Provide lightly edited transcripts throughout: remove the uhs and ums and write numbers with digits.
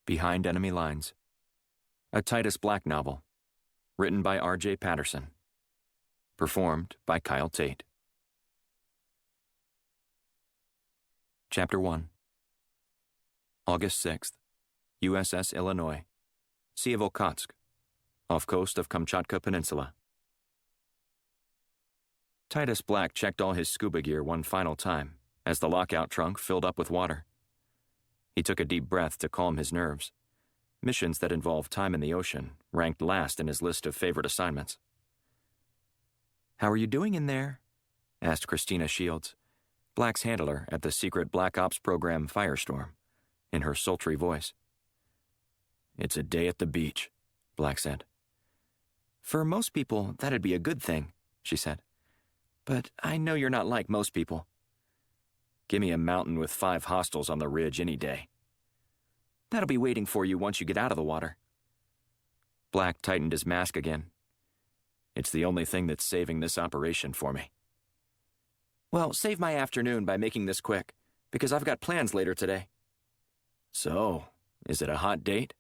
Behind Enemy Lines, a Titus Black novel, written by R.J. Patterson, performed by Kyle Tate. Chapter 1. August 6th, USS Illinois, Sea of Okhotsk, off coast of Kamchatka Peninsula. Titus Black checked all his scuba gear one final time as the lockout trunk filled up with water. He took a deep breath to calm his nerves. Missions that involved time in the ocean ranked last in his list of favorite assignments. "How are you doing in there?" asked Christina Shields, Black's handler at the secret Black Ops program Firestorm, in her sultry voice. "It's a day at the beach," Black said. "For most people, that'd be a good thing," she said. "But I know you're not like most people." "Give me a mountain with 5 hostels on the ridge any day." "That'll be waiting for you once you get out of the water." Black tightened his mask again. "It's the only thing that's saving this operation for me." "Well, save my afternoon by making this quick, because I've got plans later today." "So, is it a hot date,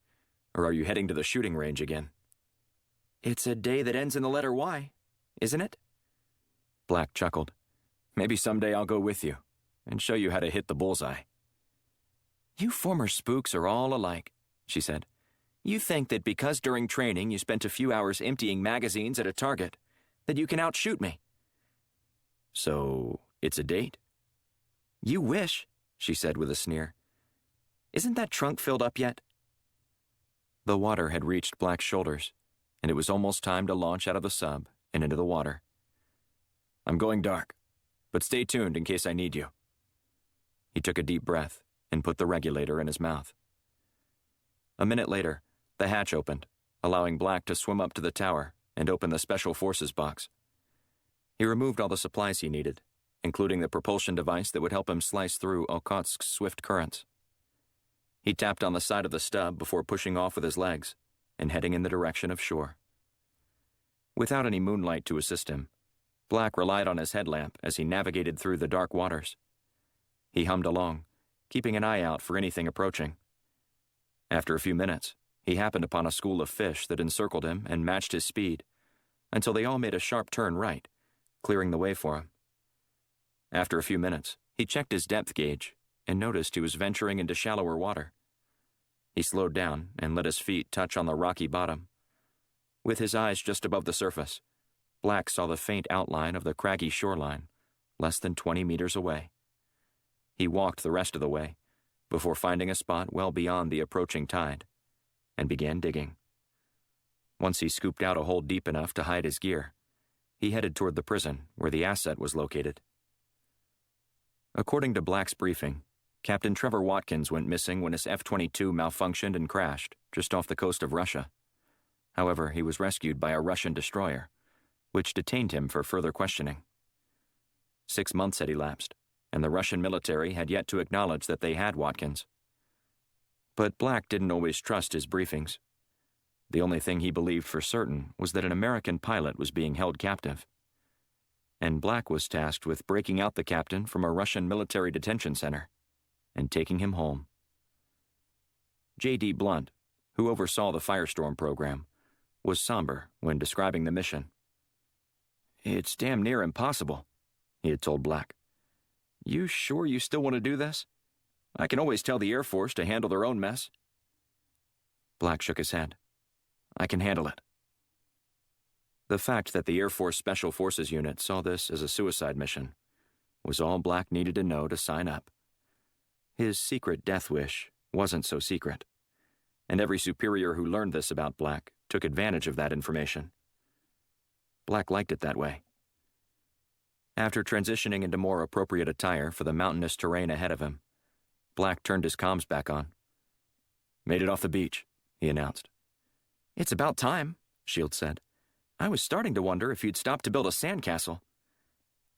or are you heading to the shooting range again?" "It's a day that ends in the letter Y, isn't it?" Black chuckled. "Maybe someday I'll go with you and show you how to hit the bullseye." "You former spooks are all alike," she said. "You think that because during training you spent a few hours emptying magazines at a target, that you can outshoot me." "So, it's a date?" "You wish," she said with a sneer. "Isn't that trunk filled up yet?" The water had reached Black's shoulders, and it was almost time to launch out of the sub and into the water. "I'm going dark, but stay tuned in case I need you." He took a deep breath and put the regulator in his mouth. A minute later, the hatch opened, allowing Black to swim up to the tower and open the Special Forces box. He removed all the supplies he needed, including the propulsion device that would help him slice through Okhotsk's swift currents. He tapped on the side of the stub before pushing off with his legs and heading in the direction of shore. Without any moonlight to assist him, Black relied on his headlamp as he navigated through the dark waters. He hummed along, keeping an eye out for anything approaching. After a few minutes, he happened upon a school of fish that encircled him and matched his speed, until they all made a sharp turn right, clearing the way for him. After a few minutes, he checked his depth gauge and noticed he was venturing into shallower water. He slowed down and let his feet touch on the rocky bottom. With his eyes just above the surface, Black saw the faint outline of the craggy shoreline, less than 20 meters away. He walked the rest of the way, before finding a spot well beyond the approaching tide, and began digging. Once he scooped out a hole deep enough to hide his gear, he headed toward the prison where the asset was located. According to Black's briefing, Captain Trevor Watkins went missing when his F-22 malfunctioned and crashed just off the coast of Russia. However, he was rescued by a Russian destroyer, which detained him for further questioning. 6 months had elapsed, and the Russian military had yet to acknowledge that they had Watkins. But Black didn't always trust his briefings. The only thing he believed for certain was that an American pilot was being held captive. And Black was tasked with breaking out the captain from a Russian military detention center and taking him home. J.D. Blunt, who oversaw the Firestorm program, was somber when describing the mission. "It's damn near impossible," he had told Black. "You sure you still want to do this? I can always tell the Air Force to handle their own mess." Black shook his head. "I can handle it." The fact that the Air Force Special Forces unit saw this as a suicide mission was all Black needed to know to sign up. His secret death wish wasn't so secret, and every superior who learned this about Black took advantage of that information. Black liked it that way. After transitioning into more appropriate attire for the mountainous terrain ahead of him, Black turned his comms back on. "Made it off the beach," he announced. "It's about time," Shields said. "I was starting to wonder if you'd stop to build a sandcastle."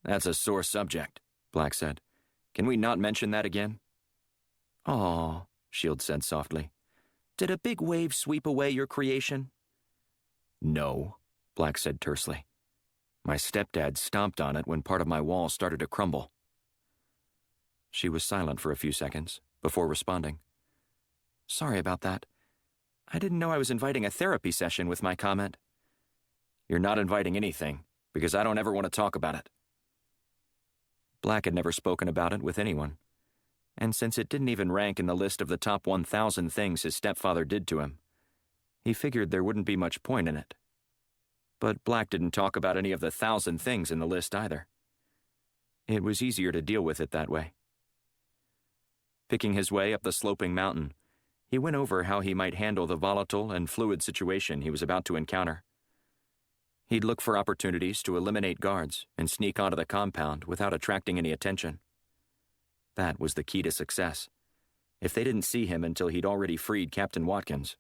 "That's a sore subject," Black said. "Can we not mention that again?" "Aw," Shields said softly. "Did a big wave sweep away your creation?" "No," Black said tersely. "My stepdad stomped on it when part of my wall started to crumble." She was silent for a few seconds before responding. Sorry about that. I didn't know I was inviting a therapy session with my comment. You're not inviting anything, because I don't ever want to talk about it. Black had never spoken about it with anyone, and since it didn't even rank in the list of the top 1,000 things his stepfather did to him, he figured there wouldn't be much point in it. But Black didn't talk about any of the 1,000 things in the list either. It was easier to deal with it that way. Picking his way up the sloping mountain, he went over how he might handle the volatile and fluid situation he was about to encounter. He'd look for opportunities to eliminate guards and sneak onto the compound without attracting any attention. That was the key to success. If they didn't see him until he'd already freed Captain Watkins,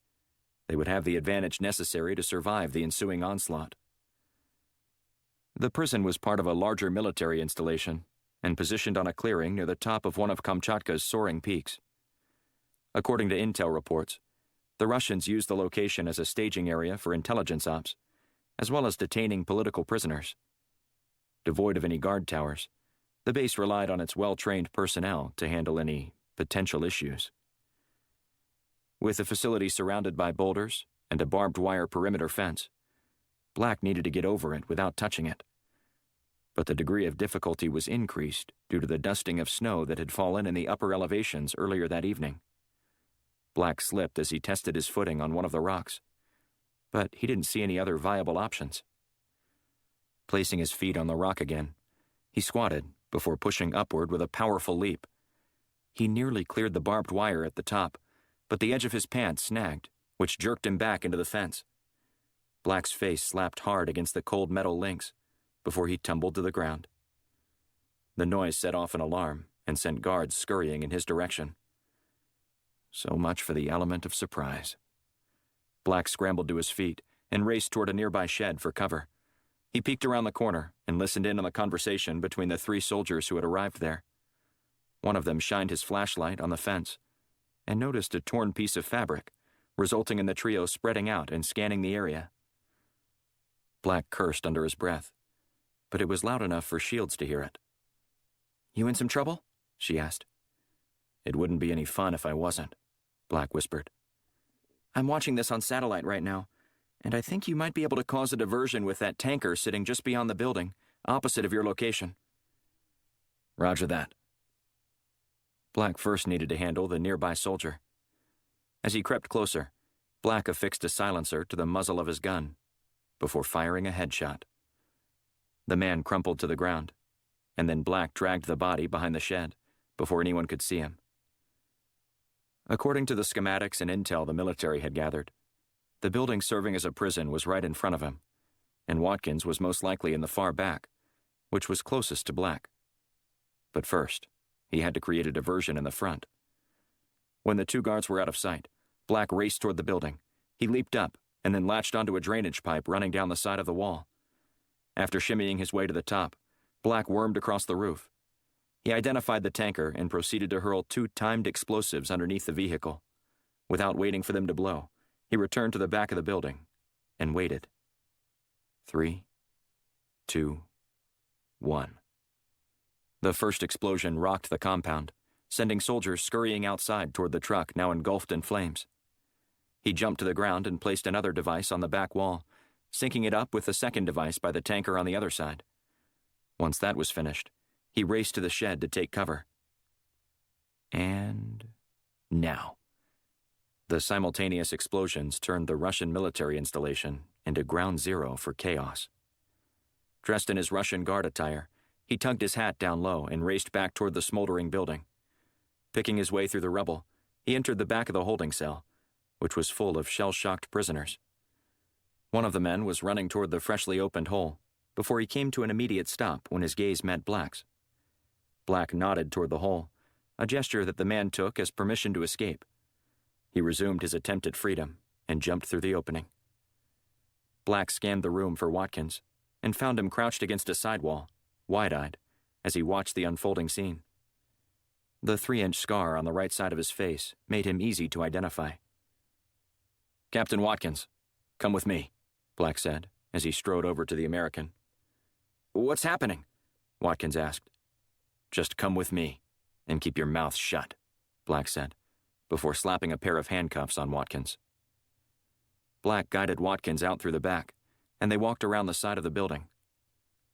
they would have the advantage necessary to survive the ensuing onslaught. The prison was part of a larger military installation and positioned on a clearing near the top of one of Kamchatka's soaring peaks. According to intel reports, the Russians used the location as a staging area for intelligence ops, as well as detaining political prisoners. Devoid of any guard towers, the base relied on its well-trained personnel to handle any potential issues. With the facility surrounded by boulders and a barbed wire perimeter fence, Black needed to get over it without touching it. But the degree of difficulty was increased due to the dusting of snow that had fallen in the upper elevations earlier that evening. Black slipped as he tested his footing on one of the rocks, but he didn't see any other viable options. Placing his feet on the rock again, he squatted before pushing upward with a powerful leap. He nearly cleared the barbed wire at the top, but the edge of his pants snagged, which jerked him back into the fence. Black's face slapped hard against the cold metal links before he tumbled to the ground. The noise set off an alarm and sent guards scurrying in his direction. So much for the element of surprise. Black scrambled to his feet and raced toward a nearby shed for cover. He peeked around the corner and listened in on the conversation between the 3 soldiers who had arrived there. One of them shined his flashlight on the fence and noticed a torn piece of fabric, resulting in the trio spreading out and scanning the area. Black cursed under his breath, but it was loud enough for Shields to hear it. "You in some trouble?" she asked. "It wouldn't be any fun if I wasn't," Black whispered. "I'm watching this on satellite right now, and I think you might be able to cause a diversion with that tanker sitting just beyond the building, opposite of your location." "Roger that." Black first needed to handle the nearby soldier. As he crept closer, Black affixed a silencer to the muzzle of his gun before firing a headshot. The man crumpled to the ground, and then Black dragged the body behind the shed before anyone could see him. According to the schematics and intel the military had gathered, the building serving as a prison was right in front of him, and Watkins was most likely in the far back, which was closest to Black. But first, he had to create a diversion in the front. When the 2 guards were out of sight, Black raced toward the building. He leaped up and then latched onto a drainage pipe running down the side of the wall. After shimmying his way to the top, Black wormed across the roof. He identified the tanker and proceeded to hurl 2 timed explosives underneath the vehicle. Without waiting for them to blow, he returned to the back of the building and waited. 3, 2, 1. The first explosion rocked the compound, sending soldiers scurrying outside toward the truck now engulfed in flames. He jumped to the ground and placed another device on the back wall, syncing it up with the second device by the tanker on the other side. Once that was finished, he raced to the shed to take cover. And now. The simultaneous explosions turned the Russian military installation into ground zero for chaos. Dressed in his Russian Guard attire, he tugged his hat down low and raced back toward the smoldering building. Picking his way through the rubble, he entered the back of the holding cell, which was full of shell-shocked prisoners. One of the men was running toward the freshly opened hole before he came to an immediate stop when his gaze met Black's. Black nodded toward the hole, a gesture that the man took as permission to escape. He resumed his attempt at freedom and jumped through the opening. Black scanned the room for Watkins and found him crouched against a sidewall, wide-eyed, as he watched the unfolding scene. The 3-inch scar on the right side of his face made him easy to identify. "Captain Watkins, come with me," Black said as he strode over to the American. "What's happening?" Watkins asked. "Just come with me and keep your mouth shut," Black said, before slapping a pair of handcuffs on Watkins. Black guided Watkins out through the back, and they walked around the side of the building.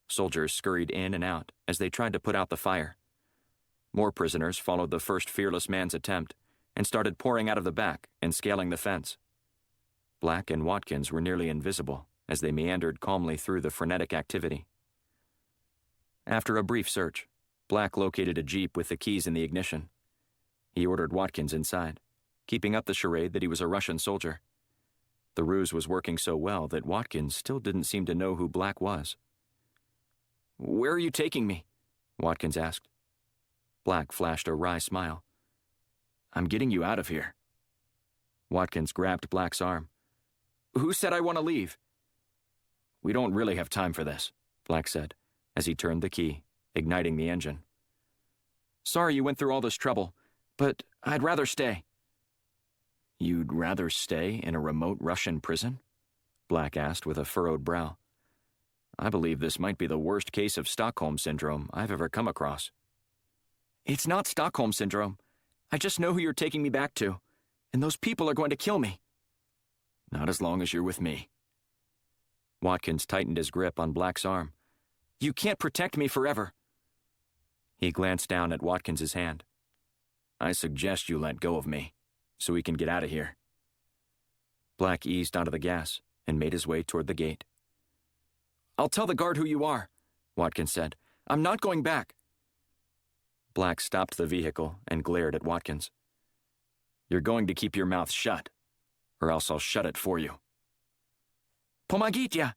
Soldiers scurried in and out as they tried to put out the fire. More prisoners followed the first fearless man's attempt and started pouring out of the back and scaling the fence. Black and Watkins were nearly invisible as they meandered calmly through the frenetic activity. After a brief search, Black located a Jeep with the keys in the ignition. He ordered Watkins inside, keeping up the charade that he was a Russian soldier. The ruse was working so well that Watkins still didn't seem to know who Black was. "Where are you taking me?" Watkins asked. Black flashed a wry smile. "I'm getting you out of here." Watkins grabbed Black's arm. "Who said I want to leave?" "We don't really have time for this," Black said, as he turned the key, igniting the engine. "Sorry you went through all this trouble, but I'd rather stay." "You'd rather stay in a remote Russian prison?" Black asked with a furrowed brow. "I believe this might be the worst case of Stockholm Syndrome I've ever come across." "It's not Stockholm Syndrome. I just know who you're taking me back to, and those people are going to kill me." "Not as long as you're with me." Watkins tightened his grip on Black's arm. "You can't protect me forever." He glanced down at Watkins's hand. "I suggest you let go of me, so we can get out of here." Black eased onto the gas and made his way toward the gate. "I'll tell the guard who you are," Watkins said. "I'm not going back." Black stopped the vehicle and glared at Watkins. "You're going to keep your mouth shut, or else I'll shut it for you." "Pomogitya!"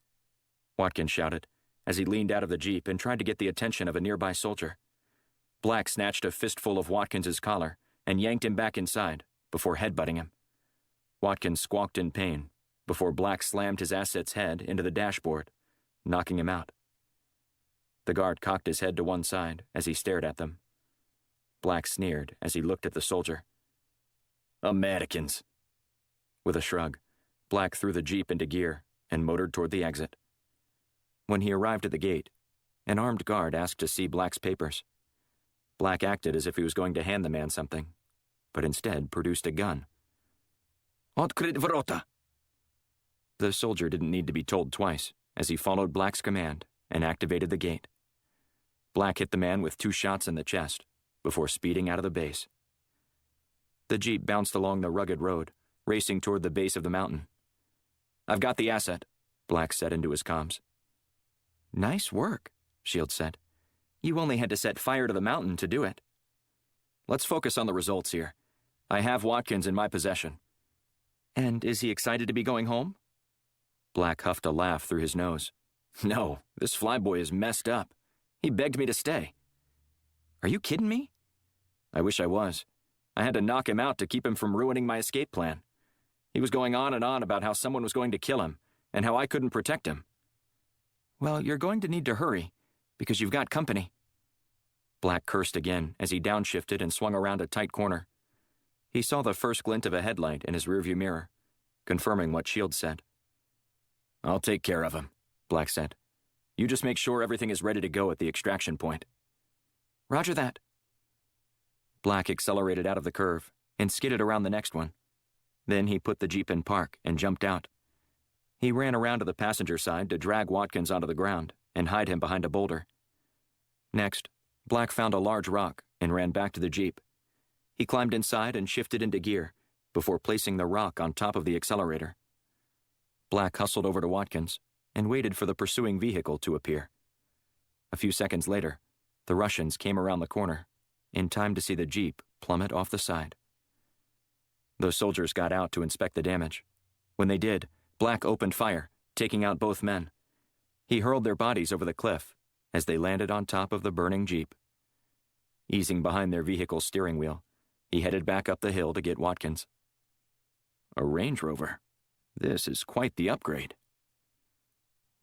Watkins shouted as he leaned out of the Jeep and tried to get the attention of a nearby soldier. Black snatched a fistful of Watkins's collar and yanked him back inside before headbutting him. Watkins squawked in pain before Black slammed his asset's head into the dashboard, knocking him out. The guard cocked his head to one side as he stared at them. Black sneered as he looked at the soldier. "Americans." With a shrug, Black threw the Jeep into gear and motored toward the exit. When he arrived at the gate, an armed guard asked to see Black's papers. Black acted as if he was going to hand the man something, but instead produced a gun. "Открыть ворота!" The soldier didn't need to be told twice, as he followed Black's command and activated the gate. Black hit the man with 2 shots in the chest before speeding out of the base. The Jeep bounced along the rugged road, racing toward the base of the mountain. "I've got the asset," Black said into his comms. "Nice work," Shields said. "You only had to set fire to the mountain to do it." "Let's focus on the results here. I have Watkins in my possession." "And is he excited to be going home?" Black huffed a laugh through his nose. "No, this flyboy is messed up. He begged me to stay." "Are you kidding me?" "I wish I was. I had to knock him out to keep him from ruining my escape plan. He was going on and on about how someone was going to kill him, and how I couldn't protect him." "Well, you're going to need to hurry, because you've got company." Black cursed again as he downshifted and swung around a tight corner. He saw the first glint of a headlight in his rearview mirror, confirming what Shields said. "I'll take care of him," Black said. "You just make sure everything is ready to go at the extraction point." "Roger that." Black accelerated out of the curve and skidded around the next one. Then he put the Jeep in park and jumped out. He ran around to the passenger side to drag Watkins onto the ground and hide him behind a boulder. Next, Black found a large rock and ran back to the Jeep. He climbed inside and shifted into gear before placing the rock on top of the accelerator. Black hustled over to Watkins and waited for the pursuing vehicle to appear. A few seconds later, the Russians came around the corner, in time to see the Jeep plummet off the side. The soldiers got out to inspect the damage. When they did, Black opened fire, taking out both men. He hurled their bodies over the cliff as they landed on top of the burning Jeep. Easing behind their vehicle's steering wheel, he headed back up the hill to get Watkins. "A Range Rover. This is quite the upgrade."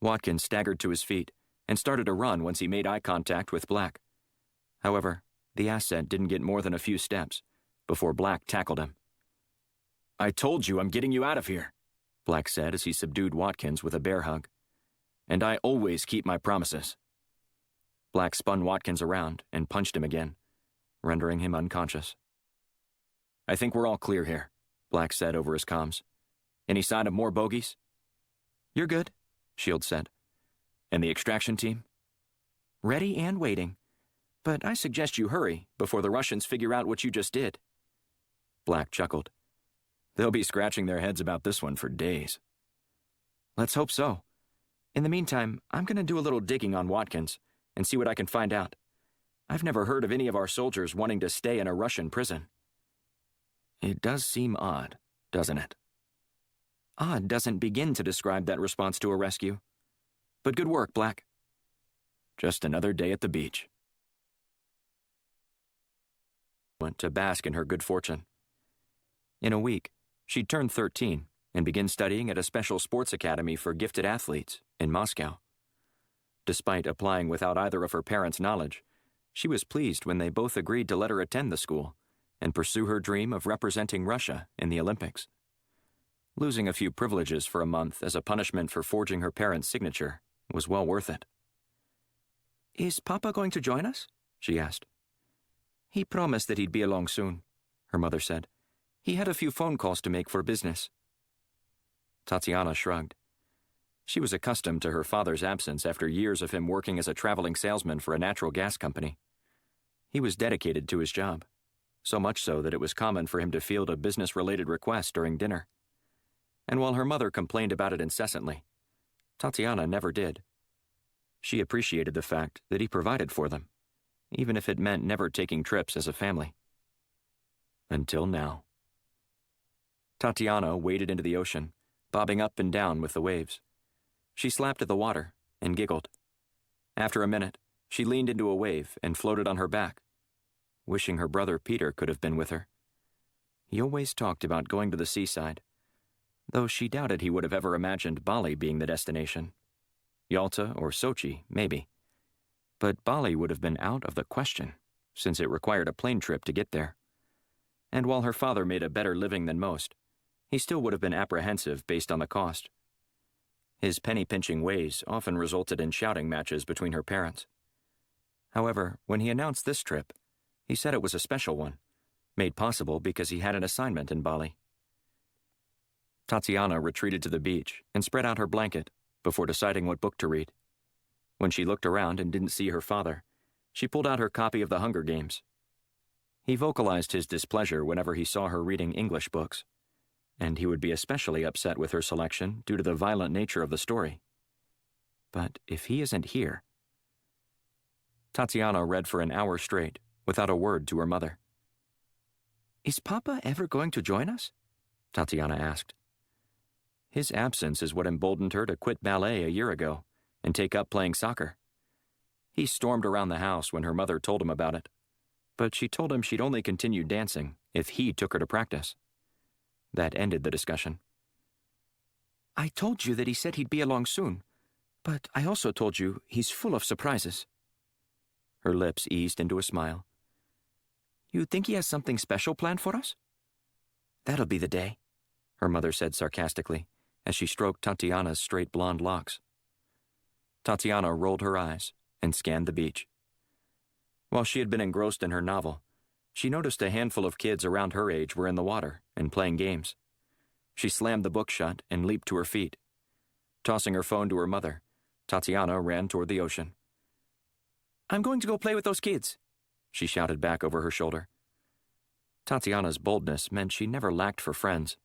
Watkins staggered to his feet and started to run once he made eye contact with Black. However, the asset didn't get more than a few steps before Black tackled him. "I told you I'm getting you out of here," Black said as he subdued Watkins with a bear hug. "And I always keep my promises." Black spun Watkins around and punched him again, rendering him unconscious. I think we're all clear here, Black said over his comms. Any sign of more bogeys? You're good, Shield said. And the extraction team? Ready and waiting. But I suggest you hurry before the Russians figure out what you just did. Black chuckled. They'll be scratching their heads about this one for days. Let's hope so. In the meantime, I'm going to do a little digging on Watkins and see what I can find out. I've never heard of any of our soldiers wanting to stay in a Russian prison. It does seem odd, doesn't it? Odd doesn't begin to describe that response to a rescue. But good work, Black. Just another day at the beach. Went to bask in her good fortune. In a week, she'd turn 13 and begin studying at a special sports academy for gifted athletes in Moscow. Despite applying without either of her parents' knowledge, she was pleased when they both agreed to let her attend the school and pursue her dream of representing Russia in the Olympics. Losing a few privileges for a month as a punishment for forging her parents' signature was well worth it. Is Papa going to join us? She asked. He promised that he'd be along soon, her mother said. He had a few phone calls to make for business. Tatiana shrugged. She was accustomed to her father's absence after years of him working as a traveling salesman for a natural gas company. He was dedicated to his job, so much so that it was common for him to field a business-related request during dinner. And while her mother complained about it incessantly, Tatiana never did. She appreciated the fact that he provided for them, even if it meant never taking trips as a family. Until now. Tatiana waded into the ocean, bobbing up and down with the waves. She slapped at the water and giggled. After a minute, she leaned into a wave and floated on her back, wishing her brother Peter could have been with her. He always talked about going to the seaside, though she doubted he would have ever imagined Bali being the destination. Yalta or Sochi, maybe. But Bali would have been out of the question, since it required a plane trip to get there. And while her father made a better living than most, he still would have been apprehensive based on the cost. His penny-pinching ways often resulted in shouting matches between her parents. However, when he announced this trip, he said it was a special one, made possible because he had an assignment in Bali. Tatiana retreated to the beach and spread out her blanket before deciding what book to read. When she looked around and didn't see her father, she pulled out her copy of The Hunger Games. He vocalized his displeasure whenever he saw her reading English books, and he would be especially upset with her selection due to the violent nature of the story. But if he isn't here... Tatiana read for an hour straight, without a word to her mother. Is Papa ever going to join us? Tatiana asked. His absence is what emboldened her to quit ballet a year ago and take up playing soccer. He stormed around the house when her mother told him about it, but she told him she'd only continue dancing if he took her to practice. That ended the discussion. I told you that he said he'd be along soon, but I also told you he's full of surprises. Her lips eased into a smile. You think he has something special planned for us? That'll be the day, her mother said sarcastically, as she stroked Tatiana's straight blonde locks. Tatiana rolled her eyes and scanned the beach. While she had been engrossed in her novel, she noticed a handful of kids around her age were in the water and playing games. She slammed the book shut and leaped to her feet. Tossing her phone to her mother, Tatiana ran toward the ocean. I'm going to go play with those kids, she shouted back over her shoulder. Tatiana's boldness meant she never lacked for friends,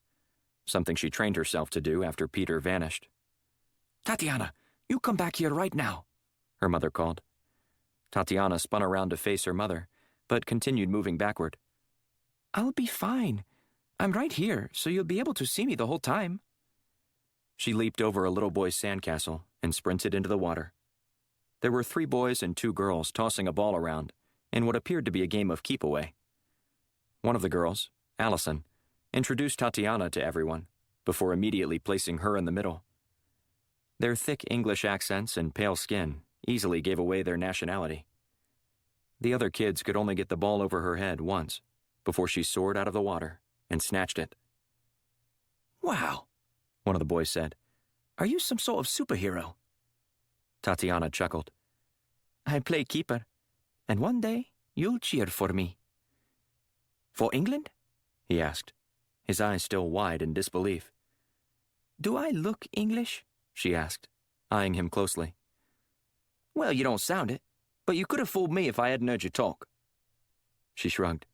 something she trained herself to do after Peter vanished. Tatiana, you come back here right now, her mother called. Tatiana spun around to face her mother, but continued moving backward. I'll be fine. I'm right here, so you'll be able to see me the whole time. She leaped over a little boy's sandcastle and sprinted into the water. There were 3 boys and 2 girls tossing a ball around in what appeared to be a game of keep-away. One of the girls, Allison, introduced Tatiana to everyone before immediately placing her in the middle. Their thick English accents and pale skin easily gave away their nationality. The other kids could only get the ball over her head once before she soared out of the water and snatched it. Wow, one of the boys said. Are you some sort of superhero? Tatiana chuckled. I play keeper, and one day you'll cheer for me. For England? he asked, his eyes still wide in disbelief. Do I look English? She asked, eyeing him closely. Well, you don't sound it, but you could have fooled me if I hadn't heard you talk. She shrugged.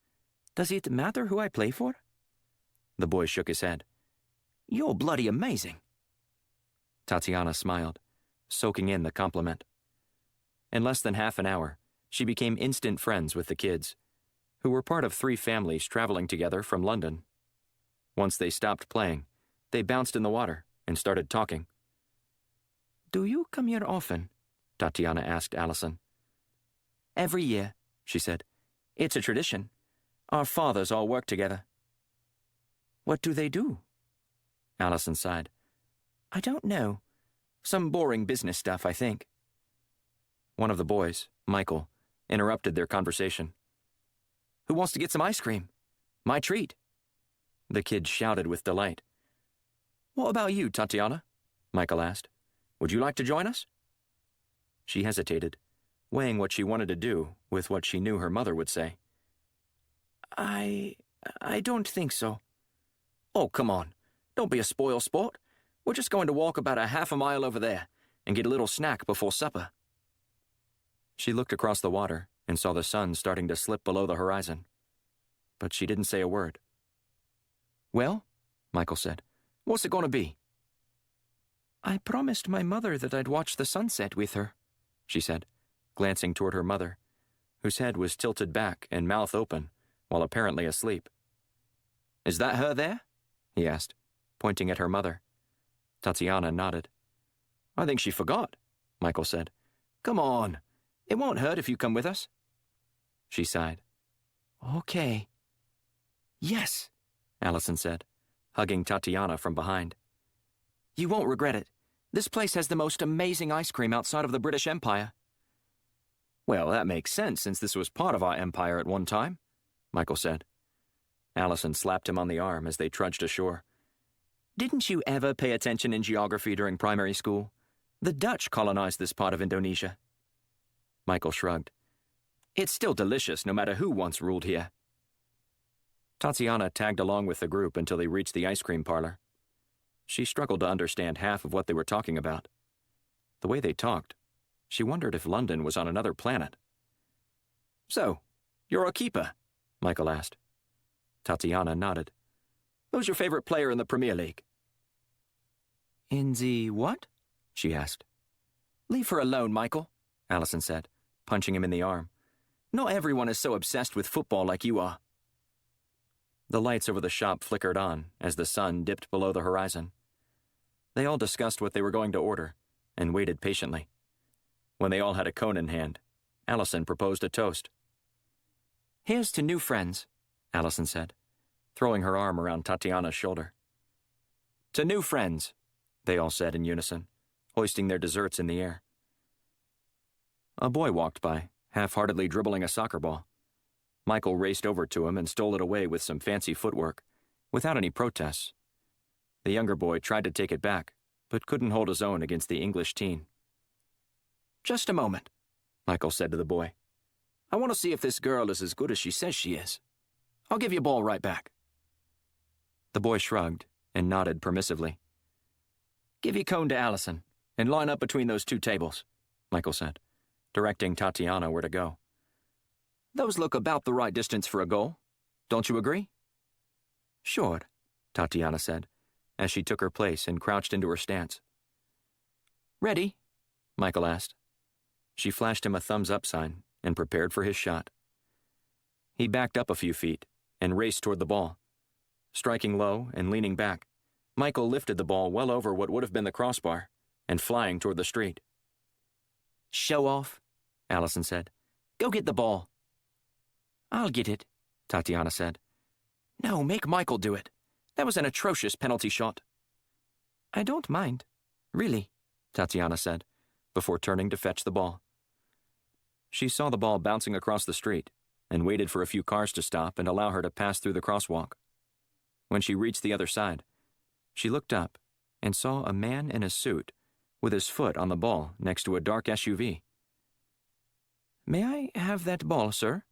Does it matter who I play for? The boy shook his head. You're bloody amazing. Tatiana smiled, soaking in the compliment. In less than half an hour, she became instant friends with the kids, who were part of 3 families traveling together from London. Once they stopped playing, they bounced in the water and started talking. Do you come here often? Tatiana asked Allison. Every year, she said. It's a tradition. Our fathers all work together. What do they do? Allison sighed. I don't know. Some boring business stuff, I think. One of the boys, Michael, interrupted their conversation. Who wants to get some ice cream? My treat. The kid shouted with delight. What about you, Tatiana? Michael asked. Would you like to join us? She hesitated, weighing what she wanted to do with what she knew her mother would say. I don't think so. Oh, come on. Don't be a spoil sport. We're just going to walk about a half a mile over there and get a little snack before supper. She looked across the water and saw the sun starting to slip below the horizon. But she didn't say a word. Well, Michael said, what's it going to be? I promised my mother that I'd watch the sunset with her, she said, glancing toward her mother, whose head was tilted back and mouth open, while apparently asleep. Is that her there? He asked, pointing at her mother. Tatiana nodded. I think she forgot, Michael said. Come on. It won't hurt if you come with us. She sighed. Okay. Yes, Allison said, hugging Tatiana from behind. You won't regret it. This place has the most amazing ice cream outside of the British Empire. Well, that makes sense since this was part of our empire at one time, Michael said. Allison slapped him on the arm as they trudged ashore. Didn't you ever pay attention in geography during primary school? The Dutch colonized this part of Indonesia. Michael shrugged. It's still delicious no matter who once ruled here. Tatiana tagged along with the group until they reached the ice cream parlor. She struggled to understand half of what they were talking about. The way they talked, she wondered if London was on another planet. So, you're a keeper? Michael asked. Tatiana nodded. Who's your favorite player in the Premier League? In the what? She asked. Leave her alone, Michael, Allison said, punching him in the arm. Not everyone is so obsessed with football like you are. The lights over the shop flickered on as the sun dipped below the horizon. They all discussed what they were going to order and waited patiently. When they all had a cone in hand, Allison proposed a toast. Here's to new friends, Allison said, throwing her arm around Tatiana's shoulder. To new friends, they all said in unison, hoisting their desserts in the air. A boy walked by, half-heartedly dribbling a soccer ball. Michael raced over to him and stole it away with some fancy footwork, without any protests. The younger boy tried to take it back, but couldn't hold his own against the English teen. Just a moment, Michael said to the boy. I want to see if this girl is as good as she says she is. I'll give you a ball right back. The boy shrugged and nodded permissively. Give your cone to Allison and line up between those 2 tables, Michael said, directing Tatiana where to go. Those look about the right distance for a goal. Don't you agree? Sure, Tatiana said, as she took her place and crouched into her stance. Ready? Michael asked. She flashed him a thumbs-up sign and prepared for his shot. He backed up a few feet and raced toward the ball. Striking low and leaning back, Michael lifted the ball well over what would have been the crossbar and flying toward the street. Show off, Allison said. Go get the ball. I'll get it, Tatiana said. No, make Michael do it. That was an atrocious penalty shot. I don't mind. Really, Tatiana said, before turning to fetch the ball. She saw the ball bouncing across the street and waited for a few cars to stop and allow her to pass through the crosswalk. When she reached the other side, she looked up and saw a man in a suit with his foot on the ball next to a dark SUV. May I have that ball, sir?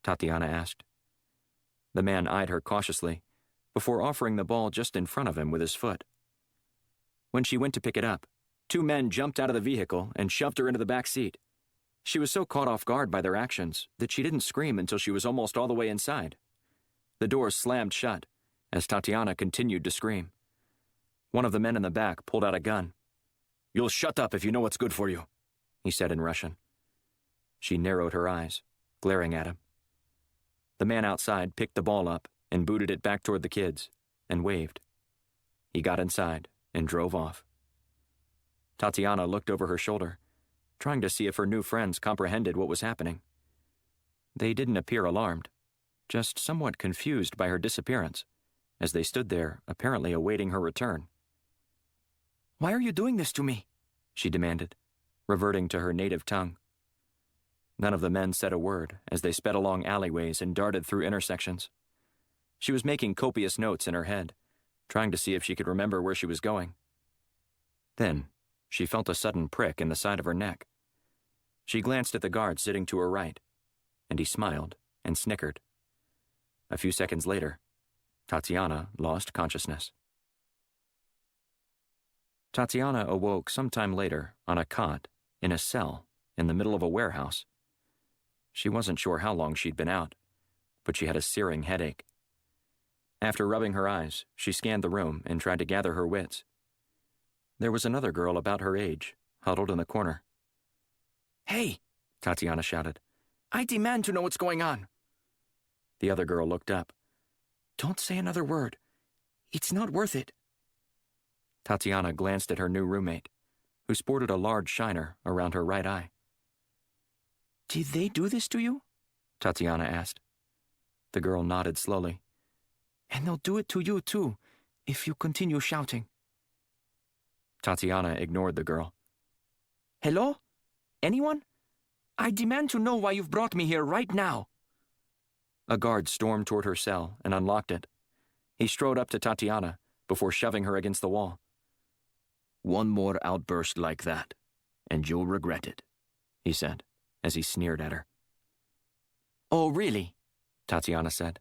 Tatiana asked. The man eyed her cautiously, before offering the ball just in front of him with his foot. When she went to pick it up, 2 men jumped out of the vehicle and shoved her into the back seat. She was so caught off guard by their actions that she didn't scream until she was almost all the way inside. The door slammed shut as Tatiana continued to scream. One of the men in the back pulled out a gun. "You'll shut up if you know what's good for you," he said in Russian. She narrowed her eyes, glaring at him. The man outside picked the ball up and booted it back toward the kids, and waved. He got inside and drove off. Tatiana looked over her shoulder, trying to see if her new friends comprehended what was happening. They didn't appear alarmed, just somewhat confused by her disappearance, as they stood there, apparently awaiting her return. "Why are you doing this to me?" she demanded, reverting to her native tongue. None of the men said a word as they sped along alleyways and darted through intersections. She was making copious notes in her head, trying to see if she could remember where she was going. Then, she felt a sudden prick in the side of her neck. She glanced at the guard sitting to her right, and he smiled and snickered. A few seconds later, Tatiana lost consciousness. Tatiana awoke sometime later on a cot in a cell in the middle of a warehouse. She wasn't sure how long she'd been out, but she had a searing headache. After rubbing her eyes, she scanned the room and tried to gather her wits. There was another girl about her age, huddled in the corner. "Hey!" Tatiana shouted. "I demand to know what's going on." The other girl looked up. "Don't say another word. It's not worth it." Tatiana glanced at her new roommate, who sported a large shiner around her right eye. "Did they do this to you?" Tatiana asked. The girl nodded slowly. "And they'll do it to you, too, if you continue shouting." Tatiana ignored the girl. "Hello? Anyone? I demand to know why you've brought me here right now." A guard stormed toward her cell and unlocked it. He strode up to Tatiana before shoving her against the wall. "One more outburst like that, and you'll regret it," he said, as he sneered at her. "Oh, really?" Tatiana said.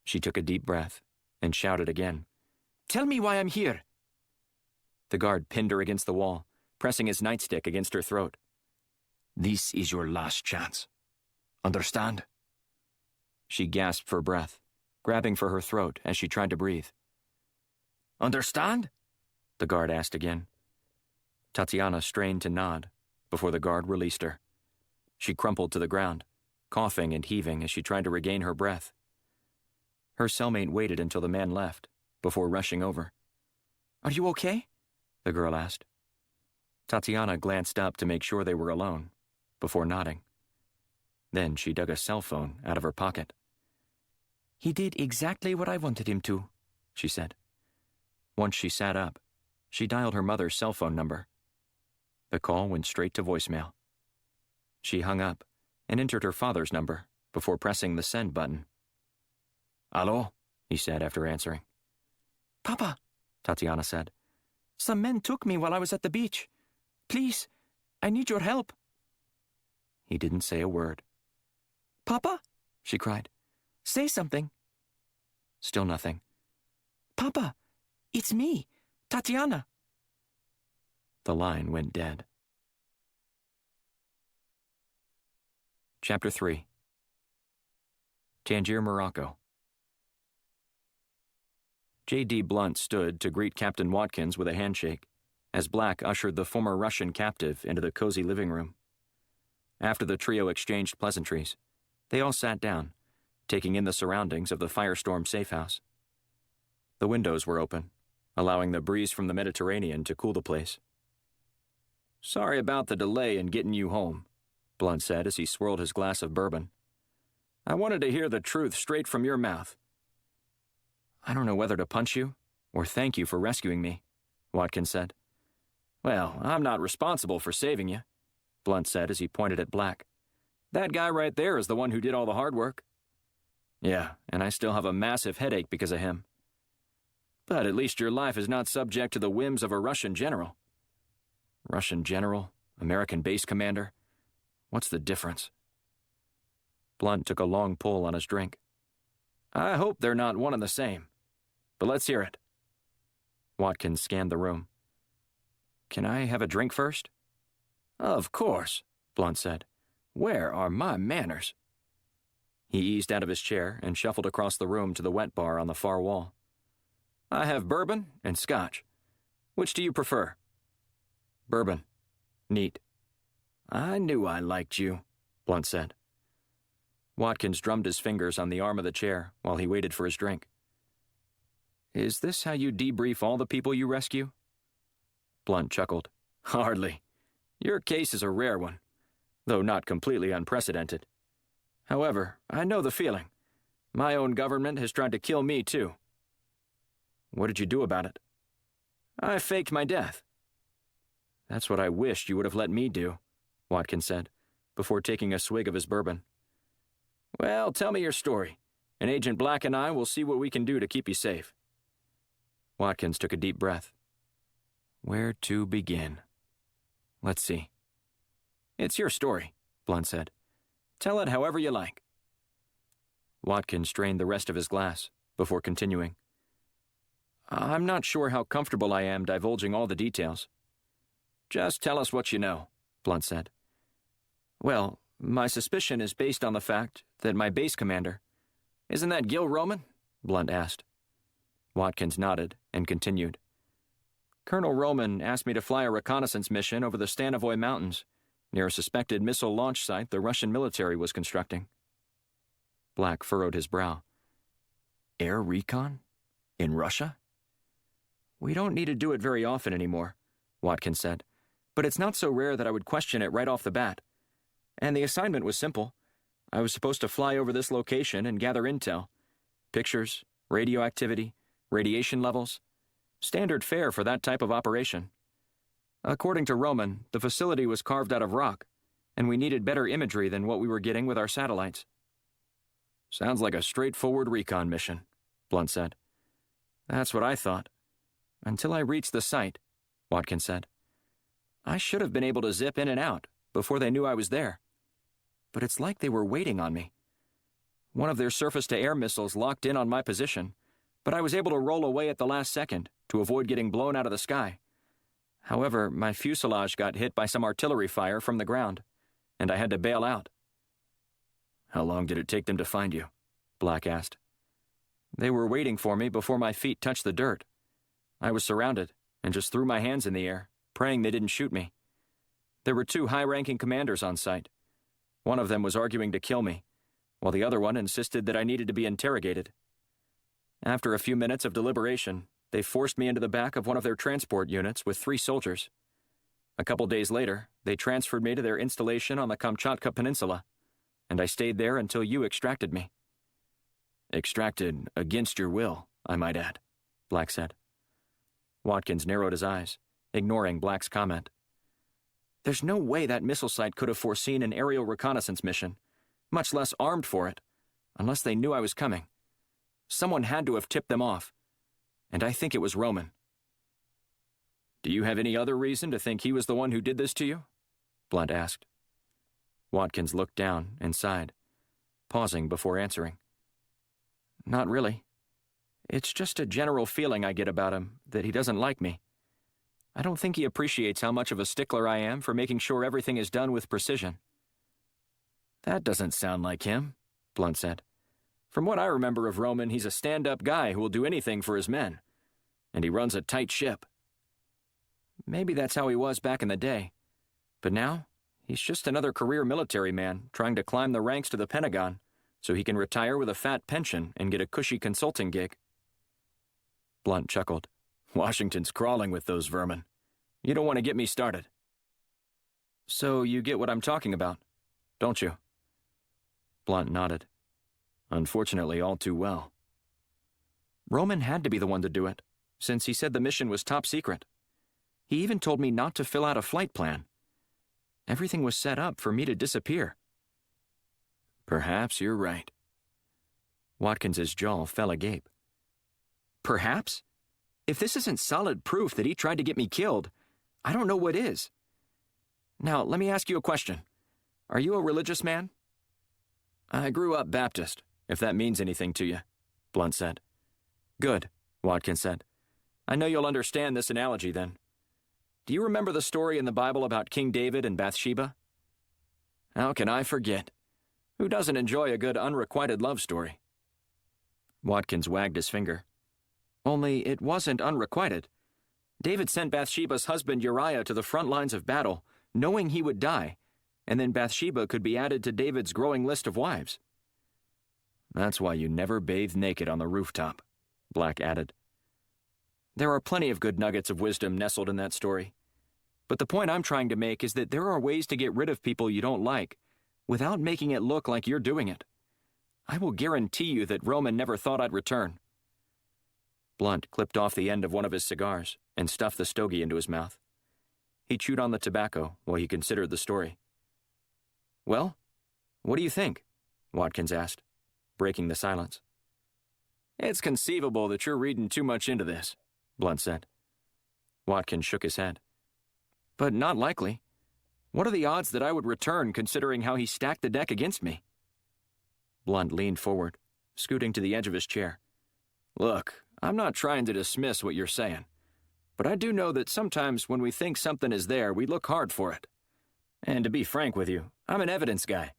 She took a deep breath and shouted again. "Tell me why I'm here." The guard pinned her against the wall, pressing his nightstick against her throat. "This is your last chance. Understand?" She gasped for breath, grabbing for her throat as she tried to breathe. "Understand?" the guard asked again. Tatiana strained to nod before the guard released her. She crumpled to the ground, coughing and heaving as she tried to regain her breath. Her cellmate waited until the man left, before rushing over. "Are you okay?" the girl asked. Tatiana glanced up to make sure they were alone, before nodding. Then she dug a cell phone out of her pocket. "He did exactly what I wanted him to," she said. Once she sat up, she dialed her mother's cell phone number. The call went straight to voicemail. She hung up and entered her father's number before pressing the send button. "Hello?" he said after answering. "Papa," Tatiana said. "Some men took me while I was at the beach. Please, I need your help." He didn't say a word. "Papa?" she cried. "Say something." Still nothing. "Papa, it's me, Tatiana." The line went dead. Chapter 3. Tangier, Morocco. J.D. Blunt stood to greet Captain Watkins with a handshake, as Black ushered the former Russian captive into the cozy living room. After the trio exchanged pleasantries, they all sat down, taking in the surroundings of the Firestorm safehouse. The windows were open, allowing the breeze from the Mediterranean to cool the place. "Sorry about the delay in getting you home," Blunt said as he swirled his glass of bourbon. "I wanted to hear the truth straight from your mouth." "I don't know whether to punch you or thank you for rescuing me," Watkins said. "Well, I'm not responsible for saving you," Blunt said as he pointed at Black. "That guy right there is the one who did all the hard work." "Yeah, and I still have a massive headache because of him." "But at least your life is not subject to the whims of a Russian general." "Russian general? American base commander? What's the difference?" Blunt took a long pull on his drink. I hope they're not one and the same. But let's hear it. Watkins scanned the room. Can I have a drink first? Of course, Blunt said. Where are my manners? He eased out of his chair and shuffled across the room to the wet bar on the far wall. I have bourbon and scotch. Which do you prefer? Bourbon. Neat. I knew I liked you, Blunt said. Watkins drummed his fingers on the arm of the chair while he waited for his drink. Is this how you debrief all the people you rescue? Blunt chuckled. Hardly. Your case is a rare one, though not completely unprecedented. However, I know the feeling. My own government has tried to kill me, too. What did you do about it? I faked my death. That's what I wished you would have let me do, Watkins said, before taking a swig of his bourbon. Well, tell me your story, and Agent Black and I will see what we can do to keep you safe. Watkins took a deep breath. Where to begin? Let's see. It's your story, Blunt said. Tell it however you like. Watkins drained the rest of his glass before continuing. I'm not sure how comfortable I am divulging all the details. Just tell us what you know, Blunt said. Well, my suspicion is based on the fact that my base commander— Isn't that Gil Roman? Blunt asked. Watkins nodded and continued. Colonel Roman asked me to fly a reconnaissance mission over the Stanovoy Mountains, near a suspected missile launch site the Russian military was constructing. Black furrowed his brow. Air recon? In Russia? We don't need to do it very often anymore, Watkins said, but it's not so rare that I would question it right off the bat. And the assignment was simple. I was supposed to fly over this location and gather intel. Pictures, radioactivity, radiation levels. Standard fare for that type of operation. According to Roman, the facility was carved out of rock, and we needed better imagery than what we were getting with our satellites. Sounds like a straightforward recon mission, Blunt said. That's what I thought. Until I reached the site, Watkins said. I should have been able to zip in and out before they knew I was there. But it's like they were waiting on me. One of their surface-to-air missiles locked in on my position, but I was able to roll away at the last second to avoid getting blown out of the sky. However, my fuselage got hit by some artillery fire from the ground, and I had to bail out. How long did it take them to find you? Black asked. They were waiting for me before my feet touched the dirt. I was surrounded and just threw my hands in the air, praying they didn't shoot me. There were 2 high-ranking commanders on site. One of them was arguing to kill me, while the other one insisted that I needed to be interrogated. After a few minutes of deliberation, they forced me into the back of one of their transport units with 3 soldiers. A couple days later, they transferred me to their installation on the Kamchatka Peninsula, and I stayed there until you extracted me. Extracted against your will, I might add, Black said. Watkins narrowed his eyes, ignoring Black's comment. There's no way that missile site could have foreseen an aerial reconnaissance mission, much less armed for it, unless they knew I was coming. Someone had to have tipped them off, and I think it was Roman. Do you have any other reason to think he was the one who did this to you? Blunt asked. Watkins looked down and sighed, pausing before answering. Not really. It's just a general feeling I get about him that he doesn't like me. I don't think he appreciates how much of a stickler I am for making sure everything is done with precision. That doesn't sound like him, Blunt said. From what I remember of Roman, he's a stand-up guy who will do anything for his men. And he runs a tight ship. Maybe that's how he was back in the day. But now, he's just another career military man trying to climb the ranks to the Pentagon so he can retire with a fat pension and get a cushy consulting gig. Blunt chuckled. Washington's crawling with those vermin. You don't want to get me started. So you get what I'm talking about, don't you? Blunt nodded. Unfortunately, all too well. Roman had to be the one to do it, since he said the mission was top secret. He even told me not to fill out a flight plan. Everything was set up for me to disappear. Perhaps you're right. Watkins's jaw fell agape. Perhaps? If this isn't solid proof that he tried to get me killed, I don't know what is. Now, let me ask you a question. Are you a religious man? I grew up Baptist, if that means anything to you, Blunt said. Good, Watkins said. I know you'll understand this analogy then. Do you remember the story in the Bible about King David and Bathsheba? How can I forget? Who doesn't enjoy a good unrequited love story? Watkins wagged his finger. Only it wasn't unrequited. David sent Bathsheba's husband Uriah to the front lines of battle, knowing he would die, and then Bathsheba could be added to David's growing list of wives. That's why you never bathe naked on the rooftop, Black added. There are plenty of good nuggets of wisdom nestled in that story. But the point I'm trying to make is that there are ways to get rid of people you don't like without making it look like you're doing it. I will guarantee you that Roman never thought I'd return. Blunt clipped off the end of one of his cigars and stuffed the stogie into his mouth. He chewed on the tobacco while he considered the story. Well, what do you think? Watkins asked, breaking the silence. It's conceivable that you're reading too much into this, Blunt said. Watkins shook his head. But not likely. What are the odds that I would return considering how he stacked the deck against me? Blunt leaned forward, scooting to the edge of his chair. Look, I'm not trying to dismiss what you're saying, but I do know that sometimes when we think something is there, we look hard for it. And to be frank with you, I'm an evidence guy,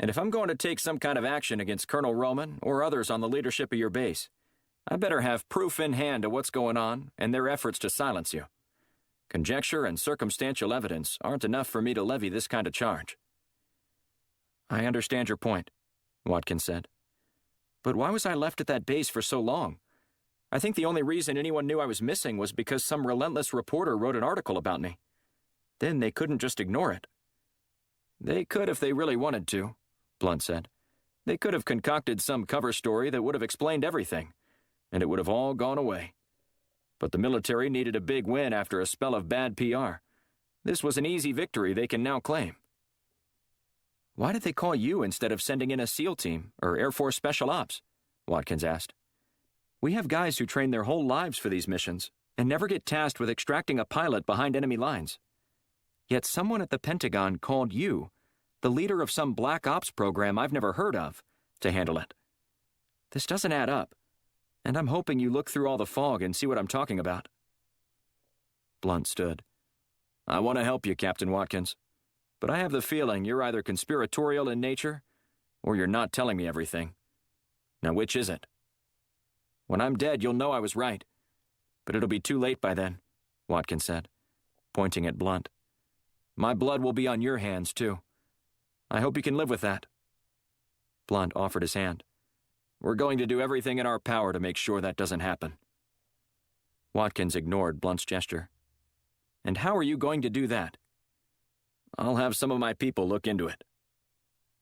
and if I'm going to take some kind of action against Colonel Roman or others on the leadership of your base, I better have proof in hand of what's going on and their efforts to silence you. Conjecture and circumstantial evidence aren't enough for me to levy this kind of charge. I understand your point, Watkins said. But why was I left at that base for so long? I think the only reason anyone knew I was missing was because some relentless reporter wrote an article about me. Then they couldn't just ignore it. They could if they really wanted to, Blunt said. They could have concocted some cover story that would have explained everything, and it would have all gone away. But the military needed a big win after a spell of bad PR. This was an easy victory they can now claim. Why did they call you instead of sending in a SEAL team or Air Force Special Ops? Watkins asked. We have guys who train their whole lives for these missions and never get tasked with extracting a pilot behind enemy lines. Yet someone at the Pentagon called you, the leader of some black ops program I've never heard of, to handle it. This doesn't add up, and I'm hoping you look through all the fog and see what I'm talking about. Blunt stood. I want to help you, Captain Watkins, but I have the feeling you're either conspiratorial in nature or you're not telling me everything. Now, which is it? When I'm dead, you'll know I was right, but it'll be too late by then, Watkins said, pointing at Blunt. My blood will be on your hands, too. I hope you can live with that. Blunt offered his hand. We're going to do everything in our power to make sure that doesn't happen. Watkins ignored Blunt's gesture. And how are you going to do that? I'll have some of my people look into it.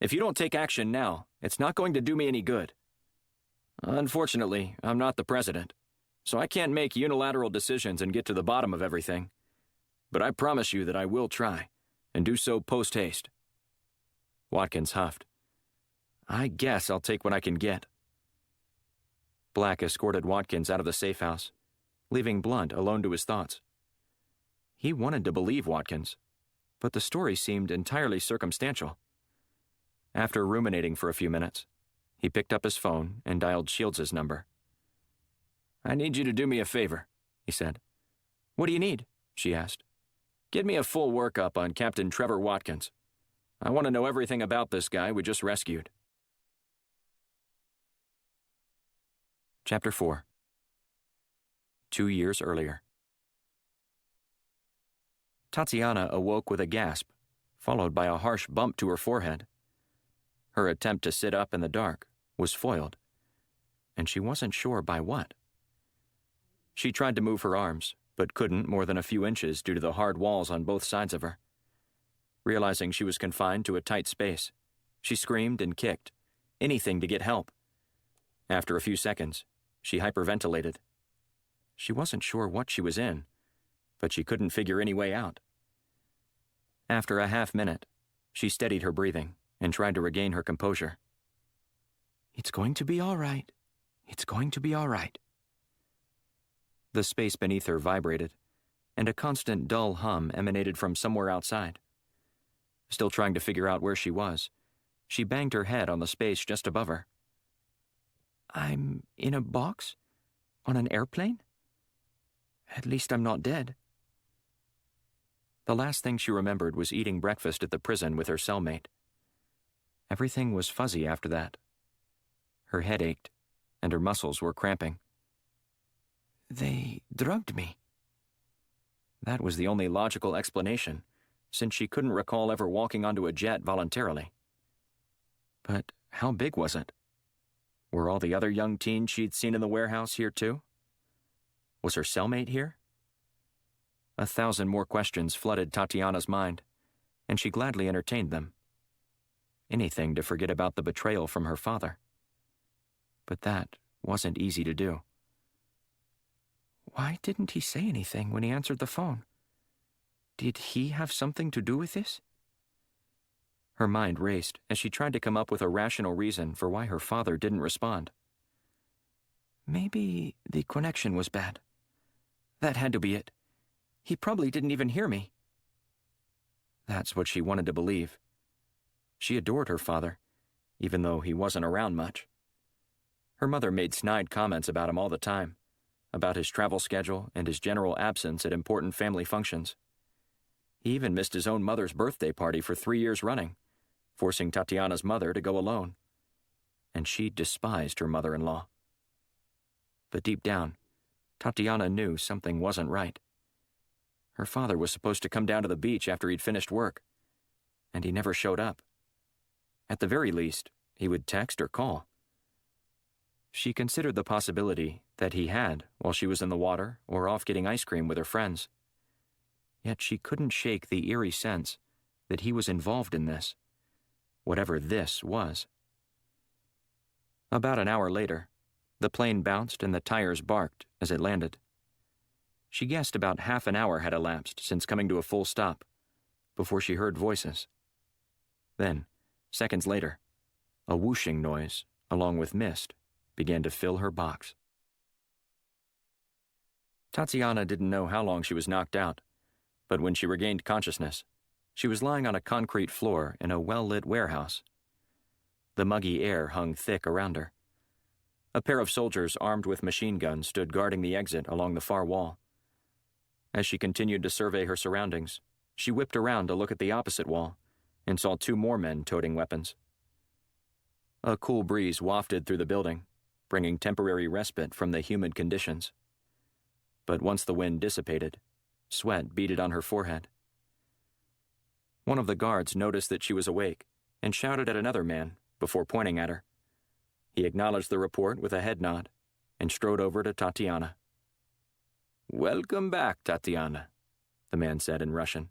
If you don't take action now, it's not going to do me any good. Unfortunately, I'm not the president, so I can't make unilateral decisions and get to the bottom of everything. But I promise you that I will try, and do so post-haste. Watkins huffed. I guess I'll take what I can get. Black escorted Watkins out of the safe house, leaving Blunt alone to his thoughts. He wanted to believe Watkins, but the story seemed entirely circumstantial. After ruminating for a few minutes, he picked up his phone and dialed Shields' number. I need you to do me a favor, he said. What do you need? She asked. Get me a full workup on Captain Trevor Watkins. I want to know everything about this guy we just rescued. Chapter 4. 2 years earlier. Tatiana awoke with a gasp, followed by a harsh bump to her forehead. Her attempt to sit up in the dark was foiled, and she wasn't sure by what. She tried to move her arms, but couldn't more than a few inches due to the hard walls on both sides of her. Realizing she was confined to a tight space, she screamed and kicked, anything to get help. After a few seconds, she hyperventilated. She wasn't sure what she was in, but she couldn't figure any way out. After a half minute, she steadied her breathing and tried to regain her composure. It's going to be all right. It's going to be all right. The space beneath her vibrated, and a constant dull hum emanated from somewhere outside. Still trying to figure out where she was, she banged her head on the space just above her. I'm in a box? On an airplane? At least I'm not dead. The last thing she remembered was eating breakfast at the prison with her cellmate. Everything was fuzzy after that. Her head ached, and her muscles were cramping. They drugged me. That was the only logical explanation, since she couldn't recall ever walking onto a jet voluntarily. But how big was it? Were all the other young teens she'd seen in the warehouse here too? Was her cellmate here? 1,000 more questions flooded Tatiana's mind, and she gladly entertained them. Anything to forget about the betrayal from her father. But that wasn't easy to do. Why didn't he say anything when he answered the phone? Did he have something to do with this? Her mind raced as she tried to come up with a rational reason for why her father didn't respond. Maybe the connection was bad. That had to be it. He probably didn't even hear me. That's what she wanted to believe. She adored her father, even though he wasn't around much. Her mother made snide comments about him all the time, about his travel schedule and his general absence at important family functions. He even missed his own mother's birthday party for 3 years running, forcing Tatiana's mother to go alone. And she despised her mother-in-law. But deep down, Tatiana knew something wasn't right. Her father was supposed to come down to the beach after he'd finished work, and he never showed up. At the very least, he would text or call. She considered the possibility that he had while she was in the water or off getting ice cream with her friends. Yet she couldn't shake the eerie sense that he was involved in this, whatever this was. About an hour later, the plane bounced and the tires barked as it landed. She guessed about half an hour had elapsed since coming to a full stop, before she heard voices. Then, seconds later, a whooshing noise, along with mist, began to fill her box. Tatiana didn't know how long she was knocked out, but when she regained consciousness, she was lying on a concrete floor in a well-lit warehouse. The muggy air hung thick around her. A pair of soldiers armed with machine guns stood guarding the exit along the far wall. As she continued to survey her surroundings, she whipped around to look at the opposite wall and saw 2 more men toting weapons. A cool breeze wafted through the building, bringing temporary respite from the humid conditions. But once the wind dissipated, sweat beaded on her forehead. One of the guards noticed that she was awake and shouted at another man before pointing at her. He acknowledged the report with a head nod and strode over to Tatiana. "Welcome back, Tatiana," the man said in Russian.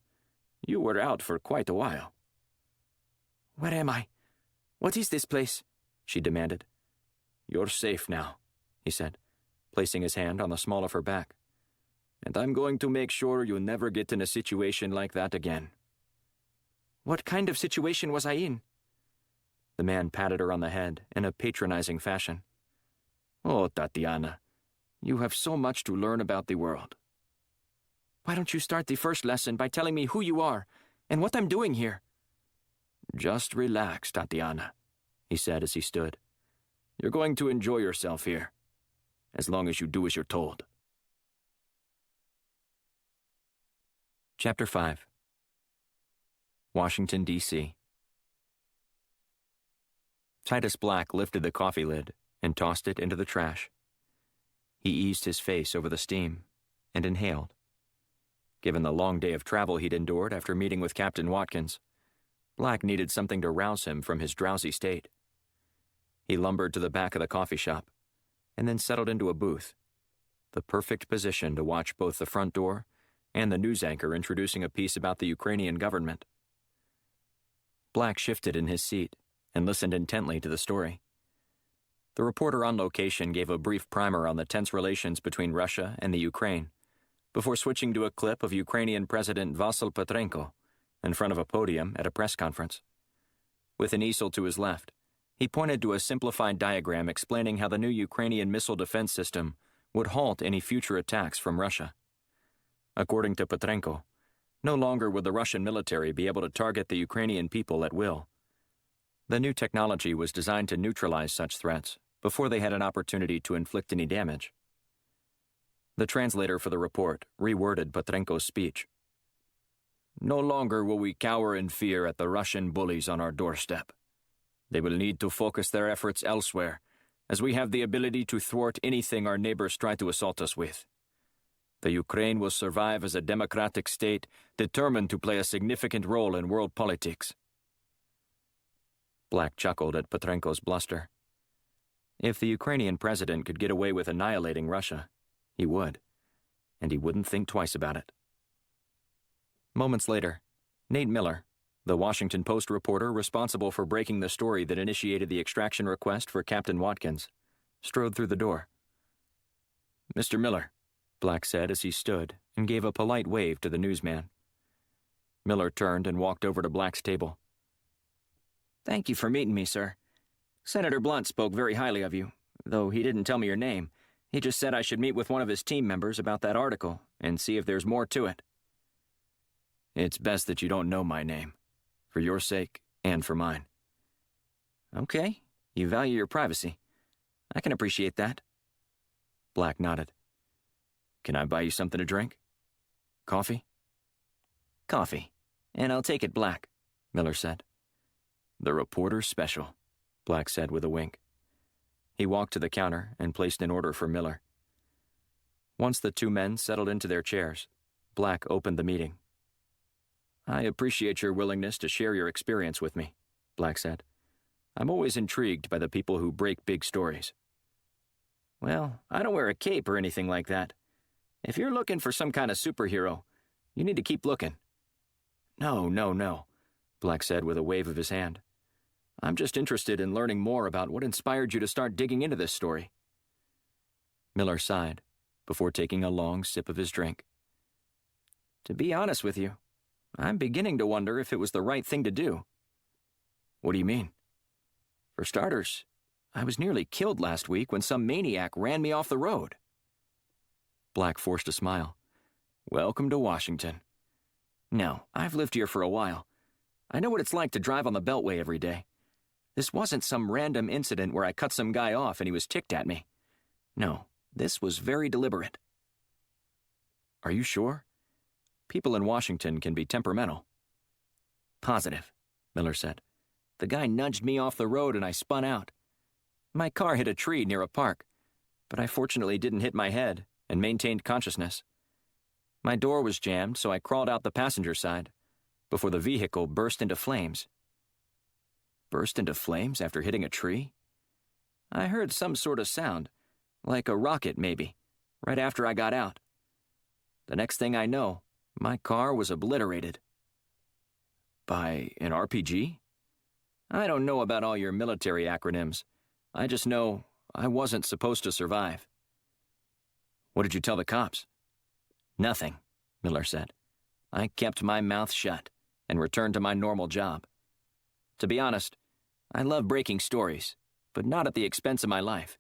"You were out for quite a while." "Where am I? What is this place?" she demanded. "You're safe now," he said, placing his hand on the small of her back. "And I'm going to make sure you never get in a situation like that again." "What kind of situation was I in?" The man patted her on the head in a patronizing fashion. "Oh, Tatiana, you have so much to learn about the world." "Why don't you start the first lesson by telling me who you are and what I'm doing here?" "Just relax, Tatiana," he said as he stood. "You're going to enjoy yourself here, as long as you do as you're told." Chapter 5. Washington, D.C. Titus Black lifted the coffee lid and tossed it into the trash. He eased his face over the steam and inhaled. Given the long day of travel he'd endured after meeting with Captain Watkins, Black needed something to rouse him from his drowsy state. He lumbered to the back of the coffee shop and then settled into a booth, the perfect position to watch both the front door and the news anchor introducing a piece about the Ukrainian government. Black shifted in his seat and listened intently to the story. The reporter on location gave a brief primer on the tense relations between Russia and the Ukraine, before switching to a clip of Ukrainian President Vasyl Petrenko in front of a podium at a press conference. With an easel to his left, he pointed to a simplified diagram explaining how the new Ukrainian missile defense system would halt any future attacks from Russia. According to Petrenko, no longer would the Russian military be able to target the Ukrainian people at will. The new technology was designed to neutralize such threats before they had an opportunity to inflict any damage. The translator for the report reworded Petrenko's speech. No longer will we cower in fear at the Russian bullies on our doorstep. They will need to focus their efforts elsewhere, as we have the ability to thwart anything our neighbors try to assault us with. The Ukraine will survive as a democratic state determined to play a significant role in world politics. Black chuckled at Petrenko's bluster. If the Ukrainian president could get away with annihilating Russia, he would, and he wouldn't think twice about it. Moments later, Nate Miller, the Washington Post reporter responsible for breaking the story that initiated the extraction request for Captain Watkins, strode through the door. "Mr. Miller," Black said as he stood and gave a polite wave to the newsman. Miller turned and walked over to Black's table. "Thank you for meeting me, sir. Senator Blunt spoke very highly of you, though he didn't tell me your name. He just said I should meet with one of his team members about that article and see if there's more to it." "It's best that you don't know my name, for your sake and for mine." "Okay, you value your privacy. I can appreciate that." Black nodded. "Can I buy you something to drink? Coffee?" "Coffee, and I'll take it black," Miller said. "The reporter's special," Black said with a wink. He walked to the counter and placed an order for Miller. Once the two men settled into their chairs, Black opened the meeting. "I appreciate your willingness to share your experience with me," Black said. "I'm always intrigued by the people who break big stories." "Well, I don't wear a cape or anything like that. If you're looking for some kind of superhero, you need to keep looking." No, Black said with a wave of his hand. "I'm just interested in learning more about what inspired you to start digging into this story." Miller sighed before taking a long sip of his drink. "To be honest with you, I'm beginning to wonder if it was the right thing to do." "What do you mean?" "For starters, I was nearly killed last week when some maniac ran me off the road." Black forced a smile. "Welcome to Washington." "No, I've lived here for a while. I know what it's like to drive on the Beltway every day. This wasn't some random incident where I cut some guy off and he was ticked at me. No, this was very deliberate." "Are you sure? People in Washington can be temperamental." "Positive," Miller said. "The guy nudged me off the road and I spun out. My car hit a tree near a park, but I fortunately didn't hit my head and maintained consciousness. My door was jammed, so I crawled out the passenger side before the vehicle burst into flames." "Burst into flames after hitting a tree?" "I heard some sort of sound, like a rocket maybe, right after I got out. The next thing I know, my car was obliterated." "By an RPG?" "I don't know about all your military acronyms. I just know I wasn't supposed to survive." "What did you tell the cops?" "Nothing," Miller said. "I kept my mouth shut and returned to my normal job. To be honest, I love breaking stories, but not at the expense of my life.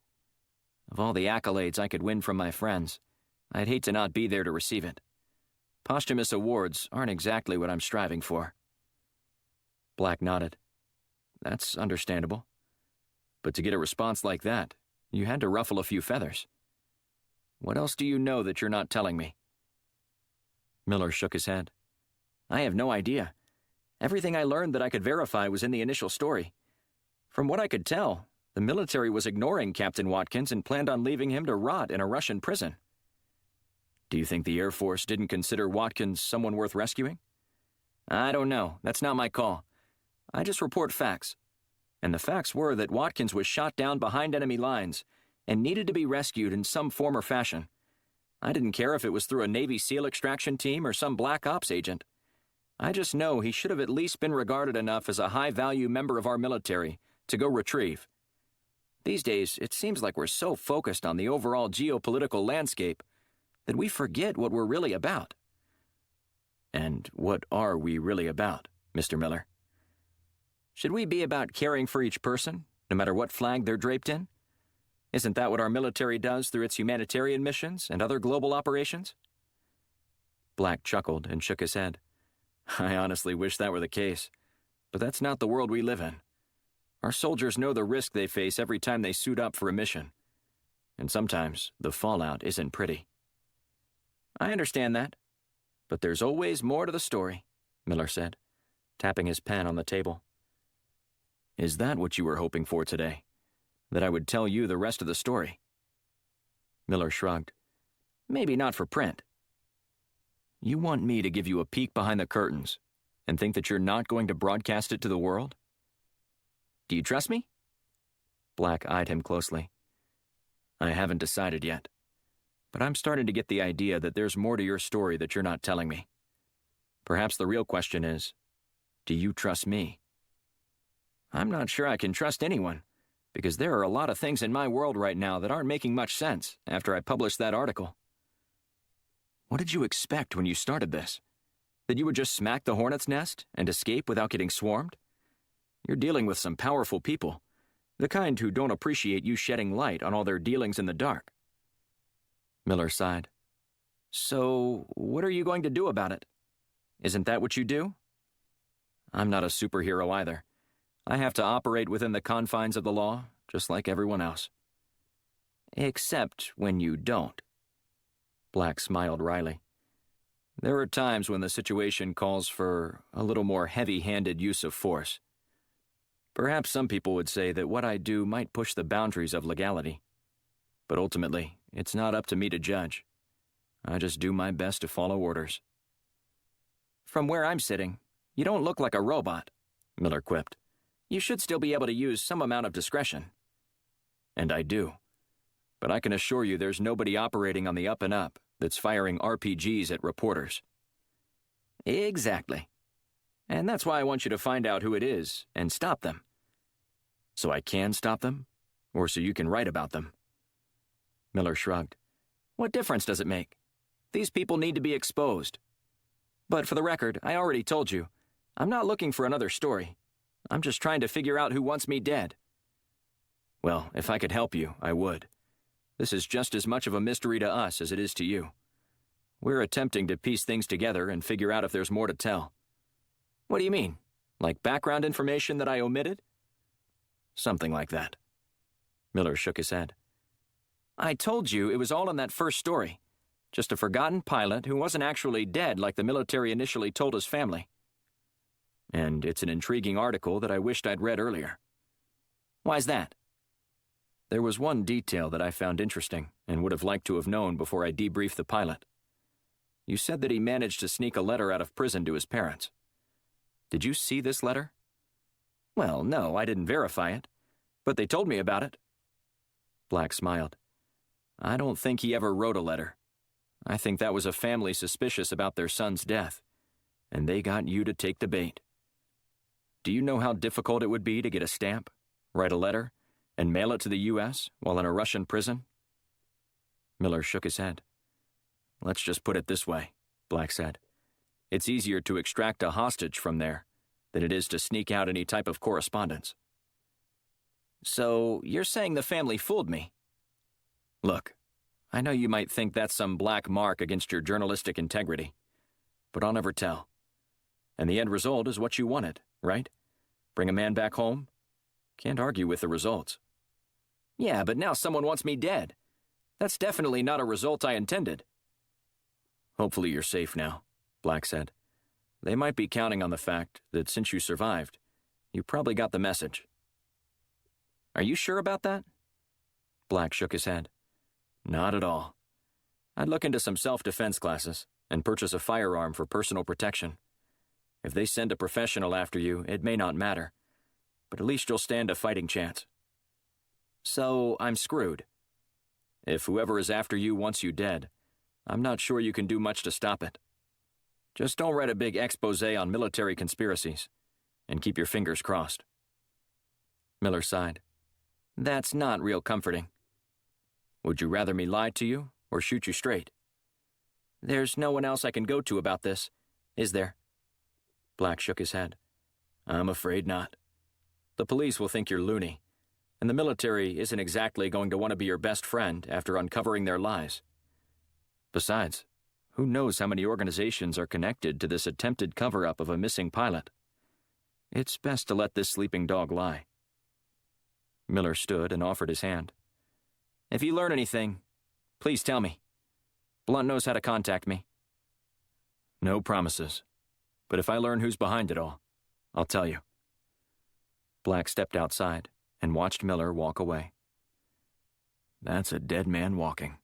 Of all the accolades I could win from my friends, I'd hate to not be there to receive it. Posthumous awards aren't exactly what I'm striving for." Black nodded. "That's understandable. But to get a response like that, you had to ruffle a few feathers. What else do you know that you're not telling me?" Miller shook his head. "I have no idea. Everything I learned that I could verify was in the initial story. From what I could tell, the military was ignoring Captain Watkins and planned on leaving him to rot in a Russian prison." "Do you think the Air Force didn't consider Watkins someone worth rescuing?" "I don't know. That's not my call. I just report facts. And the facts were that Watkins was shot down behind enemy lines and needed to be rescued in some form or fashion. I didn't care if it was through a Navy SEAL extraction team or some Black Ops agent. I just know he should have at least been regarded enough as a high-value member of our military to go retrieve. These days, it seems like we're so focused on the overall geopolitical landscape that we forget what we're really about." "And what are we really about, Mr. Miller?" "Should we be about caring for each person, no matter what flag they're draped in? Isn't that what our military does through its humanitarian missions and other global operations?" Black chuckled and shook his head. "I honestly wish that were the case, but that's not the world we live in. Our soldiers know the risk they face every time they suit up for a mission. And sometimes the fallout isn't pretty. I understand that. But there's always more to the story, Miller said, tapping his pen on the table. Is that what you were hoping for today? That I would tell you the rest of the story? Miller shrugged. Maybe not for print. You want me to give you a peek behind the curtains and think that you're not going to broadcast it to the world? Do you trust me? Black eyed him closely. I haven't decided yet, but I'm starting to get the idea that there's more to your story that you're not telling me. Perhaps the real question is, do you trust me? I'm not sure I can trust anyone, because there are a lot of things in my world right now that aren't making much sense after I published that article. What did you expect when you started this? That you would just smack the hornet's nest and escape without getting swarmed? You're dealing with some powerful people, the kind who don't appreciate you shedding light on all their dealings in the dark. Miller sighed. So, what are you going to do about it? Isn't that what you do? I'm not a superhero either. I have to operate within the confines of the law, just like everyone else. Except when you don't. Black smiled wryly. There are times when the situation calls for a little more heavy-handed use of force. Perhaps some people would say that what I do might push the boundaries of legality. But ultimately, it's not up to me to judge. I just do my best to follow orders. From where I'm sitting, you don't look like a robot, Miller quipped. You should still be able to use some amount of discretion. And I do. But I can assure you there's nobody operating on the up and up that's firing RPGs at reporters. Exactly. And that's why I want you to find out who it is and stop them. So I can stop them? Or so you can write about them? Miller shrugged. What difference does it make? These people need to be exposed. But for the record, I already told you, I'm not looking for another story. I'm just trying to figure out who wants me dead. Well, if I could help you, I would. This is just as much of a mystery to us as it is to you. We're attempting to piece things together and figure out if there's more to tell. What do you mean? Like background information that I omitted? Something like that. Miller shook his head. I told you it was all in that first story. Just a forgotten pilot who wasn't actually dead like the military initially told his family. And it's an intriguing article that I wished I'd read earlier. Why's that? There was one detail that I found interesting and would have liked to have known before I debriefed the pilot. You said that he managed to sneak a letter out of prison to his parents. Did you see this letter? Well, no, I didn't verify it, but they told me about it. Black smiled. I don't think he ever wrote a letter. I think that was a family suspicious about their son's death, and they got you to take the bait. Do you know how difficult it would be to get a stamp, write a letter, and mail it to the U.S. while in a Russian prison? Miller shook his head. Let's just put it this way, Black said. It's easier to extract a hostage from there than it is to sneak out any type of correspondence. So, you're saying the family fooled me? Look, I know you might think that's some black mark against your journalistic integrity, but I'll never tell. And the end result is what you wanted, right? Bring a man back home? Can't argue with the results. Yeah, but now someone wants me dead. That's definitely not a result I intended. Hopefully you're safe now, Black said. They might be counting on the fact that since you survived, you probably got the message. Are you sure about that? Black shook his head. Not at all. I'd look into some self-defense classes and purchase a firearm for personal protection. If they send a professional after you, it may not matter, but at least you'll stand a fighting chance. So, I'm screwed. If whoever is after you wants you dead, I'm not sure you can do much to stop it. Just don't write a big expose on military conspiracies, and keep your fingers crossed. Miller sighed. That's not real comforting. Would you rather me lie to you, or shoot you straight? There's no one else I can go to about this, is there? Black shook his head. I'm afraid not. The police will think you're loony, and the military isn't exactly going to want to be your best friend after uncovering their lies. Besides, who knows how many organizations are connected to this attempted cover-up of a missing pilot? It's best to let this sleeping dog lie. Miller stood and offered his hand. If you learn anything, please tell me. Blunt knows how to contact me. No promises, but if I learn who's behind it all, I'll tell you. Black stepped outside and watched Miller walk away. That's a dead man walking,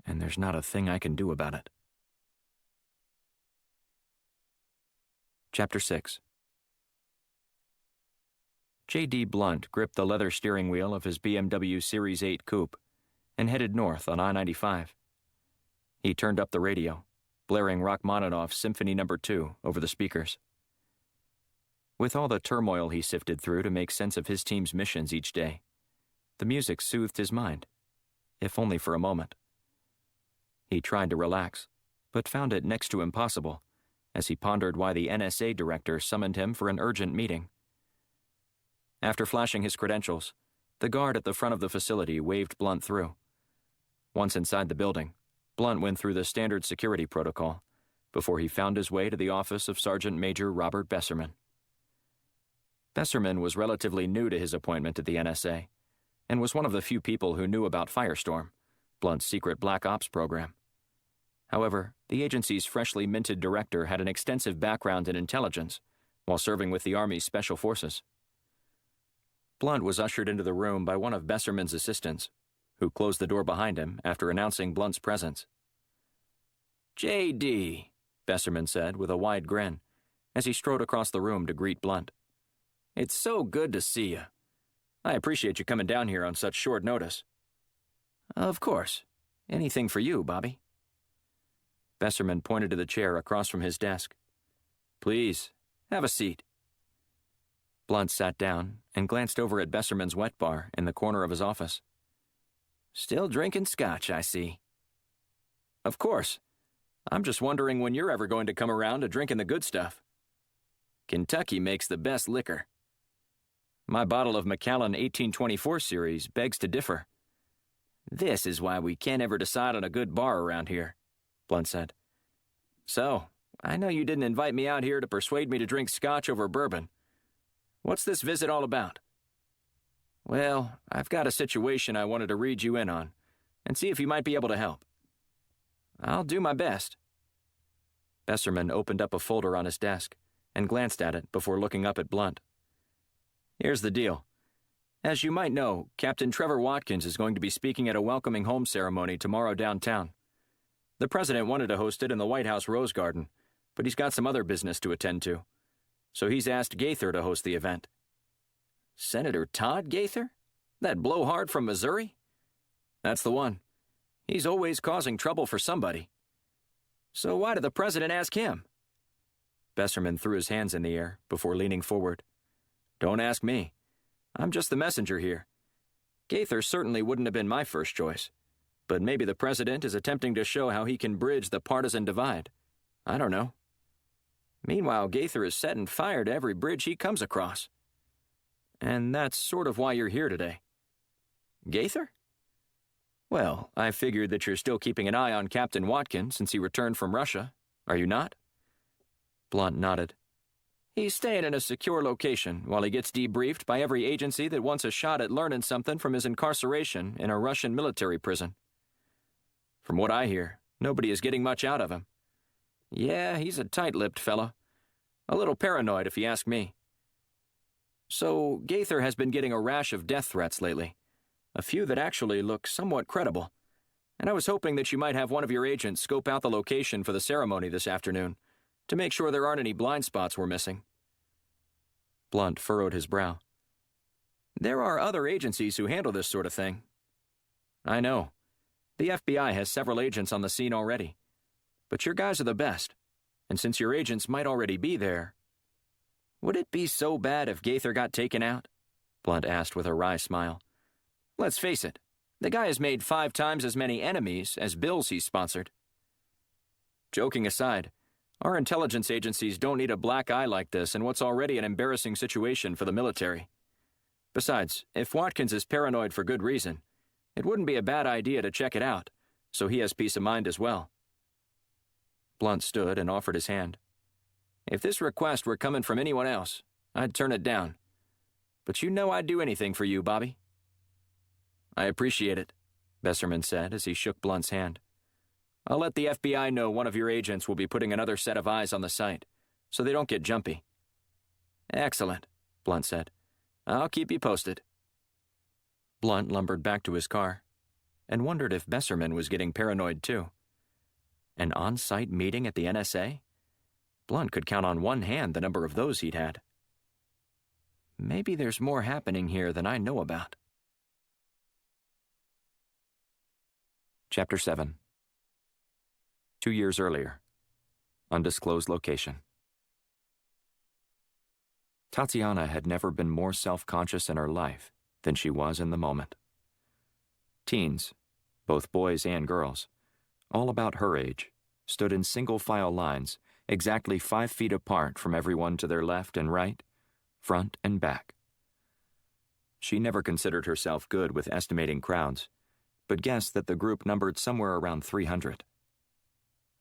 and there's not a thing I can do about it. Chapter 6. J.D. Blunt gripped the leather steering wheel of his BMW Series 8 coupe and headed north on I-95. He turned up the radio, blaring Rachmaninoff's Symphony No. 2 over the speakers. With all the turmoil he sifted through to make sense of his team's missions each day, the music soothed his mind, if only for a moment. He tried to relax, but found it next to impossible as he pondered why the NSA director summoned him for an urgent meeting. After flashing his credentials, the guard at the front of the facility waved Blunt through. Once inside the building, Blunt went through the standard security protocol before he found his way to the office of Sergeant Major Robert Besserman. Besserman was relatively new to his appointment at the NSA and was one of the few people who knew about Firestorm, Blunt's secret black ops program. However, the agency's freshly minted director had an extensive background in intelligence while serving with the Army's Special Forces. Blunt was ushered into the room by one of Besserman's assistants, who closed the door behind him after announcing Blunt's presence. J.D., Besserman said with a wide grin as he strode across the room to greet Blunt. It's so good to see you. I appreciate you coming down here on such short notice. Of course. Anything for you, Bobby. Besserman pointed to the chair across from his desk. Please, have a seat. Blunt sat down and glanced over at Besserman's wet bar in the corner of his office. Still drinking scotch, I see. Of course. I'm just wondering when you're ever going to come around to drinking the good stuff. Kentucky makes the best liquor. My bottle of Macallan 1824 series begs to differ. This is why we can't ever decide on a good bar around here, Blunt said. So, I know you didn't invite me out here to persuade me to drink scotch over bourbon. What's this visit all about? Well, I've got a situation I wanted to read you in on and see if you might be able to help. I'll do my best. Besserman opened up a folder on his desk and glanced at it before looking up at Blunt. Here's the deal. As you might know, Captain Trevor Watkins is going to be speaking at a welcoming home ceremony tomorrow downtown. The president wanted to host it in the White House Rose Garden, but he's got some other business to attend to. So he's asked Gaither to host the event. Senator Todd Gaither? That blowhard from Missouri? That's the one. He's always causing trouble for somebody. So why did the president ask him? Besserman threw his hands in the air before leaning forward. Don't ask me. I'm just the messenger here. Gaither certainly wouldn't have been my first choice, but maybe the president is attempting to show how he can bridge the partisan divide. I don't know. Meanwhile, Gaither is setting fire to every bridge he comes across. And that's sort of why you're here today. Gaither? Well, I figured that you're still keeping an eye on Captain Watkins since he returned from Russia. Are you not? Blunt nodded. He's staying in a secure location while he gets debriefed by every agency that wants a shot at learning something from his incarceration in a Russian military prison. From what I hear, nobody is getting much out of him. Yeah, he's a tight-lipped fellow. A little paranoid, if you ask me. So, Gaither has been getting a rash of death threats lately. A few that actually look somewhat credible. And I was hoping that you might have one of your agents scope out the location for the ceremony this afternoon, to make sure there aren't any blind spots we're missing. Blunt furrowed his brow. There are other agencies who handle this sort of thing. I know. The FBI has several agents on the scene already. But your guys are the best, and since your agents might already be there... Would it be so bad if Gaither got taken out? Blunt asked with a wry smile. Let's face it, the guy has made 5 times as many enemies as bills he's sponsored. Joking aside, our intelligence agencies don't need a black eye like this in what's already an embarrassing situation for the military. Besides, if Watkins is paranoid for good reason, it wouldn't be a bad idea to check it out, so he has peace of mind as well. Blunt stood and offered his hand. If this request were coming from anyone else, I'd turn it down. But you know I'd do anything for you, Bobby. I appreciate it, Besserman said as he shook Blunt's hand. I'll let the FBI know one of your agents will be putting another set of eyes on the site, so they don't get jumpy. Excellent, Blunt said. I'll keep you posted. Blunt lumbered back to his car and wondered if Besserman was getting paranoid too. An on-site meeting at the NSA? Blunt could count on one hand the number of those he'd had. Maybe there's more happening here than I know about. Chapter 7. 2 years earlier. Undisclosed location. Tatiana had never been more self-conscious in her life than she was in the moment. Teens, both boys and girls, all about her age, stood in single-file lines exactly 5 feet apart from everyone to their left and right, front and back. She never considered herself good with estimating crowds, but guessed that the group numbered somewhere around 300.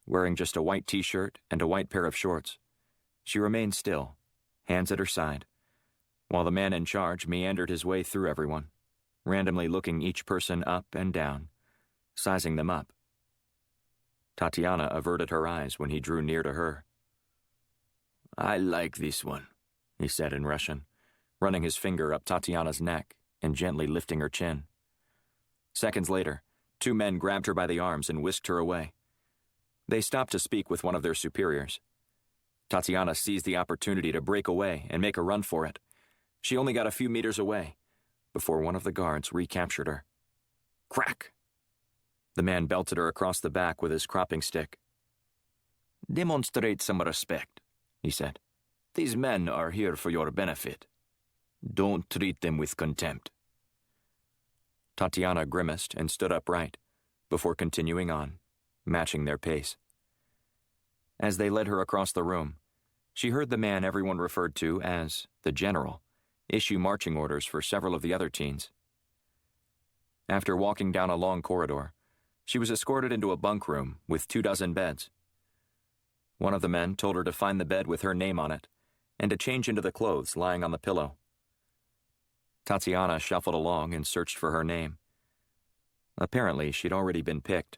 Wearing just a white t-shirt and a white pair of shorts, she remained still, hands at her side, while the man in charge meandered his way through everyone, randomly looking each person up and down, sizing them up. Tatiana averted her eyes when he drew near to her. "I like this one," he said in Russian, running his finger up Tatiana's neck and gently lifting her chin. Seconds later, 2 men grabbed her by the arms and whisked her away. They stopped to speak with one of their superiors. Tatiana seized the opportunity to break away and make a run for it. She only got a few meters away before one of the guards recaptured her. Crack! The man belted her across the back with his cropping stick. "Demonstrate some respect," he said. "These men are here for your benefit. Don't treat them with contempt." Tatiana grimaced and stood upright before continuing on, matching their pace. As they led her across the room, she heard the man everyone referred to as the General issue marching orders for several of the other teens. After walking down a long corridor, she was escorted into a bunk room with 24 beds. One of the men told her to find the bed with her name on it and to change into the clothes lying on the pillow. Tatiana shuffled along and searched for her name. Apparently, she'd already been picked,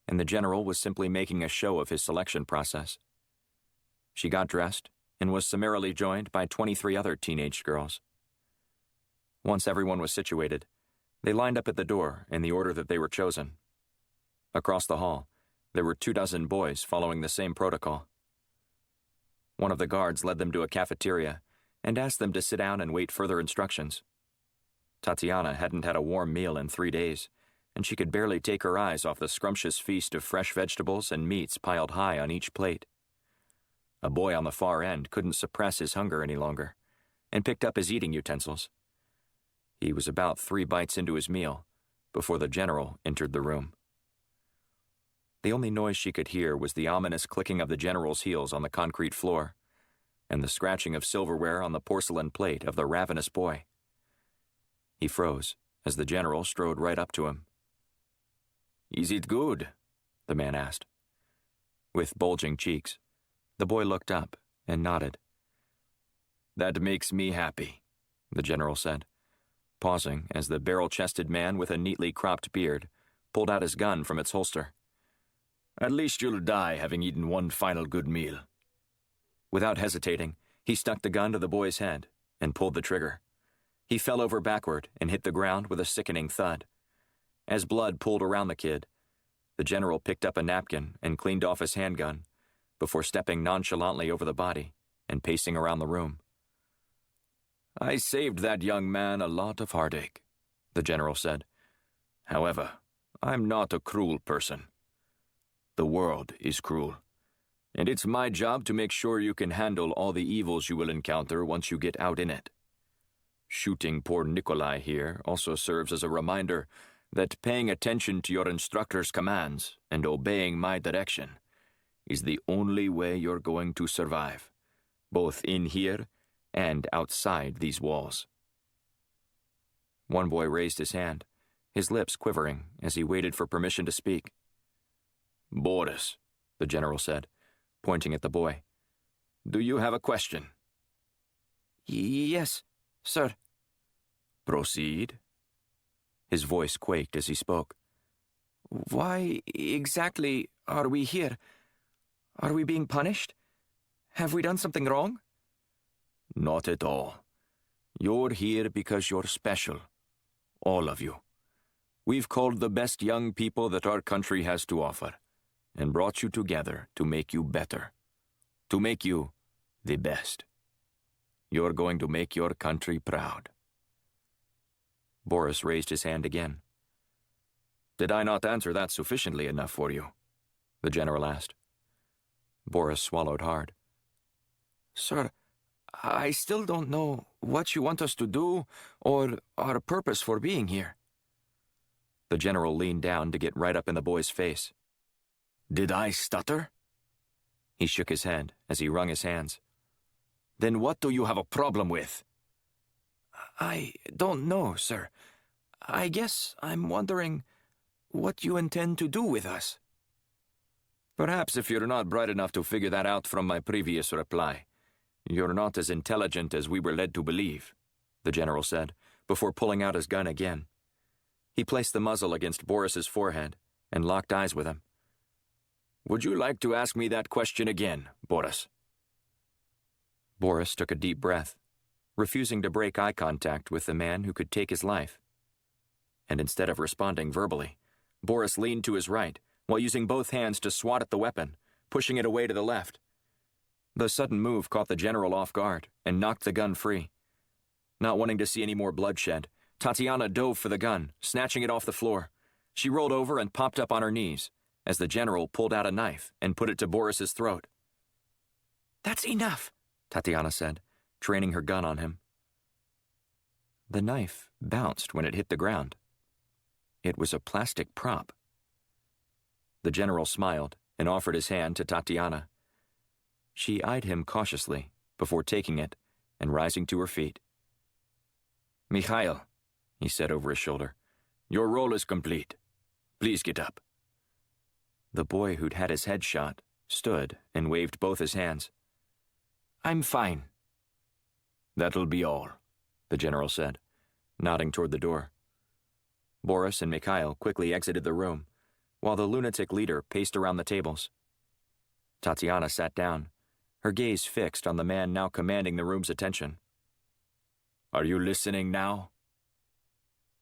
and the General was simply making a show of his selection process. She got dressed and was summarily joined by 23 other teenage girls. Once everyone was situated, they lined up at the door in the order that they were chosen. Across the hall, there were 24 boys following the same protocol. One of the guards led them to a cafeteria and asked them to sit down and wait further instructions. Tatiana hadn't had a warm meal in 3 days, and she could barely take her eyes off the scrumptious feast of fresh vegetables and meats piled high on each plate. A boy on the far end couldn't suppress his hunger any longer, and picked up his eating utensils. He was about 3 bites into his meal before the General entered the room. The only noise she could hear was the ominous clicking of the General's heels on the concrete floor, and the scratching of silverware on the porcelain plate of the ravenous boy. He froze as the General strode right up to him. "Is it good?" the man asked. With bulging cheeks, the boy looked up and nodded. "That makes me happy," the General said, pausing as the barrel-chested man with a neatly cropped beard pulled out his gun from its holster. "At least you'll die having eaten one final good meal." Without hesitating, he stuck the gun to the boy's head and pulled the trigger. He fell over backward and hit the ground with a sickening thud. As blood pooled around the kid, the General picked up a napkin and cleaned off his handgun before stepping nonchalantly over the body and pacing around the room. "I saved that young man a lot of heartache," the General said. "However, I'm not a cruel person. The world is cruel, and it's my job to make sure you can handle all the evils you will encounter once you get out in it. Shooting poor Nikolai here also serves as a reminder that paying attention to your instructor's commands and obeying my direction is the only way you're going to survive, both in here and outside these walls." One boy raised his hand, his lips quivering as he waited for permission to speak. "Boris," the General said, pointing at the boy. "Do you have a question?" "Yes, sir." "Proceed." His voice quaked as he spoke. "Why exactly are we here? Are we being punished? Have we done something wrong?" "Not at all. You're here because you're special. All of you. We've called the best young people that our country has to offer, and brought you together to make you better. To make you the best. You're going to make your country proud." Boris raised his hand again. "Did I not answer that sufficiently enough for you?" the general asked. Boris swallowed hard. "Sir, I still don't know what you want us to do or our purpose for being here." The general leaned down to get right up in the boy's face. "Did I stutter?" He shook his head as he wrung his hands. "Then what do you have a problem with?" "I don't know, sir. I guess I'm wondering what you intend to do with us." "Perhaps if you're not bright enough to figure that out from my previous reply, you're not as intelligent as we were led to believe," the general said, before pulling out his gun again. He placed the muzzle against Boris's forehead and locked eyes with him. "Would you like to ask me that question again, Boris?" Boris took a deep breath, refusing to break eye contact with the man who could take his life. And instead of responding verbally, Boris leaned to his right while using both hands to swat at the weapon, pushing it away to the left. The sudden move caught the general off guard and knocked the gun free. Not wanting to see any more bloodshed, Tatiana dove for the gun, snatching it off the floor. She rolled over and popped up on her knees as the general pulled out a knife and put it to Boris's throat. "That's enough," Tatiana said, training her gun on him. The knife bounced when it hit the ground. It was a plastic prop. The general smiled and offered his hand to Tatiana. She eyed him cautiously before taking it and rising to her feet. "Mikhail," he said over his shoulder, "your role is complete. Please get up." The boy who'd had his head shot stood and waved both his hands. "I'm fine." "That'll be all," the general said, nodding toward the door. Boris and Mikhail quickly exited the room, while the lunatic leader paced around the tables. Tatiana sat down, her gaze fixed on the man now commanding the room's attention. "Are you listening now?"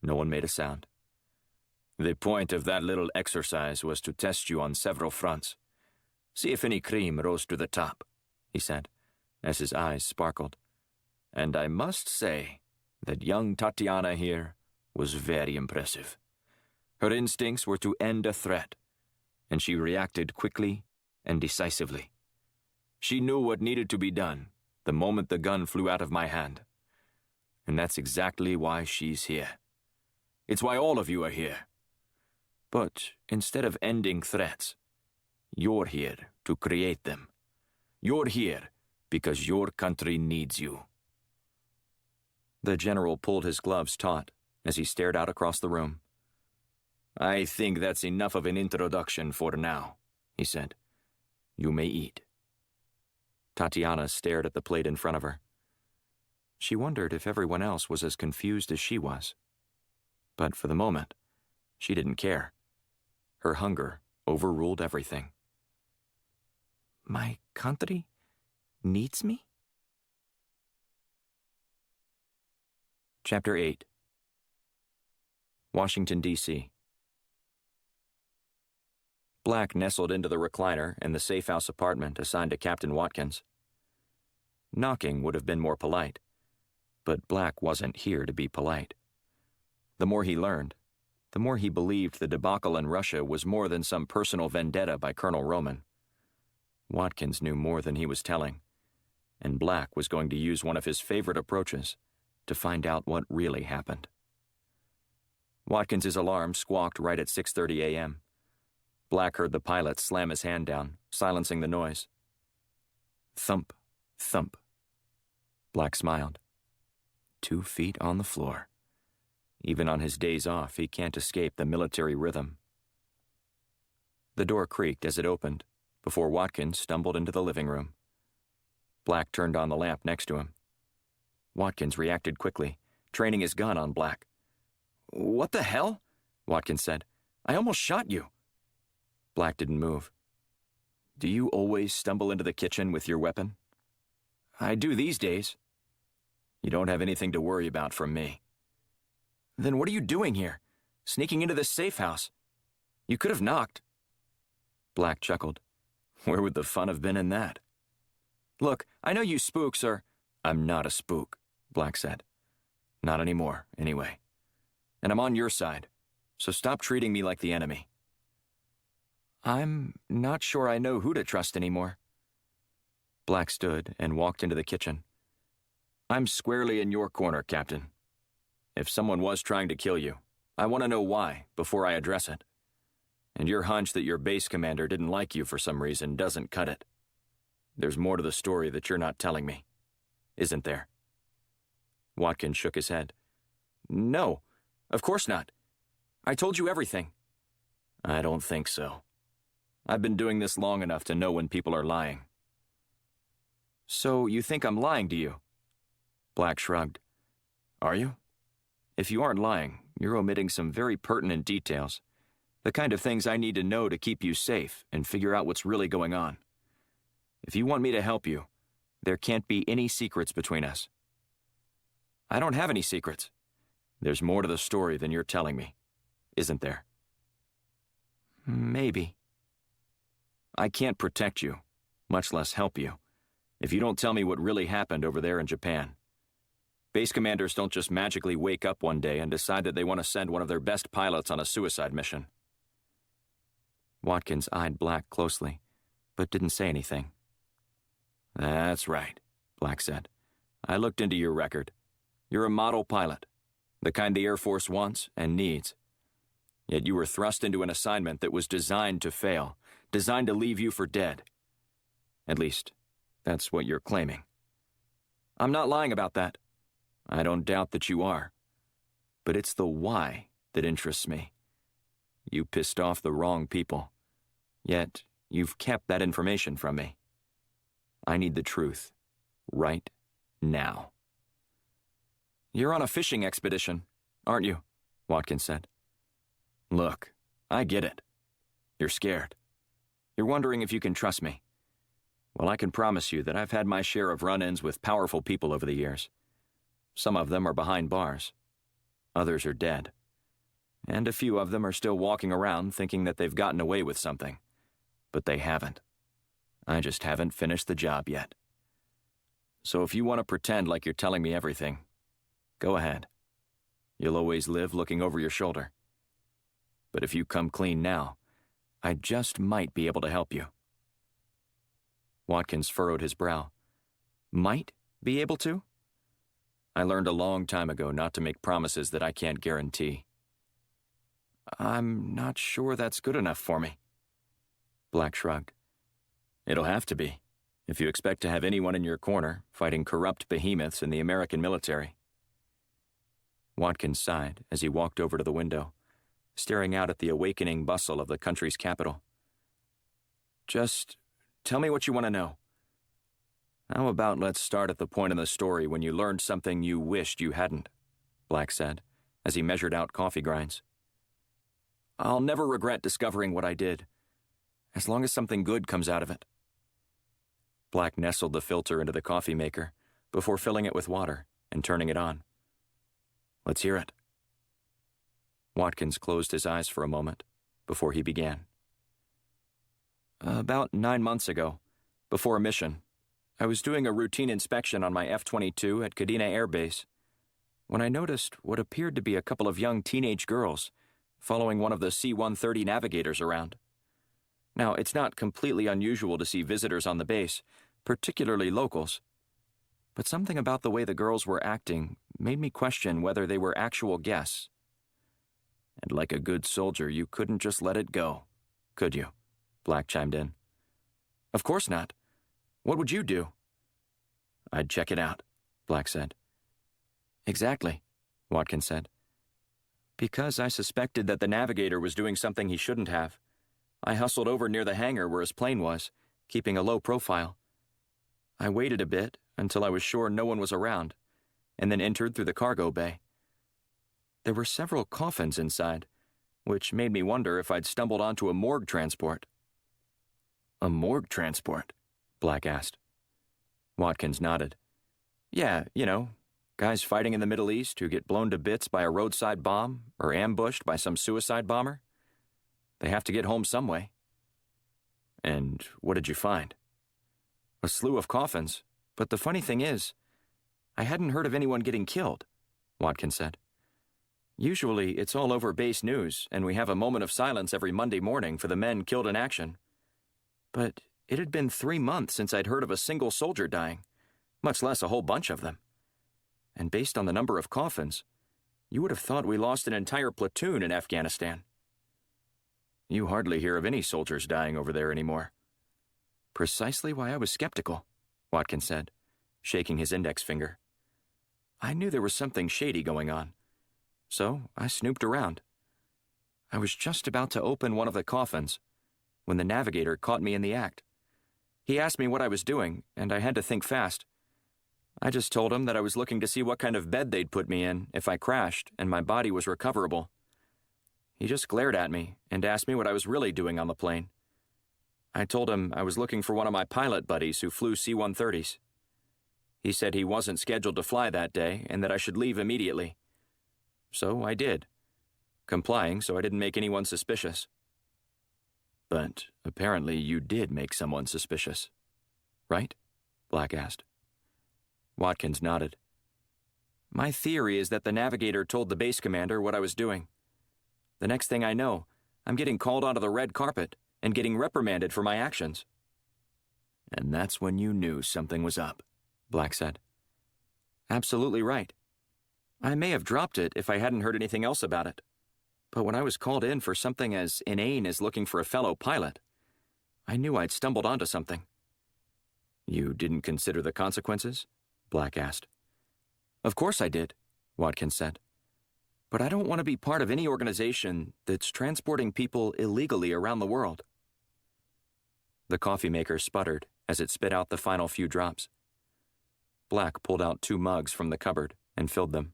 No one made a sound. "The point of that little exercise was to test you on several fronts. See if any cream rose to the top," he said, as his eyes sparkled. "And I must say that young Tatiana here was very impressive. Her instincts were to end a threat, and she reacted quickly and decisively. She knew what needed to be done the moment the gun flew out of my hand. And that's exactly why she's here. It's why all of you are here. But instead of ending threats, you're here to create them. You're here because your country needs you." The general pulled his gloves taut as he stared out across the room. "I think that's enough of an introduction for now," he said. "You may eat." Tatiana stared at the plate in front of her. She wondered if everyone else was as confused as she was. But for the moment, she didn't care. Her hunger overruled everything. "My country needs me?" Chapter 8. Washington, D.C. Black nestled into the recliner in the safe-house apartment assigned to Captain Watkins. Knocking would have been more polite, but Black wasn't here to be polite. The more he learned, the more he believed the debacle in Russia was more than some personal vendetta by Colonel Roman. Watkins knew more than he was telling, and Black was going to use one of his favorite approaches to find out what really happened. Watkins's alarm squawked right at 6:30 a.m. Black heard the pilot slam his hand down, silencing the noise. Thump, thump. Black smiled. 2 feet on the floor. Even on his days off, he can't escape the military rhythm. The door creaked as it opened, before Watkins stumbled into the living room. Black turned on the lamp next to him. Watkins reacted quickly, training his gun on Black. What the hell? Watkins said. I almost shot you. Black didn't move. Do you always stumble into the kitchen with your weapon? I do these days. You don't have anything to worry about from me. Then what are you doing here? Sneaking into this safe house? You could have knocked. Black chuckled. Where would the fun have been in that? Look, I know you spooks are... I'm not a spook, Black said. Not anymore, anyway. And I'm on your side, so stop treating me like the enemy. I'm not sure I know who to trust anymore. Black stood and walked into the kitchen. I'm squarely in your corner, Captain. If someone was trying to kill you, I want to know why before I address it. And your hunch that your base commander didn't like you for some reason doesn't cut it. There's more to the story that you're not telling me, isn't there? Watkins shook his head. No, of course not. I told you everything. I don't think so. I've been doing this long enough to know when people are lying. So you think I'm lying to you? Black shrugged. Are you? If you aren't lying, you're omitting some very pertinent details. The kind of things I need to know to keep you safe and figure out what's really going on. If you want me to help you, there can't be any secrets between us. I don't have any secrets. There's more to the story than you're telling me, isn't there? Maybe. I can't protect you, much less help you, if you don't tell me what really happened over there in Japan. Base commanders don't just magically wake up one day and decide that they want to send one of their best pilots on a suicide mission. Watkins eyed Black closely, but didn't say anything. That's right, Black said. I looked into your record. You're a model pilot, the kind the Air Force wants and needs. Yet you were thrust into an assignment that was designed to fail, designed to leave you for dead. At least, that's what you're claiming. I'm not lying about that. I don't doubt that you are. But it's the why that interests me. You pissed off the wrong people. Yet, you've kept that information from me. I need the truth. Right now. You're on a fishing expedition, aren't you? Watkins said. Look, I get it. You're scared. You're wondering if you can trust me. Well, I can promise you that I've had my share of run-ins with powerful people over the years. Some of them are behind bars. Others are dead. And a few of them are still walking around thinking that they've gotten away with something. But they haven't. I just haven't finished the job yet. So if you want to pretend like you're telling me everything, go ahead. You'll always live looking over your shoulder. But if you come clean now, I just might be able to help you. Watkins furrowed his brow. Might be able to? I learned a long time ago not to make promises that I can't guarantee. I'm not sure that's good enough for me. Black shrugged. It'll have to be, if you expect to have anyone in your corner fighting corrupt behemoths in the American military. Watkins sighed as he walked over to the window, staring out at the awakening bustle of the country's capital. Just tell me what you want to know. How about let's start at the point in the story when you learned something you wished you hadn't, Black said, as he measured out coffee grinds. I'll never regret discovering what I did, as long as something good comes out of it. Black nestled the filter into the coffee maker before filling it with water and turning it on. Let's hear it. Watkins closed his eyes for a moment before he began. About 9 months ago, before a mission, I was doing a routine inspection on my F-22 at Kadena Air Base when I noticed what appeared to be a couple of young teenage girls following one of the C-130 navigators around. Now, it's not completely unusual to see visitors on the base, particularly locals, but something about the way the girls were acting made me question whether they were actual guests. And like a good soldier, you couldn't just let it go, could you? Black chimed in. Of course not. What would you do? I'd check it out, Black said. Exactly, Watkins said. Because I suspected that the navigator was doing something he shouldn't have, I hustled over near the hangar where his plane was, keeping a low profile. I waited a bit until I was sure no one was around, and then entered through the cargo bay. There were several coffins inside, which made me wonder if I'd stumbled onto a morgue transport. A morgue transport? Black asked. Watkins nodded. Yeah, guys fighting in the Middle East who get blown to bits by a roadside bomb or ambushed by some suicide bomber. They have to get home some way. And what did you find? A slew of coffins, but the funny thing is, I hadn't heard of anyone getting killed, Watkins said. Usually it's all over base news, and we have a moment of silence every Monday morning for the men killed in action. But it had been 3 months since I'd heard of a single soldier dying, much less a whole bunch of them. And based on the number of coffins, you would have thought we lost an entire platoon in Afghanistan. You hardly hear of any soldiers dying over there anymore. Precisely why I was skeptical, Watkins said, shaking his index finger. I knew there was something shady going on, so I snooped around. I was just about to open one of the coffins when the navigator caught me in the act. He asked me what I was doing, and I had to think fast. I just told him that I was looking to see what kind of bed they'd put me in if I crashed and my body was recoverable. He just glared at me and asked me what I was really doing on the plane. I told him I was looking for one of my pilot buddies who flew C-130s. He said he wasn't scheduled to fly that day and that I should leave immediately. So I did, complying so I didn't make anyone suspicious. But apparently you did make someone suspicious, right? Black asked. Watkins nodded. My theory is that the navigator told the base commander what I was doing. The next thing I know, I'm getting called onto the red carpet and getting reprimanded for my actions. And that's when you knew something was up, Black said. Absolutely right. I may have dropped it if I hadn't heard anything else about it. But when I was called in for something as inane as looking for a fellow pilot, I knew I'd stumbled onto something. You didn't consider the consequences? Black asked. Of course I did, Watkins said. But I don't want to be part of any organization that's transporting people illegally around the world. The coffee maker sputtered as it spit out the final few drops. Black pulled out 2 mugs from the cupboard and filled them.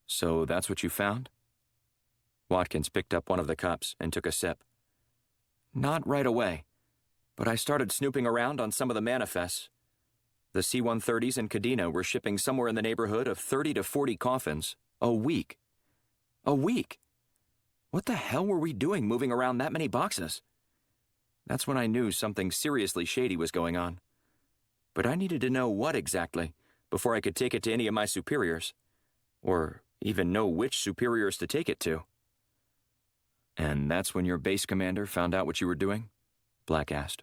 So that's what you found? Watkins picked up one of the cups and took a sip. Not right away, but I started snooping around on some of the manifests. The C-130s in Kadena were shipping somewhere in the neighborhood of 30 to 40 coffins a week. A week? What the hell were we doing moving around that many boxes? That's when I knew something seriously shady was going on. But I needed to know what exactly before I could take it to any of my superiors, or even know which superiors to take it to. And that's when your base commander found out what you were doing? Black asked.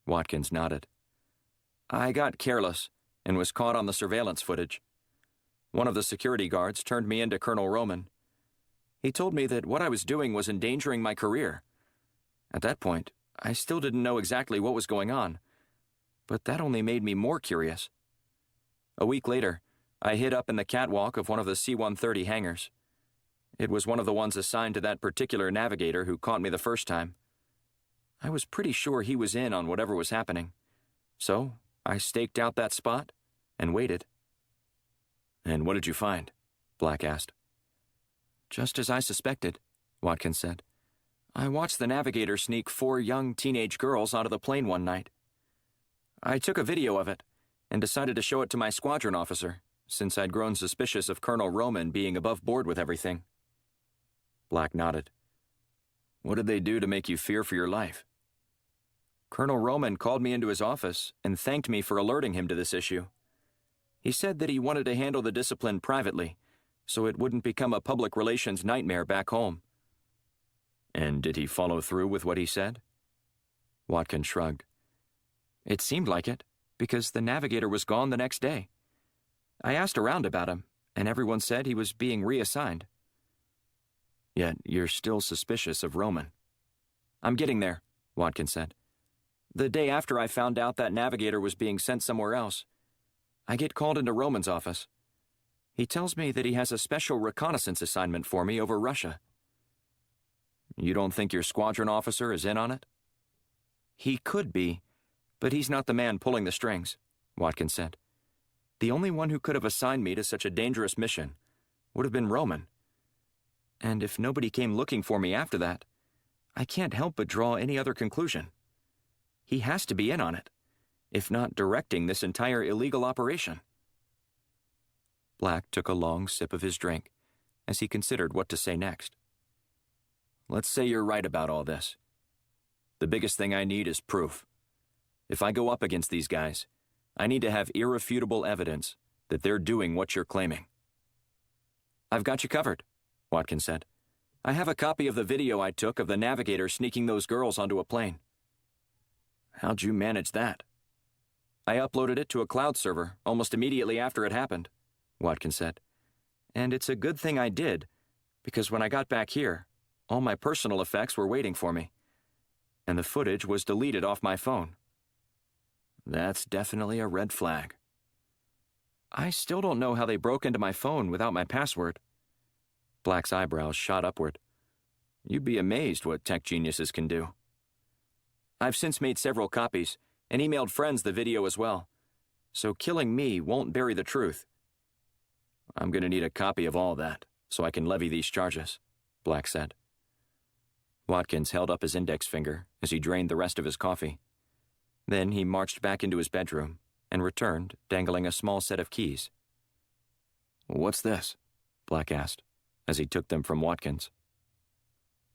Watkins nodded. I got careless and was caught on the surveillance footage. One of the security guards turned me into Colonel Roman. He told me that what I was doing was endangering my career. At that point, I still didn't know exactly what was going on, but that only made me more curious. A week later, I hid up in the catwalk of one of the C-130 hangars. It was one of the ones assigned to that particular navigator who caught me the first time. I was pretty sure he was in on whatever was happening, so I staked out that spot and waited. And what did you find? Black asked. Just as I suspected, Watkins said. I watched the navigator sneak 4 young teenage girls onto the plane one night. I took a video of it and decided to show it to my squadron officer, since I'd grown suspicious of Colonel Roman being above board with everything. Black nodded. What did they do to make you fear for your life? Colonel Roman called me into his office and thanked me for alerting him to this issue. He said that he wanted to handle the discipline privately, so it wouldn't become a public relations nightmare back home. And did he follow through with what he said? Watkins shrugged. It seemed like it, because the navigator was gone the next day. I asked around about him, and everyone said he was being reassigned. Yet you're still suspicious of Roman. I'm getting there, Watkins said. The day after I found out that navigator was being sent somewhere else, I get called into Roman's office. He tells me that he has a special reconnaissance assignment for me over Russia. You don't think your squadron officer is in on it? He could be, but he's not the man pulling the strings, Watkins said. The only one who could have assigned me to such a dangerous mission would have been Roman. And if nobody came looking for me after that, I can't help but draw any other conclusion. He has to be in on it, if not directing this entire illegal operation. Black took a long sip of his drink as he considered what to say next. Let's say you're right about all this. The biggest thing I need is proof. If I go up against these guys, I need to have irrefutable evidence that they're doing what you're claiming. I've got you covered, Watkins said. I have a copy of the video I took of the navigator sneaking those girls onto a plane. How'd you manage that? I uploaded it to a cloud server almost immediately after it happened, Watkins said. And it's a good thing I did, because when I got back here, all my personal effects were waiting for me, and the footage was deleted off my phone. That's definitely a red flag. I still don't know how they broke into my phone without my password. Black's eyebrows shot upward. You'd be amazed what tech geniuses can do. I've since made several copies and emailed friends the video as well, so killing me won't bury the truth. I'm going to need a copy of all that so I can levy these charges, Black said. Watkins held up his index finger as he drained the rest of his coffee. Then he marched back into his bedroom and returned, dangling a small set of keys. What's this? Black asked, as he took them from Watkins.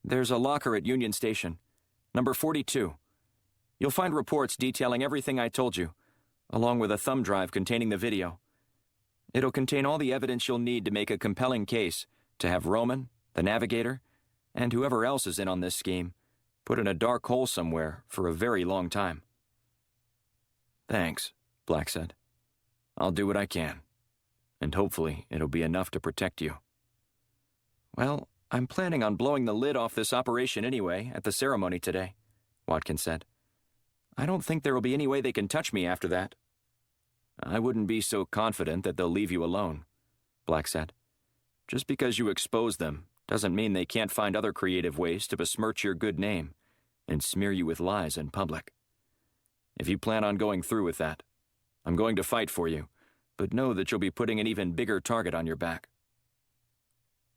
There's a locker at Union Station, number 42. You'll find reports detailing everything I told you, along with a thumb drive containing the video. It'll contain all the evidence you'll need to make a compelling case to have Roman, the navigator, and whoever else is in on this scheme put in a dark hole somewhere for a very long time. Thanks, Black said. I'll do what I can, and hopefully it'll be enough to protect you. Well, I'm planning on blowing the lid off this operation anyway at the ceremony today, Watkins said. I don't think there will be any way they can touch me after that. I wouldn't be so confident that they'll leave you alone, Black said. Just because you expose them doesn't mean they can't find other creative ways to besmirch your good name and smear you with lies in public. If you plan on going through with that, I'm going to fight for you, but know that you'll be putting an even bigger target on your back.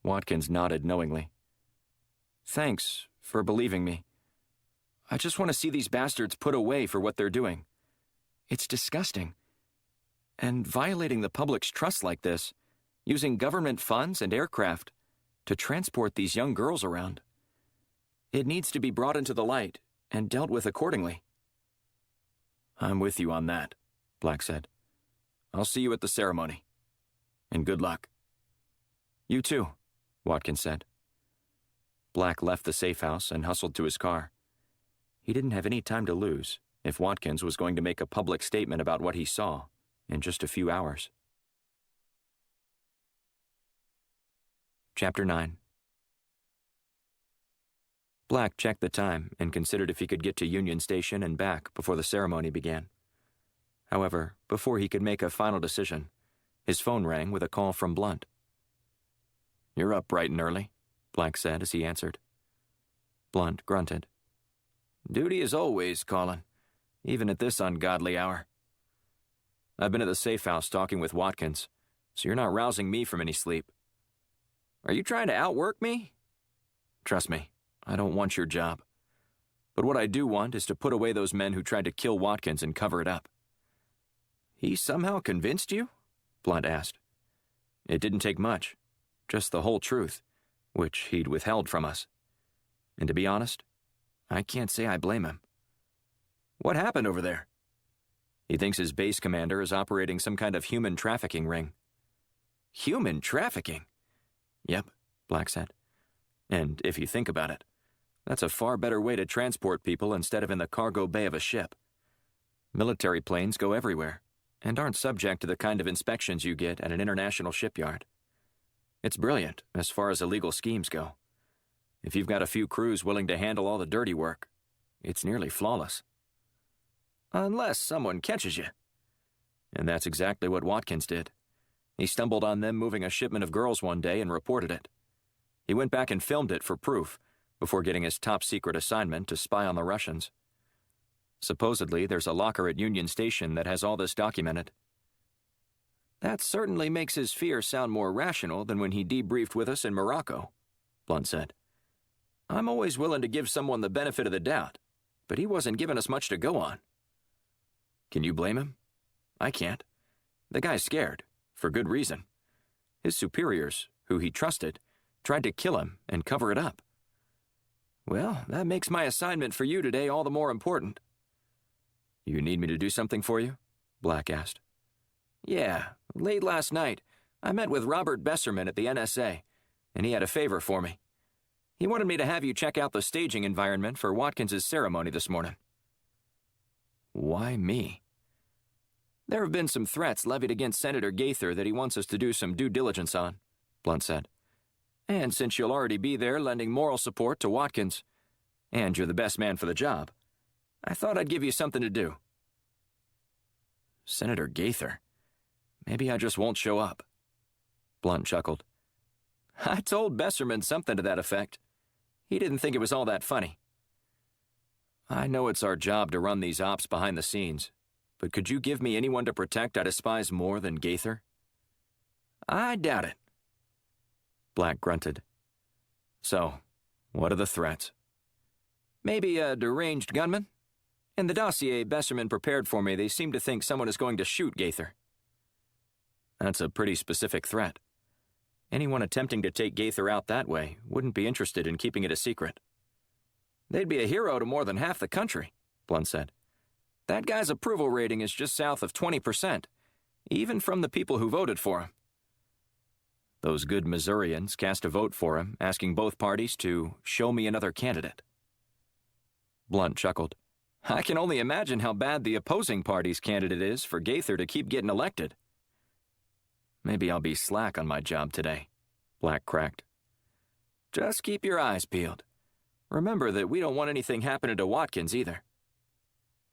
Watkins nodded knowingly. Thanks for believing me. I just want to see these bastards put away for what they're doing. It's disgusting. And violating the public's trust like this, using government funds and aircraft to transport these young girls around. It needs to be brought into the light and dealt with accordingly. I'm with you on that, Black said. I'll see you at the ceremony. And good luck. You too, Watkins said. Black left the safe house and hustled to his car. He didn't have any time to lose if Watkins was going to make a public statement about what he saw in just a few hours. Chapter 9. Black checked the time and considered if he could get to Union Station and back before the ceremony began. However, before he could make a final decision, his phone rang with a call from Blunt. You're up bright and early, Black said as he answered. Blunt grunted. Duty is always calling, even at this ungodly hour. I've been at the safe house talking with Watkins, so you're not rousing me from any sleep. Are you trying to outwork me? Trust me, I don't want your job. But what I do want is to put away those men who tried to kill Watkins and cover it up. He somehow convinced you? Blunt asked. It didn't take much, just the whole truth, which he'd withheld from us. And to be honest, I can't say I blame him. What happened over there? He thinks his base commander is operating some kind of human trafficking ring. Human trafficking? Yep, Black said. And if you think about it, that's a far better way to transport people instead of in the cargo bay of a ship. Military planes go everywhere and aren't subject to the kind of inspections you get at an international shipyard. It's brilliant as far as illegal schemes go. If you've got a few crews willing to handle all the dirty work, it's nearly flawless. Unless someone catches you. And that's exactly what Watkins did. He stumbled on them moving a shipment of girls one day and reported it. He went back and filmed it for proof before getting his top-secret assignment to spy on the Russians. Supposedly, there's a locker at Union Station that has all this documented. That certainly makes his fear sound more rational than when he debriefed with us in Morocco, Blunt said. I'm always willing to give someone the benefit of the doubt, but he wasn't giving us much to go on. Can you blame him? I can't. The guy's scared, for good reason. His superiors, who he trusted, tried to kill him and cover it up. Well, that makes my assignment for you today all the more important. You need me to do something for you? Black asked. Yeah, late last night, I met with Robert Besserman at the NSA, and he had a favor for me. He wanted me to have you check out the staging environment for Watkins's ceremony this morning. Why me? There have been some threats levied against Senator Gaither that he wants us to do some due diligence on, Blunt said. And since you'll already be there lending moral support to Watkins, and you're the best man for the job, I thought I'd give you something to do. Senator Gaither? Maybe I just won't show up. Blunt chuckled. I told Besserman something to that effect. He didn't think it was all that funny. I know it's our job to run these ops behind the scenes, but could you give me anyone to protect I despise more than Gaither? I doubt it. Black grunted. So, what are the threats? Maybe a deranged gunman? In the dossier Besserman prepared for me, they seem to think someone is going to shoot Gaither. That's a pretty specific threat. Anyone attempting to take Gaither out that way wouldn't be interested in keeping it a secret. They'd be a hero to more than half the country, Blunt said. That guy's approval rating is just south of 20%, even from the people who voted for him. Those good Missourians cast a vote for him, asking both parties to show me another candidate. Blunt chuckled. I can only imagine how bad the opposing party's candidate is for Gaither to keep getting elected. Maybe I'll be slack on my job today, Black cracked. Just keep your eyes peeled. Remember that we don't want anything happening to Watkins either.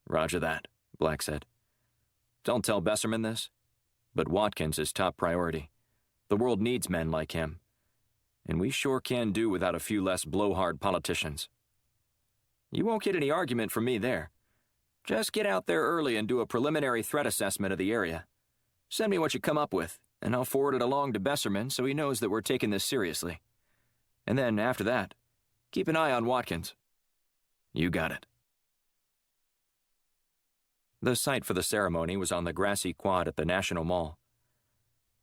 Roger that, Black said. Don't tell Besserman this, but Watkins is top priority. The world needs men like him, and we sure can do without a few less blowhard politicians. You won't get any argument from me there. Just get out there early and do a preliminary threat assessment of the area. Send me what you come up with, and I'll forward it along to Besserman so he knows that we're taking this seriously. And then, after that, keep an eye on Watkins. You got it. The site for the ceremony was on the grassy quad at the National Mall.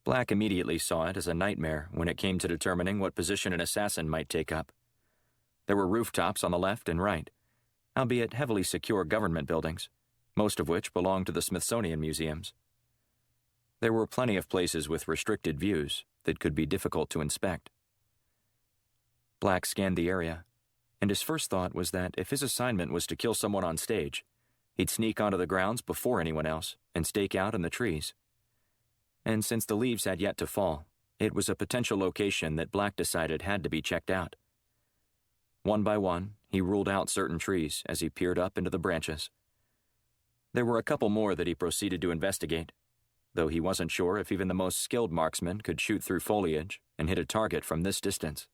Black immediately saw it as a nightmare when it came to determining what position an assassin might take up. There were rooftops on the left and right, albeit heavily secure government buildings, most of which belonged to the Smithsonian museums. There were plenty of places with restricted views that could be difficult to inspect. Black scanned the area, and his first thought was that if his assignment was to kill someone on stage, he'd sneak onto the grounds before anyone else and stake out in the trees. And since the leaves had yet to fall, it was a potential location that Black decided had to be checked out. One by one, he ruled out certain trees as he peered up into the branches. There were a couple more that he proceeded to investigate, though he wasn't sure if even the most skilled marksman could shoot through foliage and hit a target from this distance.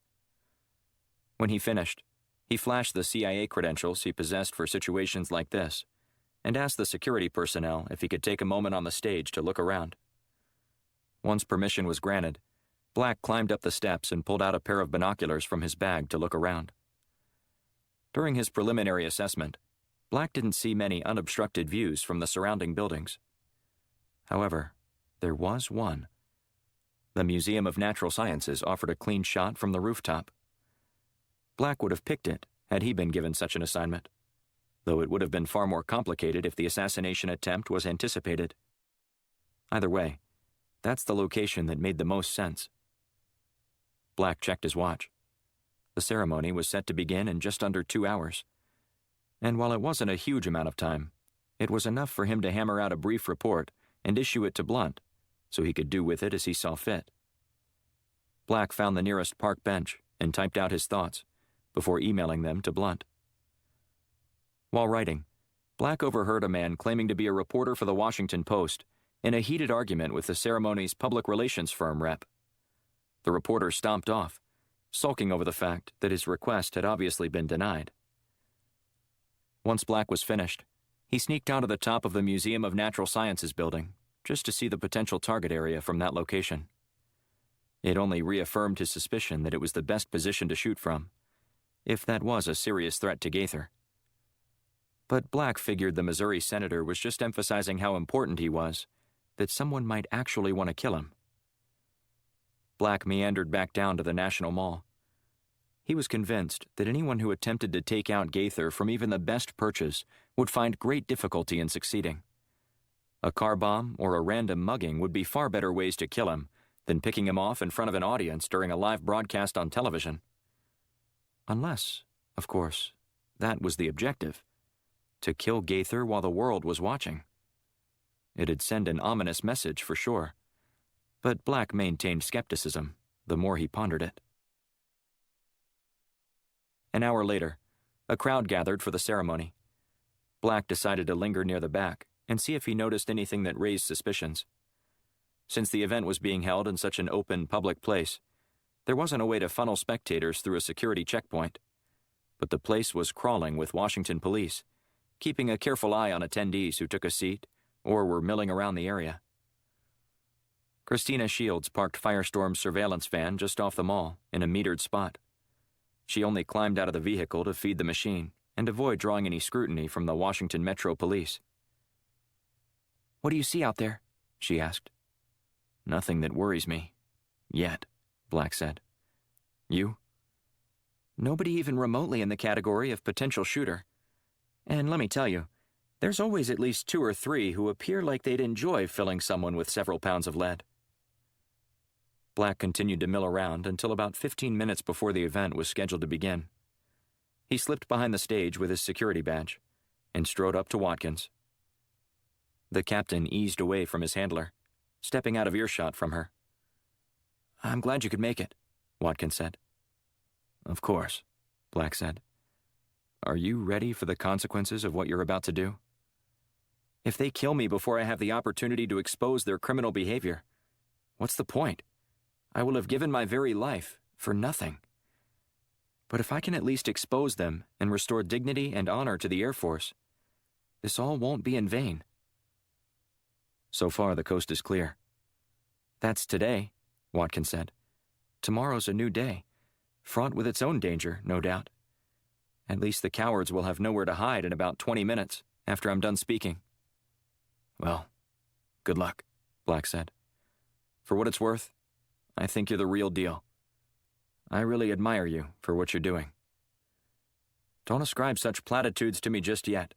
When he finished, he flashed the CIA credentials he possessed for situations like this and asked the security personnel if he could take a moment on the stage to look around. Once permission was granted, Black climbed up the steps and pulled out a pair of binoculars from his bag to look around. During his preliminary assessment, Black didn't see many unobstructed views from the surrounding buildings. However, there was one. The Museum of Natural Sciences offered a clean shot from the rooftop. Black would have picked it had he been given such an assignment, though it would have been far more complicated if the assassination attempt was anticipated. Either way, that's the location that made the most sense. Black checked his watch. The ceremony was set to begin in just under 2 hours, and while it wasn't a huge amount of time, it was enough for him to hammer out a brief report and issue it to Blunt, so he could do with it as he saw fit. Black found the nearest park bench and typed out his thoughts, before emailing them to Blunt. While writing, Black overheard a man claiming to be a reporter for the Washington Post in a heated argument with the ceremony's public relations firm rep. The reporter stomped off, sulking over the fact that his request had obviously been denied. Once Black was finished, he sneaked onto the top of the Museum of Natural Sciences building, just to see the potential target area from that location. It only reaffirmed his suspicion that it was the best position to shoot from, if that was a serious threat to Gaither. But Black figured the Missouri senator was just emphasizing how important he was, that someone might actually want to kill him. Black meandered back down to the National Mall. He was convinced that anyone who attempted to take out Gaither from even the best perches would find great difficulty in succeeding. A car bomb or a random mugging would be far better ways to kill him than picking him off in front of an audience during a live broadcast on television. Unless, of course, that was the objective, to kill Gaither while the world was watching. It'd send an ominous message for sure, but Black maintained skepticism the more he pondered it. An hour later, a crowd gathered for the ceremony. Black decided to linger near the back and see if he noticed anything that raised suspicions. Since the event was being held in such an open, public place, there wasn't a way to funnel spectators through a security checkpoint. But the place was crawling with Washington police, keeping a careful eye on attendees who took a seat or were milling around the area. Christina Shields parked Firestorm's surveillance van just off the mall in a metered spot. She only climbed out of the vehicle to feed the machine and avoid drawing any scrutiny from the Washington Metro Police. "What do you see out there?" she asked. "Nothing that worries me. Yet," Black said. "You?" "Nobody even remotely in the category of potential shooter. And let me tell you, there's always at least 2 or 3 who appear like they'd enjoy filling someone with several pounds of lead." Black continued to mill around until about 15 minutes before the event was scheduled to begin. He slipped behind the stage with his security badge and strode up to Watkins. The captain eased away from his handler, stepping out of earshot from her. "I'm glad you could make it," Watkins said. "Of course," Black said. "Are you ready for the consequences of what you're about to do?" "If they kill me before I have the opportunity to expose their criminal behavior, what's the point? I will have given my very life for nothing. But if I can at least expose them and restore dignity and honor to the Air Force, this all won't be in vain." "So far, the coast is clear." "That's today," Watkins said. "Tomorrow's a new day, fraught with its own danger, no doubt. At least the cowards will have nowhere to hide in about 20 minutes after I'm done speaking." "Well, good luck," Black said. "For what it's worth, I think you're the real deal. I really admire you for what you're doing. Don't ascribe such platitudes to me just yet.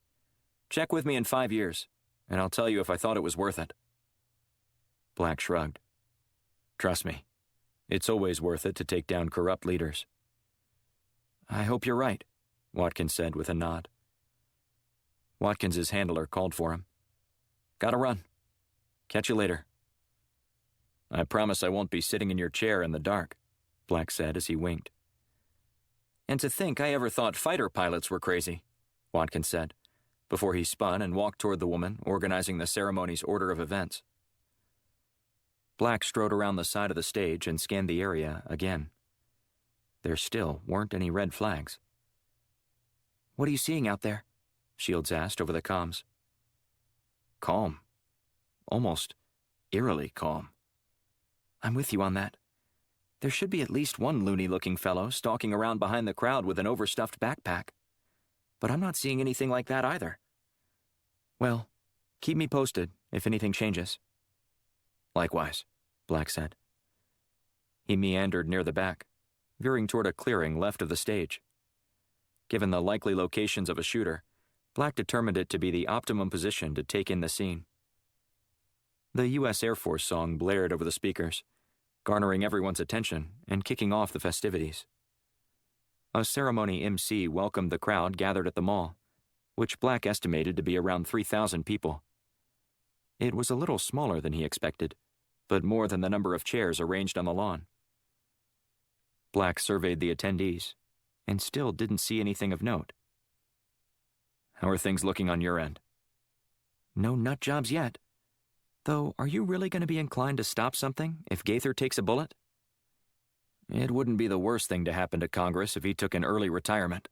Check with me in 5 years, and I'll tell you if I thought it was worth it." Black shrugged. "Trust me, it's always worth it to take down corrupt leaders." "I hope you're right," Watkins said with a nod. Watkins's handler called for him. "Gotta run. Catch you later." "I promise I won't be sitting in your chair in the dark," Black said as he winked. "And to think I ever thought fighter pilots were crazy," Watkins said, before he spun and walked toward the woman organizing the ceremony's order of events. Black strode around the side of the stage and scanned the area again. There still weren't any red flags. "What are you seeing out there?" Shields asked over the comms. "Calm. Almost eerily calm." "I'm with you on that. There should be at least one loony-looking fellow stalking around behind the crowd with an overstuffed backpack. But I'm not seeing anything like that either. Well, keep me posted if anything changes." "Likewise," Black said. He meandered near the back, veering toward a clearing left of the stage. Given the likely locations of a shooter, Black determined it to be the optimum position to take in the scene. The U.S. Air Force song blared over the speakers, garnering everyone's attention and kicking off the festivities. A ceremony MC welcomed the crowd gathered at the mall, which Black estimated to be around 3,000 people. It was a little smaller than he expected, but more than the number of chairs arranged on the lawn. Black surveyed the attendees, and still didn't see anything of note. "How are things looking on your end?" "No nut jobs yet. Though, are you really going to be inclined to stop something if Gaither takes a bullet?" "It wouldn't be the worst thing to happen to Congress if he took an early retirement."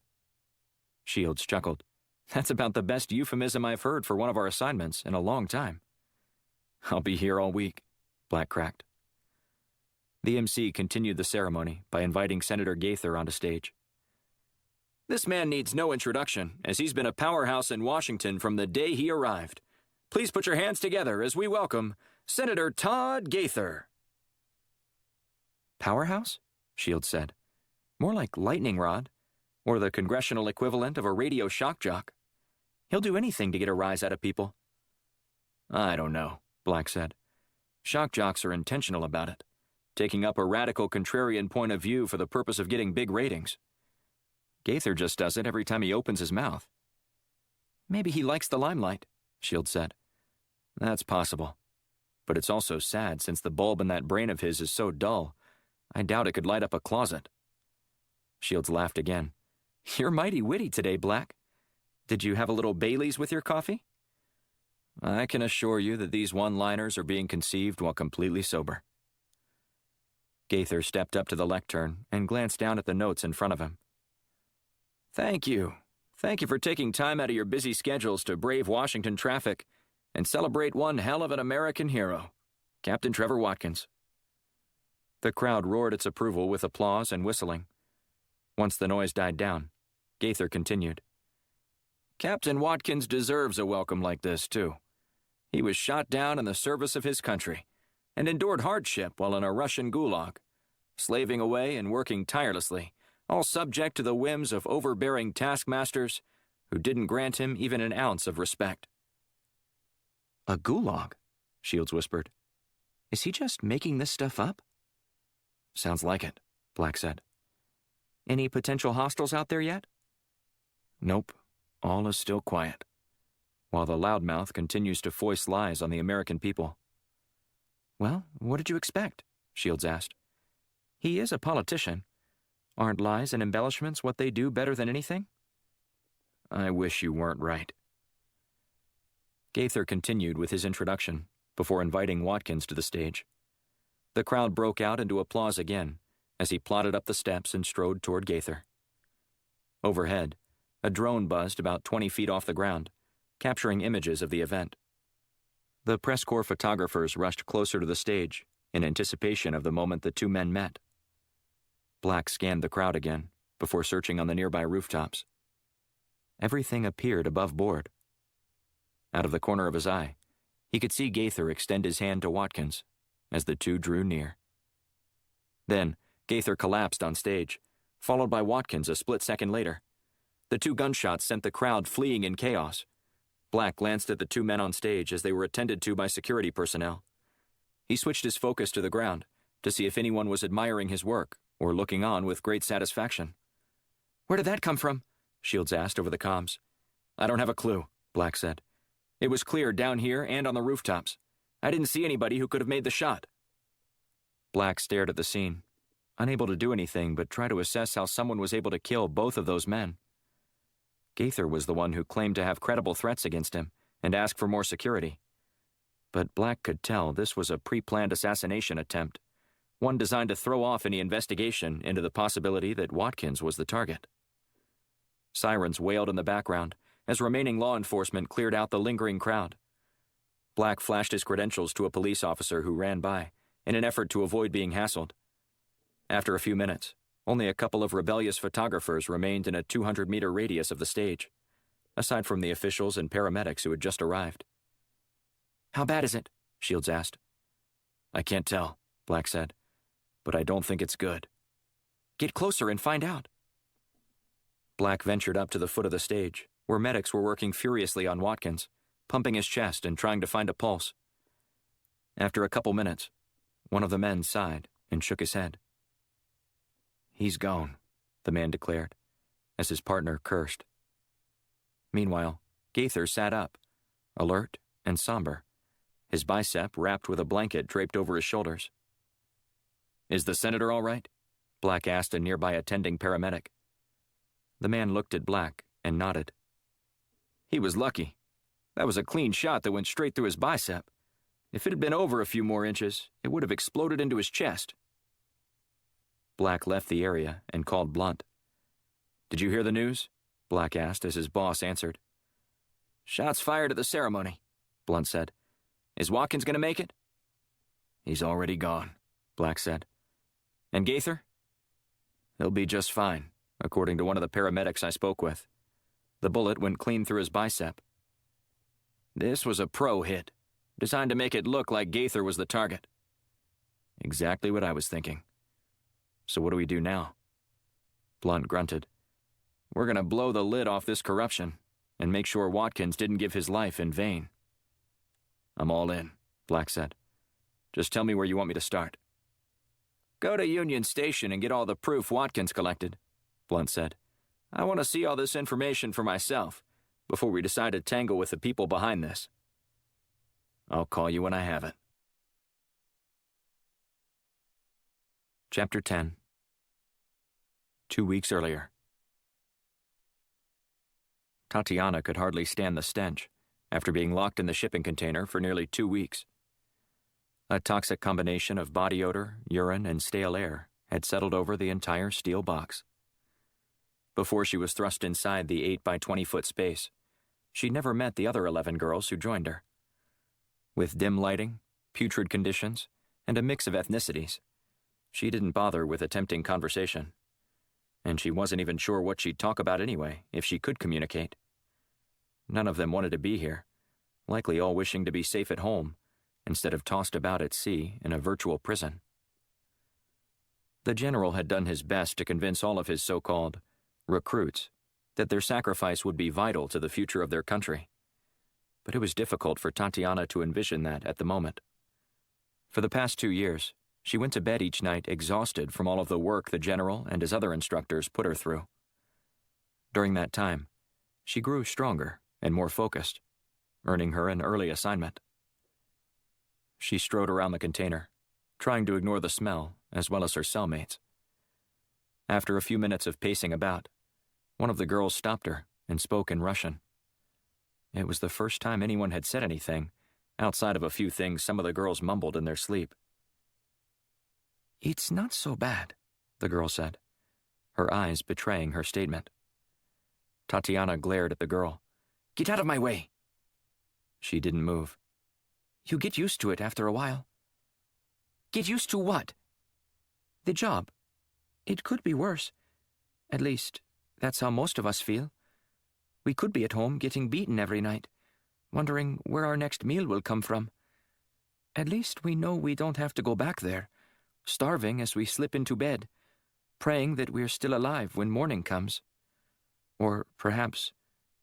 Shields chuckled. "That's about the best euphemism I've heard for one of our assignments in a long time." I'll be here all week, Black cracked. The MC continued the ceremony by inviting Senator Gaither onto stage. This man needs no introduction, as he's been a powerhouse in Washington from the day he arrived. Please put your hands together as we welcome Senator Todd Gaither. Powerhouse? Shields said. More like lightning rod, or the congressional equivalent of a radio shock jock. He'll do anything to get a rise out of people. I don't know, Black said. Shock jocks are intentional about it, taking up a radical contrarian point of view for the purpose of getting big ratings. Gaither just does it every time he opens his mouth. Maybe he likes the limelight, Shields said. That's possible. But it's also sad since the bulb in that brain of his is so dull, I doubt it could light up a closet. Shields laughed again. You're mighty witty today, Black. Did you have a little Bailey's with your coffee? I can assure you that these one-liners are being conceived while completely sober. Gaither stepped up to the lectern and glanced down at the notes in front of him. Thank you. Thank you for taking time out of your busy schedules to brave Washington traffic and celebrate one hell of an American hero, Captain Trevor Watkins. The crowd roared its approval with applause and whistling. Once the noise died down, Gaither continued. Captain Watkins deserves a welcome like this, too. He was shot down in the service of his country and endured hardship while in a Russian gulag, slaving away and working tirelessly, all subject to the whims of overbearing taskmasters who didn't grant him even an ounce of respect. A gulag? Shields whispered. Is he just making this stuff up? Sounds like it, Black said. Any potential hostiles out there yet? Nope, all is still quiet, while the loudmouth continues to foist lies on the American people. Well, what did you expect? Shields asked. He is a politician. Aren't lies and embellishments what they do better than anything? I wish you weren't right. Gaither continued with his introduction before inviting Watkins to the stage. The crowd broke out into applause again as he plodded up the steps and strode toward Gaither. Overhead, a drone buzzed about 20 feet off the ground, capturing images of the event. The press corps photographers rushed closer to the stage in anticipation of the moment the two men met. Black scanned the crowd again before searching on the nearby rooftops. Everything appeared above board. Out of the corner of his eye, he could see Gaither extend his hand to Watkins as the two drew near. Then, Gaither collapsed on stage, followed by Watkins a split second later. The two gunshots sent the crowd fleeing in chaos. Black glanced at the two men on stage as they were attended to by security personnel. He switched his focus to the ground to see if anyone was admiring his work or looking on with great satisfaction. Where did that come from? Shields asked over the comms. I don't have a clue, Black said. It was clear down here and on the rooftops. I didn't see anybody who could have made the shot. Black stared at the scene, unable to do anything but try to assess how someone was able to kill both of those men. Gaither was the one who claimed to have credible threats against him and asked for more security. But Black could tell this was a pre-planned assassination attempt, one designed to throw off any investigation into the possibility that Watkins was the target. Sirens wailed in the background as remaining law enforcement cleared out the lingering crowd. Black flashed his credentials to a police officer who ran by in an effort to avoid being hassled. After a few minutes, only a couple of rebellious photographers remained in a 200-meter radius of the stage, aside from the officials and paramedics who had just arrived. How bad is it? Shields asked. I can't tell, Black said, but I don't think it's good. Get closer and find out. Black ventured up to the foot of the stage, where medics were working furiously on Watkins, pumping his chest and trying to find a pulse. After a couple minutes, one of the men sighed and shook his head. He's gone, the man declared, as his partner cursed. Meanwhile, Gaither sat up, alert and somber, his bicep wrapped with a blanket draped over his shoulders. Is the senator all right? Black asked a nearby attending paramedic. The man looked at Black and nodded. He was lucky. That was a clean shot that went straight through his bicep. If it had been over a few more inches, it would have exploded into his chest. Black left the area and called Blunt. Did you hear the news? Black asked as his boss answered. Shots fired at the ceremony, Blunt said. Is Watkins going to make it?" "He's already gone," Black said. "And Gaither?" "He'll be just fine, according to one of the paramedics I spoke with. The bullet went clean through his bicep." "This was a pro hit, designed to make it look like Gaither was the target." "Exactly what I was thinking. So what do we do now?" Blunt grunted. "We're going to blow the lid off this corruption and make sure Watkins didn't give his life in vain." "I'm all in," Black said. "Just tell me where you want me to start." "Go to Union Station and get all the proof Watkins collected," Blunt said. "I want to see all this information for myself before we decide to tangle with the people behind this." "I'll call you when I have it." Chapter 10. 2 weeks earlier. Tatiana could hardly stand the stench after being locked in the shipping container for nearly 2 weeks. A toxic combination of body odor, urine, and stale air had settled over the entire steel box. Before she was thrust inside the 8 by 20-foot space, she'd never met the other 11 girls who joined her. With dim lighting, putrid conditions, and a mix of ethnicities, she didn't bother with attempting conversation. And she wasn't even sure what she'd talk about anyway, if she could communicate. None of them wanted to be here, likely all wishing to be safe at home, instead of tossed about at sea in a virtual prison. The general had done his best to convince all of his so-called recruits that their sacrifice would be vital to the future of their country. But it was difficult for Tatiana to envision that at the moment. For the past 2 years, she went to bed each night exhausted from all of the work the general and his other instructors put her through. During that time, she grew stronger and more focused, earning her an early assignment. She strode around the container, trying to ignore the smell as well as her cellmates. After a few minutes of pacing about, one of the girls stopped her and spoke in Russian. It was the first time anyone had said anything, outside of a few things some of the girls mumbled in their sleep. "It's not so bad," the girl said, her eyes betraying her statement. Tatiana glared at the girl. "Get out of my way!" She didn't move. "You get used to it after a while." "Get used to what?" "The job. It could be worse. At least, that's how most of us feel. We could be at home getting beaten every night, wondering where our next meal will come from. At least we know we don't have to go back there, starving as we slip into bed, praying that we're still alive when morning comes. Or perhaps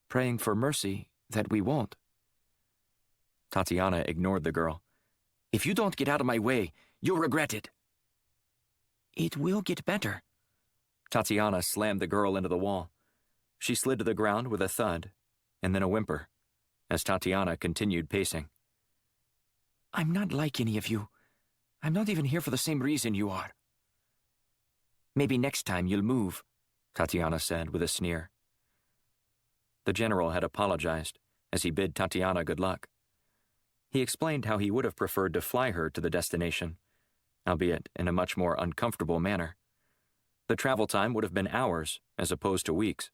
praying for mercy that we won't." Tatiana ignored the girl. "If you don't get out of my way, you'll regret it." "It will get better." Tatiana slammed the girl into the wall. She slid to the ground with a thud, and then a whimper, as Tatiana continued pacing. "I'm not like any of you. I'm not even here for the same reason you are." "Maybe next time you'll move," Tatiana said with a sneer. The general had apologized as he bid Tatiana good luck. He explained how he would have preferred to fly her to the destination, albeit in a much more uncomfortable manner. The travel time would have been hours as opposed to weeks.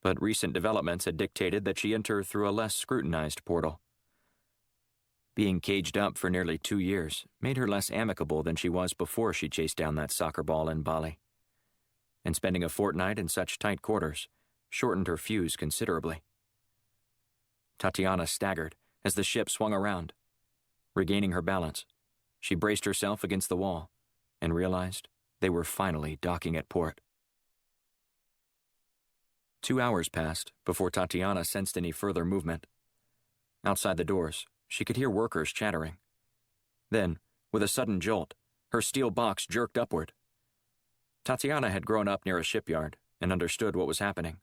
But recent developments had dictated that she enter through a less scrutinized portal. Being caged up for nearly 2 years made her less amicable than she was before she chased down that soccer ball in Bali. And spending a fortnight in such tight quarters shortened her fuse considerably. Tatiana staggered as the ship swung around. Regaining her balance, she braced herself against the wall and realized they were finally docking at port. 2 hours passed before Tatiana sensed any further movement. Outside the doors, she could hear workers chattering. Then, with a sudden jolt, her steel box jerked upward. Tatiana had grown up near a shipyard and understood what was happening.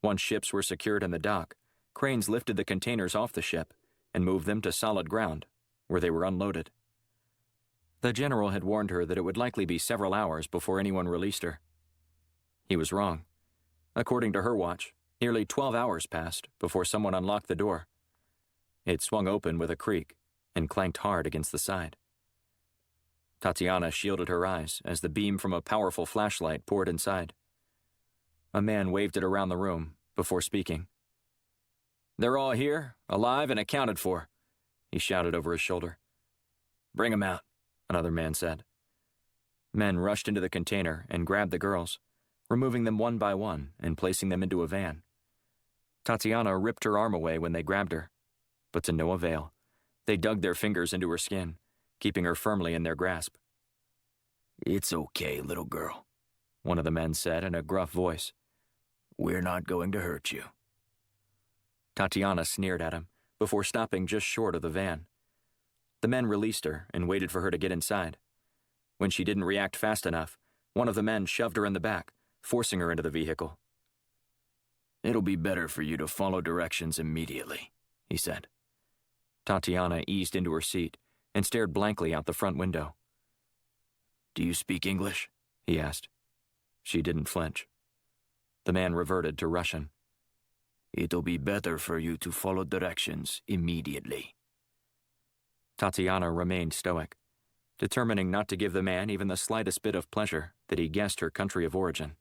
Once ships were secured in the dock, cranes lifted the containers off the ship and moved them to solid ground, where they were unloaded. The general had warned her that it would likely be several hours before anyone released her. He was wrong. According to her watch, nearly 12 hours passed before someone unlocked the door. It swung open with a creak and clanked hard against the side. Tatiana shielded her eyes as the beam from a powerful flashlight poured inside. A man waved it around the room before speaking. "They're all here, alive and accounted for. he shouted over his shoulder. "Bring 'em out," another man said. Men rushed into the container and grabbed the girls, removing them one by one and placing them into a van. Tatiana ripped her arm away when they grabbed her, but to no avail. They dug their fingers into her skin, keeping her firmly in their grasp. "It's okay, little girl," one of the men said in a gruff voice. "We're not going to hurt you." Tatiana sneered at him before stopping just short of the van. The men released her and waited for her to get inside. When she didn't react fast enough, one of the men shoved her in the back, forcing her into the vehicle. "It'll be better for you to follow directions immediately," he said. Tatiana eased into her seat and stared blankly out the front window. "Do you speak English?" he asked. She didn't flinch. The man reverted to Russian. "It'll be better for you to follow directions immediately." Tatiana remained stoic, determining not to give the man even the slightest bit of pleasure that he guessed her country of origin.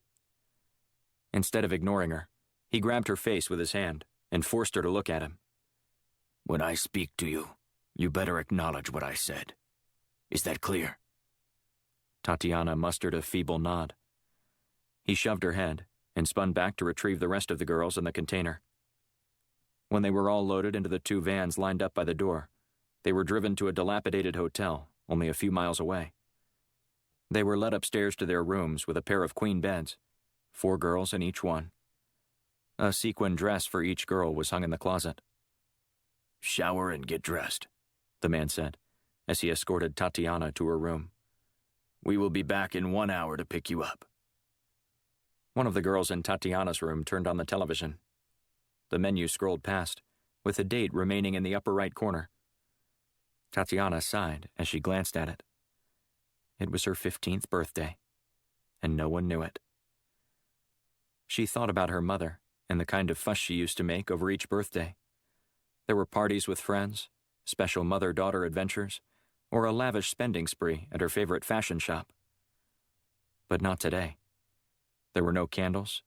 Instead of ignoring her, he grabbed her face with his hand and forced her to look at him. "When I speak to you, you better acknowledge what I said. Is that clear?" Tatiana mustered a feeble nod. He shoved her head and spun back to retrieve the rest of the girls in the container. When they were all loaded into the two vans lined up by the door, they were driven to a dilapidated hotel only a few miles away. They were led upstairs to their rooms with a pair of queen beds, 4 girls in each one. A sequin dress for each girl was hung in the closet. "Shower and get dressed," the man said, as he escorted Tatiana to her room. "We will be back in 1 hour to pick you up." One of the girls in Tatiana's room turned on the television. The menu scrolled past, with the date remaining in the upper right corner. Tatiana sighed as she glanced at it. It was her 15th birthday, and no one knew it. She thought about her mother and the kind of fuss she used to make over each birthday. There were parties with friends, special mother-daughter adventures, or a lavish spending spree at her favorite fashion shop. But not today. There were no candles,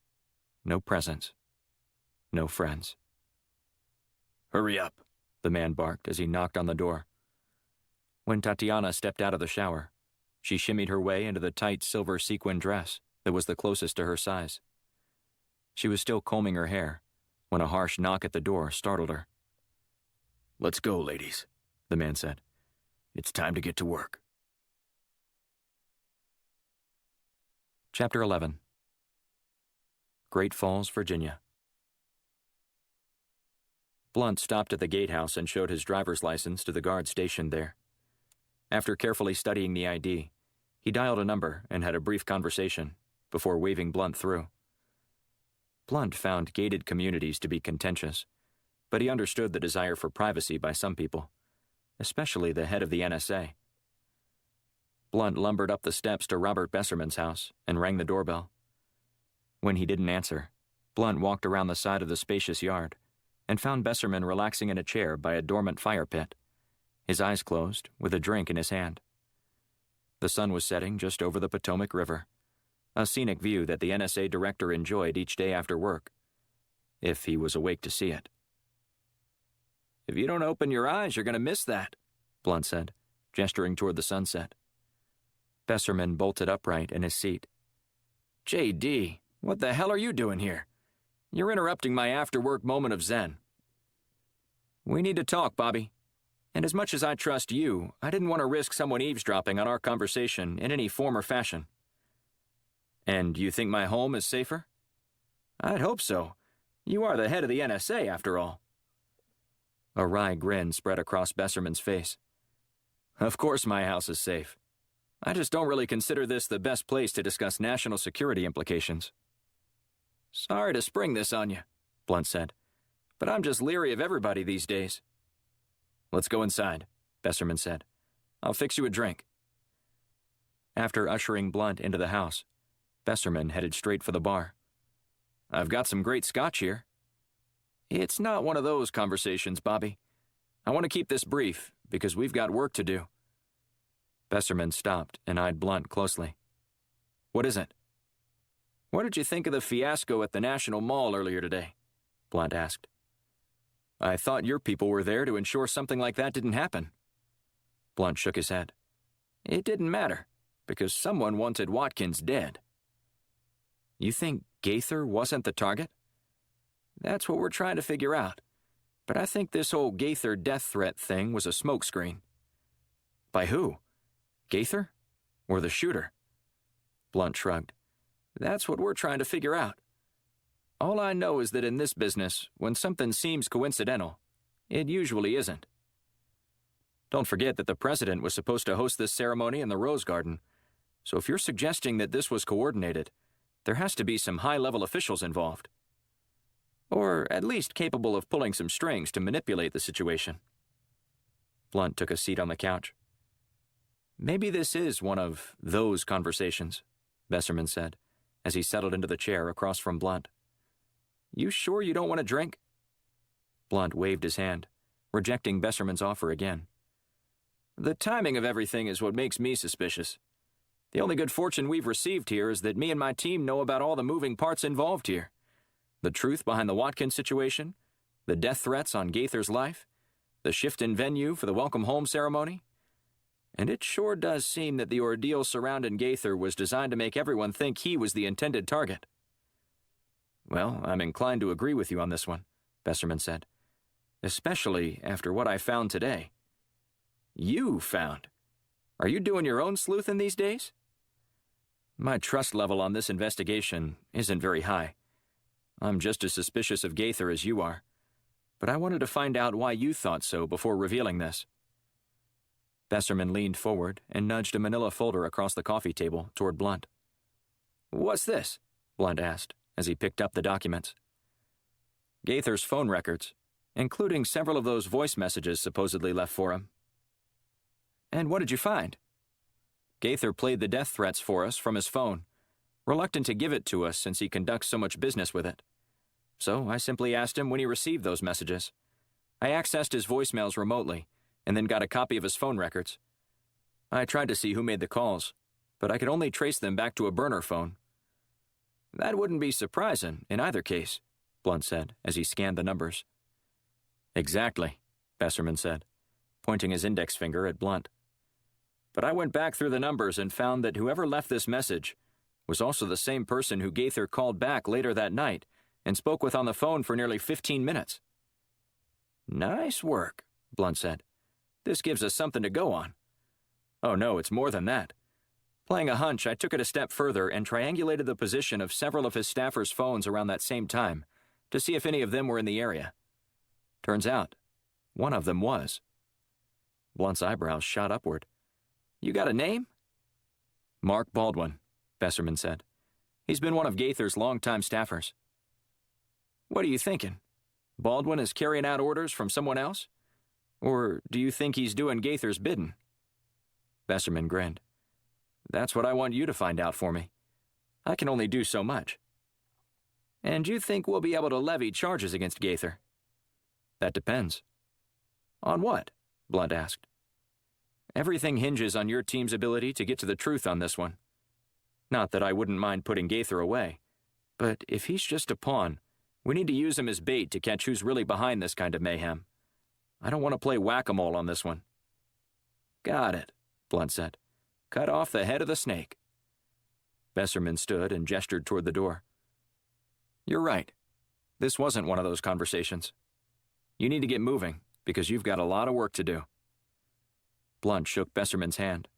no presents, no friends. "Hurry up," the man barked as he knocked on the door. When Tatiana stepped out of the shower, she shimmied her way into the tight silver sequin dress that was the closest to her size. She was still combing her hair when a harsh knock at the door startled her. "Let's go, ladies," the man said. "It's time to get to work." Chapter 11. Great Falls, Virginia. Blunt stopped at the gatehouse and showed his driver's license to the guard stationed there. After carefully studying the ID, he dialed a number and had a brief conversation before waving Blunt through. Blunt found gated communities to be contentious, but he understood the desire for privacy by some people, especially the head of the NSA. Blunt lumbered up the steps to Robert Besserman's house and rang the doorbell. When he didn't answer, Blunt walked around the side of the spacious yard and found Besserman relaxing in a chair by a dormant fire pit, his eyes closed, with a drink in his hand. The sun was setting just over the Potomac River, a scenic view that the NSA director enjoyed each day after work, if he was awake to see it. "If you don't open your eyes, you're going to miss that," Blunt said, gesturing toward the sunset. Besserman bolted upright in his seat. "J.D., what the hell are you doing here? You're interrupting my after-work moment of zen." "We need to talk, Bobby. And as much as I trust you, I didn't want to risk someone eavesdropping on our conversation in any form or fashion." "And you think my home is safer?" "I'd hope so. You are the head of the NSA, after all." A wry grin spread across Besserman's face. "Of course my house is safe. I just don't really consider this the best place to discuss national security implications." "Sorry to spring this on you," Blunt said, "but I'm just leery of everybody these days." "Let's go inside," Besserman said. "I'll fix you a drink." After ushering Blunt into the house, Besserman headed straight for the bar. "I've got some great scotch here." "It's not one of those conversations, Bobby. I want to keep this brief, because we've got work to do." Besserman stopped and eyed Blunt closely. "What is it?" "What did you think of the fiasco at the National Mall earlier today?" Blunt asked. I thought your people were there to ensure something like that didn't happen. Blunt shook his head. It didn't matter, because someone wanted Watkins dead. You think Gaither wasn't the target? That's what we're trying to figure out, but I think this whole Gaither death threat thing was a smokescreen. By who? Gaither? Or the shooter? Blunt shrugged. That's what we're trying to figure out. All I know is that in this business, when something seems coincidental, it usually isn't. Don't forget that the president was supposed to host this ceremony in the Rose Garden, so if you're suggesting that this was coordinated, there has to be some high-level officials involved. Or at least capable of pulling some strings to manipulate the situation. Blunt took a seat on the couch. Maybe this is one of those conversations, Besserman said, as he settled into the chair across from Blunt. You sure you don't want a drink? Blunt waved his hand, rejecting Besserman's offer again. The timing of everything is what makes me suspicious. The only good fortune we've received here is that me and my team know about all the moving parts involved here. The truth behind the Watkins situation, the death threats on Gaither's life, the shift in venue for the welcome home ceremony. And it sure does seem that the ordeal surrounding Gaither was designed to make everyone think he was the intended target. Well, I'm inclined to agree with you on this one, Besserman said. Especially after what I found today. You found? Are you doing your own sleuthing these days? My trust level on this investigation isn't very high. I'm just as suspicious of Gaither as you are, but I wanted to find out why you thought so before revealing this. Besserman leaned forward and nudged a manila folder across the coffee table toward Blunt. What's this? Blunt asked as he picked up the documents. Gaither's phone records, including several of those voice messages supposedly left for him. And what did you find? Gaither played the death threats for us from his phone, reluctant to give it to us since he conducts so much business with it. So I simply asked him when he received those messages. I accessed his voicemails remotely, and then got a copy of his phone records. I tried to see who made the calls, but I could only trace them back to a burner phone. That wouldn't be surprising in either case, Blunt said as he scanned the numbers. Exactly, Besserman said, pointing his index finger at Blunt. But I went back through the numbers and found that whoever left this message was also the same person who Gaither called back later that night and spoke with on the phone for nearly 15 minutes. Nice work, Blunt said. This gives us something to go on. Oh no, it's more than that. Playing a hunch, I took it a step further and triangulated the position of several of his staffers' phones around that same time to see if any of them were in the area. Turns out, one of them was. Blunt's eyebrows shot upward. You got a name? Mark Baldwin, Besserman said. He's been one of Gaither's longtime staffers. What are you thinking? Baldwin is carrying out orders from someone else? Or do you think he's doing Gaither's bidding? Besserman grinned. That's what I want you to find out for me. I can only do so much. And you think we'll be able to levy charges against Gaither? That depends. On what? Blunt asked. Everything hinges on your team's ability to get to the truth on this one. Not that I wouldn't mind putting Gaither away, but if he's just a pawn, we need to use him as bait to catch who's really behind this kind of mayhem. I don't want to play whack-a-mole on this one. Got it, Blunt said. Cut off the head of the snake. Besserman stood and gestured toward the door. You're right. This wasn't one of those conversations. You need to get moving, because you've got a lot of work to do. Blunt shook Besserman's hand,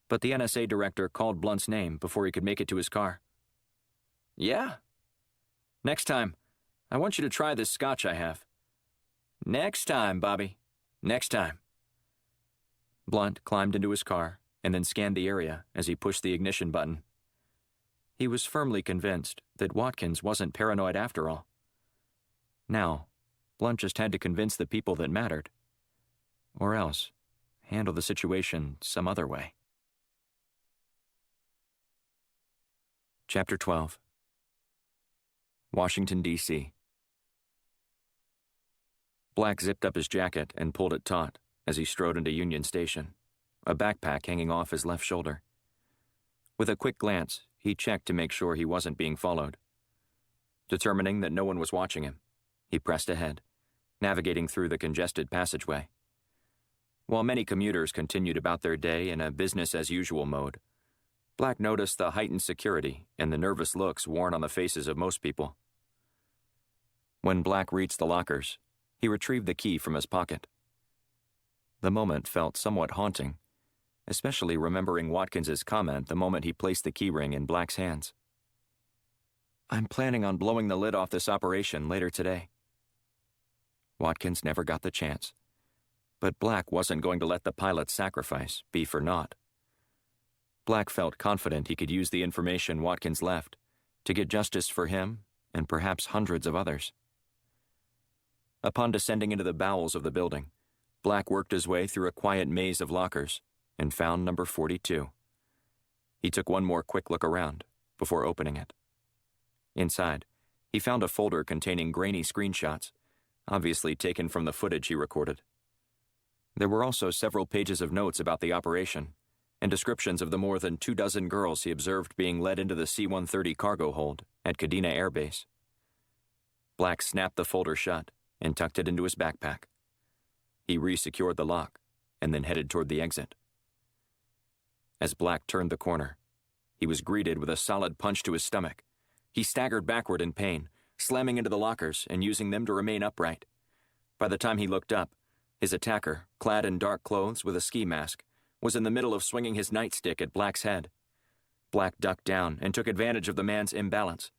but the NSA director called Blunt's name before he could make it to his car. Yeah? Next time, I want you to try this scotch I have. Next time, Bobby. Next time. Blunt climbed into his car and then scanned the area as he pushed the ignition button. He was firmly convinced that Watkins wasn't paranoid after all. Now, Blunt just had to convince the people that mattered. Or else, handle the situation some other way. Chapter 12. Washington, D.C. Black zipped up his jacket and pulled it taut as he strode into Union Station, a backpack hanging off his left shoulder. With a quick glance, he checked to make sure he wasn't being followed. Determining that no one was watching him, he pressed ahead, navigating through the congested passageway. While many commuters continued about their day in a business-as-usual mode, Black noticed the heightened security and the nervous looks worn on the faces of most people. When Black reached the lockers, he retrieved the key from his pocket. The moment felt somewhat haunting, especially remembering Watkins's comment the moment he placed the key ring in Black's hands. "I'm planning on blowing the lid off this operation later today." Watkins never got the chance, but Black wasn't going to let the pilot's sacrifice be for naught. Black felt confident he could use the information Watkins left to get justice for him and perhaps hundreds of others. Upon descending into the bowels of the building, Black worked his way through a quiet maze of lockers and found number 42. He took one more quick look around before opening it. Inside, he found a folder containing grainy screenshots, obviously taken from the footage he recorded. There were also several pages of notes about the operation and descriptions of the more than 24 girls he observed being led into the C-130 cargo hold at Kadena Air Base. Black snapped the folder shut and tucked it into his backpack. He re-secured the lock and then headed toward the exit. As Black turned the corner, he was greeted with a solid punch to his stomach. He staggered backward in pain, slamming into the lockers and using them to remain upright. By the time he looked up, his attacker, clad in dark clothes with a ski mask, was in the middle of swinging his nightstick at Black's head. Black ducked down and took advantage of the man's imbalance.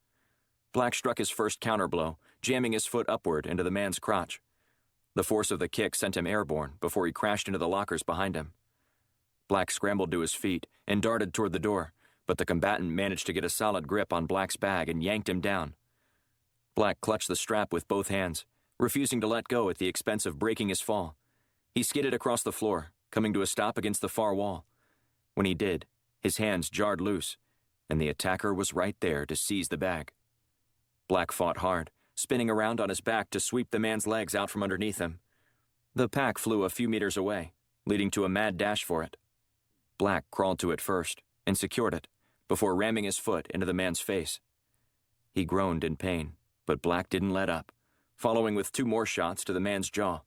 Black struck his first counterblow, jamming his foot upward into the man's crotch. The force of the kick sent him airborne before he crashed into the lockers behind him. Black scrambled to his feet and darted toward the door, but the combatant managed to get a solid grip on Black's bag and yanked him down. Black clutched the strap with both hands, refusing to let go at the expense of breaking his fall. He skidded across the floor, coming to a stop against the far wall. When he did, his hands jarred loose, and the attacker was right there to seize the bag. Black fought hard, spinning around on his back to sweep the man's legs out from underneath him. The pack flew a few meters away, leading to a mad dash for it. Black crawled to it first and secured it, before ramming his foot into the man's face. He groaned in pain, but Black didn't let up, following with 2 more shots to the man's jaw.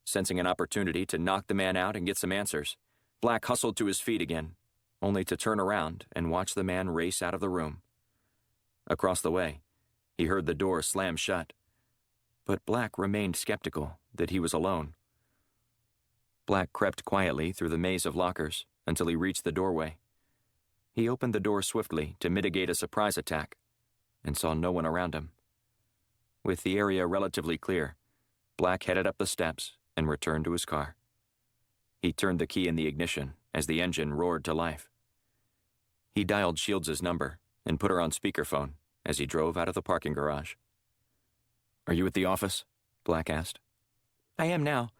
Sensing an opportunity to knock the man out and get some answers, Black hustled to his feet again, only to turn around and watch the man race out of the room. Across the way, he heard the door slam shut, but Black remained skeptical that he was alone. Black crept quietly through the maze of lockers until he reached the doorway. He opened the door swiftly to mitigate a surprise attack and saw no one around him. With the area relatively clear, Black headed up the steps and returned to his car. He turned the key in the ignition as the engine roared to life. He dialed Shields' number and put her on speakerphone as he drove out of the parking garage. "Are you at the office?" Black asked. "I am now.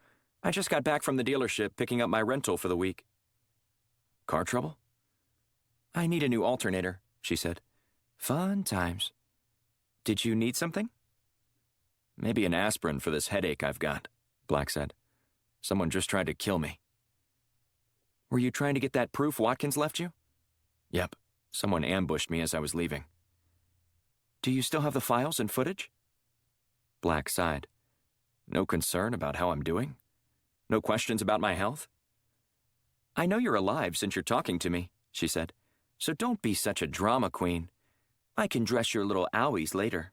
I just got back from the dealership picking up my rental for the week." "Car trouble?" "I need a new alternator," she said. "Fun times. Did you need something?" "Maybe an aspirin for this headache I've got," Black said. "Someone just tried to kill me." "Were you trying to get that proof Watkins left you?" "Yep. Someone ambushed me as I was leaving." "Do you still have the files and footage?" Black sighed. "No concern about how I'm doing? No questions about my health?" "I know you're alive since you're talking to me," she said. "So don't be such a drama queen. I can dress your little owies later."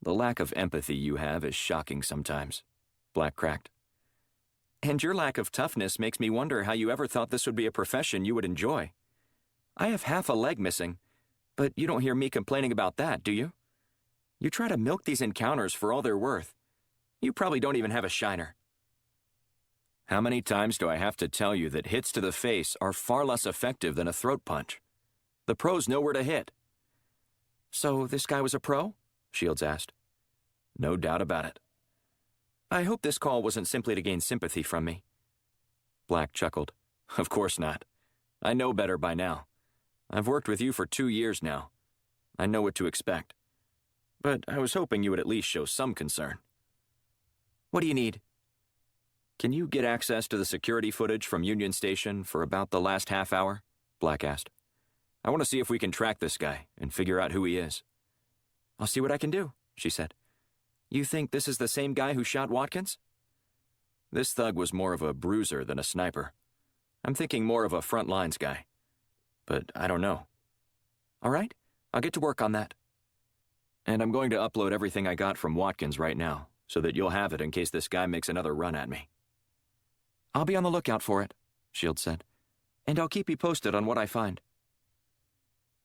"The lack of empathy you have is shocking sometimes," Black cracked. "And your lack of toughness makes me wonder how you ever thought this would be a profession you would enjoy. I have half a leg missing, but you don't hear me complaining about that, do you? You try to milk these encounters for all they're worth. You probably don't even have a shiner." "How many times do I have to tell you that hits to the face are far less effective than a throat punch? The pros know where to hit." "So this guy was a pro?" Shields asked. "No doubt about it." "I hope this call wasn't simply to gain sympathy from me." Black chuckled. "Of course not. I know better by now. I've worked with you for 2 years now. I know what to expect. But I was hoping you would at least show some concern." "What do you need?" "Can you get access to the security footage from Union Station for about the last half hour?" Black asked. "I want to see if we can track this guy and figure out who he is." "I'll see what I can do," she said. You think this is the same guy who shot Watkins? This thug was more of a bruiser than a sniper. I'm thinking more of a front lines guy. But I don't know. All right, I'll get to work on that. And I'm going to upload everything I got from Watkins right now, so that you'll have it in case this guy makes another run at me. I'll be on the lookout for it, Shields said. And I'll keep you posted on what I find.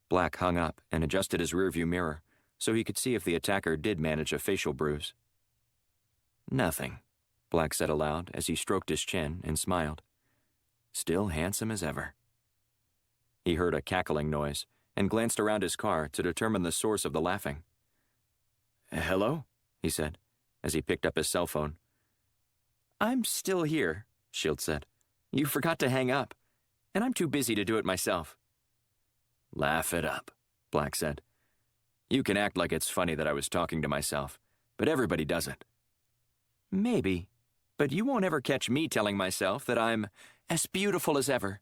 Black hung up and adjusted his rearview mirror so he could see if the attacker did manage a facial bruise. Nothing, Black said aloud as he stroked his chin and smiled. Still handsome as ever. He heard a cackling noise and glanced around his car to determine the source of the laughing. Hello? He said, as he picked up his cell phone. I'm still here, Shields said. You forgot to hang up, and I'm too busy to do it myself. Laugh it up, Black said. You can act like it's funny that I was talking to myself, but everybody does it. Maybe, but you won't ever catch me telling myself that I'm as beautiful as ever,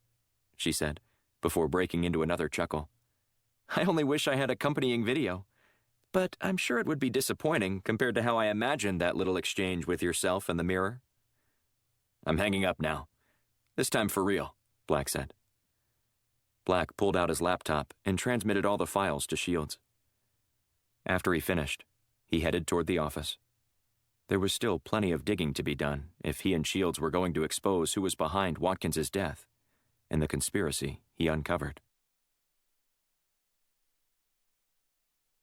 she said, before breaking into another chuckle. I only wish I had accompanying video, but I'm sure it would be disappointing compared to how I imagined that little exchange with yourself in the mirror. I'm hanging up now. This time for real, Black said. Black pulled out his laptop and transmitted all the files to Shields. After he finished, he headed toward the office. There was still plenty of digging to be done if he and Shields were going to expose who was behind Watkins's death and the conspiracy he uncovered.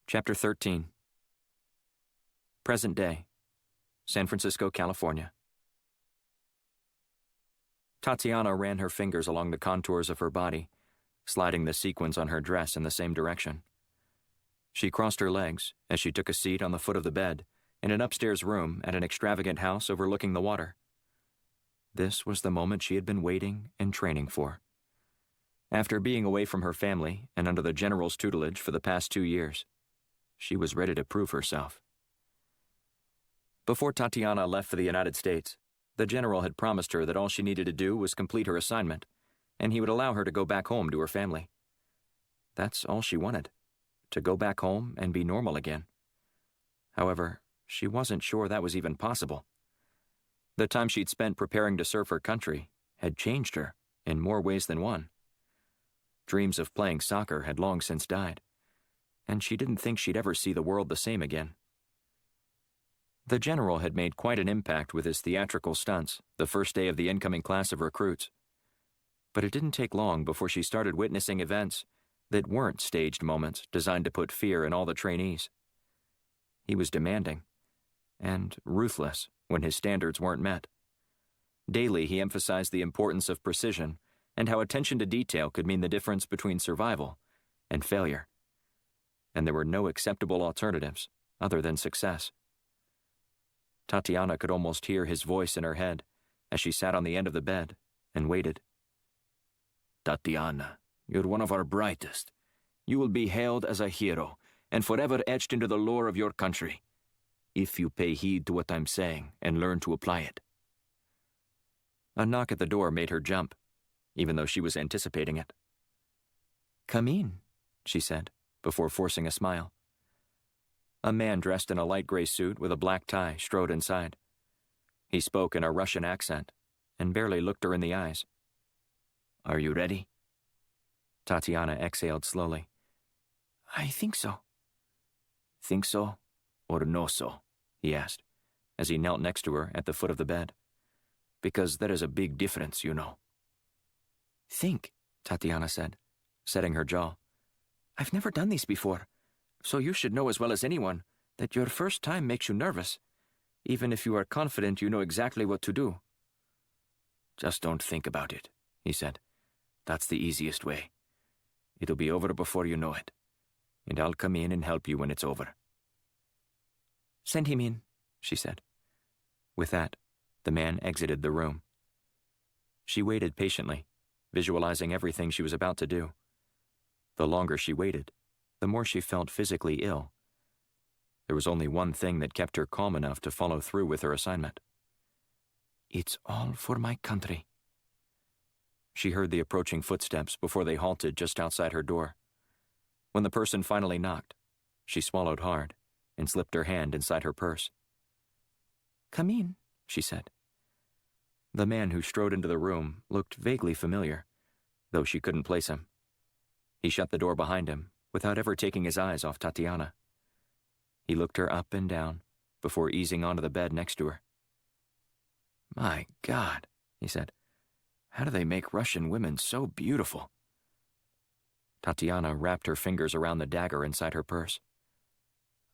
Chapter 13. Present day, San Francisco, California. Tatiana ran her fingers along the contours of her body, sliding the sequins on her dress in the same direction. She crossed her legs as she took a seat on the foot of the bed in an upstairs room at an extravagant house overlooking the water. This was the moment she had been waiting and training for. After being away from her family and under the general's tutelage for the past 2 years, she was ready to prove herself. Before Tatiana left for the United States, the general had promised her that all she needed to do was complete her assignment, and he would allow her to go back home to her family. That's all she wanted, to go back home and be normal again. However, she wasn't sure that was even possible. The time she'd spent preparing to serve her country had changed her in more ways than one. Dreams of playing soccer had long since died, and she didn't think she'd ever see the world the same again. The general had made quite an impact with his theatrical stunts the first day of the incoming class of recruits. But it didn't take long before she started witnessing events that weren't staged moments designed to put fear in all the trainees. He was demanding and ruthless when his standards weren't met. Daily, he emphasized the importance of precision and how attention to detail could mean the difference between survival and failure. And there were no acceptable alternatives other than success. Tatiana could almost hear his voice in her head as she sat on the end of the bed and waited. Tatiana, you're one of our brightest. You will be hailed as a hero and forever etched into the lore of your country, if you pay heed to what I'm saying and learn to apply it. A knock at the door made her jump, even though she was anticipating it. Come in, she said, before forcing a smile. A man dressed in a light gray suit with a black tie strode inside. He spoke in a Russian accent and barely looked her in the eyes. Are you ready? Tatiana exhaled slowly. I think so. Think so or no so? He asked, as he knelt next to her at the foot of the bed. Because there is a big difference, you know. Think, Tatiana said, setting her jaw. I've never done these before, so you should know as well as anyone that your first time makes you nervous, even if you are confident you know exactly what to do. Just don't think about it, he said. That's the easiest way. It'll be over before you know it, and I'll come in and help you when it's over. Send him in, she said. With that, the man exited the room. She waited patiently, visualizing everything she was about to do. The longer she waited, the more she felt physically ill. There was only one thing that kept her calm enough to follow through with her assignment. It's all for my country. She heard the approaching footsteps before they halted just outside her door. When the person finally knocked, she swallowed hard and slipped her hand inside her purse. "Come in," she said. The man who strode into the room looked vaguely familiar, though she couldn't place him. He shut the door behind him without ever taking his eyes off Tatiana. He looked her up and down before easing onto the bed next to her. "My God," he said. "How do they make Russian women so beautiful?" Tatiana wrapped her fingers around the dagger inside her purse.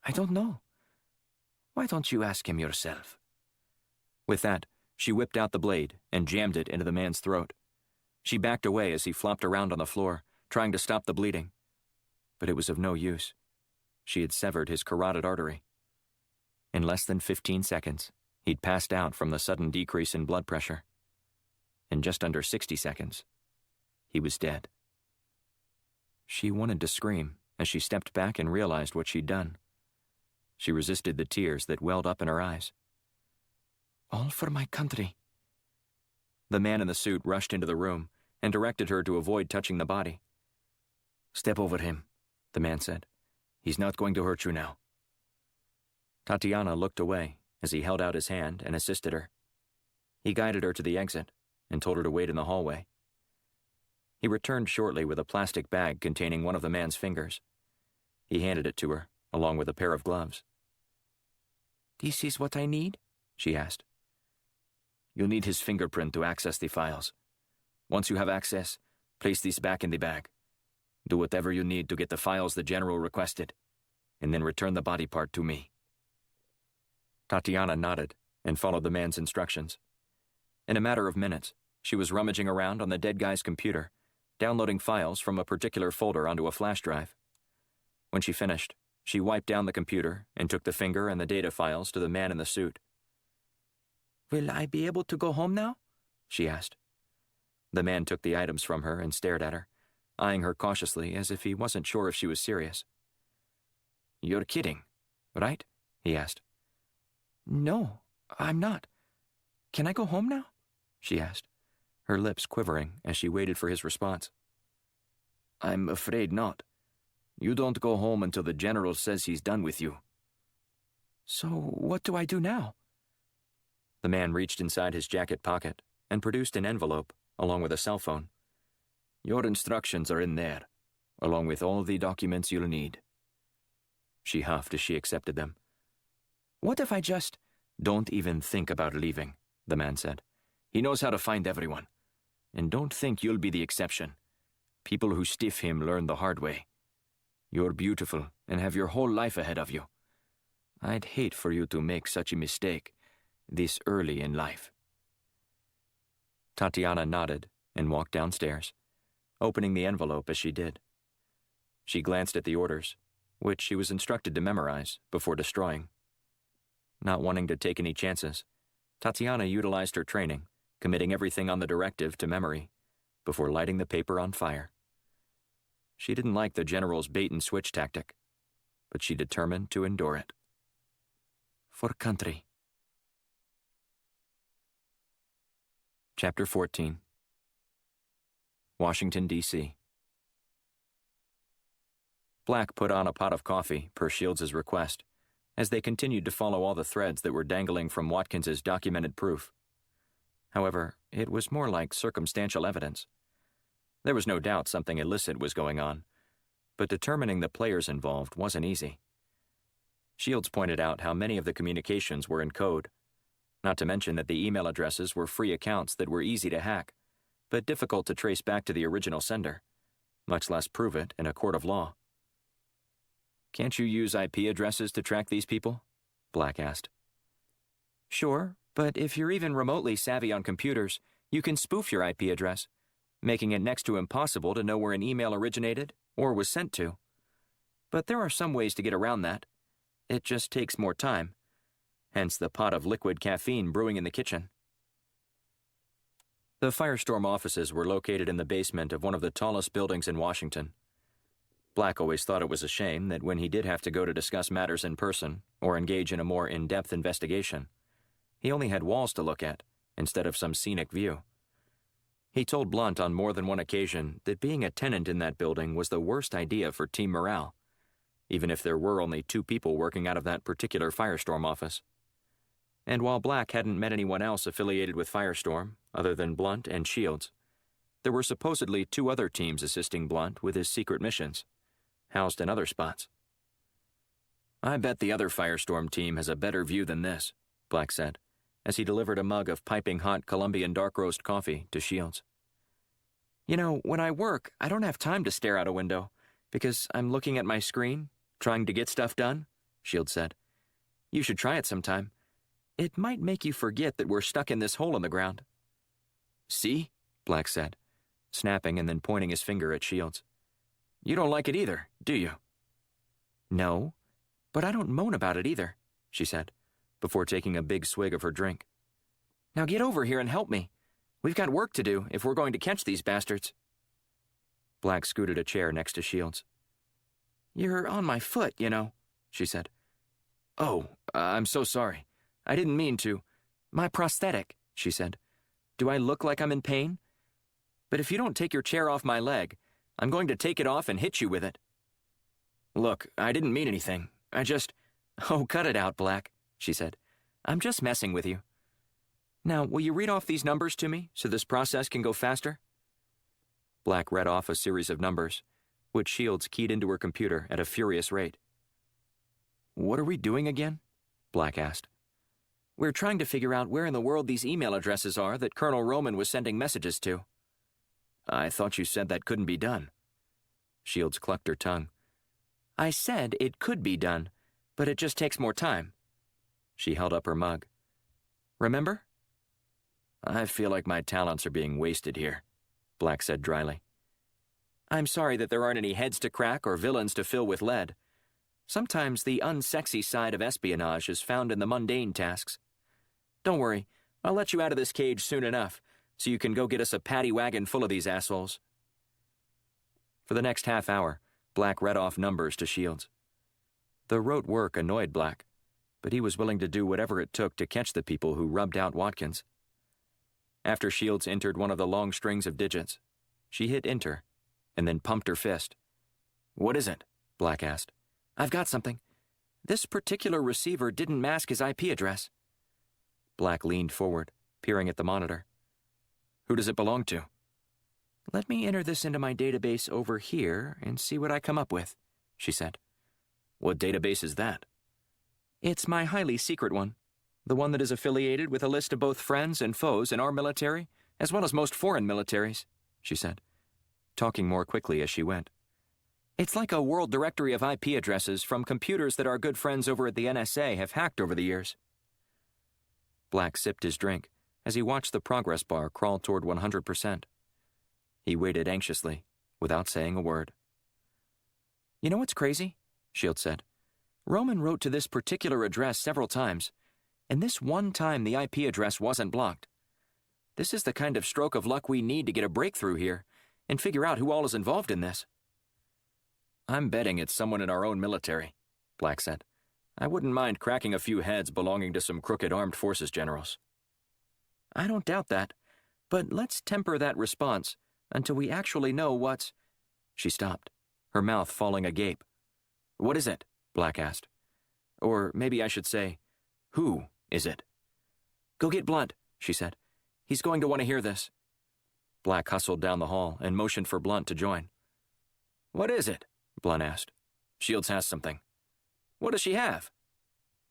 "I don't know. Why don't you ask him yourself?" With that, she whipped out the blade and jammed it into the man's throat. She backed away as he flopped around on the floor, trying to stop the bleeding. But it was of no use. She had severed his carotid artery. In less than 15 seconds, he'd passed out from the sudden decrease in blood pressure. In just under 60 seconds, he was dead. She wanted to scream as she stepped back and realized what she'd done. She resisted the tears that welled up in her eyes. "All for my country." The man in the suit rushed into the room and directed her to avoid touching the body. "Step over him," the man said. "He's not going to hurt you now." Tatiana looked away as he held out his hand and assisted her. He guided her to the exit and told her to wait in the hallway. He returned shortly with a plastic bag containing one of the man's fingers. He handed it to her, along with a pair of gloves. "This is what I need?" she asked. "You'll need his fingerprint to access the files. Once you have access, place this back in the bag. Do whatever you need to get the files the General requested, and then return the body part to me." Tatiana nodded and followed the man's instructions. In a matter of minutes, she was rummaging around on the dead guy's computer, downloading files from a particular folder onto a flash drive. When she finished, she wiped down the computer and took the finger and the data files to the man in the suit. "Will I be able to go home now?" she asked. The man took the items from her and stared at her, eyeing her cautiously as if he wasn't sure if she was serious. "You're kidding, right?" he asked. "No, I'm not. Can I go home now?" she asked, her lips quivering as she waited for his response. "I'm afraid not. You don't go home until the General says he's done with you." "So what do I do now?" The man reached inside his jacket pocket and produced an envelope, along with a cell phone. "Your instructions are in there, along with all the documents you'll need." She huffed as she accepted them. "What if I just—" "Don't even think about leaving," the man said. "He knows how to find everyone. And don't think you'll be the exception. People who stiff him learn the hard way. You're beautiful and have your whole life ahead of you. I'd hate for you to make such a mistake this early in life." Tatiana nodded and walked downstairs, opening the envelope as she did. She glanced at the orders, which she was instructed to memorize before destroying. Not wanting to take any chances, Tatiana utilized her training, committing everything on the directive to memory, before lighting the paper on fire. She didn't like the General's bait-and-switch tactic, but she determined to endure it. For country. Chapter 14. Washington, D.C. Black put on a pot of coffee, per Shields' request, as they continued to follow all the threads that were dangling from Watkins's documented proof. However, it was more like circumstantial evidence. There was no doubt something illicit was going on, but determining the players involved wasn't easy. Shields pointed out how many of the communications were in code, not to mention that the email addresses were free accounts that were easy to hack, but difficult to trace back to the original sender, much less prove it in a court of law. "Can't you use IP addresses to track these people?" Black asked. "Sure, but if you're even remotely savvy on computers, you can spoof your IP address, making it next to impossible to know where an email originated or was sent to. But there are some ways to get around that. It just takes more time, hence the pot of liquid caffeine brewing in the kitchen." The Firestorm offices were located in the basement of one of the tallest buildings in Washington. Black always thought it was a shame that when he did have to go to discuss matters in person or engage in a more in-depth investigation, he only had walls to look at instead of some scenic view. He told Blunt on more than one occasion that being a tenant in that building was the worst idea for team morale, even if there were only 2 people working out of that particular Firestorm office. And while Black hadn't met anyone else affiliated with Firestorm, other than Blunt and Shields, there were supposedly 2 other teams assisting Blunt with his secret missions, housed in other spots. "I bet the other Firestorm team has a better view than this," Black said, as he delivered a mug of piping hot Colombian dark roast coffee to Shields. "You know, when I work, I don't have time to stare out a window, because I'm looking at my screen, trying to get stuff done," Shields said. "You should try it sometime. It might make you forget that we're stuck in this hole in the ground." "See?" Black said, snapping and then pointing his finger at Shields. "You don't like it either, do you?" "No, but I don't moan about it either," she said, before taking a big swig of her drink. "Now get over here and help me. We've got work to do if we're going to catch these bastards." Black scooted a chair next to Shields. "You're on my foot, you know," she said. "Oh, I'm so sorry. I didn't mean to." "My prosthetic," she said. "Do I look like I'm in pain? But if you don't take your chair off my leg, I'm going to take it off and hit you with it." "Look, I didn't mean anything. I just—" "Oh, cut it out, Black," she said. "I'm just messing with you. Now, will you read off these numbers to me so this process can go faster?" Black read off a series of numbers, which Shields keyed into her computer at a furious rate. "What are we doing again?" Black asked. "We're trying to figure out where in the world these email addresses are that Colonel Roman was sending messages to." "I thought you said that couldn't be done." Shields clucked her tongue. "I said it could be done, but it just takes more time." She held up her mug. "Remember?" "I feel like my talents are being wasted here," Black said dryly. "I'm sorry that there aren't any heads to crack or villains to fill with lead. Sometimes the unsexy side of espionage is found in the mundane tasks. Don't worry, I'll let you out of this cage soon enough, so you can go get us a paddy wagon full of these assholes." For the next half hour, Black read off numbers to Shields. The rote work annoyed Black, but he was willing to do whatever it took to catch the people who rubbed out Watkins. After Shields entered one of the long strings of digits, she hit enter, and then pumped her fist. "What is it?" Black asked. "I've got something. This particular receiver didn't mask his IP address." Black leaned forward, peering at the monitor. "Who does it belong to?" "Let me enter this into my database over here and see what I come up with," she said. "What database is that?" "It's my highly secret one. The one that is affiliated with a list of both friends and foes in our military, as well as most foreign militaries," she said, talking more quickly as she went. "It's like a world directory of IP addresses from computers that our good friends over at the NSA have hacked over the years." Black sipped his drink as he watched the progress bar crawl toward 100%. He waited anxiously, without saying a word. "You know what's crazy?" Shields said. "Roman wrote to this particular address several times, and this one time the IP address wasn't blocked. This is the kind of stroke of luck we need to get a breakthrough here and figure out who all is involved in this." "I'm betting it's someone in our own military," Black said. "I wouldn't mind cracking a few heads belonging to some crooked armed forces generals." "I don't doubt that, but let's temper that response until we actually know what's—" She stopped, her mouth falling agape. "What is it?" Black asked. "Or maybe I should say, who is it?" "Go get Blunt," she said. "He's going to want to hear this." Black hustled down the hall and motioned for Blunt to join. "What is it?" Blunt asked. "Shields has something." "What does she have?"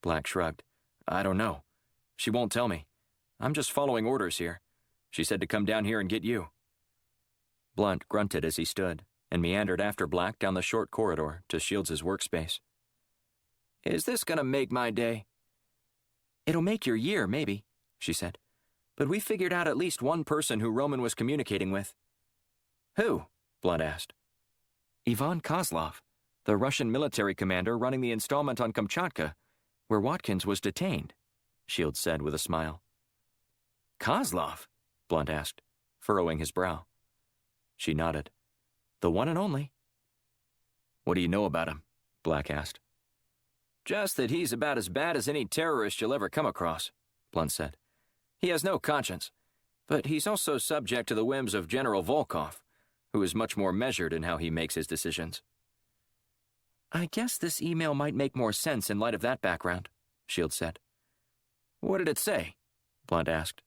Black shrugged. "I don't know. She won't tell me. I'm just following orders here. She said to come down here and get you." Blunt grunted as he stood and meandered after Black down the short corridor to Shields' workspace. "Is this going to make my day?" "It'll make your year, maybe," she said. "But we figured out at least one person who Roman was communicating with." "Who?" Blunt asked. "Ivan Kozlov, the Russian military commander running the installment on Kamchatka, where Watkins was detained," Shields said with a smile. "Kozlov?" Blunt asked, furrowing his brow. She nodded. "The one and only." "What do you know about him?" Black asked. "Just that he's about as bad as any terrorist you'll ever come across," Blunt said. "He has no conscience, but he's also subject to the whims of General Volkov, who is much more measured in how he makes his decisions." "I guess this email might make more sense in light of that background," Shields said. What did it say? Blunt asked.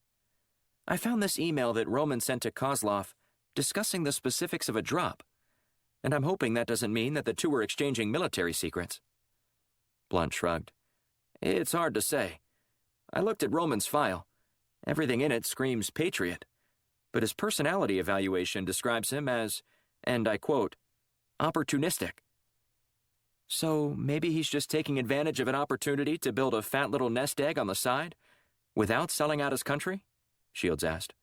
I found this email that Roman sent to Kozlov discussing the specifics of a drop, and I'm hoping that doesn't mean that the two were exchanging military secrets. Blunt shrugged. It's hard to say. I looked at Roman's file. Everything in it screams patriot, but his personality evaluation describes him as, and I quote, opportunistic. So maybe he's just taking advantage of an opportunity to build a fat little nest egg on the side, without selling out his country? Shields asked.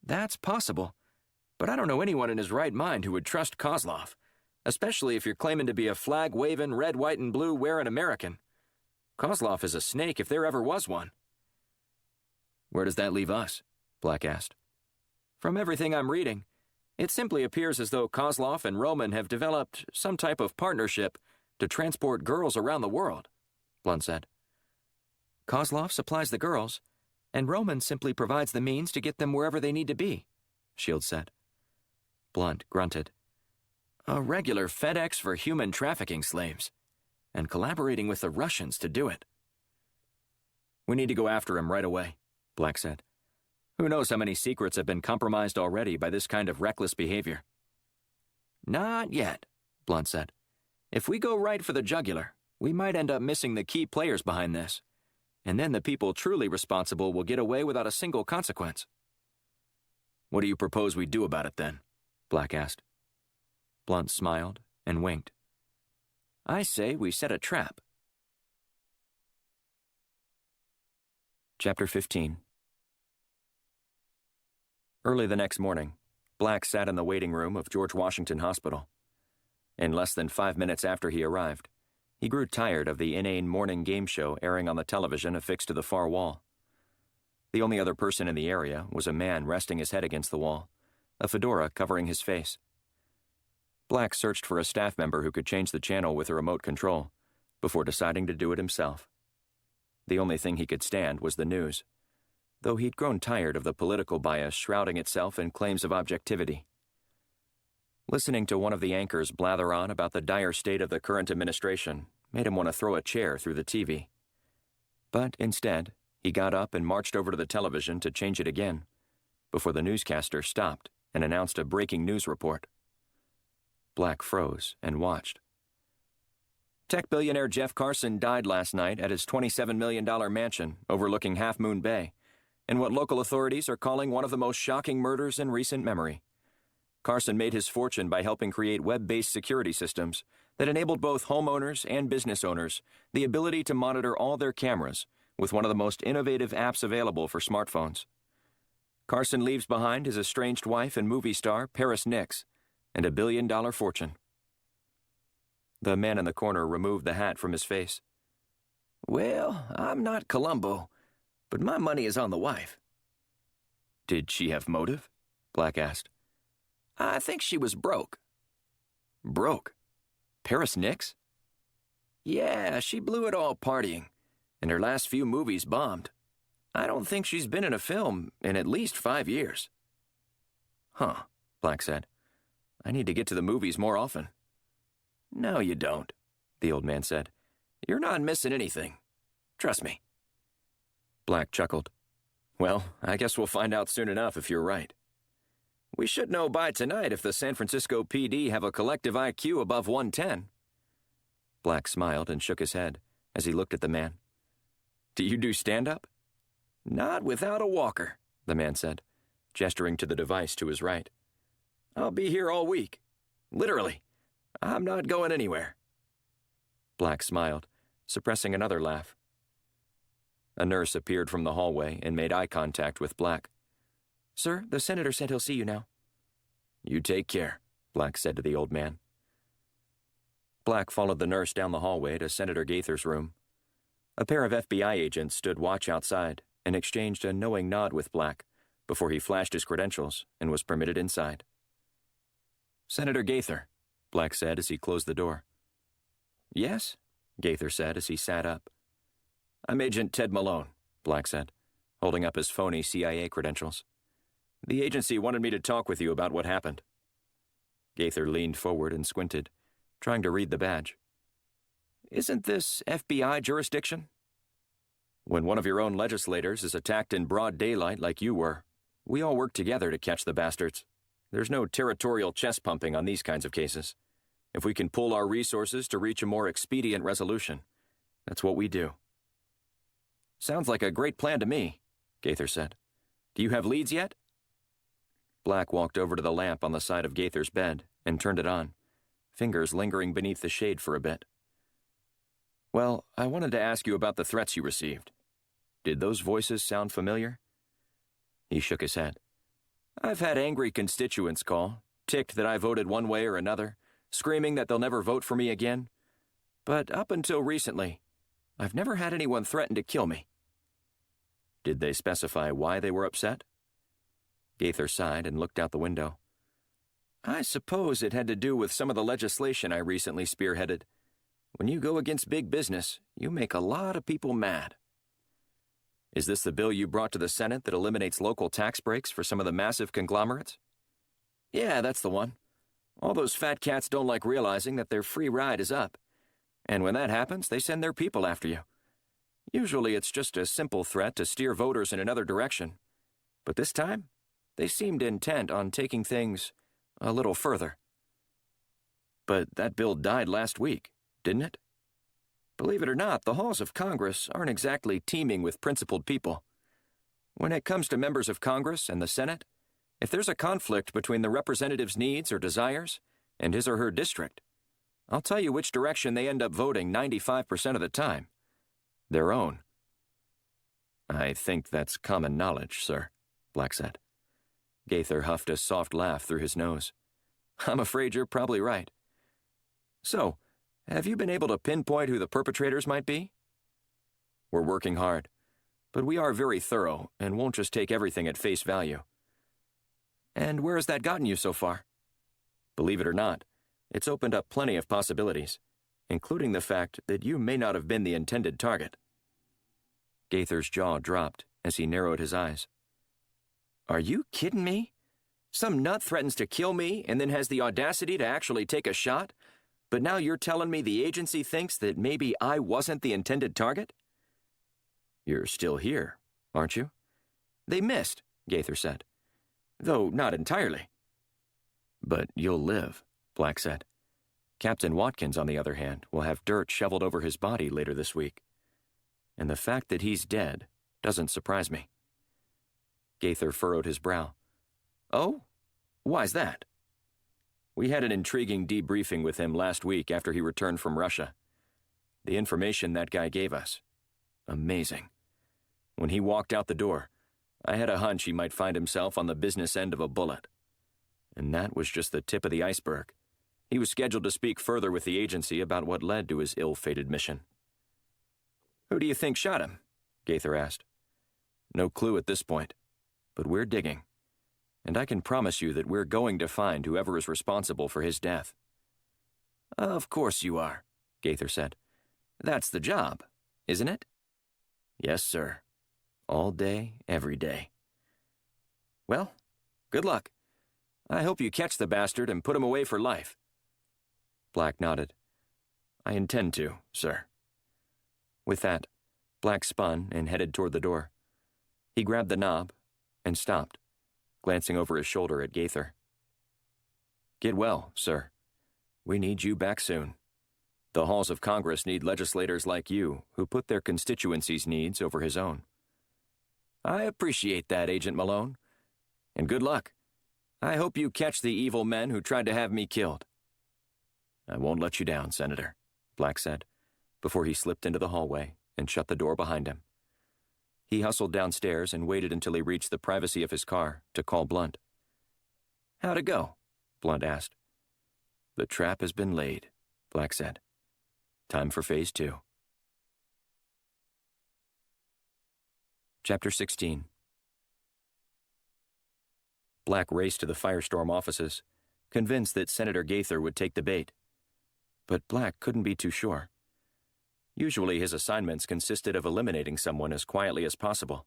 That's possible, but I don't know anyone in his right mind who would trust Kozlov, especially if you're claiming to be a flag-waving, red, white, and blue wearing American. Kozlov is a snake if there ever was one. Where does that leave us? Black asked. From everything I'm reading, it simply appears as though Kozlov and Roman have developed some type of partnership to transport girls around the world, Blunt said. Kozlov supplies the girls, and Roman simply provides the means to get them wherever they need to be, Shields said. Blunt grunted. A regular FedEx for human trafficking slaves, and collaborating with the Russians to do it. We need to go after him right away, Black said. Who knows how many secrets have been compromised already by this kind of reckless behavior? Not yet, Blunt said. If we go right for the jugular, we might end up missing the key players behind this, and then the people truly responsible will get away without a single consequence. What do you propose we do about it then? Black asked. Blunt smiled and winked. I say we set a trap. Chapter 15. Early the next morning, Black sat in the waiting room of George Washington Hospital. In less than 5 minutes after he arrived, he grew tired of the inane morning game show airing on the television affixed to the far wall. The only other person in the area was a man resting his head against the wall, a fedora covering his face. Black searched for a staff member who could change the channel with a remote control, before deciding to do it himself. The only thing he could stand was the news, though he'd grown tired of the political bias shrouding itself in claims of objectivity. Listening to one of the anchors blather on about the dire state of the current administration made him want to throw a chair through the TV. But instead, he got up and marched over to the television to change it again, before the newscaster stopped and announced a breaking news report. Black froze and watched. Tech billionaire Jeff Carson died last night at his $27 million mansion overlooking Half Moon Bay, in what local authorities are calling one of the most shocking murders in recent memory. Carson made his fortune by helping create web-based security systems that enabled both homeowners and business owners the ability to monitor all their cameras with one of the most innovative apps available for smartphones. Carson leaves behind his estranged wife and movie star Paris Nix and a $1 billion fortune. The man in the corner removed the hat from his face. Well, I'm not Columbo, but my money is on the wife. Did she have motive? Black asked. I think she was broke. Broke? Paris Nix? Yeah, she blew it all partying, and her last few movies bombed. I don't think she's been in a film in at least 5 years. Huh, Black said. I need to get to the movies more often. No, you don't, the old man said. You're not missing anything. Trust me. Black chuckled. Well, I guess we'll find out soon enough if you're right. We should know by tonight if the San Francisco PD have a collective IQ above 110. Black smiled and shook his head as he looked at the man. Do you do stand-up? Not without a walker, the man said, gesturing to the device to his right. I'll be here all week. Literally. I'm not going anywhere. Black smiled, suppressing another laugh. A nurse appeared from the hallway and made eye contact with Black. Sir, the senator said he'll see you now. You take care, Black said to the old man. Black followed the nurse down the hallway to Senator Gaither's room. A pair of FBI agents stood watch outside and exchanged a knowing nod with Black before he flashed his credentials and was permitted inside. Senator Gaither, Black said as he closed the door. Yes, Gaither said as he sat up. I'm Agent Ted Malone, Black said, holding up his phony CIA credentials. The agency wanted me to talk with you about what happened. Gaither leaned forward and squinted, trying to read the badge. Isn't this FBI jurisdiction? When one of your own legislators is attacked in broad daylight like you were, we all work together to catch the bastards. There's no territorial chest pumping on these kinds of cases. If we can pool our resources to reach a more expedient resolution, that's what we do. Sounds like a great plan to me, Gaither said. Do you have leads yet? Black walked over to the lamp on the side of Gaither's bed and turned it on, fingers lingering beneath the shade for a bit. Well, I wanted to ask you about the threats you received. Did those voices sound familiar? He shook his head. I've had angry constituents call, ticked that I voted one way or another, screaming that they'll never vote for me again. But up until recently, I've never had anyone threaten to kill me. Did they specify why they were upset? Gaither sighed and looked out the window. I suppose it had to do with some of the legislation I recently spearheaded. When you go against big business, you make a lot of people mad. Is this the bill you brought to the Senate that eliminates local tax breaks for some of the massive conglomerates? Yeah, that's the one. All those fat cats don't like realizing that their free ride is up. And when that happens, they send their people after you. Usually it's just a simple threat to steer voters in another direction. But this time, they seemed intent on taking things a little further. But that bill died last week, didn't it? Believe it or not, the halls of Congress aren't exactly teeming with principled people. When it comes to members of Congress and the Senate, if there's a conflict between the representative's needs or desires and his or her district, I'll tell you which direction they end up voting 95% of the time. Their own. I think that's common knowledge, sir, Black said. Gaither huffed a soft laugh through his nose. I'm afraid you're probably right. So, have you been able to pinpoint who the perpetrators might be? We're working hard, but we are very thorough and won't just take everything at face value. And where has that gotten you so far? Believe it or not, it's opened up plenty of possibilities, including the fact that you may not have been the intended target. Gaither's jaw dropped as he narrowed his eyes. Are you kidding me? Some nut threatens to kill me and then has the audacity to actually take a shot? But now you're telling me the agency thinks that maybe I wasn't the intended target? You're still here, aren't you? They missed, Gaither said. Though not entirely. But you'll live, Black said. Captain Watkins, on the other hand, will have dirt shoveled over his body later this week. And the fact that he's dead doesn't surprise me. Gaither furrowed his brow. Oh? Why's that? We had an intriguing debriefing with him last week after he returned from Russia. The information that guy gave us. Amazing. When he walked out the door, I had a hunch he might find himself on the business end of a bullet. And that was just the tip of the iceberg. He was scheduled to speak further with the agency about what led to his ill-fated mission. Who do you think shot him? Gaither asked. No clue at this point, but we're digging. And I can promise you that we're going to find whoever is responsible for his death. Of course you are, Gaither said. That's the job, isn't it? Yes, sir. All day, every day. Well, good luck. I hope you catch the bastard and put him away for life. Black nodded. I intend to, sir. With that, Black spun and headed toward the door. He grabbed the knob and stopped, glancing over his shoulder at Gaither. Get well, sir. We need you back soon. The halls of Congress need legislators like you who put their constituency's needs over his own. I appreciate that, Agent Malone. And good luck. I hope you catch the evil men who tried to have me killed. I won't let you down, Senator, Black said, before he slipped into the hallway and shut the door behind him. He hustled downstairs and waited until he reached the privacy of his car to call Blunt. How'd it go? Blunt asked. The trap has been laid, Black said. Time for Phase 2. Chapter 16. Black raced to the Firestorm offices, convinced that Senator Gaither would take the bait. But Black couldn't be too sure. Usually his assignments consisted of eliminating someone as quietly as possible.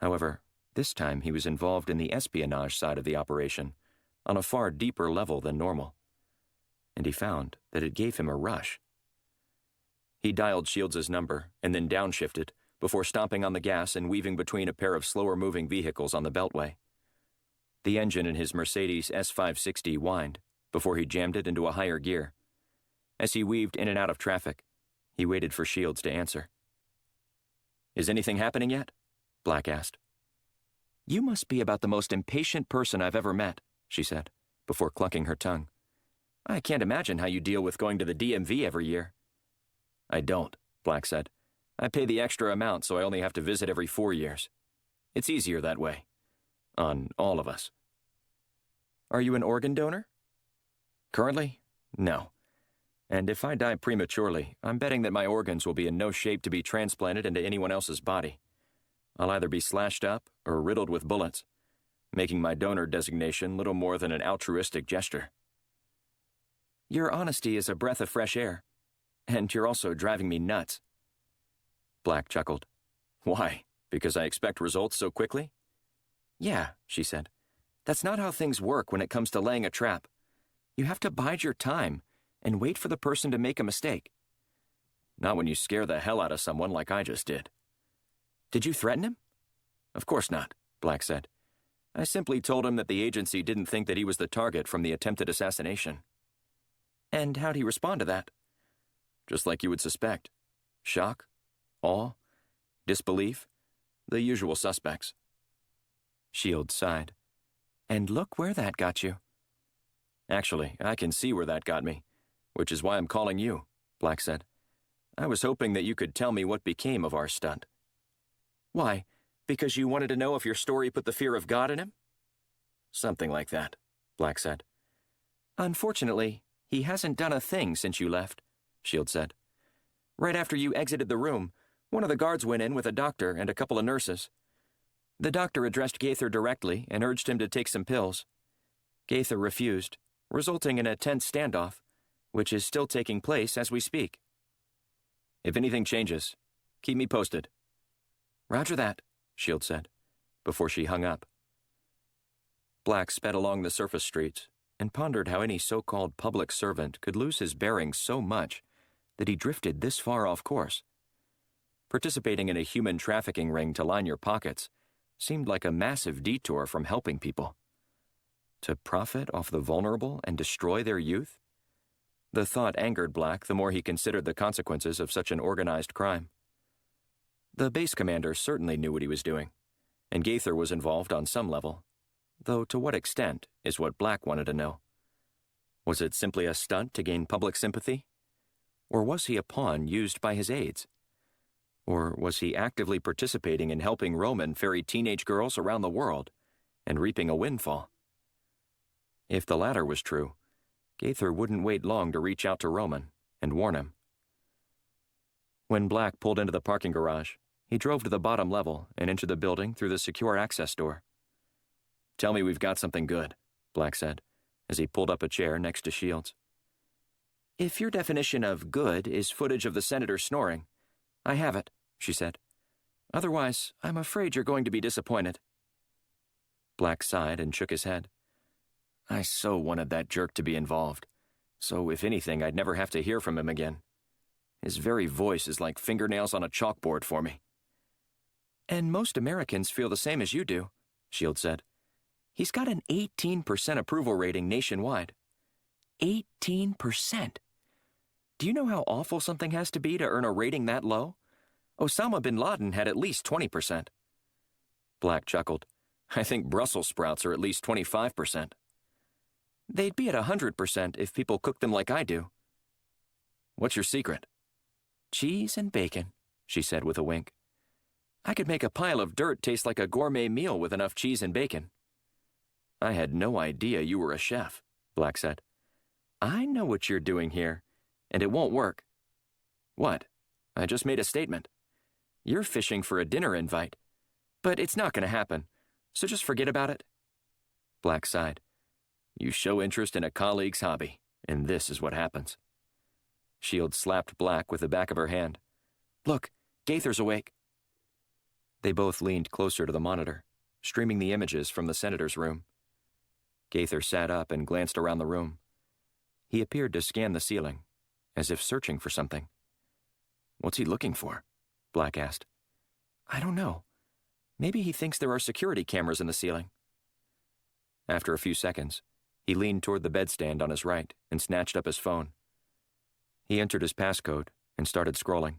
However, this time he was involved in the espionage side of the operation, on a far deeper level than normal. And he found that it gave him a rush. He dialed Shields' number and then downshifted before stomping on the gas and weaving between a pair of slower-moving vehicles on the beltway. The engine in his Mercedes S560 whined before he jammed it into a higher gear. As he weaved in and out of traffic, he waited for Shields to answer. "Is anything happening yet?" Black asked. "You must be about the most impatient person I've ever met," she said, before clucking her tongue. "I can't imagine how you deal with going to the DMV every year." "I don't," Black said. "I pay the extra amount, so I only have to visit every 4 years. It's easier that way. On all of us." "Are you an organ donor?" "Currently, no. And if I die prematurely, I'm betting that my organs will be in no shape to be transplanted into anyone else's body. I'll either be slashed up or riddled with bullets, making my donor designation little more than an altruistic gesture." "Your honesty is a breath of fresh air, and you're also driving me nuts." Black chuckled. "Why? Because I expect results so quickly?" "Yeah," she said. "That's not how things work when it comes to laying a trap. You have to bide your time and wait for the person to make a mistake." "Not when you scare the hell out of someone like I just did." "Did you threaten him?" "Of course not," Black said. "I simply told him that the agency didn't think that he was the target from the attempted assassination." "And how'd he respond to that?" "Just like you would suspect. Shock, awe, disbelief, the usual suspects." Shields sighed. "And look where that got you." "Actually, I can see where that got me, which is why I'm calling you," Black said. "I was hoping that you could tell me what became of our stunt." "Why? Because you wanted to know if your story put the fear of God in him?" "Something like that," Black said. "Unfortunately, he hasn't done a thing since you left," Shields said. "Right after you exited the room, one of the guards went in with a doctor and a couple of nurses. The doctor addressed Gaither directly and urged him to take some pills. Gaither refused, resulting in a tense standoff, which is still taking place as we speak." "If anything changes, keep me posted." "Roger that," Shields said, before she hung up. Black sped along the surface streets and pondered how any so-called public servant could lose his bearings so much that he drifted this far off course. Participating in a human trafficking ring to line your pockets seemed like a massive detour from helping people. To profit off the vulnerable and destroy their youth? The thought angered Black the more he considered the consequences of such an organized crime. The base commander certainly knew what he was doing, and Gaither was involved on some level, though to what extent is what Black wanted to know. Was it simply a stunt to gain public sympathy? Or was he a pawn used by his aides? Or was he actively participating in helping Roman ferry teenage girls around the world and reaping a windfall? If the latter was true, Gaither wouldn't wait long to reach out to Roman and warn him. When Black pulled into the parking garage, he drove to the bottom level and into the building through the secure access door. "Tell me we've got something good," Black said, as he pulled up a chair next to Shields. "If your definition of good is footage of the senator snoring, I have it," she said. "Otherwise, I'm afraid you're going to be disappointed." Black sighed and shook his head. "I so wanted that jerk to be involved, so if anything, I'd never have to hear from him again. His very voice is like fingernails on a chalkboard for me." "And most Americans feel the same as you do," Shields said. "He's got an 18% approval rating nationwide. 18%. Do you know how awful something has to be to earn a rating that low? Osama bin Laden had at least 20%. Black chuckled. "I think Brussels sprouts are at least 25%. "They'd be at 100% if people cooked them like I do." "What's your secret?" "Cheese and bacon," she said with a wink. "I could make a pile of dirt taste like a gourmet meal with enough cheese and bacon." "I had no idea you were a chef," Black said. "I know what you're doing here, and it won't work." "What? I just made a statement." "You're fishing for a dinner invite, but it's not going to happen, so just forget about it." Black sighed. "You show interest in a colleague's hobby, and this is what happens." Shields slapped Black with the back of her hand. "Look, Gaither's awake." They both leaned closer to the monitor, streaming the images from the senator's room. Gaither sat up and glanced around the room. He appeared to scan the ceiling, as if searching for something. "What's he looking for?" Black asked. I don't know. Maybe he thinks there are security cameras in the ceiling. After a few seconds, he leaned toward the bedstand on his right and snatched up his phone. He entered his passcode and started scrolling.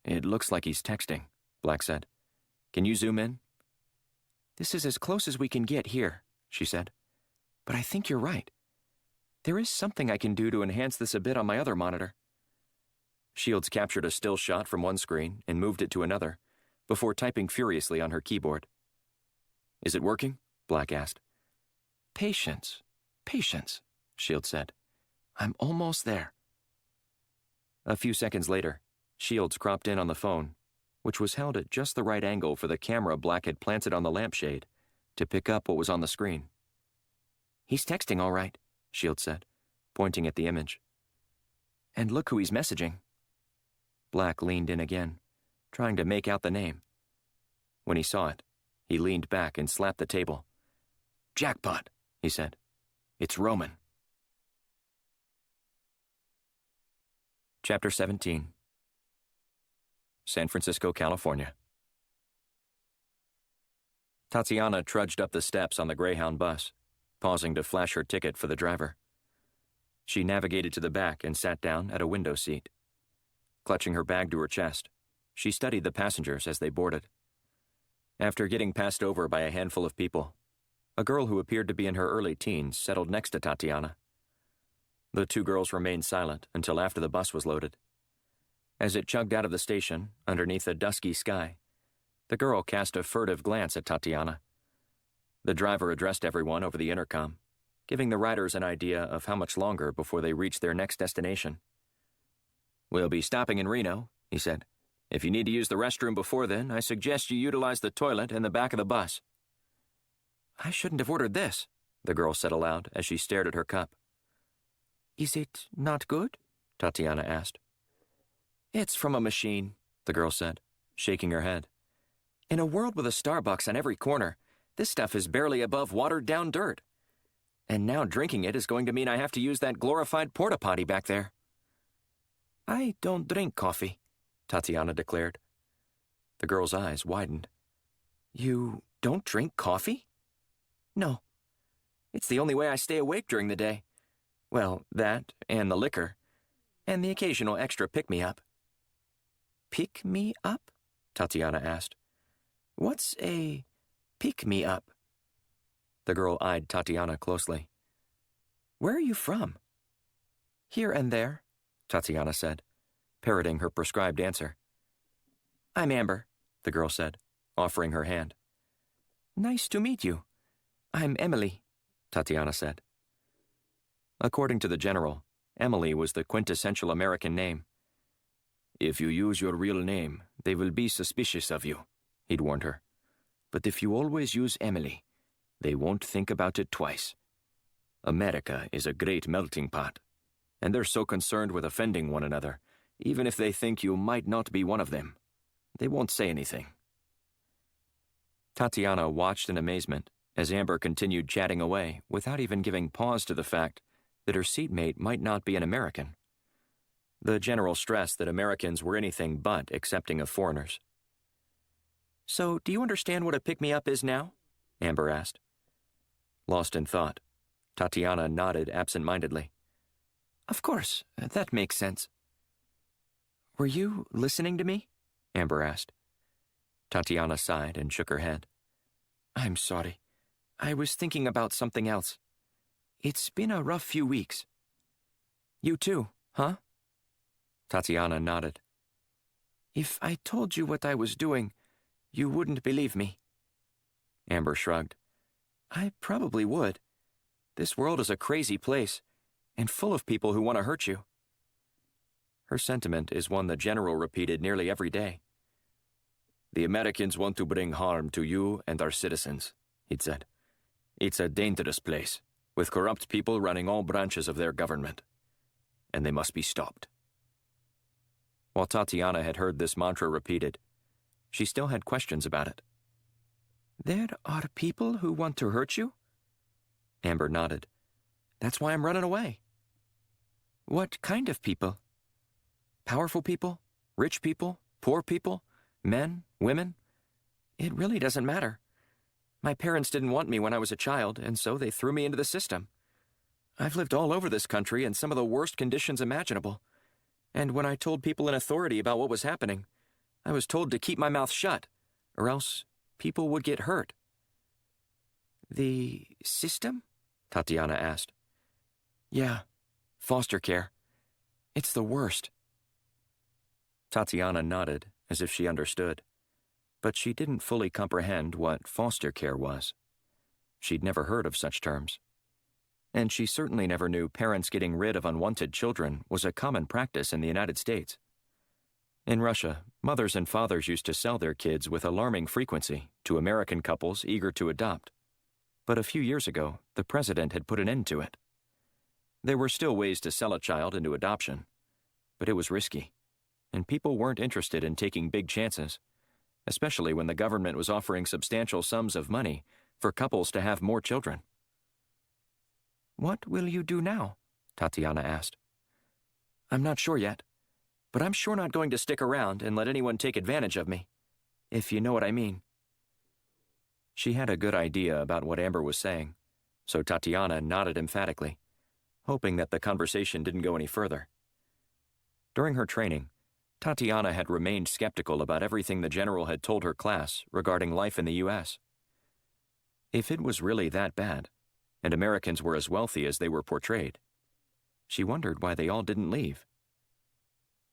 It looks like he's texting, Black said. Can you zoom in? This is as close as we can get here, she said. But I think you're right. There is something I can do to enhance this a bit on my other monitor. Shields captured a still shot from one screen and moved it to another, before typing furiously on her keyboard. Is it working? Black asked. Patience, Shields said. I'm almost there. A few seconds later, Shields cropped in on the phone, which was held at just the right angle for the camera Black had planted on the lampshade, to pick up what was on the screen. He's texting all right, Shields said, pointing at the image. And look who he's messaging. Black leaned in again, trying to make out the name. When he saw it, he leaned back and slapped the table. Jackpot, he said. It's Roman. Chapter 17. San Francisco, California. Tatiana trudged up the steps on the Greyhound bus, pausing to flash her ticket for the driver. She navigated to the back and sat down at a window seat. Clutching her bag to her chest, she studied the passengers as they boarded. After getting passed over by a handful of people, a girl who appeared to be in her early teens settled next to Tatiana. The two girls remained silent until after the bus was loaded. As it chugged out of the station, underneath a dusky sky, the girl cast a furtive glance at Tatiana. The driver addressed everyone over the intercom, giving the riders an idea of how much longer before they reached their next destination. We'll be stopping in Reno, he said. If you need to use the restroom before then, I suggest you utilize the toilet in the back of the bus. I shouldn't have ordered this, the girl said aloud as she stared at her cup. Is it not good? Tatiana asked. It's from a machine, the girl said, shaking her head. In a world with a Starbucks on every corner, this stuff is barely above watered-down dirt. And now drinking it is going to mean I have to use that glorified porta-potty back there. I don't drink coffee, Tatiana declared. The girl's eyes widened. You don't drink coffee? No. It's the only way I stay awake during the day. Well, that, and the liquor, and the occasional extra pick-me-up. Pick-me-up? Tatiana asked. What's a pick-me-up? The girl eyed Tatiana closely. Where are you from? Here and there, Tatiana said, parroting her prescribed answer. I'm Amber, the girl said, offering her hand. Nice to meet you. I'm Emily, Tatiana said. According to the general, Emily was the quintessential American name. If you use your real name, they will be suspicious of you, he'd warned her. But if you always use Emily, they won't think about it twice. America is a great melting pot, and they're so concerned with offending one another, even if they think you might not be one of them. They won't say anything. Tatiana watched in amazement as Amber continued chatting away without even giving pause to the fact that her seatmate might not be an American. The general stressed that Americans were anything but accepting of foreigners. So, do you understand what a pick-me-up is now? Amber asked. Lost in thought, Tatiana nodded absent-mindedly. Of course, that makes sense. Were you listening to me? Amber asked. Tatiana sighed and shook her head. I'm sorry. I was thinking about something else. It's been a rough few weeks. You too, huh? Tatiana nodded. If I told you what I was doing, you wouldn't believe me. Amber shrugged. I probably would. This world is a crazy place, and full of people who want to hurt you. Her sentiment is one the general repeated nearly every day. The Americans want to bring harm to you and our citizens, he'd said. It's a dangerous place, with corrupt people running all branches of their government, and they must be stopped. While Tatiana had heard this mantra repeated, she still had questions about it. There are people who want to hurt you? Amber nodded. That's why I'm running away. What kind of people? Powerful people? Rich people? Poor people? Men? Women? It really doesn't matter. My parents didn't want me when I was a child, and so they threw me into the system. I've lived all over this country in some of the worst conditions imaginable. And when I told people in authority about what was happening, I was told to keep my mouth shut, or else people would get hurt. The system? Tatiana asked. Yeah, foster care. It's the worst. Tatiana nodded, as if she understood, but she didn't fully comprehend what foster care was. She'd never heard of such terms. And she certainly never knew parents getting rid of unwanted children was a common practice in the United States. In Russia, mothers and fathers used to sell their kids with alarming frequency to American couples eager to adopt. But a few years ago, the president had put an end to it. There were still ways to sell a child into adoption, but it was risky, and people weren't interested in taking big chances, especially when the government was offering substantial sums of money for couples to have more children. What will you do now? Tatiana asked. I'm not sure yet, but I'm sure not going to stick around and let anyone take advantage of me, if you know what I mean. She had a good idea about what Amber was saying, so Tatiana nodded emphatically, hoping that the conversation didn't go any further. During her training, Tatiana had remained skeptical about everything the general had told her class regarding life in the U.S. If it was really that bad, and Americans were as wealthy as they were portrayed, she wondered why they all didn't leave.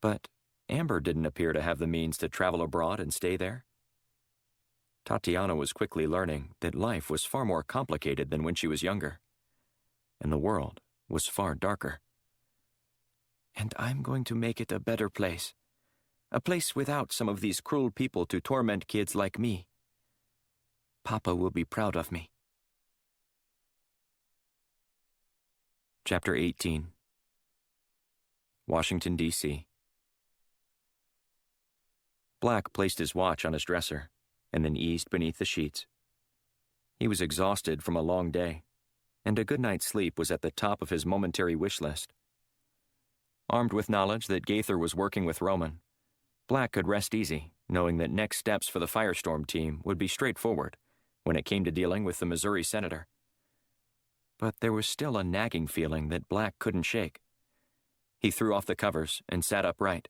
But Amber didn't appear to have the means to travel abroad and stay there. Tatiana was quickly learning that life was far more complicated than when she was younger, and the world was far darker. And I'm going to make it a better place. A place without some of these cruel people to torment kids like me. Papa will be proud of me. Chapter 18. Washington, D.C. Black placed his watch on his dresser and then eased beneath the sheets. He was exhausted from a long day, and a good night's sleep was at the top of his momentary wish list. Armed with knowledge that Gaither was working with Roman, Black could rest easy, knowing that next steps for the Firestorm team would be straightforward when it came to dealing with the Missouri senator. But there was still a nagging feeling that Black couldn't shake. He threw off the covers and sat upright.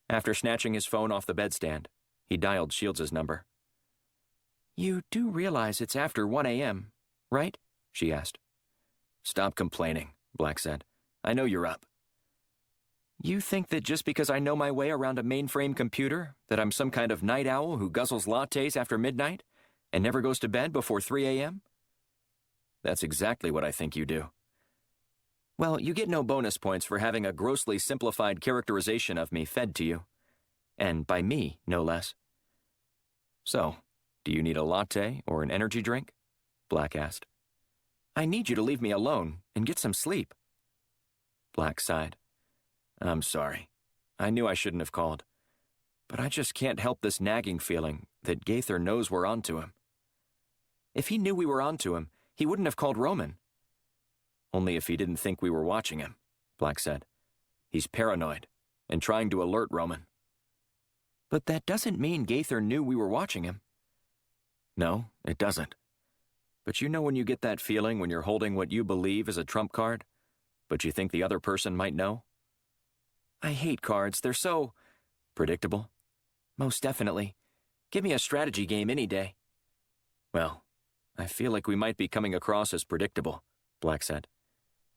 After snatching his phone off the bedstand, he dialed Shields' number. You do realize it's after 1 a.m., right? She asked. Stop complaining, Black said. I know you're up. You think that just because I know my way around a mainframe computer, that I'm some kind of night owl who guzzles lattes after midnight and never goes to bed before 3 a.m.? That's exactly what I think you do. Well, you get no bonus points for having a grossly simplified characterization of me fed to you. And by me, no less. So, do you need a latte or an energy drink? Black asked. I need you to leave me alone and get some sleep. Black sighed. I'm sorry. I knew I shouldn't have called. But I just can't help this nagging feeling that Gaither knows we're onto him. If he knew we were onto him, he wouldn't have called Roman. Only if he didn't think we were watching him, Black said. He's paranoid and trying to alert Roman. But that doesn't mean Gaither knew we were watching him. No, it doesn't. But you know when you get that feeling when you're holding what you believe is a trump card, but you think the other person might know? I hate cards. They're so predictable. Most definitely. Give me a strategy game any day. Well, I feel like we might be coming across as predictable, Black said.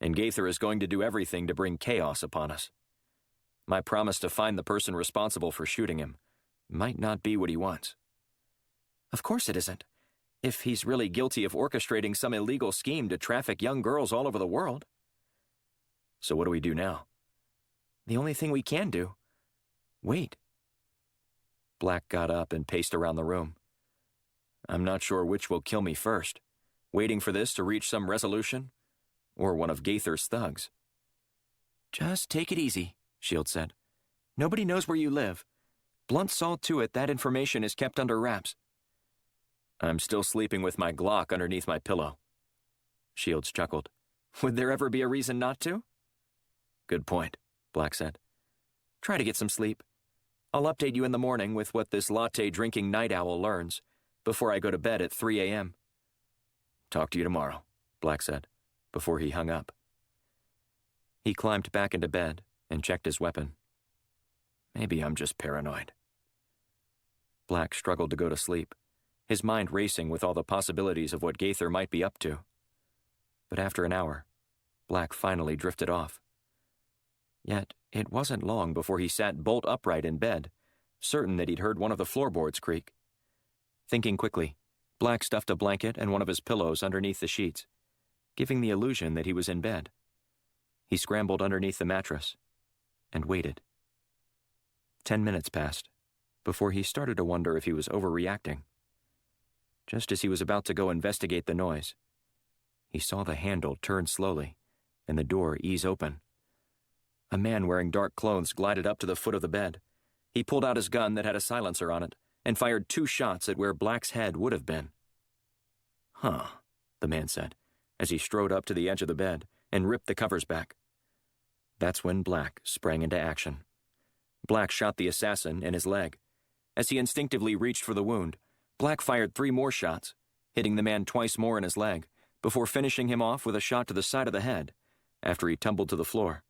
And Gaither is going to do everything to bring chaos upon us. My promise to find the person responsible for shooting him might not be what he wants. Of course it isn't. If he's really guilty of orchestrating some illegal scheme to traffic young girls all over the world. So what do we do now? The only thing we can do. Wait. Black got up and paced around the room. I'm not sure which will kill me first, waiting for this to reach some resolution, or one of Gaither's thugs. Just take it easy, Shield said. Nobody knows where you live. Blunt saw to it that information is kept under wraps. I'm still sleeping with my Glock underneath my pillow. Shields chuckled. Would there ever be a reason not to? Good point, Black said. Try to get some sleep. I'll update you in the morning with what this latte-drinking night owl learns before I go to bed at 3 a.m. Talk to you tomorrow, Black said, before he hung up. He climbed back into bed and checked his weapon. Maybe I'm just paranoid. Black struggled to go to sleep, his mind racing with all the possibilities of what Gaither might be up to. But after an hour, Black finally drifted off. Yet it wasn't long before he sat bolt upright in bed, certain that he'd heard one of the floorboards creak. Thinking quickly, Black stuffed a blanket and one of his pillows underneath the sheets, giving the illusion that he was in bed. He scrambled underneath the mattress and waited. 10 minutes passed before he started to wonder if he was overreacting. Just as he was about to go investigate the noise, he saw the handle turn slowly and the door ease open. A man wearing dark clothes glided up to the foot of the bed. He pulled out his gun that had a silencer on it and fired 2 shots at where Black's head would have been. Huh, the man said, as he strode up to the edge of the bed and ripped the covers back. That's when Black sprang into action. Black shot the assassin in his leg. As he instinctively reached for the wound, Black fired 3 more shots, hitting the man twice more in his leg, before finishing him off with a shot to the side of the head, after he tumbled to the floor.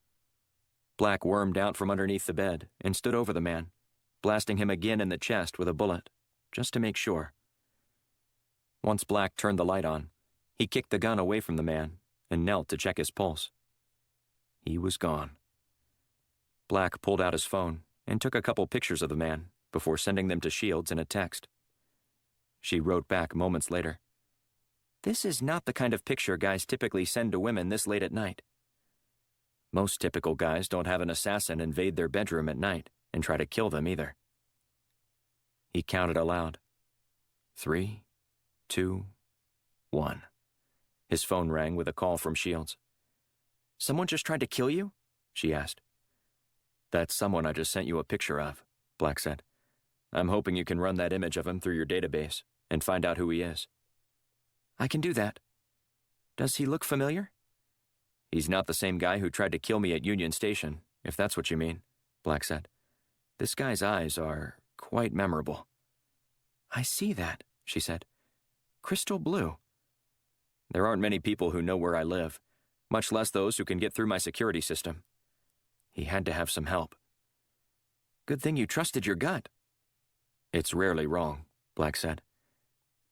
Black wormed out from underneath the bed and stood over the man, blasting him again in the chest with a bullet, just to make sure. Once Black turned the light on, he kicked the gun away from the man and knelt to check his pulse. He was gone. Black pulled out his phone and took a couple pictures of the man before sending them to Shields in a text. She wrote back moments later, "This is not the kind of picture guys typically send to women this late at night. Most typical guys don't have an assassin invade their bedroom at night and try to kill them either." He counted aloud. 3, 2, 1. His phone rang with a call from Shields. "Someone just tried to kill you?" she asked. "That's someone I just sent you a picture of," Black said. "I'm hoping you can run that image of him through your database and find out who he is." "I can do that. Does he look familiar?" "He's not the same guy who tried to kill me at Union Station, if that's what you mean," Black said. "This guy's eyes are quite memorable." "I see that," she said. "Crystal blue." "There aren't many people who know where I live, much less those who can get through my security system. He had to have some help." "Good thing you trusted your gut." "It's rarely wrong," Black said.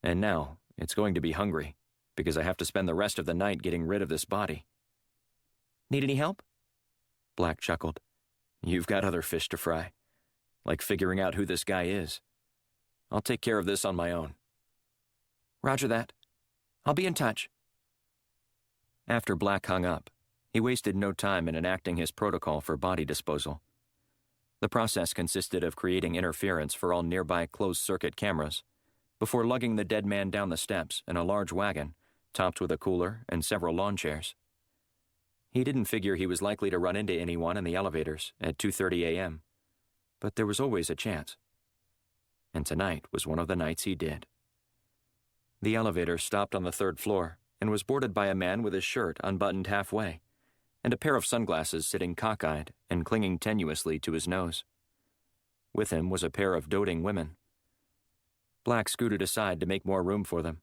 "And now it's going to be hungry, because I have to spend the rest of the night getting rid of this body." "Need any help?" Black chuckled. "You've got other fish to fry, like figuring out who this guy is. I'll take care of this on my own." "Roger that. I'll be in touch." After Black hung up, he wasted no time in enacting his protocol for body disposal. The process consisted of creating interference for all nearby closed-circuit cameras, before lugging the dead man down the steps in a large wagon, topped with a cooler and several lawn chairs. He didn't figure he was likely to run into anyone in the elevators at 2:30 a.m., but there was always a chance. And tonight was one of the nights he did. The elevator stopped on the 3rd floor and was boarded by a man with his shirt unbuttoned halfway, and a pair of sunglasses sitting cockeyed and clinging tenuously to his nose. With him was a pair of doting women. Black scooted aside to make more room for them,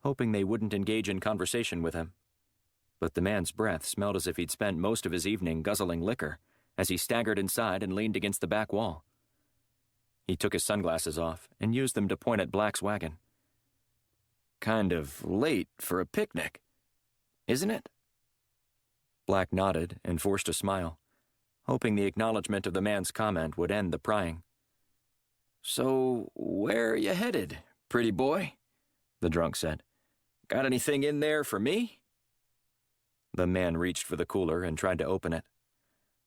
hoping they wouldn't engage in conversation with him. But the man's breath smelled as if he'd spent most of his evening guzzling liquor as he staggered inside and leaned against the back wall. He took his sunglasses off and used them to point at Black's wagon. "Kind of late for a picnic, isn't it?" Black nodded and forced a smile, hoping the acknowledgement of the man's comment would end the prying. "So, where are you headed, pretty boy?" the drunk said. "Got anything in there for me?" The man reached for the cooler and tried to open it.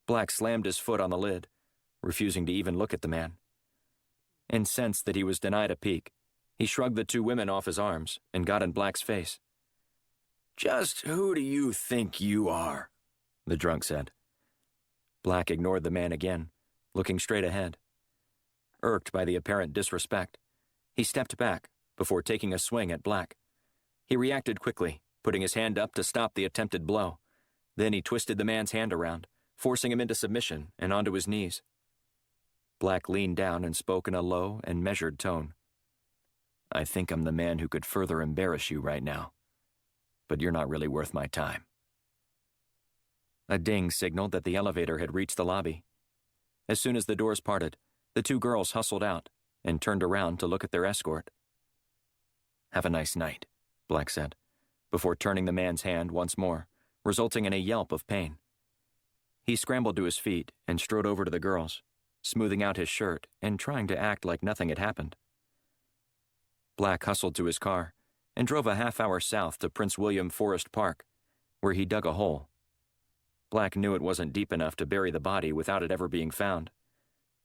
Black slammed his foot on the lid, refusing to even look at the man. Incensed that he was denied a peek, he shrugged the 2 women off his arms and got in Black's face. "Just who do you think you are?" the drunk said. Black ignored the man again, looking straight ahead. Irked by the apparent disrespect, he stepped back before taking a swing at Black. He reacted quickly, putting his hand up to stop the attempted blow. Then he twisted the man's hand around, forcing him into submission and onto his knees. Black leaned down and spoke in a low and measured tone. I think I'm the man who could further embarrass you right now, but you're not really worth my time. A ding signaled that the elevator had reached the lobby. As soon as the doors parted, the two girls hustled out and turned around to look at their escort. Have a nice night, Black said, before turning the man's hand once more, resulting in a yelp of pain. He scrambled to his feet and strode over to the girls, smoothing out his shirt and trying to act like nothing had happened. Black hustled to his car and drove a half-hour south to Prince William Forest Park, where he dug a hole. Black knew it wasn't deep enough to bury the body without it ever being found,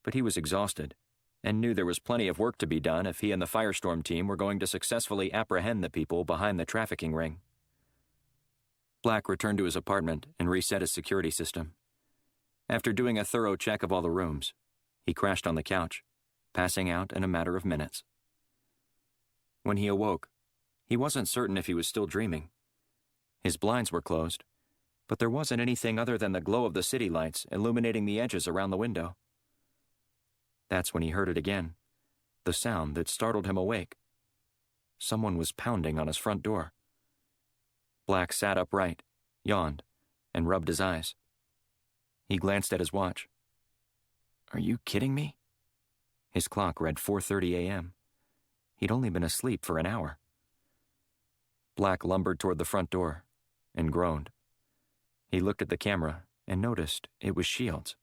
but he was exhausted and knew there was plenty of work to be done if he and the firestorm team were going to successfully apprehend the people behind the trafficking ring. Black returned to his apartment and reset his security system. After doing a thorough check of all the rooms, he crashed on the couch, passing out in a matter of minutes. When he awoke, he wasn't certain if he was still dreaming. His blinds were closed, but there wasn't anything other than the glow of the city lights illuminating the edges around the window. That's when he heard it again, the sound that startled him awake. Someone was pounding on his front door. Black sat upright, yawned, and rubbed his eyes. He glanced at his watch. Are you kidding me? His clock read 4:30 a.m. He'd only been asleep for an hour. Black lumbered toward the front door and groaned. He looked at the camera and noticed it was Shields.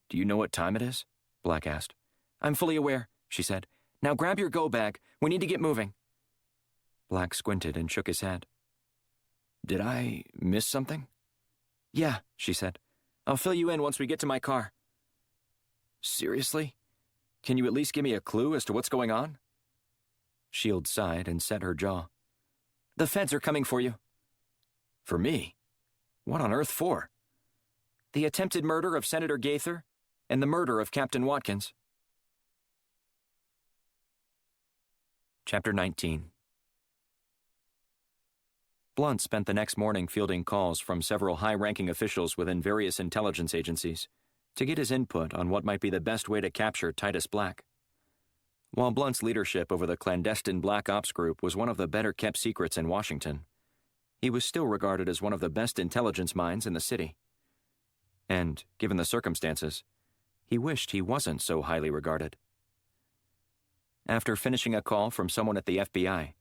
Do you know what time it is? Black asked. I'm fully aware, she said. Now grab your go bag. We need to get moving. Black squinted and shook his head. Did I miss something? Yeah, she said. I'll fill you in once we get to my car. Seriously? Can you at least give me a clue as to what's going on? Shields sighed and set her jaw. The feds are coming for you. For me? What on earth for? The attempted murder of Senator Gaither and the murder of Captain Watkins. Chapter 19. Blunt spent the next morning fielding calls from several high-ranking officials within various intelligence agencies to get his input on what might be the best way to capture Titus Black. While Blunt's leadership over the clandestine Black Ops group was one of the better-kept secrets in Washington, he was still regarded as one of the best intelligence minds in the city. And, given the circumstances, he wished he wasn't so highly regarded. After finishing a call from someone at the FBI,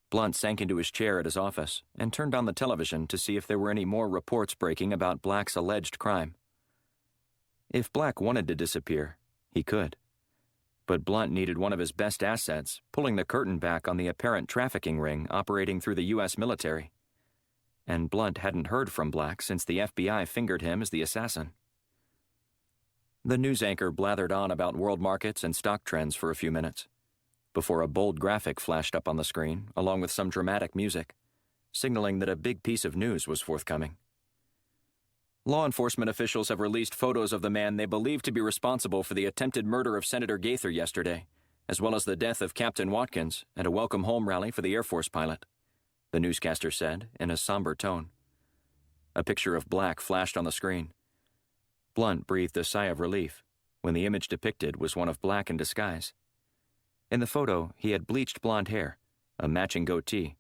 Blunt sank into his chair at his office and turned on the television to see if there were any more reports breaking about Black's alleged crime. If Black wanted to disappear, he could. But Blunt needed one of his best assets, pulling the curtain back on the apparent trafficking ring operating through the U.S. military. And Blunt hadn't heard from Black since the FBI fingered him as the assassin. The news anchor blathered on about world markets and stock trends for a few minutes, before a bold graphic flashed up on the screen, along with some dramatic music, signaling that a big piece of news was forthcoming. Law enforcement officials have released photos of the man they believe to be responsible for the attempted murder of Senator Gaither yesterday, as well as the death of Captain Watkins at a welcome home rally for the Air Force pilot, the newscaster said in a somber tone. A picture of Black flashed on the screen. Blunt breathed a sigh of relief when the image depicted was one of Black in disguise. In the photo, he had bleached blonde hair, a matching goatee,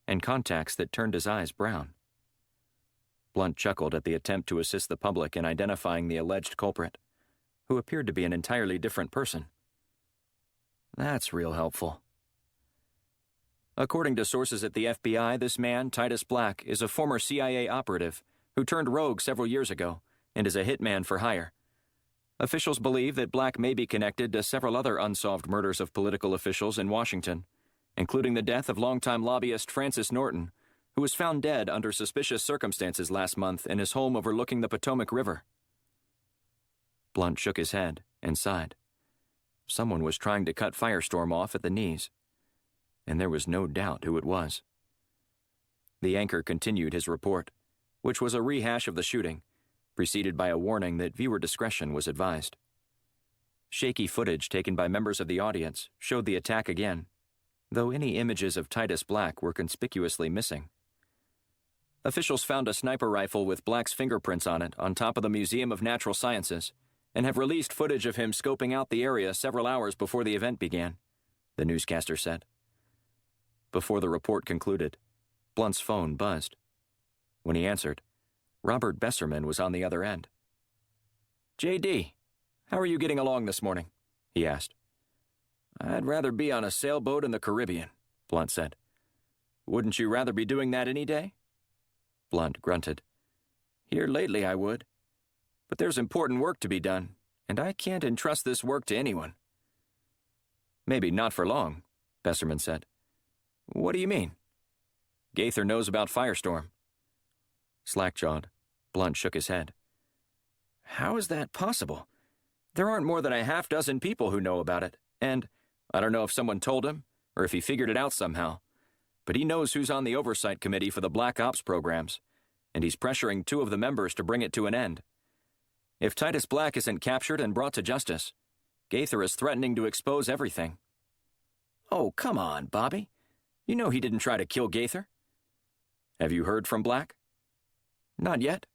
and contacts that turned his eyes brown. Blunt chuckled at the attempt to assist the public in identifying the alleged culprit, who appeared to be an entirely different person. That's real helpful. According to sources at the FBI, this man, Titus Black, is a former CIA operative who turned rogue several years ago and is a hitman for hire. Officials believe that Black may be connected to several other unsolved murders of political officials in Washington, including the death of longtime lobbyist Francis Norton, who was found dead under suspicious circumstances last month in his home overlooking the Potomac River. Blunt shook his head and sighed. Someone was trying to cut Firestorm off at the knees, and there was no doubt who it was. The anchor continued his report, which was a rehash of the shooting, preceded by a warning that viewer discretion was advised. Shaky footage taken by members of the audience showed the attack again, though any images of Titus Black were conspicuously missing. Officials found a sniper rifle with Black's fingerprints on it on top of the Museum of Natural Sciences and have released footage of him scoping out the area several hours before the event began," the newscaster said. Before the report concluded, Blunt's phone buzzed. When he answered, Robert Besserman was on the other end. "J.D., how are you getting along this morning?" he asked. "I'd rather be on a sailboat in the Caribbean," Blunt said. "Wouldn't you rather be doing that any day?" Blunt grunted. "Here lately I would. But there's important work to be done, and I can't entrust this work to anyone." "Maybe not for long," Besserman said. "What do you mean?" "Gaither knows about Firestorm." Slack-jawed, Blunt shook his head. "How is that possible? There aren't more than a half-dozen people who know about it, and I don't know if someone told him or if he figured it out somehow, but he knows who's on the oversight committee for the Black Ops programs, and he's pressuring 2 of the members to bring it to an end. If Titus Black isn't captured and brought to justice, Gaither is threatening to expose everything." "Oh, come on, Bobby. You know he didn't try to kill Gaither." "Have you heard from Black?" "Not yet.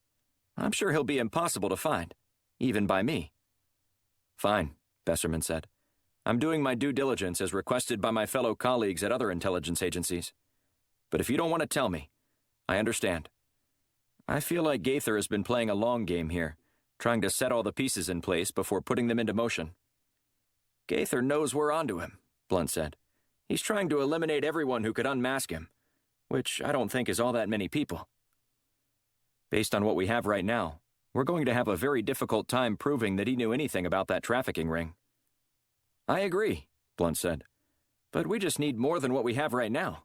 I'm sure he'll be impossible to find, even by me." "Fine," Besserman said. "I'm doing my due diligence as requested by my fellow colleagues at other intelligence agencies. But if you don't want to tell me, I understand. I feel like Gaither has been playing a long game here, trying to set all the pieces in place before putting them into motion." "Gaither knows we're onto him," Blunt said. "He's trying to eliminate everyone who could unmask him, which I don't think is all that many people. Based on what we have right now, we're going to have a very difficult time proving that he knew anything about that trafficking ring." "I agree," Blunt said. "But we just need more than what we have right now."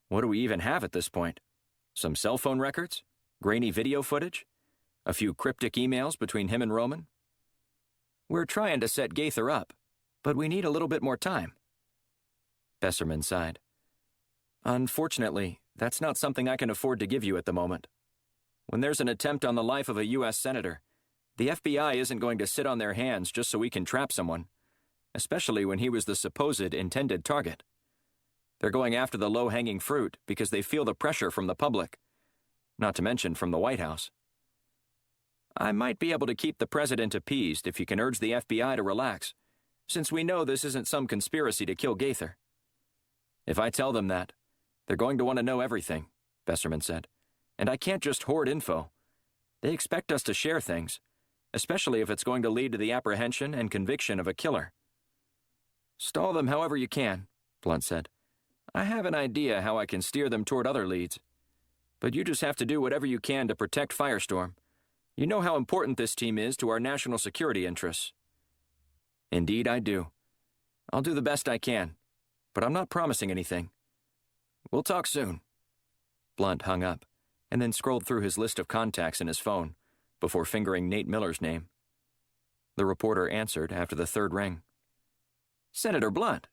"What do we even have at this point? Some cell phone records? Grainy video footage? A few cryptic emails between him and Roman?" "We're trying to set Gaither up, but we need a little bit more time." Besserman sighed. "Unfortunately, that's not something I can afford to give you at the moment. When there's an attempt on the life of a U.S. senator, the FBI isn't going to sit on their hands just so we can trap someone, especially when he was the supposed intended target. They're going after the low-hanging fruit because they feel the pressure from the public, not to mention from the White House. I might be able to keep the president appeased if you can urge the FBI to relax, since we know this isn't some conspiracy to kill Gaither." "If I tell them that, they're going to want to know everything," Besserman said. "And I can't just hoard info. They expect us to share things, especially if it's going to lead to the apprehension and conviction of a killer." "Stall them however you can," Blunt said. "I have an idea how I can steer them toward other leads. But you just have to do whatever you can to protect Firestorm. You know how important this team is to our national security interests." "Indeed I do. I'll do the best I can, but I'm not promising anything. We'll talk soon." Blunt hung up, and then scrolled through his list of contacts in his phone before fingering Nate Miller's name. The reporter answered after the 3rd ring. "Senator Blunt,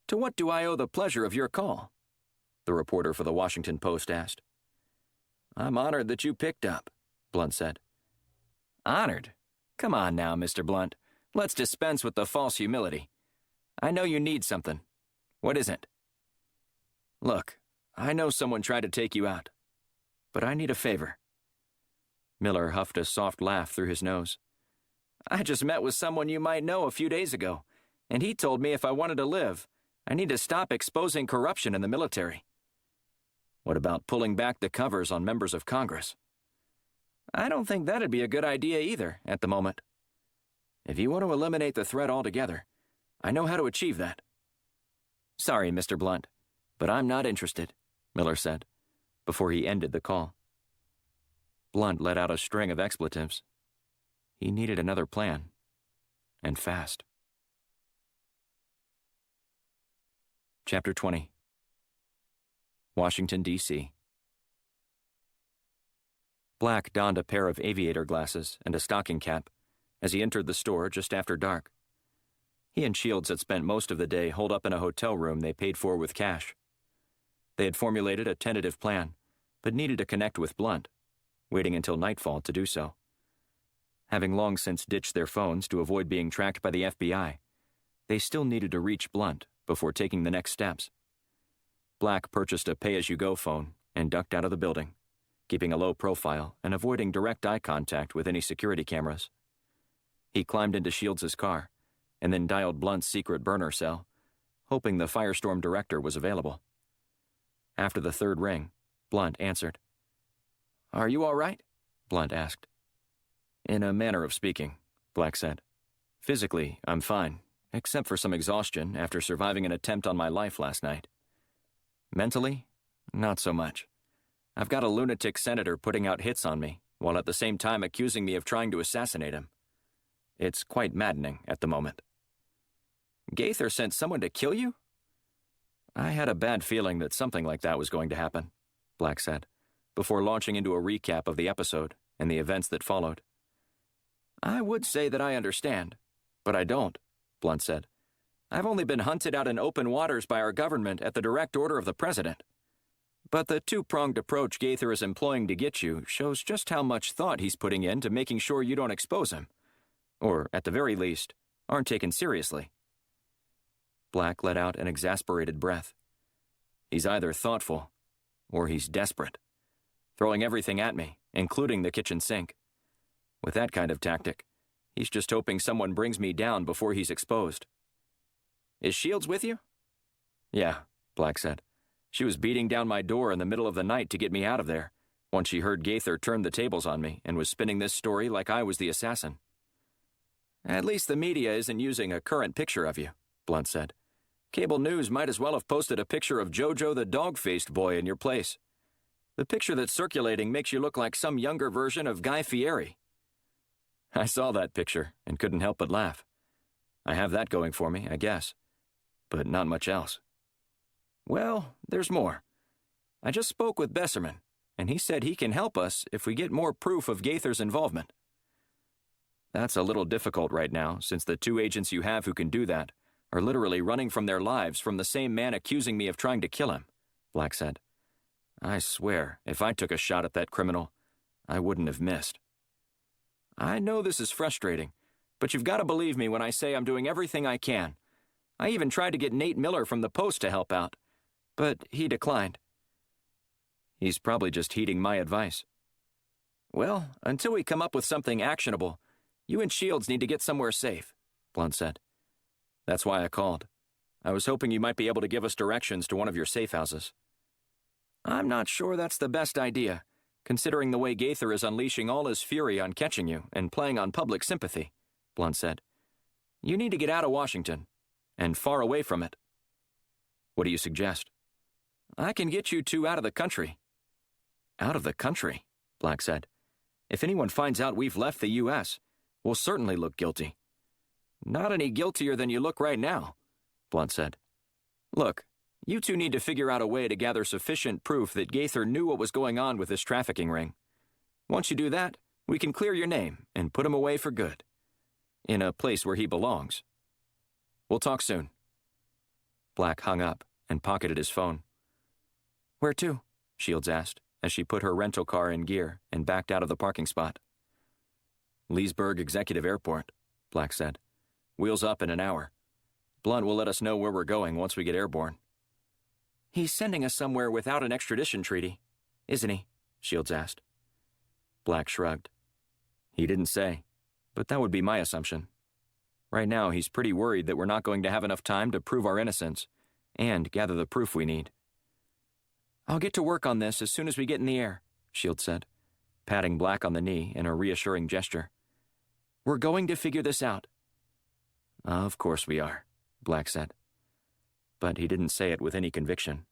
to what do I owe the pleasure of your call?" the reporter for the Washington Post asked. "I'm honored that you picked up," Blunt said. "Honored? Come on now, Mr. Blunt. Let's dispense with the false humility. I know you need something. What is it?" "Look, I know someone tried to take you out, but I need a favor." Miller huffed a soft laugh through his nose. "I just met with someone you might know a few days ago, and he told me if I wanted to live, I need to stop exposing corruption in the military." "What about pulling back the covers on members of Congress?" "I don't think that'd be a good idea either at the moment." "If you want to eliminate the threat altogether, I know how to achieve that." "Sorry, Mr. Blunt, but I'm not interested," Miller said, before he ended the call. Blunt let out a string of expletives. He needed another plan, and fast. Chapter 20. Washington, D.C. Black donned a pair of aviator glasses and a stocking cap as he entered the store just after dark. He and Shields had spent most of the day holed up in a hotel room they paid for with cash. They had formulated a tentative plan, but needed to connect with Blunt, waiting until nightfall to do so. Having long since ditched their phones to avoid being tracked by the FBI, they still needed to reach Blunt before taking the next steps. Black purchased a pay-as-you-go phone and ducked out of the building, keeping a low profile and avoiding direct eye contact with any security cameras. He climbed into Shields' car, and then dialed Blunt's secret burner cell, hoping the Firestorm director was available. After the third ring, Blunt answered. "Are you all right?" Blunt asked. "In a manner of speaking," Black said. "Physically, I'm fine, except for some exhaustion after surviving an attempt on my life last night. Mentally, not so much. I've got a lunatic senator putting out hits on me, while at the same time accusing me of trying to assassinate him. It's quite maddening at the moment." "Gaither sent someone to kill you?" "I had a bad feeling that something like that was going to happen," Black said, before launching into a recap of the episode and the events that followed. "I would say that I understand, but I don't," Blunt said. "I've only been hunted out in open waters by our government at the direct order of the president. But the two-pronged approach Gaither is employing to get you shows just how much thought he's putting into making sure you don't expose him, or, at the very least, aren't taken seriously." Black let out an exasperated breath. He's either thoughtful, or he's desperate, throwing everything at me, including the kitchen sink. With that kind of tactic, he's just hoping someone brings me down before he's exposed. "Is Shields with you?" "Yeah," Black said. "She was beating down my door in the middle of the night to get me out of there, once she heard Gaither turn the tables on me and was spinning this story like I was the assassin." "At least the media isn't using a current picture of you," Blunt said. "Cable news might as well have posted a picture of Jojo the dog-faced boy in your place. The picture that's circulating makes you look like some younger version of Guy Fieri." I saw that picture and couldn't help but laugh. I have that going for me, I guess, but not much else. "Well, there's more. I just spoke with Besserman, and he said he can help us if we get more proof of Gaither's involvement." "That's a little difficult right now, since the two agents you have who can do that are literally running from their lives from the same man accusing me of trying to kill him," Black said. "I swear, if I took a shot at that criminal, I wouldn't have missed." "I know this is frustrating, but you've got to believe me when I say I'm doing everything I can. I even tried to get Nate Miller from the Post to help out, but he declined." "He's probably just heeding my advice." "Well, until we come up with something actionable, you and Shields need to get somewhere safe," Blunt said. "That's why I called. I was hoping you might be able to give us directions to one of your safe houses." "I'm not sure that's the best idea, considering the way Gaither is unleashing all his fury on catching you and playing on public sympathy," Blunt said. "You need to get out of Washington, and far away from it." "What do you suggest?" "I can get you two out of the country." "Out of the country?" Black said. "If anyone finds out we've left the U.S., we'll certainly look guilty." "Not any guiltier than you look right now," Blunt said. "Look, you two need to figure out a way to gather sufficient proof that Gaither knew what was going on with this trafficking ring. Once you do that, we can clear your name and put him away for good. In a place where he belongs. We'll talk soon." Black hung up and pocketed his phone. "Where to?" Shields asked, as she put her rental car in gear and backed out of the parking spot. "Leesburg Executive Airport," Black said. "Wheels up in an hour. Blunt will let us know where we're going once we get airborne." "He's sending us somewhere without an extradition treaty, isn't he?" Shields asked. Black shrugged. "He didn't say, but that would be my assumption. Right now, he's pretty worried that we're not going to have enough time to prove our innocence and gather the proof we need." "I'll get to work on this as soon as we get in the air," Shields said, patting Black on the knee in a reassuring gesture. "We're going to figure this out." "Of course we are," Black said. But he didn't say it with any conviction.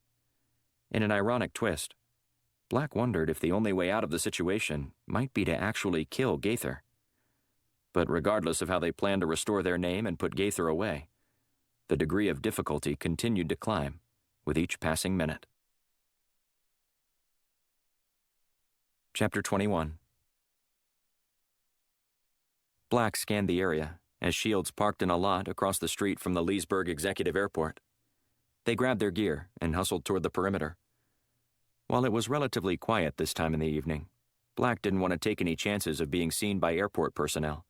In an ironic twist, Black wondered if the only way out of the situation might be to actually kill Gaither. But regardless of how they planned to restore their name and put Gaither away, the degree of difficulty continued to climb with each passing minute. Chapter 21. Black scanned the area as Shields parked in a lot across the street from the Leesburg Executive Airport. They grabbed their gear and hustled toward the perimeter. While it was relatively quiet this time in the evening, Black didn't want to take any chances of being seen by airport personnel.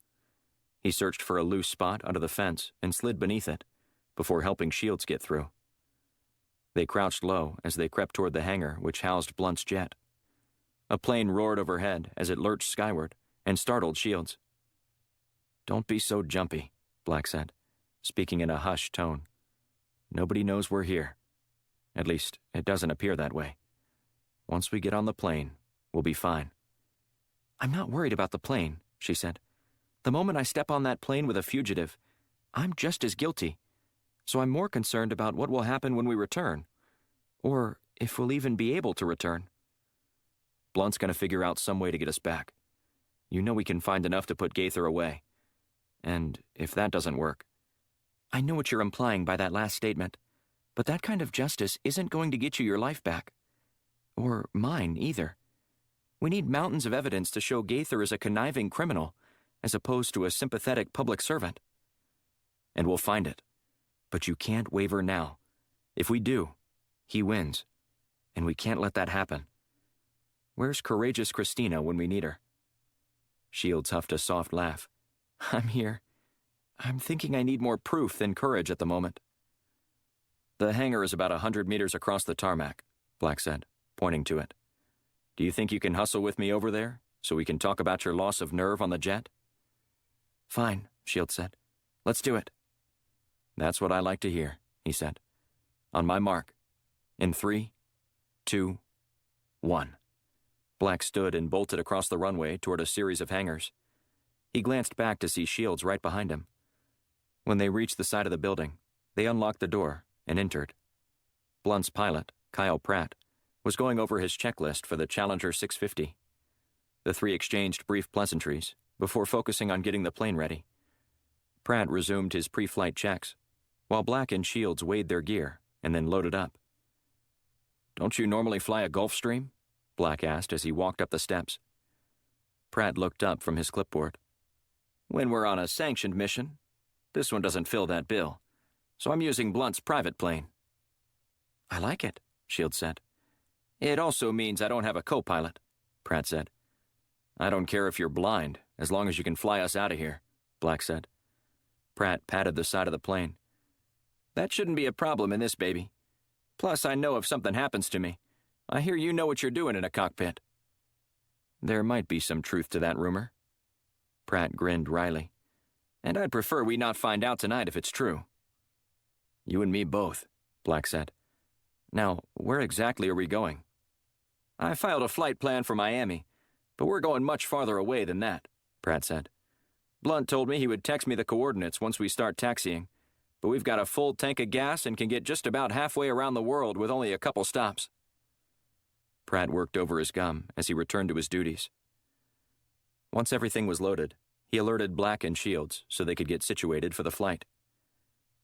He searched for a loose spot under the fence and slid beneath it, before helping Shields get through. They crouched low as they crept toward the hangar which housed Blunt's jet. A plane roared overhead as it lurched skyward and startled Shields. Don't be so jumpy, Black said, speaking in a hushed tone. Nobody knows we're here. At least, it doesn't appear that way. Once we get on the plane, we'll be fine. I'm not worried about the plane, she said. The moment I step on that plane with a fugitive, I'm just as guilty. So I'm more concerned about what will happen when we return. Or if we'll even be able to return. Blunt's going to figure out some way to get us back. You know we can find enough to put Gaither away. And if that doesn't work... I know what you're implying by that last statement, but that kind of justice isn't going to get you your life back. Or mine, either. We need mountains of evidence to show Gaither is a conniving criminal, as opposed to a sympathetic public servant. And we'll find it. But you can't waver now. If we do, he wins. And we can't let that happen. Where's courageous Christina when we need her? Shields huffed a soft laugh. I'm here. I'm thinking I need more proof than courage at the moment. The hangar is about 100 meters across the tarmac, Black said, pointing to it. Do you think you can hustle with me over there, so we can talk about your loss of nerve on the jet? Fine, Shields said. Let's do it. That's what I like to hear, he said. On my mark. In 3, 2, 1. Black stood and bolted across the runway toward a series of hangars. He glanced back to see Shields right behind him. When they reached the side of the building, they unlocked the door and entered. Blunt's pilot, Kyle Pratt, was going over his checklist for the Challenger 650. The three exchanged brief pleasantries before focusing on getting the plane ready. Pratt resumed his pre-flight checks, while Black and Shields weighed their gear and then loaded up. Don't you normally fly a Gulfstream? Black asked as he walked up the steps. Pratt looked up from his clipboard. When we're on a sanctioned mission. This one doesn't fill that bill, so I'm using Blunt's private plane. I like it, Shields said. It also means I don't have a co-pilot, Pratt said. I don't care if you're blind, as long as you can fly us out of here, Black said. Pratt patted the side of the plane. That shouldn't be a problem in this baby. Plus, I know if something happens to me. I hear you know what you're doing in a cockpit. There might be some truth to that rumor. Pratt grinned wryly. And I'd prefer we not find out tonight if it's true. You and me both, Black said. Now, where exactly are we going? I filed a flight plan for Miami, but we're going much farther away than that, Pratt said. Blunt told me he would text me the coordinates once we start taxiing, but we've got a full tank of gas and can get just about halfway around the world with only a couple stops. Pratt worked over his gum as he returned to his duties. Once everything was loaded, he alerted Black and Shields so they could get situated for the flight.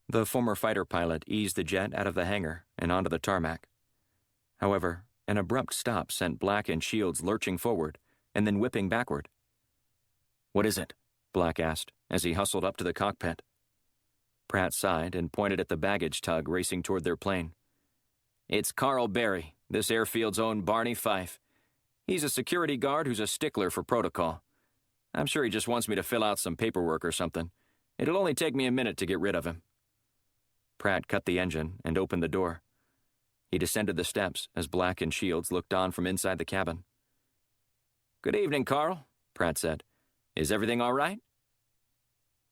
The former fighter pilot eased the jet out of the hangar and onto the tarmac. However, an abrupt stop sent Black and Shields lurching forward and then whipping backward. What is it? Black asked as he hustled up to the cockpit. Pratt sighed and pointed at the baggage tug racing toward their plane. It's Carl Berry, this airfield's own Barney Fife. He's a security guard who's a stickler for protocol. I'm sure he just wants me to fill out some paperwork or something. It'll only take me a minute to get rid of him. Pratt cut the engine and opened the door. He descended the steps as Black and Shields looked on from inside the cabin. Good evening, Carl, Pratt said. Is everything all right?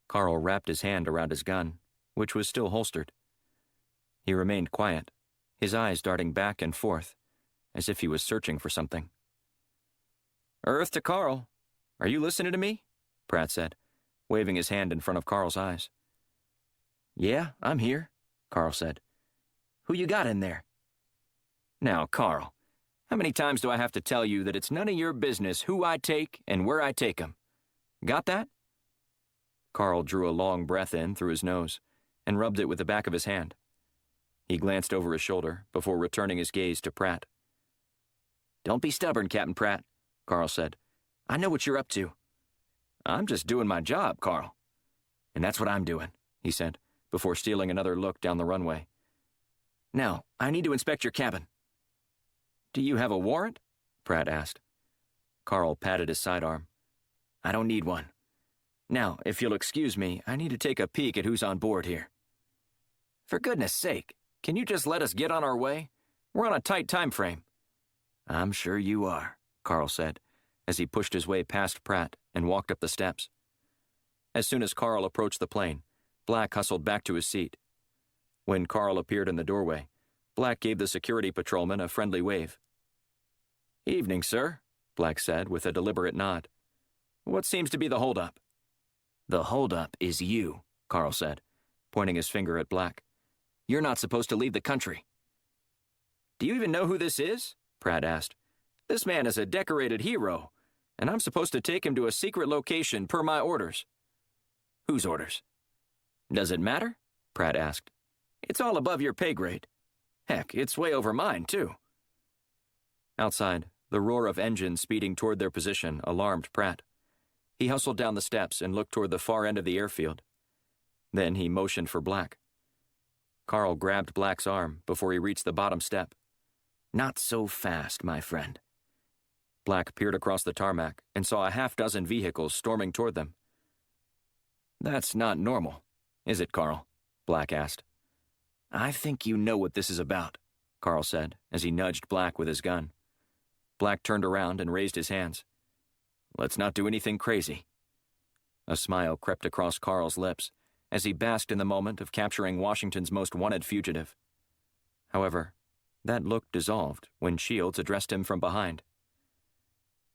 Carl wrapped his hand around his gun, which was still holstered. He remained quiet, his eyes darting back and forth, as if he was searching for something. Earth to Carl. Are you listening to me? Pratt said, waving his hand in front of Carl's eyes. Yeah, I'm here, Carl said. Who you got in there? Now, Carl, how many times do I have to tell you that it's none of your business who I take and where I take 'em? Got that? Carl drew a long breath in through his nose and rubbed it with the back of his hand. He glanced over his shoulder before returning his gaze to Pratt. Don't be stubborn, Captain Pratt, Carl said. I know what you're up to. I'm just doing my job, Carl. And that's what I'm doing, he said, before stealing another look down the runway. Now, I need to inspect your cabin. Do you have a warrant? Pratt asked. Carl patted his sidearm. I don't need one. Now, if you'll excuse me, I need to take a peek at who's on board here. For goodness sake, can you just let us get on our way? We're on a tight time frame. I'm sure you are, Carl said, as he pushed his way past Pratt and walked up the steps. As soon as Carl approached the plane, Black hustled back to his seat. When Carl appeared in the doorway, Black gave the security patrolman a friendly wave. "Evening, sir," Black said with a deliberate nod. "What seems to be the holdup?" "The holdup is you," Carl said, pointing his finger at Black. "You're not supposed to leave the country." "Do you even know who this is?" Pratt asked. "This man is a decorated hero, and I'm supposed to take him to a secret location per my orders." "Whose orders?" "Does it matter?" Pratt asked. "It's all above your pay grade. Heck, it's way over mine, too." Outside, the roar of engines speeding toward their position alarmed Pratt. He hustled down the steps and looked toward the far end of the airfield. Then he motioned for Black. Carl grabbed Black's arm before he reached the bottom step. "Not so fast, my friend." Black peered across the tarmac and saw a half-dozen vehicles storming toward them. "That's not normal, is it, Carl?" Black asked. "I think you know what this is about," Carl said as he nudged Black with his gun. Black turned around and raised his hands. "Let's not do anything crazy." A smile crept across Carl's lips as he basked in the moment of capturing Washington's most wanted fugitive. However, that look dissolved when Shields addressed him from behind.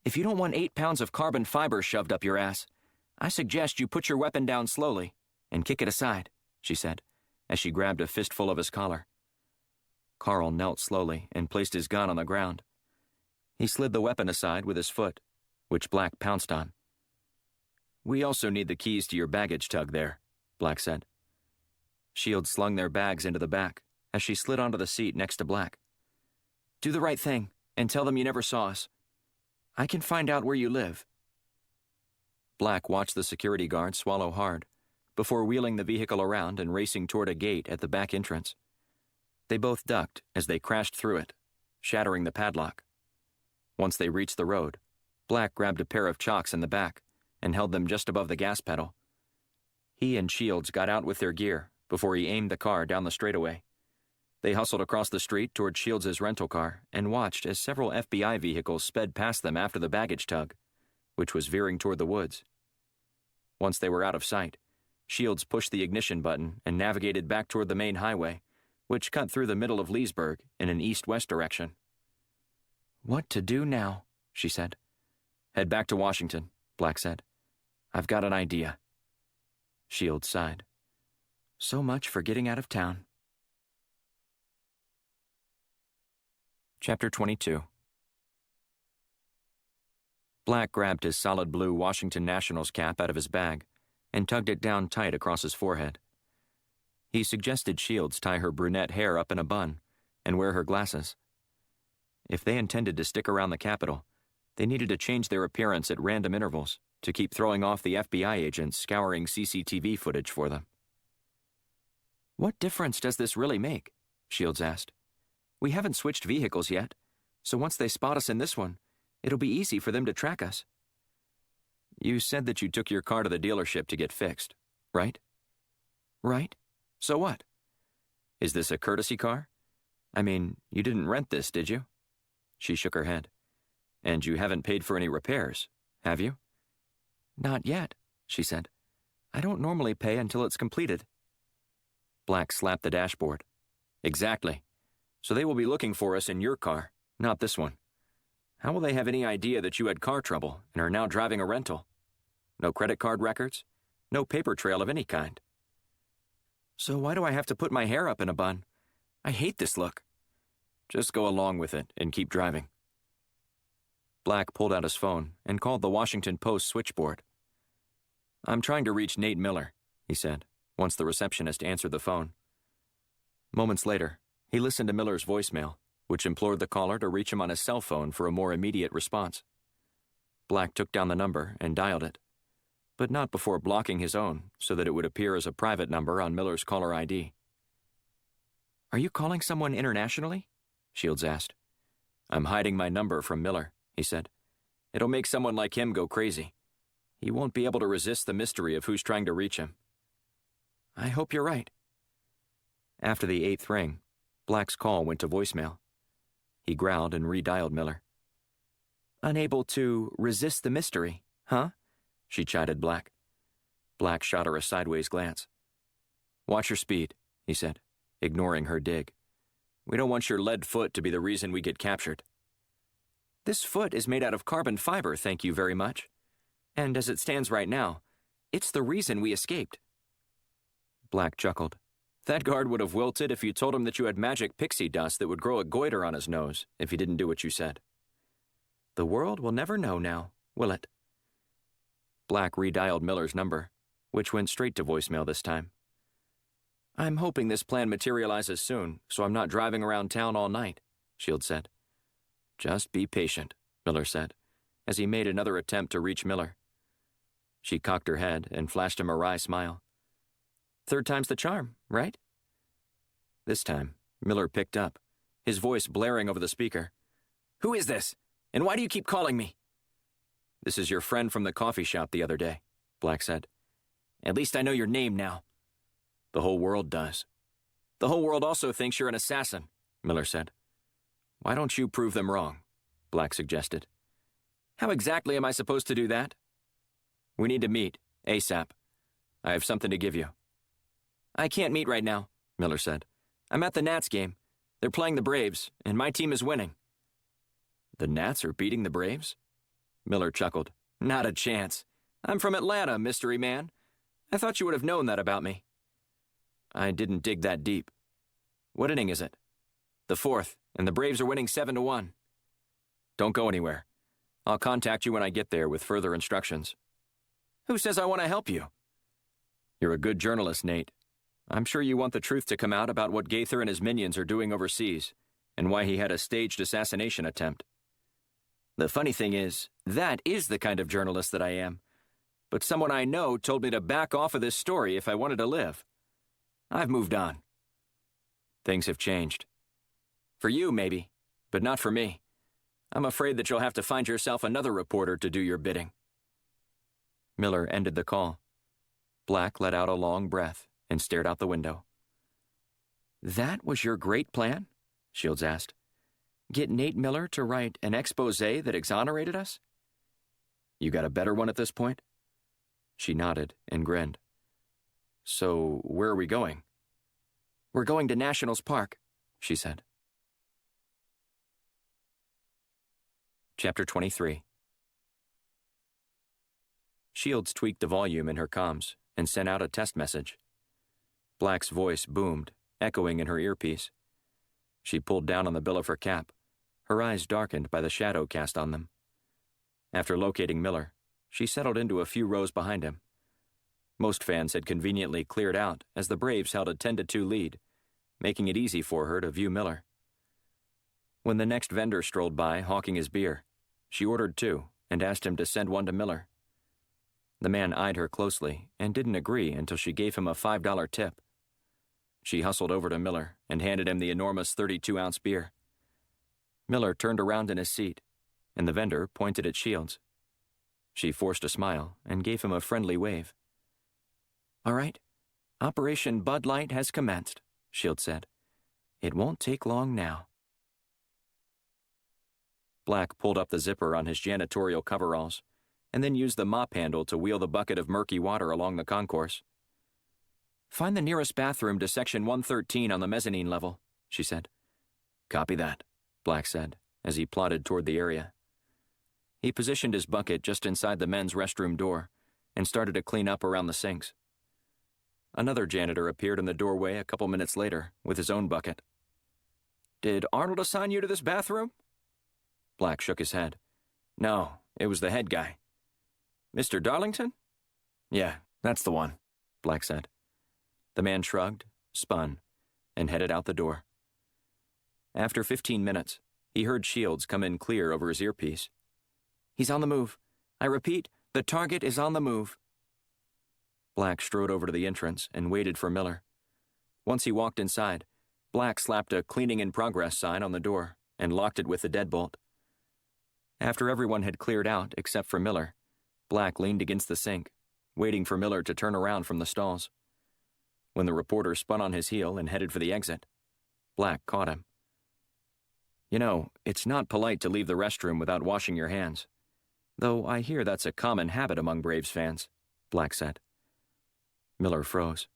"If you don't want 8 pounds of carbon fiber shoved up your ass, I suggest you put your weapon down slowly and kick it aside," she said, as she grabbed a fistful of his collar. Carl knelt slowly and placed his gun on the ground. He slid the weapon aside with his foot, which Black pounced on. "We also need the keys to your baggage tug there," Black said. Shields slung their bags into the back as she slid onto the seat next to Black. "Do the right thing and tell them you never saw us. I can find out where you live." Black watched the security guard swallow hard before wheeling the vehicle around and racing toward a gate at the back entrance. They both ducked as they crashed through it, shattering the padlock. Once they reached the road, Black grabbed a pair of chocks in the back and held them just above the gas pedal. He and Shields got out with their gear before he aimed the car down the straightaway. They hustled across the street toward Shields' rental car and watched as several FBI vehicles sped past them after the baggage tug, which was veering toward the woods. Once they were out of sight, Shields pushed the ignition button and navigated back toward the main highway, which cut through the middle of Leesburg in an east-west direction. "What to do now?" she said. "Head back to Washington," Black said. "I've got an idea." Shields sighed. "So much for getting out of town." Chapter 22. Black grabbed his solid blue Washington Nationals cap out of his bag and tugged it down tight across his forehead. He suggested Shields tie her brunette hair up in a bun and wear her glasses. If they intended to stick around the Capitol, they needed to change their appearance at random intervals to keep throwing off the FBI agents scouring CCTV footage for them. "What difference does this really make?" Shields asked. "We haven't switched vehicles yet, so once they spot us in this one, it'll be easy for them to track us." "You said that you took your car to the dealership to get fixed, right?" "Right. So what?" "Is this a courtesy car? I mean, you didn't rent this, did you?" She shook her head. "And you haven't paid for any repairs, have you?" "Not yet," she said. "I don't normally pay until it's completed." Black slapped the dashboard. "Exactly. So they will be looking for us in your car, not this one. How will they have any idea that you had car trouble and are now driving a rental? No credit card records? No paper trail of any kind." "So why do I have to put my hair up in a bun? I hate this look." "Just go along with it and keep driving." Black pulled out his phone and called the Washington Post switchboard. "I'm trying to reach Nate Miller," he said, once the receptionist answered the phone. Moments later, he listened to Miller's voicemail, which implored the caller to reach him on his cell phone for a more immediate response. Black took down the number and dialed it, but not before blocking his own so that it would appear as a private number on Miller's caller ID. "Are you calling someone internationally?" Shields asked. "I'm hiding my number from Miller," he said. "It'll make someone like him go crazy. He won't be able to resist the mystery of who's trying to reach him." "I hope you're right." After the 8th ring, Black's call went to voicemail. He growled and redialed Miller. "Unable to resist the mystery, huh?" she chided Black. Black shot her a sideways glance. "Watch your speed," he said, ignoring her dig. "We don't want your lead foot to be the reason we get captured." "This foot is made out of carbon fiber, thank you very much. And as it stands right now, it's the reason we escaped." Black chuckled. "That guard would have wilted if you told him that you had magic pixie dust that would grow a goiter on his nose if he didn't do what you said." "The world will never know now, will it?" Black redialed Miller's number, which went straight to voicemail this time. "I'm hoping this plan materializes soon, so I'm not driving around town all night," Shields said. "Just be patient," Miller said, as he made another attempt to reach Miller. She cocked her head and flashed him a wry smile. "Third time's the charm, right?" This time, Miller picked up, his voice blaring over the speaker. "Who is this? And why do you keep calling me?" "This is your friend from the coffee shop the other day," Black said. "At least I know your name now." "The whole world does." "The whole world also thinks you're an assassin," Miller said. "Why don't you prove them wrong?" Black suggested. "How exactly am I supposed to do that?" "We need to meet, ASAP. I have something to give you." "I can't meet right now," Miller said. "I'm at the Nats game. They're playing the Braves, and my team is winning." "The Nats are beating the Braves?" Miller chuckled. "Not a chance. I'm from Atlanta, mystery man. I thought you would have known that about me." "I didn't dig that deep. What inning is it?" "The fourth, and the Braves are winning 7-1. "Don't go anywhere. I'll contact you when I get there with further instructions." "Who says I want to help you?" "You're a good journalist, Nate. I'm sure you want the truth to come out about what Gaither and his minions are doing overseas, and why he had a staged assassination attempt." "The funny thing is, that is the kind of journalist that I am. But someone I know told me to back off of this story if I wanted to live. I've moved on." "Things have changed. For you, maybe, but not for me. I'm afraid that you'll have to find yourself another reporter to do your bidding." Miller ended the call. Black let out a long breath and stared out the window. "That was your great plan?" Shields asked. "Get Nate Miller to write an expose that exonerated us?" "You got a better one at this point?" She nodded and grinned. "So, where are we going?" "We're going to Nationals Park," she said. Chapter 23. Shields tweaked the volume in her comms and sent out a test message. Black's voice boomed, echoing in her earpiece. She pulled down on the bill of her cap, her eyes darkened by the shadow cast on them. After locating Miller, she settled into a few rows behind him. Most fans had conveniently cleared out as the Braves held a 10-2 lead, making it easy for her to view Miller. When the next vendor strolled by hawking his beer, she ordered two and asked him to send one to Miller. The man eyed her closely and didn't agree until she gave him a $5 tip. She hustled over to Miller and handed him the enormous 32-ounce beer. Miller turned around in his seat, and the vendor pointed at Shields. She forced a smile and gave him a friendly wave. "All right, Operation Bud Light has commenced," Shields said. "It won't take long now." Black pulled up the zipper on his janitorial coveralls, and then used the mop handle to wheel the bucket of murky water along the concourse. "Find the nearest bathroom to section 113 on the mezzanine level," she said. "Copy that," Black said, as he plodded toward the area. He positioned his bucket just inside the men's restroom door and started to clean up around the sinks. Another janitor appeared in the doorway a couple minutes later with his own bucket. "Did Arnold assign you to this bathroom?" Black shook his head. "No, it was the head guy." "Mr. Darlington?" "Yeah, that's the one," Black said. The man shrugged, spun, and headed out the door. After 15 minutes, he heard Shields come in clear over his earpiece. "He's on the move. I repeat, the target is on the move." Black strode over to the entrance and waited for Miller. Once he walked inside, Black slapped a cleaning in progress sign on the door and locked it with the deadbolt. After everyone had cleared out except for Miller, Black leaned against the sink, waiting for Miller to turn around from the stalls. When the reporter spun on his heel and headed for the exit, Black caught him. "You know, it's not polite to leave the restroom without washing your hands. Though I hear that's a common habit among Braves fans," Black said. Miller froze.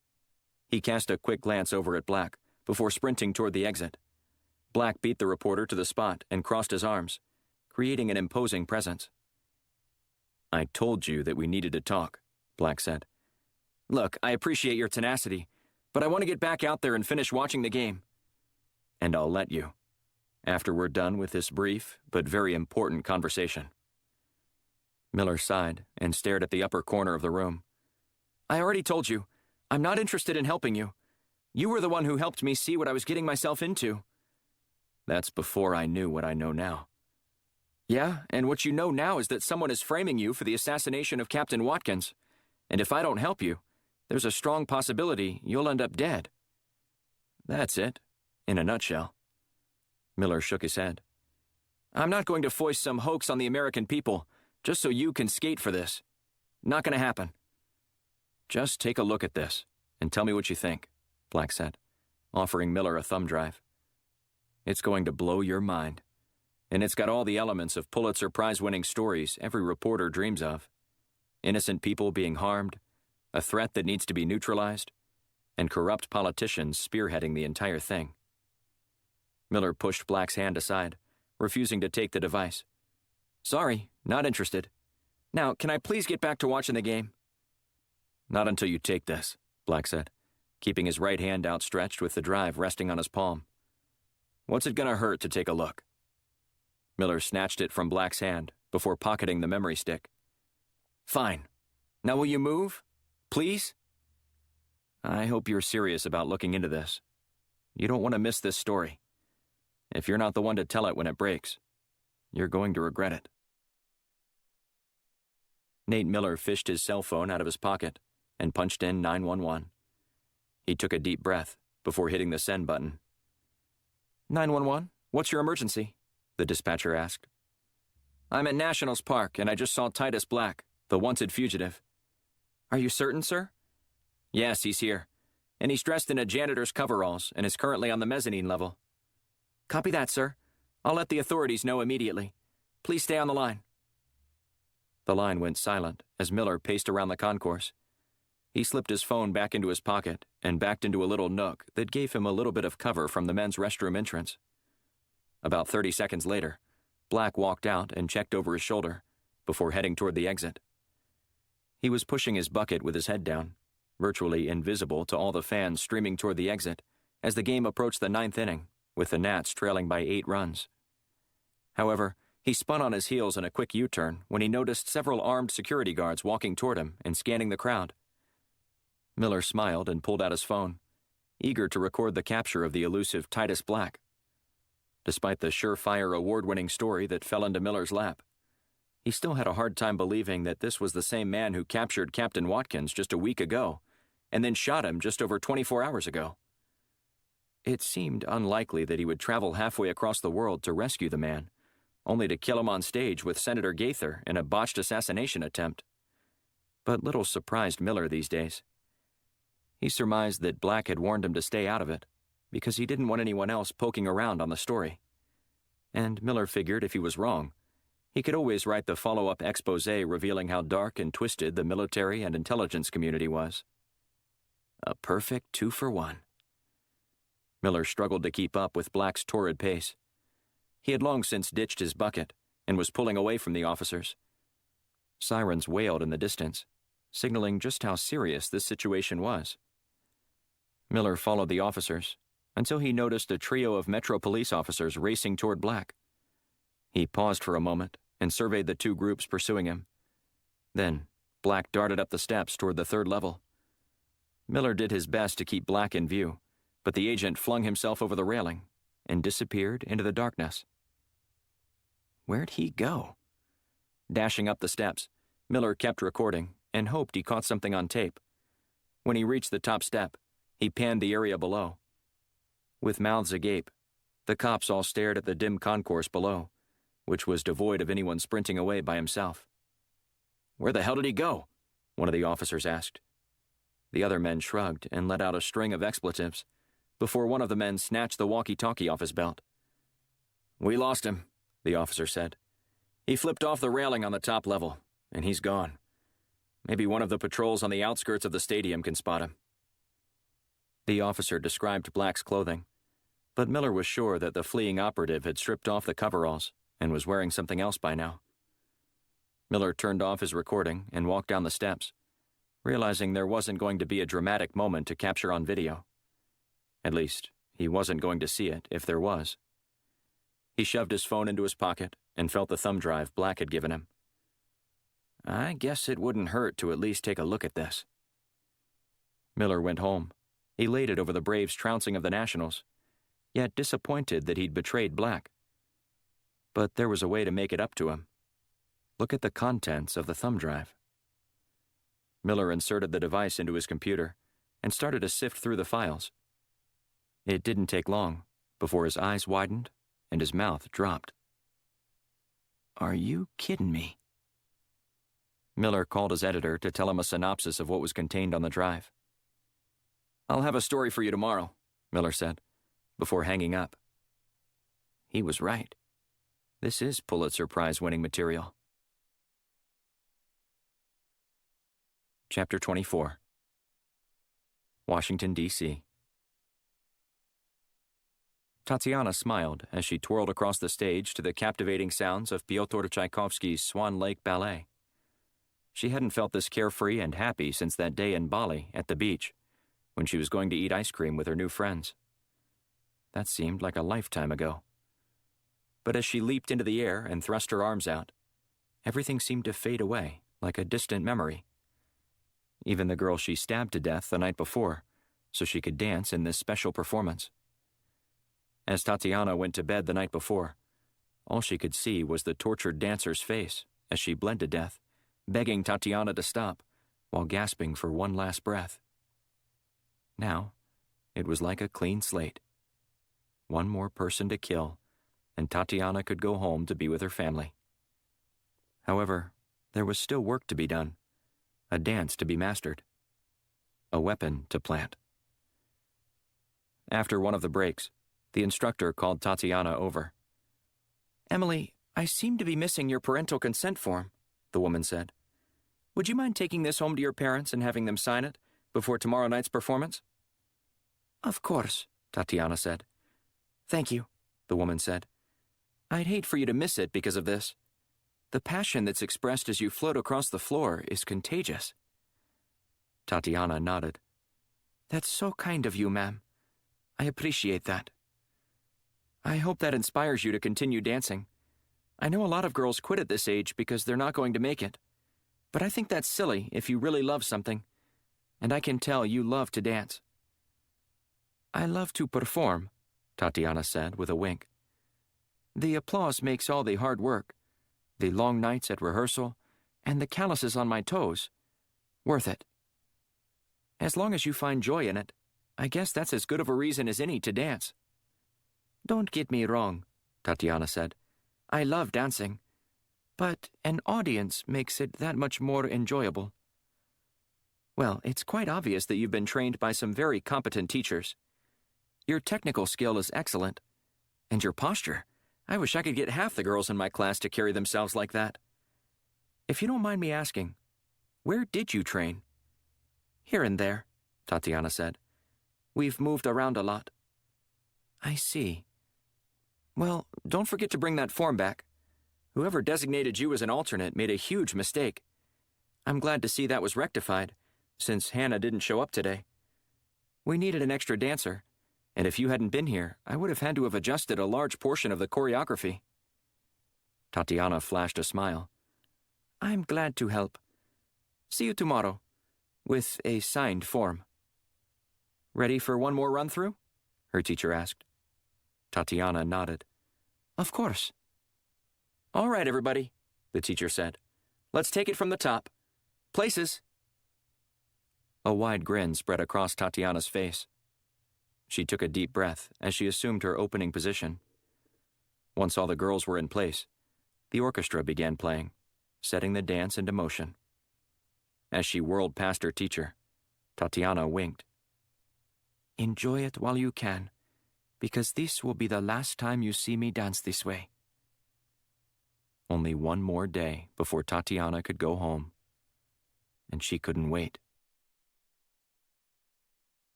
He cast a quick glance over at Black before sprinting toward the exit. Black beat the reporter to the spot and crossed his arms, creating an imposing presence. "I told you that we needed to talk," Black said. "Look, I appreciate your tenacity, but I want to get back out there and finish watching the game. And I'll let you, after we're done with this brief but very important conversation." Miller sighed and stared at the upper corner of the room. "I already told you, I'm not interested in helping you. You were the one who helped me see what I was getting myself into." "That's before I knew what I know now." "Yeah, and what you know now is that someone is framing you for the assassination of Captain Watkins, and if I don't help you, there's a strong possibility you'll end up dead." "That's it, in a nutshell." Miller shook his head. "I'm not going to foist some hoax on the American people just so you can skate for this. Not going to happen." "Just take a look at this and tell me what you think," Black said, offering Miller a thumb drive. "It's going to blow your mind, and it's got all the elements of Pulitzer Prize-winning stories every reporter dreams of. Innocent people being harmed, a threat that needs to be neutralized, and corrupt politicians spearheading the entire thing." Miller pushed Black's hand aside, refusing to take the device. "Sorry, not interested. Now, can I please get back to watching the game?" "Not until you take this," Black said, keeping his right hand outstretched with the drive resting on his palm. "What's it gonna hurt to take a look?" Miller snatched it from Black's hand before pocketing the memory stick. "Fine. Now will you move? Please?" "I hope you're serious about looking into this. You don't want to miss this story. If you're not the one to tell it when it breaks, you're going to regret it." Nate Miller fished his cell phone out of his pocket and punched in 911. He took a deep breath before hitting the send button. 911, what's your emergency?" the dispatcher asked. "I'm at Nationals Park and I just saw Titus Black, the wanted fugitive." "Are you certain, sir?" "Yes, he's here. And he's dressed in a janitor's coveralls and is currently on the mezzanine level." "Copy that, sir. I'll let the authorities know immediately. Please stay on the line." The line went silent as Miller paced around the concourse. He slipped his phone back into his pocket and backed into a little nook that gave him a little bit of cover from the men's restroom entrance. About 30 seconds later, Black walked out and checked over his shoulder before heading toward the exit. He was pushing his bucket with his head down, virtually invisible to all the fans streaming toward the exit as the game approached the 9th inning, with the Nats trailing by 8 runs. However, he spun on his heels in a quick U-turn when he noticed several armed security guards walking toward him and scanning the crowd. Miller smiled and pulled out his phone, eager to record the capture of the elusive Titus Black. Despite the surefire award-winning story that fell into Miller's lap, he still had a hard time believing that this was the same man who captured Captain Watkins just a week ago and then shot him just over 24 hours ago. It seemed unlikely that he would travel halfway across the world to rescue the man, only to kill him on stage with Senator Gaither in a botched assassination attempt. But little surprised Miller these days. He surmised that Black had warned him to stay out of it because he didn't want anyone else poking around on the story. And Miller figured if he was wrong, he could always write the follow-up exposé revealing how dark and twisted the military and intelligence community was. A perfect 2-for-1. Miller struggled to keep up with Black's torrid pace. He had long since ditched his bucket and was pulling away from the officers. Sirens wailed in the distance, signaling just how serious this situation was. Miller followed the officers until he noticed a trio of Metro police officers racing toward Black. He paused for a moment and surveyed the 2 groups pursuing him. Then, Black darted up the steps toward the 3rd level. Miller did his best to keep Black in view, but the agent flung himself over the railing and disappeared into the darkness. Where'd he go? Dashing up the steps, Miller kept recording and hoped he caught something on tape. When he reached the top step, he panned the area below. With mouths agape, the cops all stared at the dim concourse below, which was devoid of anyone sprinting away by himself. "Where the hell did he go?" one of the officers asked. The other men shrugged and let out a string of expletives before one of the men snatched the walkie-talkie off his belt. "We lost him," the officer said. "He flipped off the railing on the top level, and he's gone. Maybe one of the patrols on the outskirts of the stadium can spot him. The officer described Black's clothing, but Miller was sure that the fleeing operative had stripped off the coveralls and was wearing something else by now. Miller turned off his recording and walked down the steps, realizing there wasn't going to be a dramatic moment to capture on video. At least, he wasn't going to see it if there was. He shoved his phone into his pocket and felt the thumb drive Black had given him. I guess it wouldn't hurt to at least take a look at this. Miller went home, elated over the Braves' trouncing of the Nationals, yet disappointed that he'd betrayed Black. But there was a way to make it up to him. Look at the contents of the thumb drive. Miller inserted the device into his computer and started to sift through the files. It didn't take long before his eyes widened and his mouth dropped. Are you kidding me? Miller called his editor to tell him a synopsis of what was contained on the drive. I'll have a story for you tomorrow, Miller said, before hanging up. He was right. This is Pulitzer Prize-winning material. Chapter 24. Washington, D.C. Tatiana smiled as she twirled across the stage to the captivating sounds of Pyotr Tchaikovsky's Swan Lake Ballet. She hadn't felt this carefree and happy since that day in Bali at the beach, when she was going to eat ice cream with her new friends. That seemed like a lifetime ago. But as she leaped into the air and thrust her arms out, everything seemed to fade away like a distant memory. Even the girl she stabbed to death the night before, so she could dance in this special performance. As Tatiana went to bed the night before, all she could see was the tortured dancer's face as she bled to death, begging Tatiana to stop, while gasping for one last breath. Now, it was like a clean slate. One more person to kill, and Tatiana could go home to be with her family. However, there was still work to be done, a dance to be mastered, a weapon to plant. After one of the breaks, the instructor called Tatiana over. Emily, I seem to be missing your parental consent form, the woman said. Would you mind taking this home to your parents and having them sign it before tomorrow night's performance? Of course, Tatiana said. Thank you, the woman said. I'd hate for you to miss it because of this. The passion that's expressed as you float across the floor is contagious. Tatiana nodded. That's so kind of you, ma'am. I appreciate that. I hope that inspires you to continue dancing. I know a lot of girls quit at this age because they're not going to make it. But I think that's silly if you really love something. And I can tell you love to dance. I love to perform, Tatiana said with a wink. The applause makes all the hard work, the long nights at rehearsal, and the calluses on my toes, worth it. As long as you find joy in it, I guess that's as good of a reason as any to dance. Don't get me wrong, Tatiana said. I love dancing, but an audience makes it that much more enjoyable. Well, it's quite obvious that you've been trained by some very competent teachers. Your technical skill is excellent, and your posture. I wish I could get half the girls in my class to carry themselves like that. If you don't mind me asking, where did you train? Here and there, Tatiana said. We've moved around a lot. I see. Well, don't forget to bring that form back. Whoever designated you as an alternate made a huge mistake. I'm glad to see that was rectified, since Hannah didn't show up today. We needed an extra dancer, and if you hadn't been here, I would have had to have adjusted a large portion of the choreography. Tatiana flashed a smile. I'm glad to help. See you tomorrow, with a signed form. Ready for one more run-through? Her teacher asked. Tatiana nodded. Of course. All right, everybody, the teacher said. Let's take it from the top. Places. A wide grin spread across Tatiana's face. She took a deep breath as she assumed her opening position. Once all the girls were in place, the orchestra began playing, setting the dance into motion. As she whirled past her teacher, Tatiana winked. Enjoy it while you can, because this will be the last time you see me dance this way. Only one more day before Tatiana could go home. and she couldn't wait.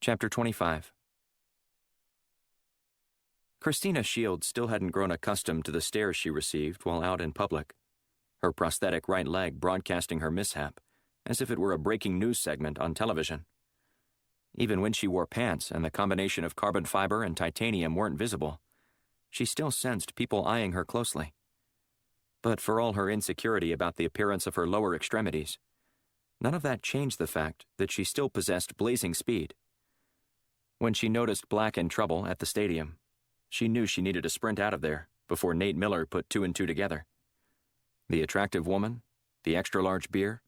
Chapter 25. Christina Shields still hadn't grown accustomed to the stares she received while out in public, her prosthetic right leg broadcasting her mishap as if it were a breaking news segment on television. Even when she wore pants and the combination of carbon fiber and titanium weren't visible, she still sensed people eyeing her closely. But for all her insecurity about the appearance of her lower extremities, none of that changed the fact that she still possessed blazing speed. When she noticed Black in trouble at the stadium, she knew she needed to sprint out of there before Nate Miller put two and two together. The attractive woman, the extra-large beer,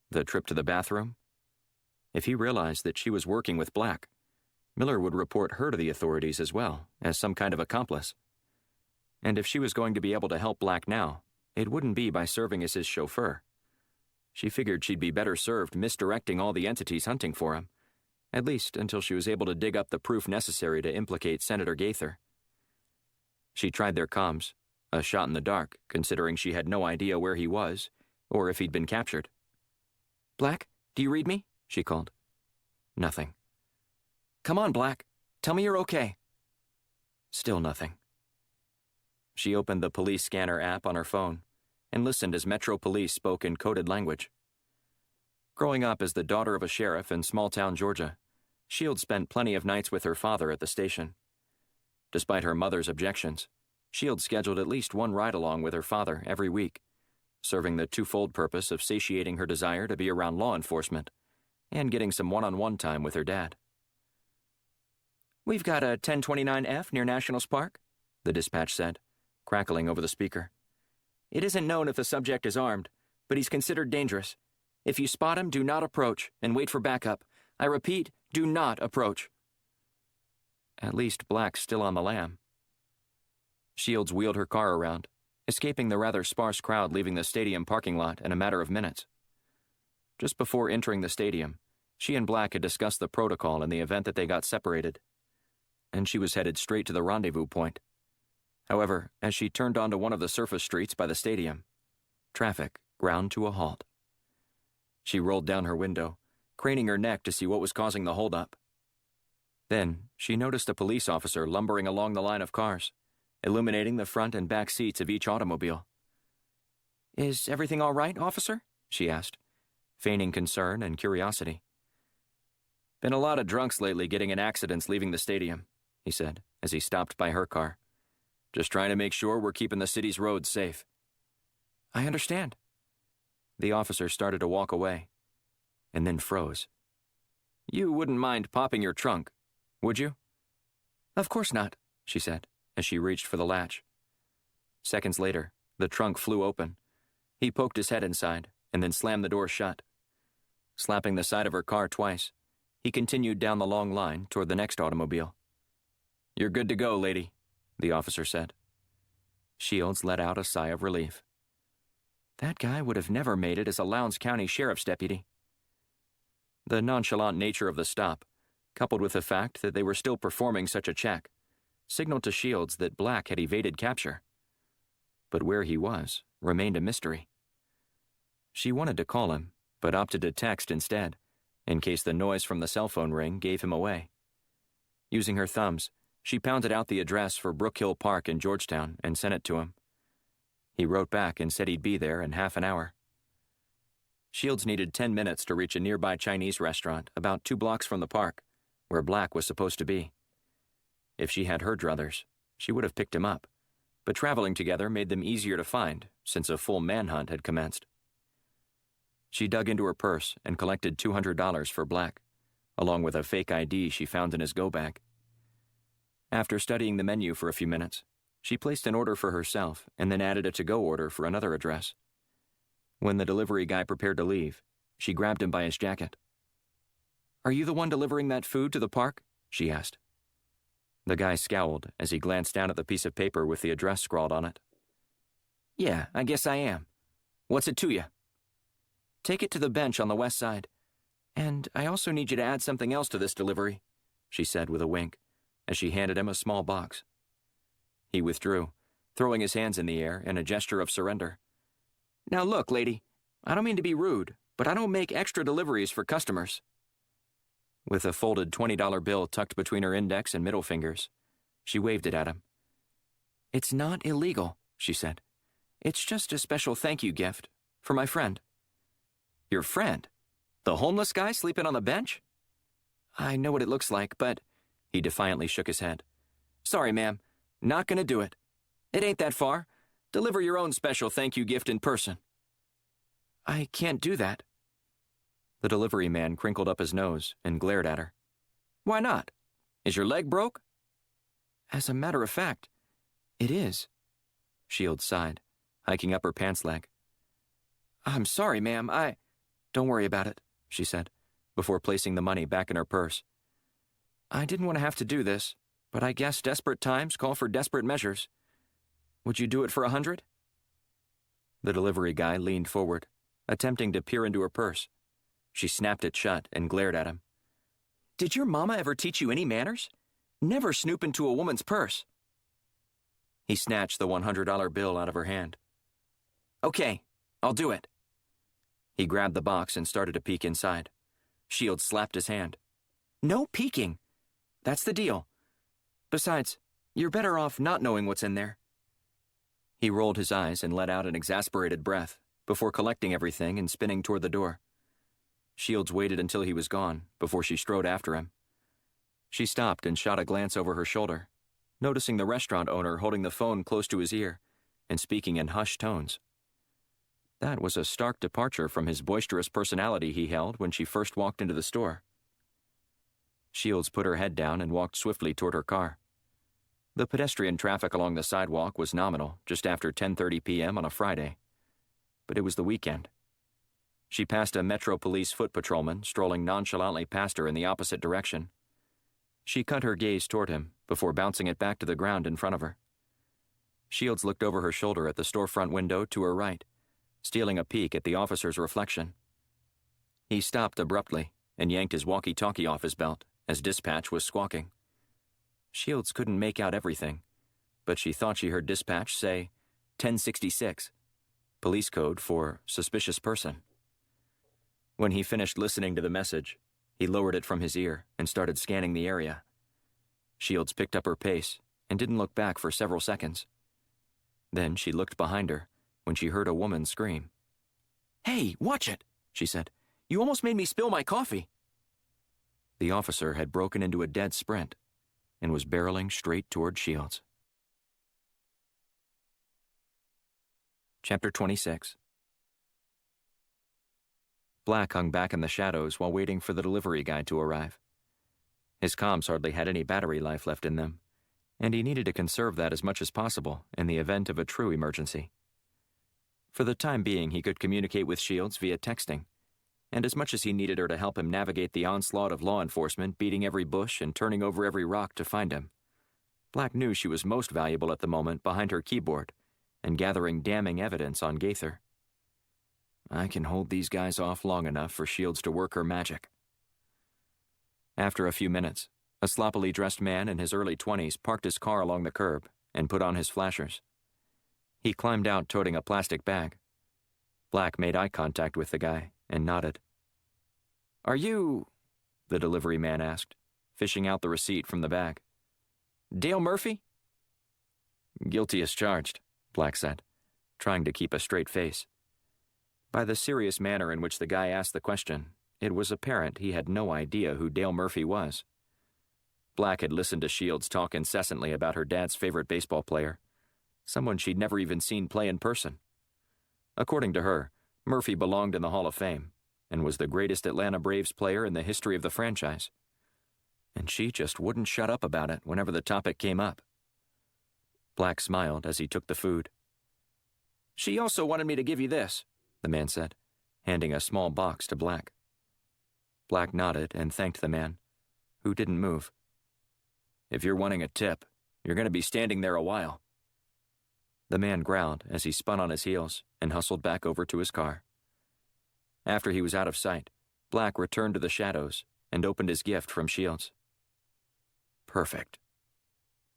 the trip to the bathroom. If he realized that she was working with Black, Miller would report her to the authorities as well, as some kind of accomplice. And if she was going to be able to help Black now, it wouldn't be by serving as his chauffeur. She figured she'd be better served misdirecting all the entities hunting for him, at least until she was able to dig up the proof necessary to implicate Senator Gaither. She tried their comms, a shot in the dark, considering she had no idea where he was, or if he'd been captured. "Black, do you read me?" she called. Nothing. "Come on, Black. Tell me you're okay." Still nothing. She opened the police scanner app on her phone and listened as Metro Police spoke in coded language. Growing up as the daughter of a sheriff in small-town Georgia, Shields spent plenty of nights with her father at the station. Despite her mother's objections, Shields scheduled at least one ride-along with her father every week, serving the twofold purpose of satiating her desire to be around law enforcement and getting some one-on-one time with her dad. "We've got a 1029F near Nationals Park," the dispatch said, crackling over the speaker. "It isn't known if the subject is armed, but he's considered dangerous. If you spot him, do not approach and wait for backup. I repeat, do not approach." At least Black's still on the lam. Shields wheeled her car around, escaping the rather sparse crowd leaving the stadium parking lot in a matter of minutes. Just before entering the stadium, she and Black had discussed the protocol in the event that they got separated, and she was headed straight to the rendezvous point. However, as she turned onto one of the surface streets by the stadium, traffic ground to a halt. She rolled down her window, craning her neck to see what was causing the holdup. Then, she noticed a police officer lumbering along the line of cars, illuminating the front and back seats of each automobile. "Is everything all right, officer?" she asked, feigning concern and curiosity. "Been a lot of drunks lately getting in accidents leaving the stadium," he said, as he stopped by her car. "Just trying to make sure we're keeping the city's roads safe." "I understand." The officer started to walk away, and then froze. "You wouldn't mind popping your trunk, would you?" "Of course not," she said, as she reached for the latch. Seconds later, the trunk flew open. He poked his head inside, and then slammed the door shut. Slapping the side of her car twice, he continued down the long line toward the next automobile. "You're good to go, lady," the officer said. Shields let out a sigh of relief. That guy would have never made it as a Lowndes County Sheriff's deputy. The nonchalant nature of the stop, coupled with the fact that they were still performing such a check, signaled to Shields that Black had evaded capture. But where he was remained a mystery. She wanted to call him, but opted to text instead, in case the noise from the cell phone ring gave him away. Using her thumbs, she pounded out the address for Brook Hill Park in Georgetown and sent it to him. He wrote back and said he'd be there in half an hour. Shields needed 10 minutes to reach a nearby Chinese restaurant about 2 blocks from the park, where Black was supposed to be. If she had her druthers, she would have picked him up, but traveling together made them easier to find since a full manhunt had commenced. She dug into her purse and collected $200 for Black, along with a fake ID she found in his go bag. After studying the menu for a few minutes, she placed an order for herself and then added a to-go order for another address. When the delivery guy prepared to leave, she grabbed him by his jacket. "Are you the one delivering that food to the park?" she asked. The guy scowled as he glanced down at the piece of paper with the address scrawled on it. "Yeah, I guess I am. What's it to you?" "Take it to the bench on the west side. And I also need you to add something else to this delivery," she said with a wink, as she handed him a small box. He withdrew, throwing his hands in the air in a gesture of surrender. "Now look, lady, I don't mean to be rude, but I don't make extra deliveries for customers. With a folded $20 bill tucked between her index and middle fingers, she waved it at him. It's not illegal, she said. It's just a special thank you gift for my friend. Your friend? The homeless guy sleeping on the bench? I know what it looks like, but... He defiantly shook his head. Sorry, ma'am. Not gonna do it. It ain't that far. Deliver your own special thank you gift in person. I can't do that. The delivery man crinkled up his nose and glared at her. Why not? Is your leg broke? As a matter of fact, it is. Shields sighed, hiking up her pants leg. I'm sorry, ma'am. Don't worry about it, she said, before placing the money back in her purse. I didn't want to have to do this, but I guess desperate times call for desperate measures. Would you do it for $100? The delivery guy leaned forward, attempting to peer into her purse. She snapped it shut and glared at him. Did your mama ever teach you any manners? Never snoop into a woman's purse. He snatched the $100 bill out of her hand. Okay, I'll do it. He grabbed the box and started to peek inside. Shields slapped his hand. No peeking. That's the deal. Besides, you're better off not knowing what's in there. He rolled his eyes and let out an exasperated breath before collecting everything and spinning toward the door. Shields waited until he was gone before she strode after him. She stopped and shot a glance over her shoulder, noticing the restaurant owner holding the phone close to his ear and speaking in hushed tones. That was a stark departure from his boisterous personality he held when she first walked into the store. Shields put her head down and walked swiftly toward her car. The pedestrian traffic along the sidewalk was nominal just after 10:30 p.m. on a Friday, but it was the weekend. She passed a Metro Police foot patrolman strolling nonchalantly past her in the opposite direction. She cut her gaze toward him before bouncing it back to the ground in front of her. Shields looked over her shoulder at the storefront window to her right, stealing a peek at the officer's reflection. He stopped abruptly and yanked his walkie-talkie off his belt as dispatch was squawking. Shields couldn't make out everything, but she thought she heard dispatch say 1066, police code for suspicious person. When he finished listening to the message, he lowered it from his ear and started scanning the area. Shields picked up her pace and didn't look back for several seconds. Then she looked behind her when she heard a woman scream. Hey, watch it, she said. You almost made me spill my coffee. The officer had broken into a dead sprint and was barreling straight toward Shields. Chapter 26. Black hung back in the shadows while waiting for the delivery guy to arrive. His comms hardly had any battery life left in them, and he needed to conserve that as much as possible in the event of a true emergency. For the time being, he could communicate with Shields via texting, and as much as he needed her to help him navigate the onslaught of law enforcement beating every bush and turning over every rock to find him, Black knew she was most valuable at the moment behind her keyboard and gathering damning evidence on Gaither. I can hold these guys off long enough for Shields to work her magic. After a few minutes, a sloppily dressed man in his early 20s parked his car along the curb and put on his flashers. He climbed out toting a plastic bag. Black made eye contact with the guy and nodded. Are you, the delivery man asked, fishing out the receipt from the bag. Dale Murphy? Guilty as charged, Black said, trying to keep a straight face. By the serious manner in which the guy asked the question, it was apparent he had no idea who Dale Murphy was. Black had listened to Shields talk incessantly about her dad's favorite baseball player, someone she'd never even seen play in person. According to her, Murphy belonged in the Hall of Fame and was the greatest Atlanta Braves player in the history of the franchise. And she just wouldn't shut up about it whenever the topic came up. Black smiled as he took the food. She also wanted me to give you this, the man said, handing a small box to Black. Black nodded and thanked the man, who didn't move. If you're wanting a tip, you're going to be standing there a while. The man growled as he spun on his heels and hustled back over to his car. After he was out of sight, Black returned to the shadows and opened his gift from Shields. Perfect.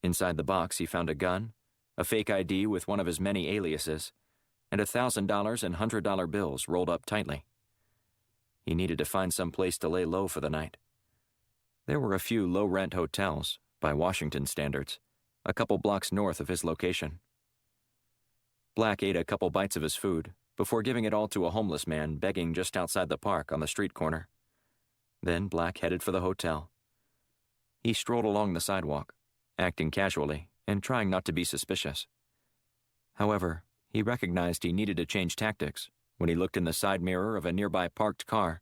Inside the box, he found a gun, a fake ID with one of his many aliases, and $1,000 in $100 bills rolled up tightly. He needed to find some place to lay low for the night. There were a few low-rent hotels, by Washington standards, a couple blocks north of his location. Black ate a couple bites of his food before giving it all to a homeless man begging just outside the park on the street corner. Then Black headed for the hotel. He strolled along the sidewalk, acting casually and trying not to be suspicious. However, he recognized he needed to change tactics when he looked in the side mirror of a nearby parked car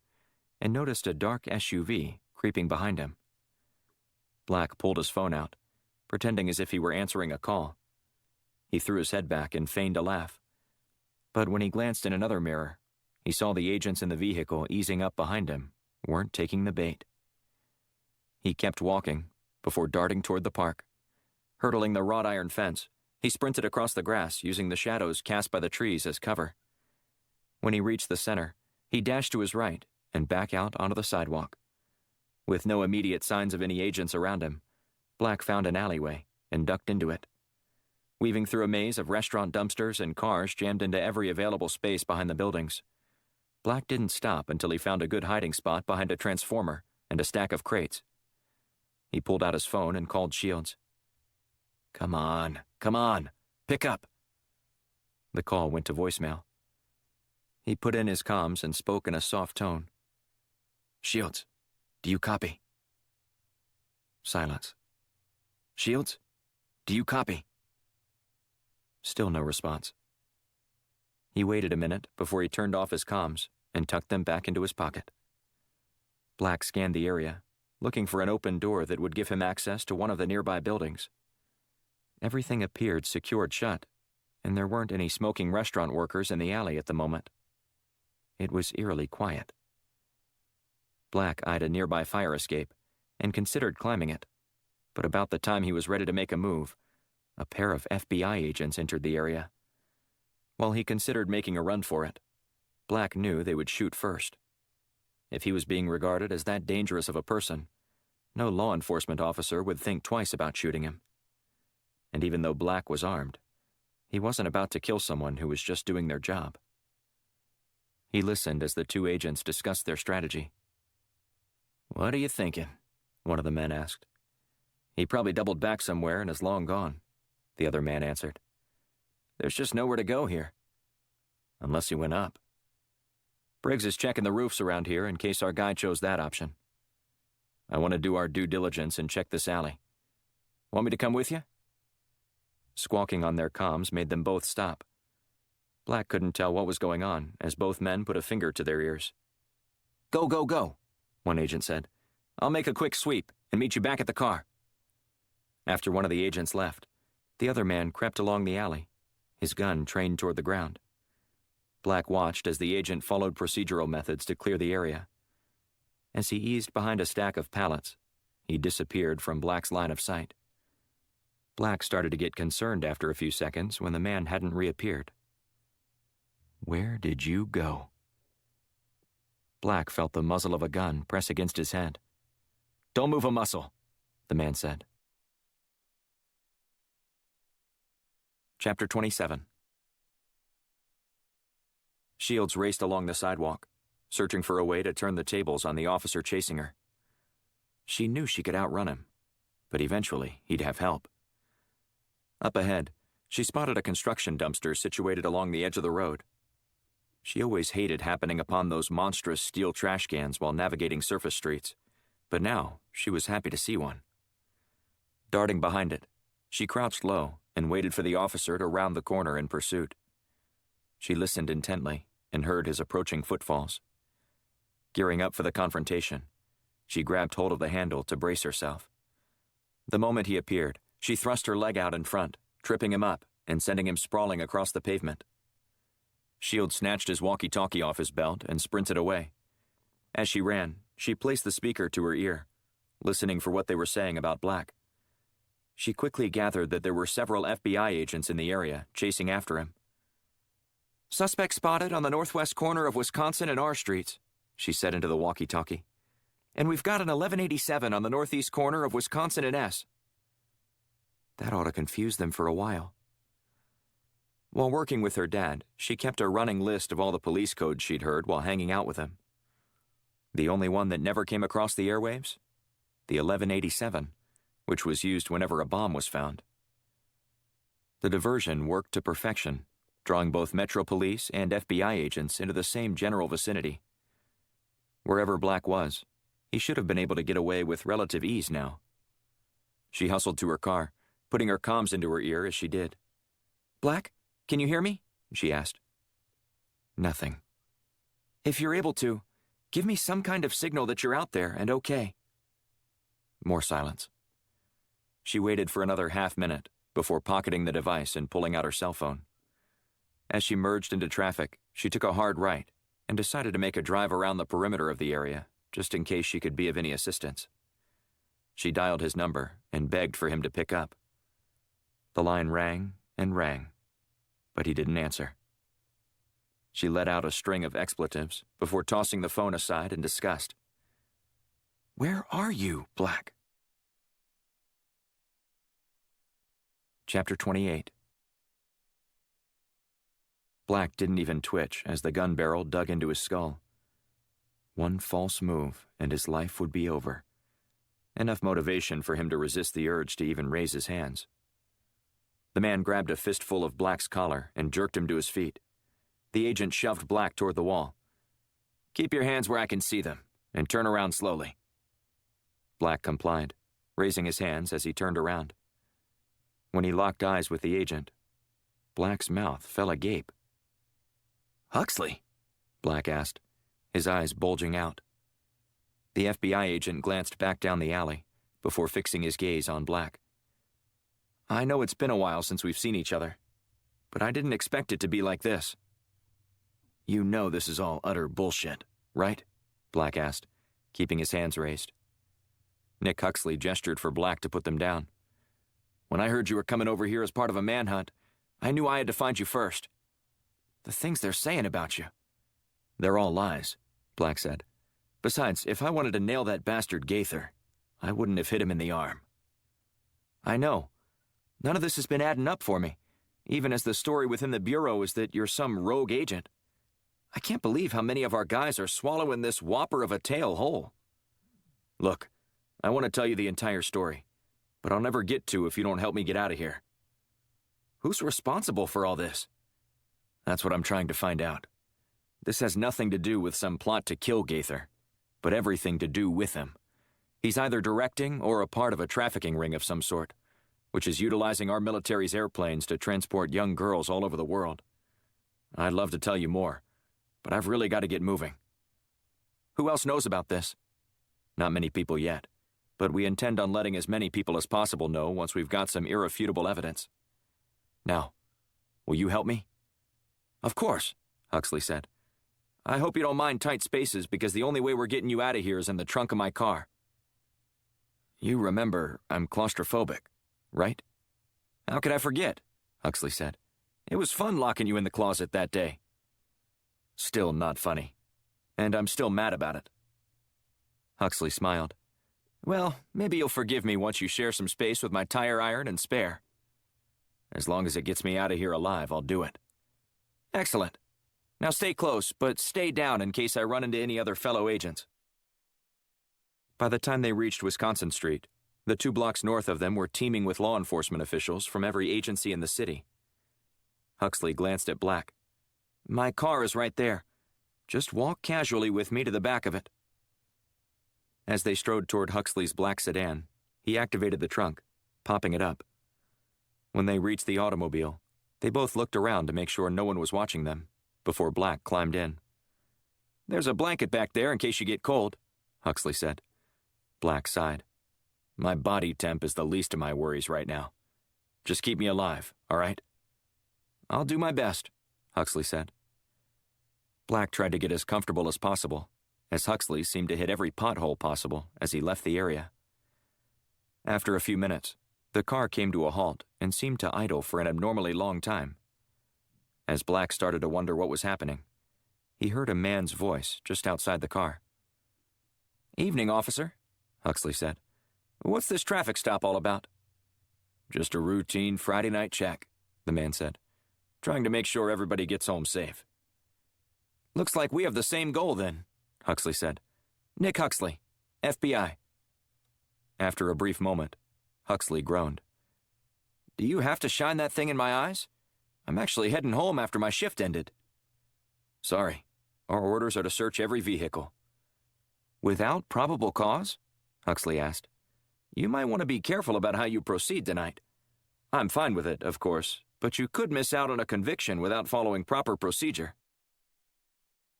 and noticed a dark SUV creeping behind him. Black pulled his phone out, pretending as if he were answering a call. He threw his head back and feigned a laugh. But when he glanced in another mirror, he saw the agents in the vehicle easing up behind him weren't taking the bait. He kept walking before darting toward the park. Hurdling the wrought iron fence, he sprinted across the grass using the shadows cast by the trees as cover. When he reached the center, he dashed to his right and back out onto the sidewalk. With no immediate signs of any agents around him, Black found an alleyway and ducked into it. Weaving through a maze of restaurant dumpsters and cars jammed into every available space behind the buildings, Black didn't stop until he found a good hiding spot behind a transformer and a stack of crates. He pulled out his phone and called Shields. Come on, pick up." The call went to voicemail. He put in his comms and spoke in a soft tone. "Shields, do you copy?" Silence. "Shields, do you copy?" Still no response. He waited a minute before he turned off his comms and tucked them back into his pocket. Black scanned the area, looking for an open door that would give him access to one of the nearby buildings. Everything appeared secured shut, and there weren't any smoking restaurant workers in the alley at the moment. It was eerily quiet. Black eyed a nearby fire escape and considered climbing it, but about the time he was ready to make a move, a pair of FBI agents entered the area. While he considered making a run for it, Black knew they would shoot first. If he was being regarded as that dangerous of a person, no law enforcement officer would think twice about shooting him. And even though Black was armed, he wasn't about to kill someone who was just doing their job. He listened as the two agents discussed their strategy. "What are you thinking?" one of the men asked. "He probably doubled back somewhere and is long gone," the other man answered. "There's just nowhere to go here. Unless he went up. Briggs is checking the roofs around here in case our guy chose that option. I want to do our due diligence and check this alley. Want me to come with you?" Squawking on their comms made them both stop. Black couldn't tell what was going on as both men put a finger to their ears. Go, one agent said. "I'll make a quick sweep and meet you back at the car." After one of the agents left, the other man crept along the alley, his gun trained toward the ground. Black watched as the agent followed procedural methods to clear the area. As he eased behind a stack of pallets, he disappeared from Black's line of sight. Black started to get concerned after a few seconds when the man hadn't reappeared. Where did you go? Black felt the muzzle of a gun press against his head. Don't move a muscle, the man said. Chapter 27. Shields raced along the sidewalk, searching for a way to turn the tables on the officer chasing her. She knew she could outrun him, but eventually he'd have help. Up ahead, she spotted a construction dumpster situated along the edge of the road. She always hated happening upon those monstrous steel trash cans while navigating surface streets, but now she was happy to see one. Darting behind it, she crouched low and waited for the officer to round the corner in pursuit. She listened intently and heard his approaching footfalls. Gearing up for the confrontation, she grabbed hold of the handle to brace herself. The moment he appeared, she thrust her leg out in front, tripping him up and sending him sprawling across the pavement. Shields snatched his walkie-talkie off his belt and sprinted away. As she ran, she placed the speaker to her ear, listening for what they were saying about Black. She quickly gathered that there were several FBI agents in the area chasing after him. Suspect spotted on the northwest corner of Wisconsin and R Streets, she said into the walkie-talkie. And we've got an 1187 on the northeast corner of Wisconsin and S. That ought to confuse them for a while. While working with her dad, she kept a running list of all the police codes she'd heard while hanging out with him. The only one that never came across the airwaves? The 1187, which was used whenever a bomb was found. The diversion worked to perfection, drawing both Metro Police and FBI agents into the same general vicinity. Wherever Black was, he should have been able to get away with relative ease now. She hustled to her car, putting her comms into her ear as she did. "Black, can you hear me?" she asked. Nothing. "If you're able to, give me some kind of signal that you're out there and okay." More silence. She waited for another half-minute before pocketing the device and pulling out her cell phone. As she merged into traffic, she took a hard right and decided to make a drive around the perimeter of the area, just in case she could be of any assistance. She dialed his number and begged for him to pick up. The line rang and rang, but he didn't answer. She let out a string of expletives before tossing the phone aside in disgust. "Where are you, Black?" Chapter 28. Black didn't even twitch as the gun barrel dug into his skull. One false move and his life would be over. Enough motivation for him to resist the urge to even raise his hands. The man grabbed a fistful of Black's collar and jerked him to his feet. The agent shoved Black toward the wall. "Keep your hands where I can see them, and turn around slowly." Black complied, raising his hands as he turned around. When he locked eyes with the agent, Black's mouth fell agape. "Huxley?" Black asked, his eyes bulging out. The FBI agent glanced back down the alley before fixing his gaze on Black. "I know it's been a while since we've seen each other, but I didn't expect it to be like this." "You know this is all utter bullshit, right?" Black asked, keeping his hands raised. Nick Huxley gestured for Black to put them down. "When I heard you were coming over here as part of a manhunt, I knew I had to find you first. The things they're saying about you." "They're all lies," Black said. "Besides, if I wanted to nail that bastard Gaither, I wouldn't have hit him in the arm." "I know. None of this has been adding up for me, even as the story within the Bureau is that you're some rogue agent. I can't believe how many of our guys are swallowing this whopper of a tale whole. Look, I want to tell you the entire story, but I'll never get to if you don't help me get out of here. Who's responsible for all this? That's what I'm trying to find out. This has nothing to do with some plot to kill Gaither, but everything to do with him. He's either directing or a part of a trafficking ring of some sort, which is utilizing our military's airplanes to transport young girls all over the world. I'd love to tell you more, but I've really got to get moving. Who else knows about this? Not many people yet, but we intend on letting as many people as possible know once we've got some irrefutable evidence. Now, will you help me?" "Of course," Huxley said. "I hope you don't mind tight spaces because the only way we're getting you out of here is in the trunk of my car." "You remember I'm claustrophobic, right?" "How could I forget?" Huxley said. "It was fun locking you in the closet that day." "Still not funny. And I'm still mad about it." Huxley smiled. "Well, maybe you'll forgive me once you share some space with my tire iron and spare. As long as it gets me out of here alive, I'll do it." "Excellent. Now stay close, but stay down in case I run into any other fellow agents." By the time they reached Wisconsin Street, the 2 blocks north of them were teeming with law enforcement officials from every agency in the city. Huxley glanced at Black. "My car is right there. Just walk casually with me to the back of it." As they strode toward Huxley's black sedan, he activated the trunk, popping it up. When they reached the automobile, they both looked around to make sure no one was watching them, before Black climbed in. "There's a blanket back there in case you get cold," Huxley said. Black sighed. "My body temp is the least of my worries right now. Just keep me alive, all right?" "I'll do my best," Huxley said. Black tried to get as comfortable as possible, as Huxley seemed to hit every pothole possible as he left the area. After a few minutes, the car came to a halt and seemed to idle for an abnormally long time. As Black started to wonder what was happening, he heard a man's voice just outside the car. "Evening, officer," Huxley said. "What's this traffic stop all about?" "Just a routine Friday night check," the man said. trying to make sure everybody gets home safe. Looks like we have the same goal then, Huxley said. Nick Huxley, FBI. After a brief moment, Huxley groaned. Do you have to shine that thing in my eyes? I'm actually heading home after my shift ended. Sorry, our orders are to search every vehicle. Without probable cause? Huxley asked. You might want to be careful about how you proceed tonight. I'm fine with it, of course, but you could miss out on a conviction without following proper procedure.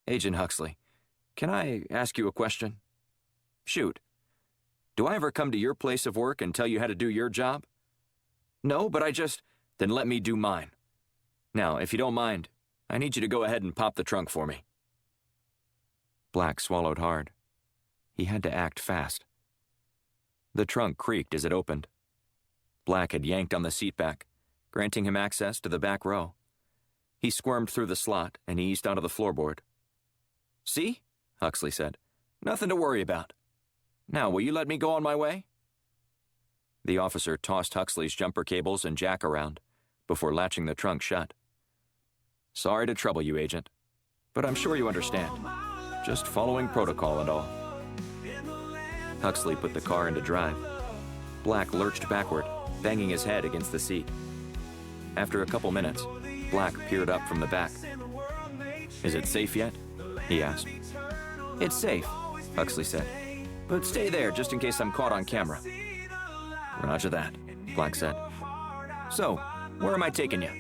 Agent Huxley, can I ask you a question? Shoot. Do I ever come to your place of work and tell you how to do your job? No, but Then let me do mine. Now, if you don't mind, I need you to go ahead and pop the trunk for me. Black swallowed hard. He had to act fast. The trunk creaked as it opened. Black had yanked on the seat back, granting him access to the back row. He squirmed through the slot and eased onto the floorboard. See? Huxley said. Nothing to worry about. Now, will you let me go on my way? The officer tossed Huxley's jumper cables and jack around before latching the trunk shut. Sorry to trouble you, Agent, but I'm sure you understand. Just following protocol and all. Huxley put the car into drive. Black lurched backward, banging his head against the seat. After a couple minutes, Black peered up from the back. Is it safe yet? He asked. It's safe, Huxley said. But stay there just in case I'm caught on camera. Roger that, Black said. So, where am I taking you?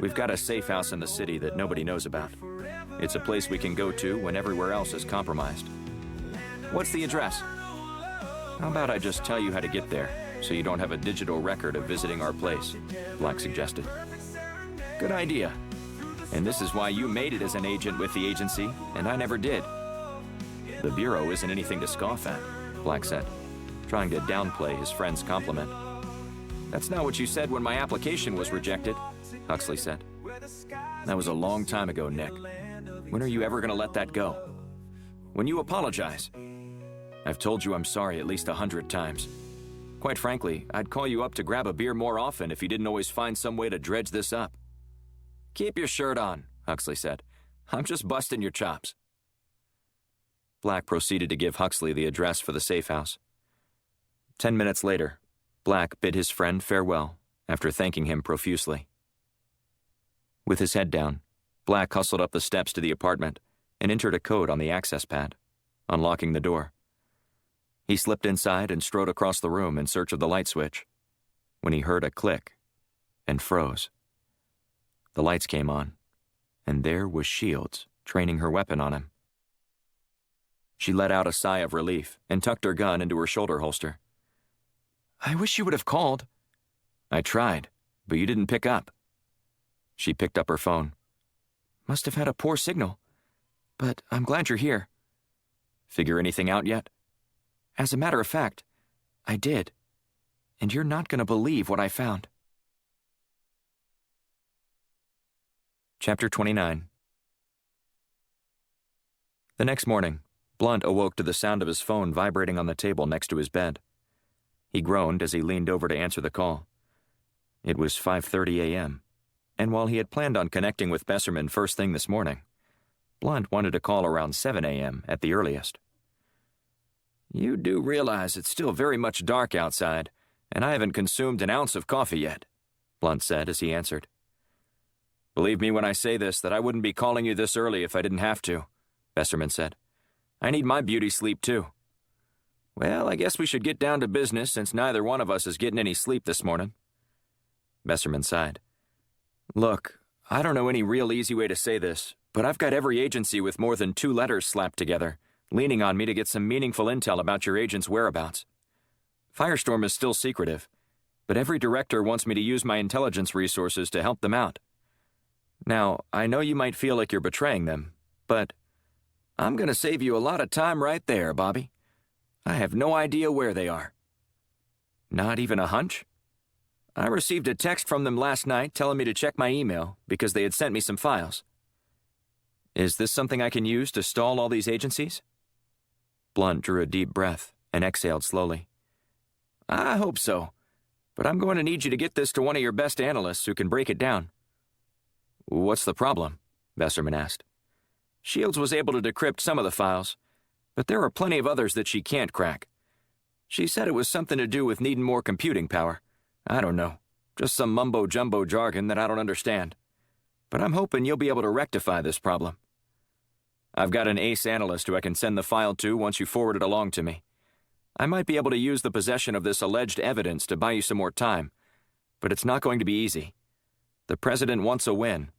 We've got a safe house in the city that nobody knows about. It's a place we can go to when everywhere else is compromised. What's the address? How about I just tell you how to get there, so you don't have a digital record of visiting our place, Black suggested. Good idea. And this is why you made it as an agent with the agency, and I never did. The Bureau isn't anything to scoff at, Black said, trying to downplay his friend's compliment. That's not what you said when my application was rejected, Huxley said. That was a long time ago, Nick. When are you ever going to let that go? When you apologize. I've told you I'm sorry at least 100 times. Quite frankly, I'd call you up to grab a beer more often if you didn't always find some way to dredge this up. Keep your shirt on, Huxley said. I'm just busting your chops. Black proceeded to give Huxley the address for the safe house. 10 minutes later, Black bid his friend farewell after thanking him profusely. With his head down, Black hustled up the steps to the apartment and entered a code on the access pad, unlocking the door. He slipped inside and strode across the room in search of the light switch, when he heard a click and froze. The lights came on, and there was Shields training her weapon on him. She let out a sigh of relief and tucked her gun into her shoulder holster. I wish you would have called. I tried, but you didn't pick up. She picked up her phone. Must have had a poor signal, but I'm glad you're here. Figure anything out yet? As a matter of fact, I did. And you're not going to believe what I found. Chapter 29. The next morning, Blunt awoke to the sound of his phone vibrating on the table next to his bed. He groaned as he leaned over to answer the call. It was 5:30 a.m., and while he had planned on connecting with Besserman first thing this morning, Blunt wanted to call around 7 a.m. at the earliest. You do realize it's still very much dark outside, and I haven't consumed an ounce of coffee yet, Blunt said as he answered. Believe me when I say this that I wouldn't be calling you this early if I didn't have to, Besserman said. I need my beauty sleep too. Well, I guess we should get down to business since neither one of us is getting any sleep this morning. Besserman sighed. Look, I don't know any real easy way to say this, but I've got every agency with more than 2 letters slapped together, leaning on me to get some meaningful intel about your agent's whereabouts. Firestorm is still secretive, but every director wants me to use my intelligence resources to help them out. Now, I know you might feel like you're betraying them, but I'm going to save you a lot of time right there, Bobby. I have no idea where they are. Not even a hunch? I received a text from them last night telling me to check my email because they had sent me some files. Is this something I can use to stall all these agencies? Blunt drew a deep breath and exhaled slowly. I hope so, but I'm going to need you to get this to one of your best analysts who can break it down. What's the problem? Besserman asked. Shields was able to decrypt some of the files, but there are plenty of others that she can't crack. She said it was something to do with needing more computing power. I don't know. Just some mumbo-jumbo jargon that I don't understand. But I'm hoping you'll be able to rectify this problem. I've got an ace analyst who I can send the file to once you forward it along to me. I might be able to use the possession of this alleged evidence to buy you some more time, but it's not going to be easy. The president wants a win,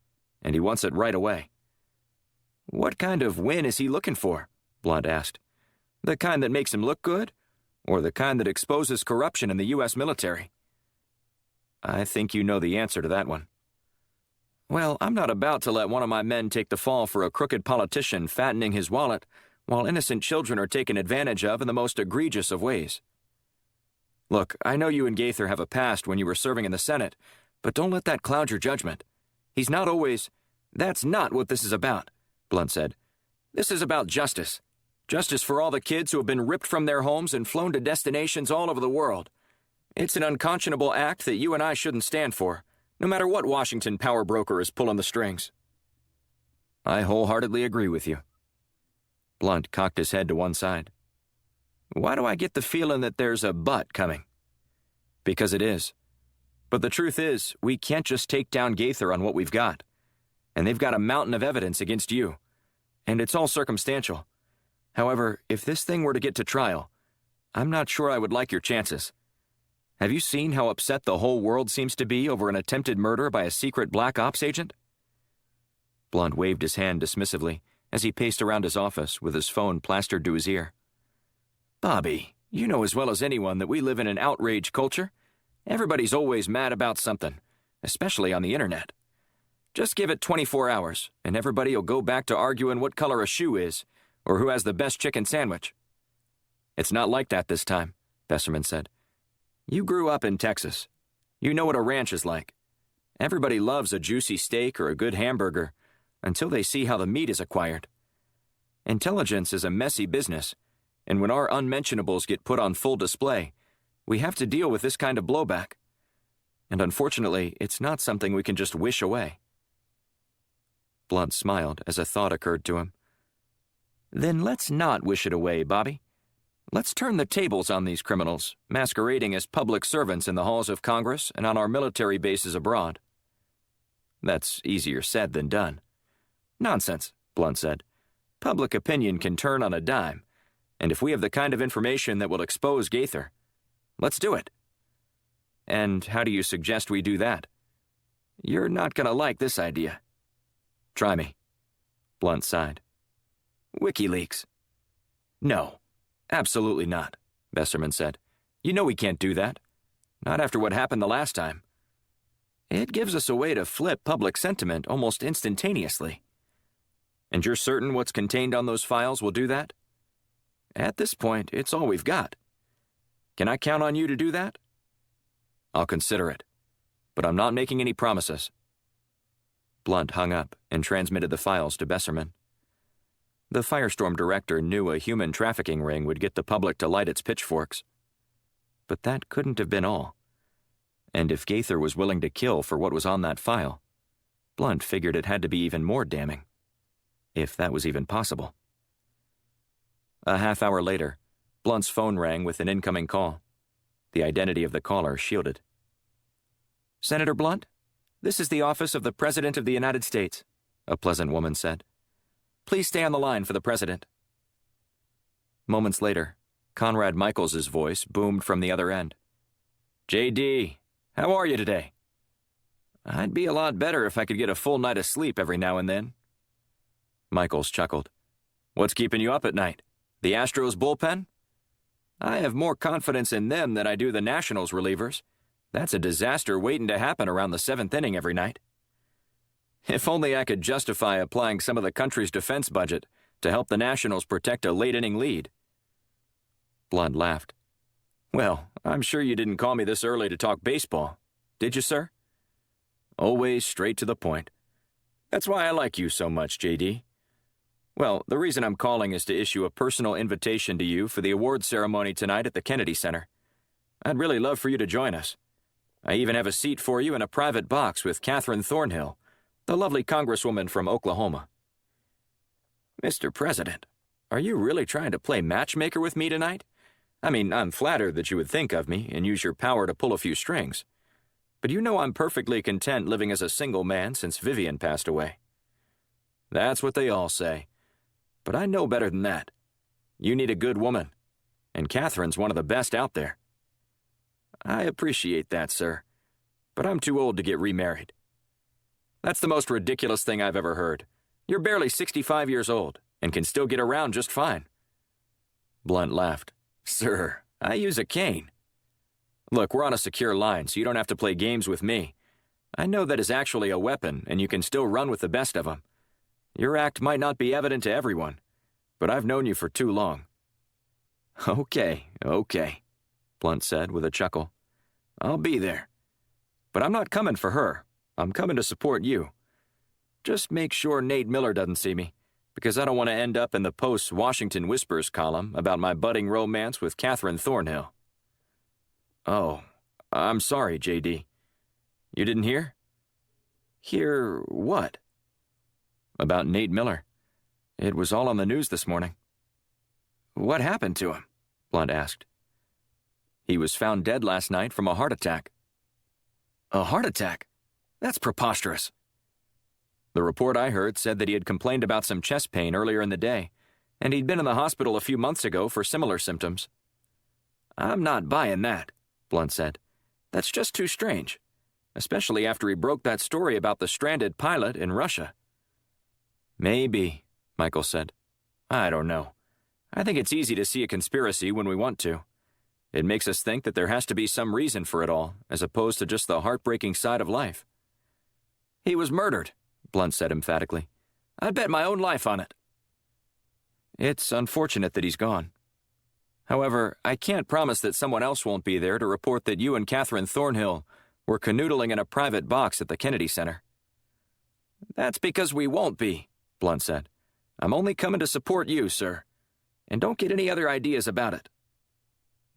and he wants it right away. What kind of win is he looking for? Blunt asked. The kind that makes him look good, or the kind that exposes corruption in the U.S. military? I think you know the answer to that one. Well, I'm not about to let one of my men take the fall for a crooked politician fattening his wallet while innocent children are taken advantage of in the most egregious of ways. Look, I know you and Gaither have a past when you were serving in the Senate, but don't let that cloud your judgment. He's not always— That's not what this is about, Blunt said. This is about justice. Justice for all the kids who have been ripped from their homes and flown to destinations all over the world. It's an unconscionable act that you and I shouldn't stand for, no matter what Washington power broker is pulling the strings. I wholeheartedly agree with you. Blunt cocked his head to one side. Why do I get the feeling that there's a but coming? Because it is. But the truth is, we can't just take down Gaither on what we've got. And they've got a mountain of evidence against you. And it's all circumstantial. However, if this thing were to get to trial, I'm not sure I would like your chances. Have you seen how upset the whole world seems to be over an attempted murder by a secret Black Ops agent? Blunt waved his hand dismissively as he paced around his office with his phone plastered to his ear. Bobby, you know as well as anyone that we live in an outrage culture. Everybody's always mad about something, especially on the internet. Just give it 24 hours, and everybody will go back to arguing what color a shoe is, or who has the best chicken sandwich. It's not like that this time, Besserman said. You grew up in Texas. You know what a ranch is like. Everybody loves a juicy steak or a good hamburger until they see how the meat is acquired. Intelligence is a messy business, and when our unmentionables get put on full display, we have to deal with this kind of blowback. And unfortunately, it's not something we can just wish away. Blunt smiled as a thought occurred to him. Then let's not wish it away, Bobby. Let's turn the tables on these criminals, masquerading as public servants in the halls of Congress and on our military bases abroad. That's easier said than done. Nonsense, Blunt said. Public opinion can turn on a dime, and if we have the kind of information that will expose Gaither, let's do it. And how do you suggest we do that? You're not going to like this idea. Try me. Blunt sighed. WikiLeaks. No. Absolutely not, Besserman said. You know we can't do that. Not after what happened the last time. It gives us a way to flip public sentiment almost instantaneously. And you're certain what's contained on those files will do that? At this point, it's all we've got. Can I count on you to do that? I'll consider it, but I'm not making any promises. Blunt hung up and transmitted the files to Besserman. The Firestorm director knew a human trafficking ring would get the public to light its pitchforks. But that couldn't have been all. And if Gaither was willing to kill for what was on that file, Blunt figured it had to be even more damning. If that was even possible. A half hour later, Blunt's phone rang with an incoming call. The identity of the caller shielded. Senator Blunt, this is the office of the President of the United States, a pleasant woman said. Please stay on the line for the president. Moments later, Conrad Michaels's voice boomed from the other end. J.D., how are you today? I'd be a lot better if I could get a full night of sleep every now and then. Michaels chuckled. What's keeping you up at night? The Astros bullpen? I have more confidence in them than I do the Nationals relievers. That's a disaster waiting to happen around the 7th inning every night. If only I could justify applying some of the country's defense budget to help the Nationals protect a late-inning lead. Blunt laughed. Well, I'm sure you didn't call me this early to talk baseball, did you, sir? Always straight to the point. That's why I like you so much, J.D. Well, the reason I'm calling is to issue a personal invitation to you for the awards ceremony tonight at the Kennedy Center. I'd really love for you to join us. I even have a seat for you in a private box with Catherine Thornhill, The lovely congresswoman from Oklahoma. Mr. President, are you really trying to play matchmaker with me tonight? I mean, I'm flattered that you would think of me and use your power to pull a few strings. But you know I'm perfectly content living as a single man since Vivian passed away. That's what they all say. But I know better than that. You need a good woman, and Catherine's one of the best out there. I appreciate that, sir, but I'm too old to get remarried. That's the most ridiculous thing I've ever heard. You're barely 65 years old and can still get around just fine. Blunt laughed. Sir, I use a cane. Look, we're on a secure line, so you don't have to play games with me. I know that is actually a weapon, and you can still run with the best of them. Your act might not be evident to everyone, but I've known you for too long. Okay, Blunt said with a chuckle. I'll be there. But I'm not coming for her. I'm coming to support you. Just make sure Nate Miller doesn't see me, because I don't want to end up in the Post's Washington Whispers column about my budding romance with Catherine Thornhill. Oh, I'm sorry, J.D. You didn't hear? Hear what? About Nate Miller. It was all on the news this morning. What happened to him? Blunt asked. He was found dead last night from a heart attack. A heart attack? That's preposterous. The report I heard said that he had complained about some chest pain earlier in the day, and he'd been in the hospital a few months ago for similar symptoms. I'm not buying that, Blunt said. That's just too strange, especially after he broke that story about the stranded pilot in Russia. Maybe, Michael said. I don't know. I think it's easy to see a conspiracy when we want to. It makes us think that there has to be some reason for it all, as opposed to just the heartbreaking side of life. He was murdered, Blunt said emphatically. I'd bet my own life on it. It's unfortunate that he's gone. However, I can't promise that someone else won't be there to report that you and Catherine Thornhill were canoodling in a private box at the Kennedy Center. That's because we won't be, Blunt said. I'm only coming to support you, sir. And don't get any other ideas about it.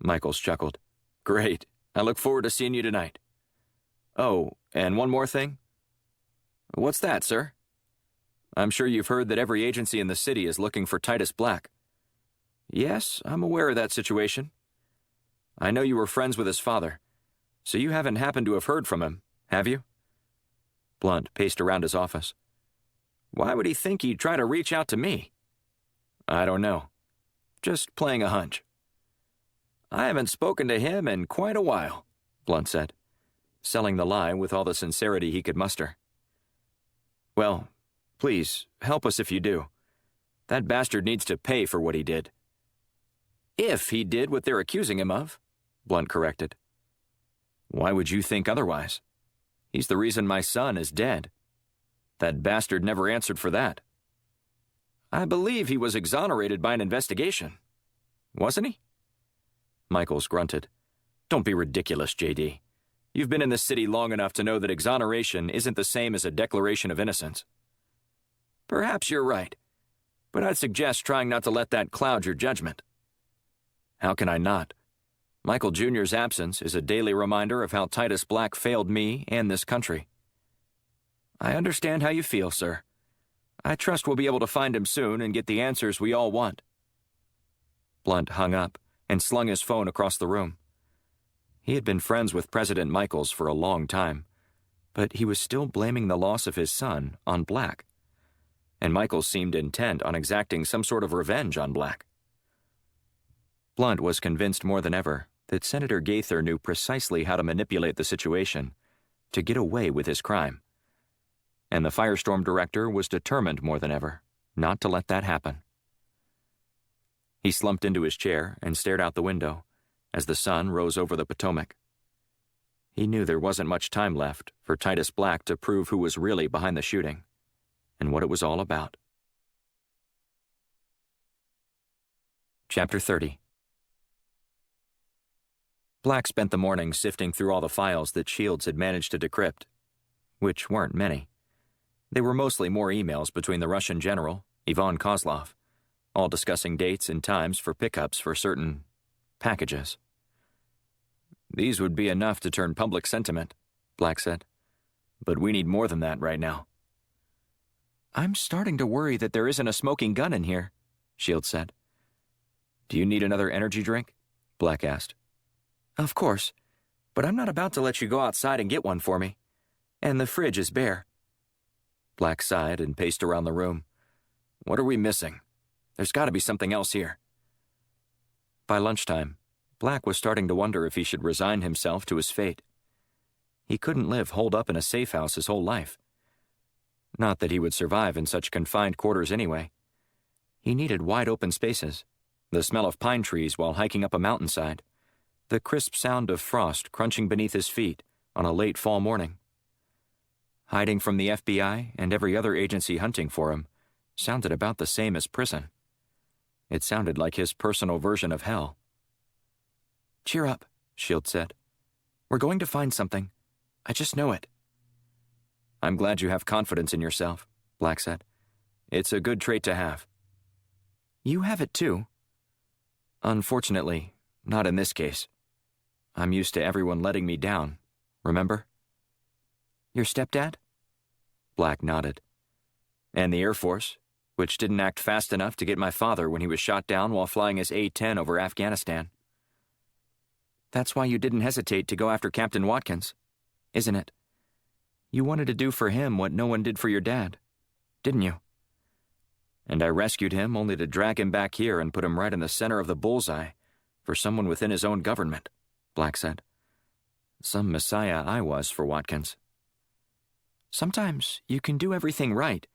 Michaels chuckled. Great. I look forward to seeing you tonight. Oh, and one more thing. What's that, sir? I'm sure you've heard that every agency in the city is looking for Titus Black. Yes, I'm aware of that situation. I know you were friends with his father, so you haven't happened to have heard from him, have you? Blunt paced around his office. Why would he think he'd try to reach out to me? I don't know. Just playing a hunch. I haven't spoken to him in quite a while, Blunt said, selling the lie with all the sincerity he could muster. Well, please, help us if you do. That bastard needs to pay for what he did. If he did what they're accusing him of, Blunt corrected. Why would you think otherwise? He's the reason my son is dead. That bastard never answered for that. I believe he was exonerated by an investigation. Wasn't he? Michaels grunted. Don't be ridiculous, J.D. You've been in this city long enough to know that exoneration isn't the same as a declaration of innocence. Perhaps you're right, but I'd suggest trying not to let that cloud your judgment. How can I not? Michael Jr.'s absence is a daily reminder of how Titus Black failed me and this country. I understand how you feel, sir. I trust we'll be able to find him soon and get the answers we all want. Blunt hung up and slung his phone across the room. He had been friends with President Michaels for a long time, but he was still blaming the loss of his son on Black. And Michaels seemed intent on exacting some sort of revenge on Black. Blunt was convinced more than ever that Senator Gaither knew precisely how to manipulate the situation to get away with his crime. And the Firestorm director was determined more than ever not to let that happen. He slumped into his chair and stared out the window as the sun rose over the Potomac. He knew there wasn't much time left for Titus Black to prove who was really behind the shooting and what it was all about. Chapter 30. Black spent the morning sifting through all the files that Shields had managed to decrypt, which weren't many. They were mostly more emails between the Russian general, Ivan Kozlov, all discussing dates and times for pickups for certain packages. These would be enough to turn public sentiment, Black said. But we need more than that right now. I'm starting to worry that there isn't a smoking gun in here, Shields said. Do you need another energy drink? Black asked. Of course, but I'm not about to let you go outside and get one for me. And the fridge is bare. Black sighed and paced around the room. What are we missing? There's got to be something else here. By lunchtime, Black was starting to wonder if he should resign himself to his fate. He couldn't live holed up in a safe house his whole life. Not that he would survive in such confined quarters anyway. He needed wide open spaces, the smell of pine trees while hiking up a mountainside, the crisp sound of frost crunching beneath his feet on a late fall morning. Hiding from the FBI and every other agency hunting for him sounded about the same as prison. It sounded like his personal version of hell. Cheer up, Shields said. We're going to find something. I just know it. I'm glad you have confidence in yourself, Black said. It's a good trait to have. You have it too. Unfortunately, not in this case. I'm used to everyone letting me down, remember? Your stepdad? Black nodded. And the Air Force, which didn't act fast enough to get my father when he was shot down while flying his A-10 over Afghanistan. That's why you didn't hesitate to go after Captain Watkins, isn't it? You wanted to do for him what no one did for your dad, didn't you? And I rescued him only to drag him back here and put him right in the center of the bullseye for someone within his own government, Black said. Some messiah I was for Watkins. Sometimes you can do everything right,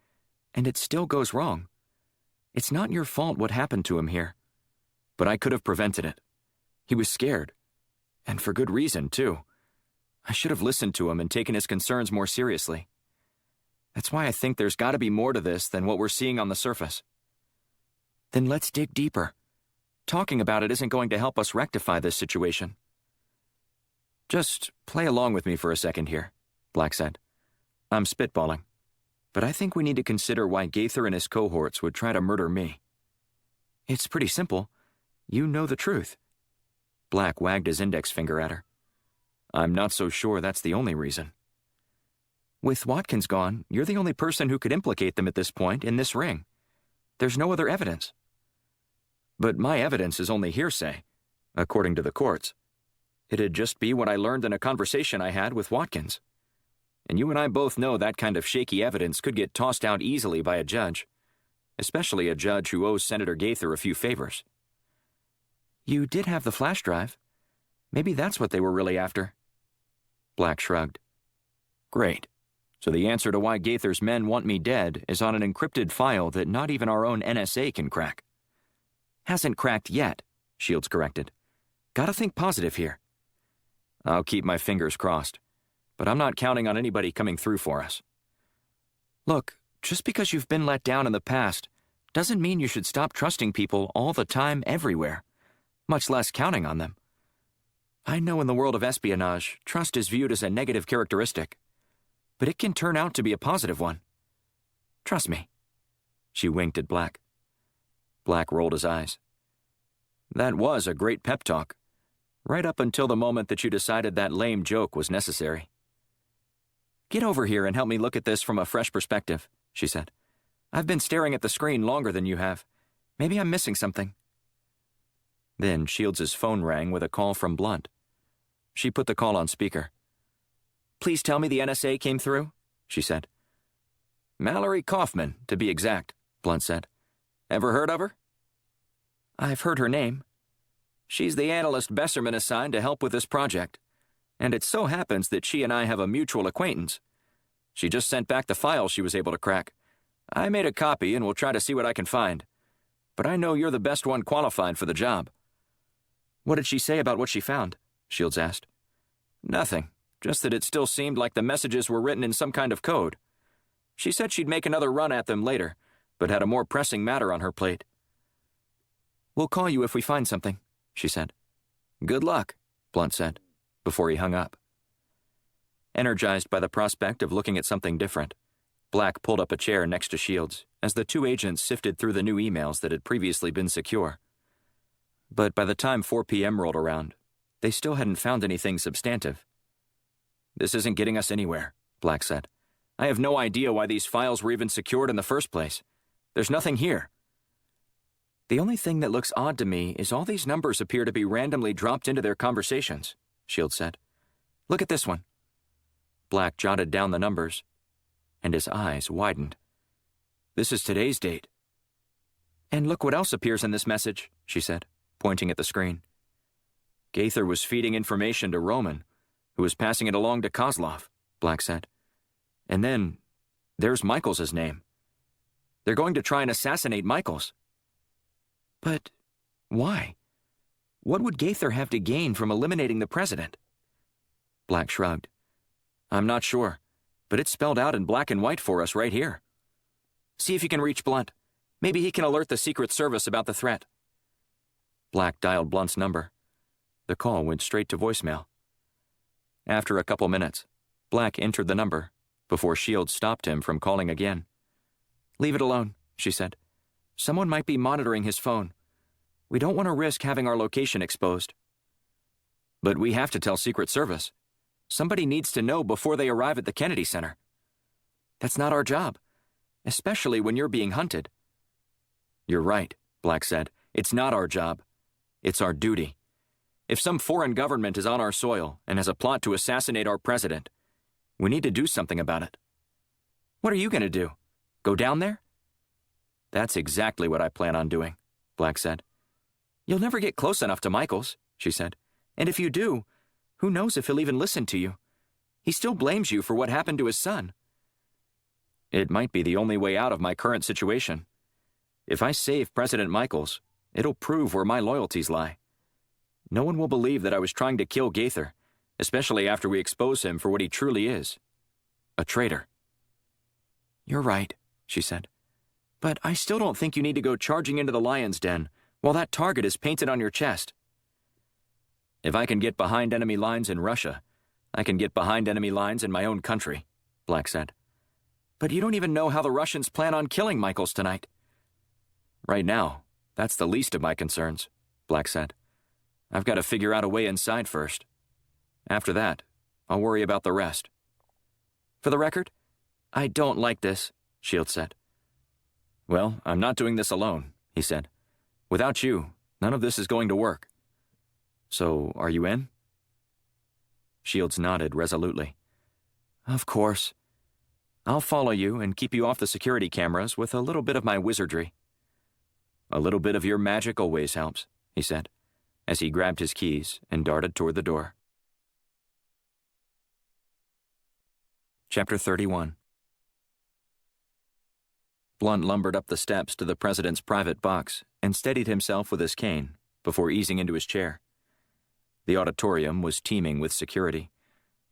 and it still goes wrong. It's not your fault what happened to him here. But I could have prevented it. He was scared. And for good reason, too. I should have listened to him and taken his concerns more seriously. That's why I think there's got to be more to this than what we're seeing on the surface. Then let's dig deeper. Talking about it isn't going to help us rectify this situation. Just play along with me for a second here, Black said. I'm spitballing, but I think we need to consider why Gaither and his cohorts would try to murder me. It's pretty simple. You know the truth. Black wagged his index finger at her. I'm not so sure that's the only reason. With Watkins gone, you're the only person who could implicate them at this point in this ring. There's no other evidence. But my evidence is only hearsay, according to the courts. It'd just be what I learned in a conversation I had with Watkins. And you and I both know that kind of shaky evidence could get tossed out easily by a judge, especially a judge who owes Senator Gaither a few favors. You did have the flash drive. Maybe that's what they were really after. Black shrugged. Great. So the answer to why Gaither's men want me dead is on an encrypted file that not even our own NSA can crack. Hasn't cracked yet, Shields corrected. Gotta think positive here. I'll keep my fingers crossed, but I'm not counting on anybody coming through for us. Look, just because you've been let down in the past doesn't mean you should stop trusting people all the time everywhere, much less counting on them. I know in the world of espionage, trust is viewed as a negative characteristic, but it can turn out to be a positive one. Trust me. She winked at Black. Black rolled his eyes. That was a great pep talk, right up until the moment that you decided that lame joke was necessary. Get over here and help me look at this from a fresh perspective, she said. I've been staring at the screen longer than you have. Maybe I'm missing something. Then Shields' phone rang with a call from Blunt. She put the call on speaker. Please tell me the NSA came through, she said. Mallory Kaufman, to be exact, Blunt said. Ever heard of her? I've heard her name. She's the analyst Besserman assigned to help with this project. And it so happens that she and I have a mutual acquaintance. She just sent back the file she was able to crack. I made a copy and will try to see what I can find. But I know you're the best one qualified for the job. What did she say about what she found? Shields asked. Nothing, just that it still seemed like the messages were written in some kind of code. She said she'd make another run at them later, but had a more pressing matter on her plate. We'll call you if we find something, she said. Good luck, Blunt said, before he hung up. Energized by the prospect of looking at something different, Black pulled up a chair next to Shields as the two agents sifted through the new emails that had previously been secure. But by the time 4 p.m. rolled around, they still hadn't found anything substantive. This isn't getting us anywhere, Black said. I have no idea why these files were even secured in the first place. There's nothing here. The only thing that looks odd to me is all these numbers appear to be randomly dropped into their conversations, Shields said. Look at this one. Black jotted down the numbers, and his eyes widened. This is today's date. And look what else appears in this message, she said, pointing at the screen. Gaither was feeding information to Roman, who was passing it along to Kozlov, Black said. And then, there's Michaels' name. They're going to try and assassinate Michaels. But why? What would Gaither have to gain from eliminating the president? Black shrugged. I'm not sure, but it's spelled out in black and white for us right here. See if you can reach Blunt. Maybe he can alert the Secret Service about the threat. Black dialed Blunt's number. The call went straight to voicemail. After a couple minutes, Black entered the number before Shields stopped him from calling again. Leave it alone, she said. Someone might be monitoring his phone. We don't want to risk having our location exposed. But we have to tell Secret Service. Somebody needs to know before they arrive at the Kennedy Center. That's not our job, especially when you're being hunted. You're right, Black said. It's not our job. It's our duty. If some foreign government is on our soil and has a plot to assassinate our president, we need to do something about it. What are you going to do? Go down there? That's exactly what I plan on doing, Black said. You'll never get close enough to Michaels, she said. And if you do, who knows if he'll even listen to you? He still blames you for what happened to his son. It might be the only way out of my current situation. If I save President Michaels, it'll prove where my loyalties lie. No one will believe that I was trying to kill Gaither, especially after we expose him for what he truly is. A traitor. You're right, she said. But I still don't think you need to go charging into the lion's den while that target is painted on your chest. If I can get behind enemy lines in Russia, I can get behind enemy lines in my own country, Black said. But you don't even know how the Russians plan on killing Michaels tonight. Right now, that's the least of my concerns, Black said. I've got to figure out a way inside first. After that, I'll worry about the rest. For the record, I don't like this, Shields said. Well, I'm not doing this alone, he said. Without you, none of this is going to work. So, are you in? Shields nodded resolutely. Of course. I'll follow you and keep you off the security cameras with a little bit of my wizardry. A little bit of your magic always helps, he said, as he grabbed his keys and darted toward the door. Chapter 31. Blunt lumbered up the steps to the president's private box and steadied himself with his cane before easing into his chair. The auditorium was teeming with security,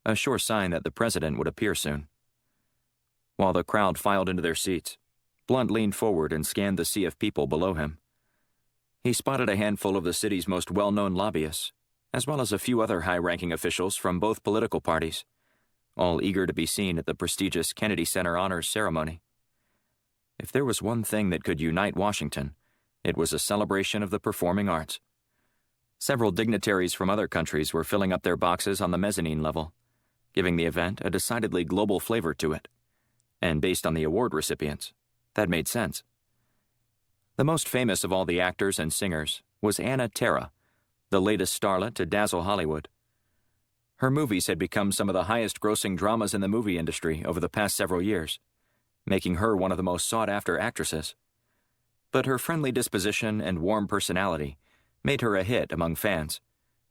a sure sign that the president would appear soon. While the crowd filed into their seats, Blunt leaned forward and scanned the sea of people below him. He spotted a handful of the city's most well-known lobbyists, as well as a few other high-ranking officials from both political parties, all eager to be seen at the prestigious Kennedy Center Honors Ceremony. If there was one thing that could unite Washington, it was a celebration of the performing arts. Several dignitaries from other countries were filling up their boxes on the mezzanine level, giving the event a decidedly global flavor to it. And based on the award recipients, that made sense. The most famous of all the actors and singers was Anna Terra, the latest starlet to dazzle Hollywood. Her movies had become some of the highest-grossing dramas in the movie industry over the past several years, making her one of the most sought-after actresses. But her friendly disposition and warm personality made her a hit among fans,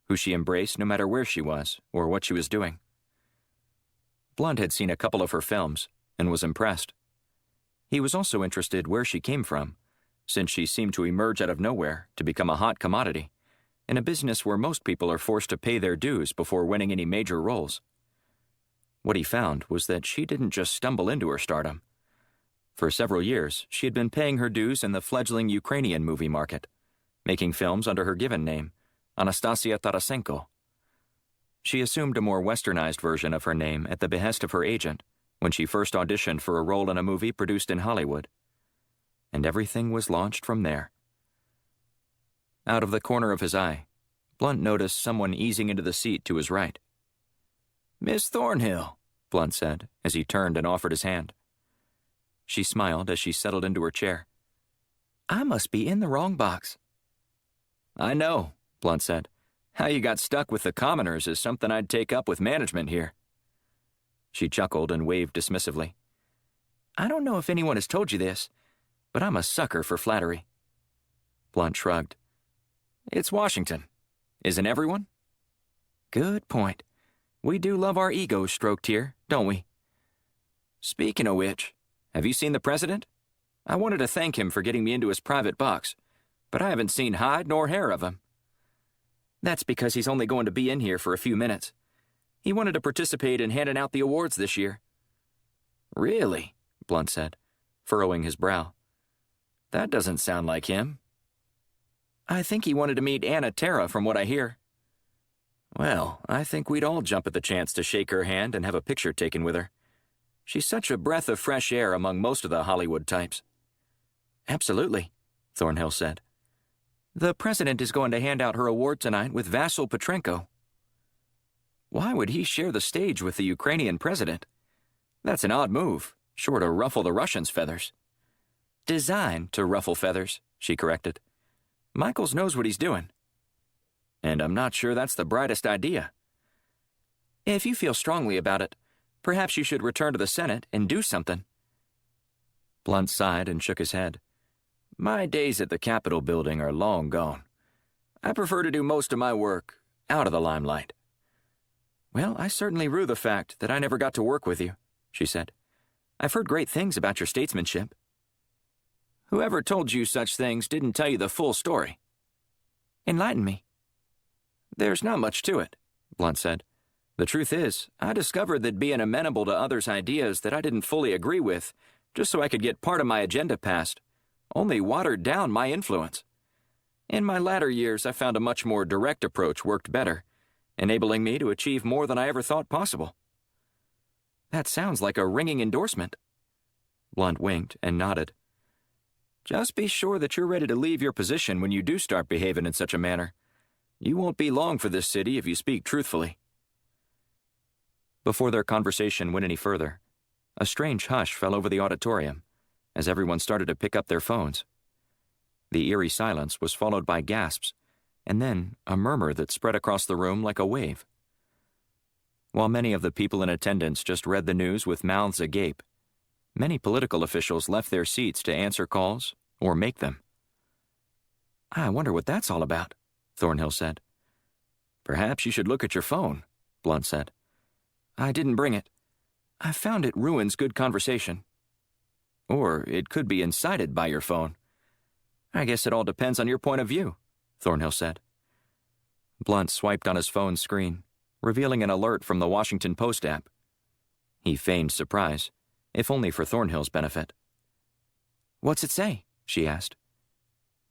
who she embraced no matter where she was or what she was doing. Blunt had seen a couple of her films and was impressed. He was also interested where she came from, since she seemed to emerge out of nowhere to become a hot commodity, in a business where most people are forced to pay their dues before winning any major roles. What he found was that she didn't just stumble into her stardom. For several years, she had been paying her dues in the fledgling Ukrainian movie market, making films under her given name, Anastasia Tarasenko. She assumed a more westernized version of her name at the behest of her agent when she first auditioned for a role in a movie produced in Hollywood. And everything was launched from there. Out of the corner of his eye, Blunt noticed someone easing into the seat to his right. "Miss Thornhill," Blunt said, as he turned and offered his hand. She smiled as she settled into her chair. I must be in the wrong box. I know, Blunt said. How you got stuck with the commoners is something I'd take up with management here. She chuckled and waved dismissively. I don't know if anyone has told you this, but I'm a sucker for flattery. Blunt shrugged. It's Washington. Isn't everyone? Good point. We do love our egos stroked here, don't we? Speaking of which, have you seen the president? I wanted to thank him for getting me into his private box, but I haven't seen hide nor hair of him. That's because he's only going to be in here for a few minutes. He wanted to participate in handing out the awards this year. Really? Blunt said, furrowing his brow. That doesn't sound like him. I think he wanted to meet Anna Terra from what I hear. Well, I think we'd all jump at the chance to shake her hand and have a picture taken with her. She's such a breath of fresh air among most of the Hollywood types. Absolutely, Thornhill said. The president is going to hand out her award tonight with Vasyl Petrenko. Why would he share the stage with the Ukrainian president? That's an odd move, sure to ruffle the Russians' feathers. Designed to ruffle feathers, she corrected. Michaels knows what he's doing. And I'm not sure that's the brightest idea. If you feel strongly about it, perhaps you should return to the Senate and do something. Blunt sighed and shook his head. My days at the Capitol building are long gone. I prefer to do most of my work out of the limelight. Well, I certainly rue the fact that I never got to work with you, she said. I've heard great things about your statesmanship. Whoever told you such things didn't tell you the full story. Enlighten me. There's not much to it, Blunt said. The truth is, I discovered that being amenable to others' ideas that I didn't fully agree with, just so I could get part of my agenda passed, only watered down my influence. In my latter years, I found a much more direct approach worked better, enabling me to achieve more than I ever thought possible. That sounds like a ringing endorsement. Blunt winked and nodded. Just be sure that you're ready to leave your position when you do start behaving in such a manner. You won't be long for this city if you speak truthfully. Before their conversation went any further, a strange hush fell over the auditorium as everyone started to pick up their phones. The eerie silence was followed by gasps, and then a murmur that spread across the room like a wave. While many of the people in attendance just read the news with mouths agape, many political officials left their seats to answer calls or make them. I wonder what that's all about, Thornhill said. Perhaps you should look at your phone, Blunt said. I didn't bring it. I found it ruins good conversation. Or it could be incited by your phone. I guess it all depends on your point of view, Thornhill said. Blunt swiped on his phone's screen, revealing an alert from the Washington Post app. He feigned surprise, if only for Thornhill's benefit. What's it say? She asked.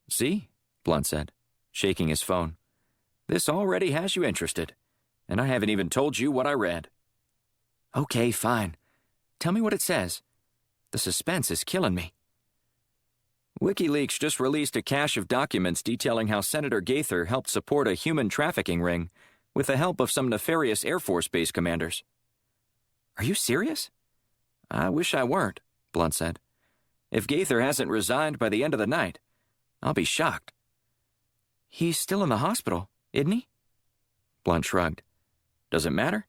See, Blunt said, shaking his phone. This already has you interested, and I haven't even told you what I read. Okay, fine. Tell me what it says. The suspense is killing me. WikiLeaks just released a cache of documents detailing how Senator Gaither helped support a human trafficking ring with the help of some nefarious Air Force Base commanders. Are you serious? I wish I weren't, Blunt said. If Gaither hasn't resigned by the end of the night, I'll be shocked. He's still in the hospital, isn't he? Blunt shrugged. Does it matter?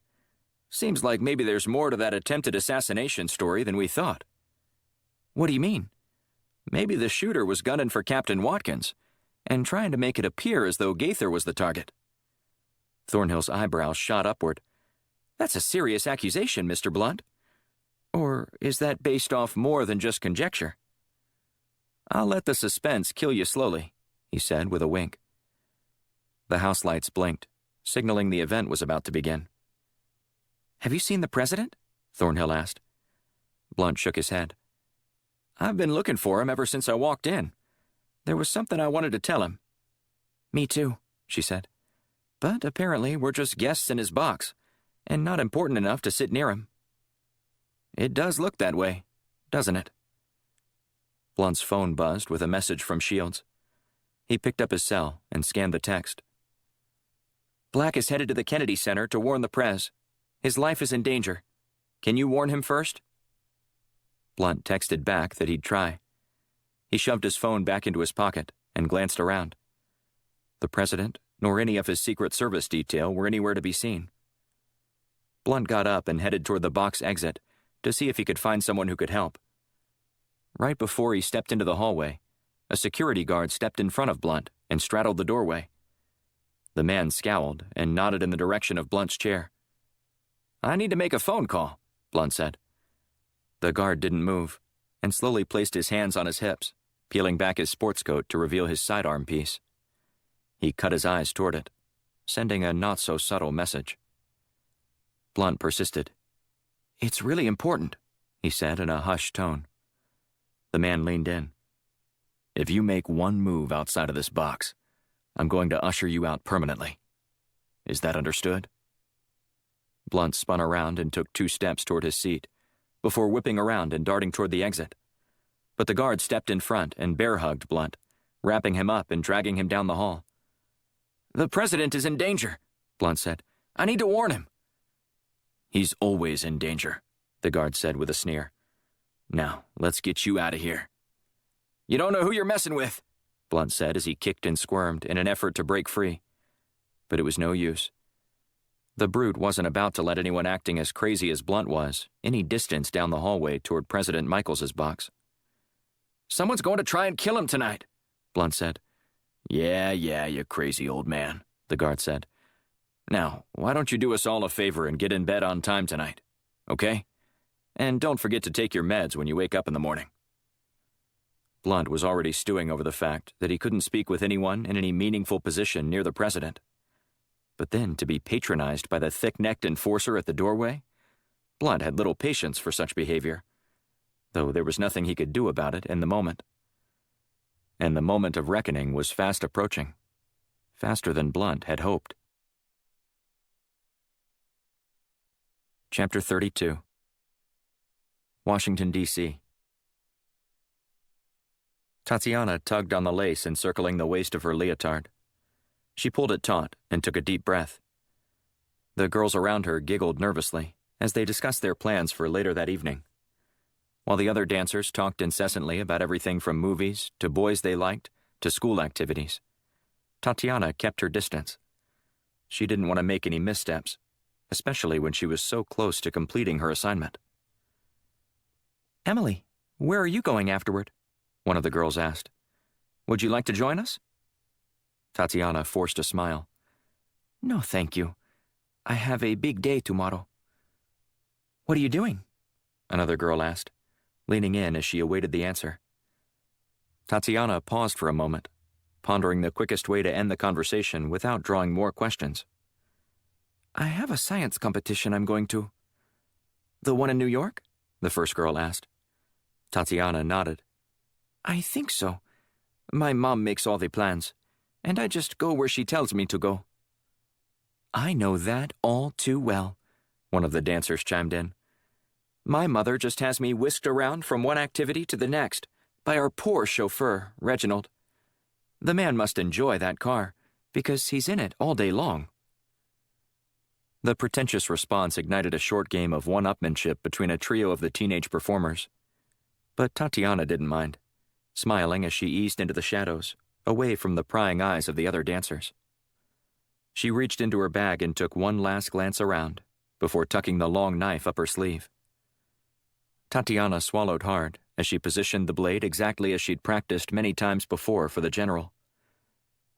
Seems like maybe there's more to that attempted assassination story than we thought. What do you mean? Maybe the shooter was gunning for Captain Watkins and trying to make it appear as though Gaither was the target. Thornhill's eyebrows shot upward. That's a serious accusation, Mr. Blunt. Or is that based off more than just conjecture? I'll let the suspense kill you slowly, he said with a wink. The house lights blinked, signaling the event was about to begin. Have you seen the president? Thornhill asked. Blunt shook his head. I've been looking for him ever since I walked in. There was something I wanted to tell him. Me too, she said. But apparently we're just guests in his box, and not important enough to sit near him. It does look that way, doesn't it? Blunt's phone buzzed with a message from Shields. He picked up his cell and scanned the text. Black is headed to the Kennedy Center to warn the press. His life is in danger. Can you warn him first?" Blunt texted back that he'd try. He shoved his phone back into his pocket and glanced around. The president, nor any of his Secret Service detail were anywhere to be seen. Blunt got up and headed toward the box exit to see if he could find someone who could help. Right before he stepped into the hallway, a security guard stepped in front of Blunt and straddled the doorway. The man scowled and nodded in the direction of Blunt's chair. "I need to make a phone call," Blunt said. The guard didn't move and slowly placed his hands on his hips, peeling back his sports coat to reveal his sidearm piece. He cut his eyes toward it, sending a not-so-subtle message. Blunt persisted. "It's really important," he said in a hushed tone. The man leaned in. "If you make one move outside of this box, I'm going to usher you out permanently. Is that understood?" Blunt spun around and took 2 steps toward his seat, before whipping around and darting toward the exit. But the guard stepped in front and bear-hugged Blunt, wrapping him up and dragging him down the hall. "The president is in danger," Blunt said. "I need to warn him." "He's always in danger," the guard said with a sneer. "Now, let's get you out of here." "You don't know who you're messing with," Blunt said as he kicked and squirmed in an effort to break free. But it was no use. The brute wasn't about to let anyone acting as crazy as Blunt was any distance down the hallway toward President Michaels's box. "Someone's going to try and kill him tonight," Blunt said. Yeah, you crazy old man," the guard said. "Now, why don't you do us all a favor and get in bed on time tonight, okay? And don't forget to take your meds when you wake up in the morning." Blunt was already stewing over the fact that he couldn't speak with anyone in any meaningful position near the president. But then to be patronized by the thick-necked enforcer at the doorway? Blunt had little patience for such behavior, though there was nothing he could do about it in the moment. And the moment of reckoning was fast approaching, faster than Blunt had hoped. Chapter 32. Washington, D.C. Tatiana tugged on the lace encircling the waist of her leotard. She pulled it taut and took a deep breath. The girls around her giggled nervously as they discussed their plans for later that evening, while the other dancers talked incessantly about everything from movies to boys they liked to school activities. Tatiana kept her distance. She didn't want to make any missteps, especially when she was so close to completing her assignment. "Emily, where are you going afterward?" one of the girls asked. "Would you like to join us?" Tatiana forced a smile. "No, thank you. I have a big day tomorrow." "What are you doing?" another girl asked, leaning in as she awaited the answer. Tatiana paused for a moment, pondering the quickest way to end the conversation without drawing more questions. "I have a science competition I'm going to." "The one in New York?" the first girl asked. Tatiana nodded. "I think so. My mom makes all the plans, and I just go where she tells me to go." "I know that all too well," one of the dancers chimed in. "My mother just has me whisked around from one activity to the next by our poor chauffeur, Reginald. The man must enjoy that car, because he's in it all day long." The pretentious response ignited a short game of one-upmanship between a trio of the teenage performers. But Tatiana didn't mind, smiling as she eased into the shadows, away from the prying eyes of the other dancers. She reached into her bag and took one last glance around, before tucking the long knife up her sleeve. Tatiana swallowed hard as she positioned the blade exactly as she'd practiced many times before for the general.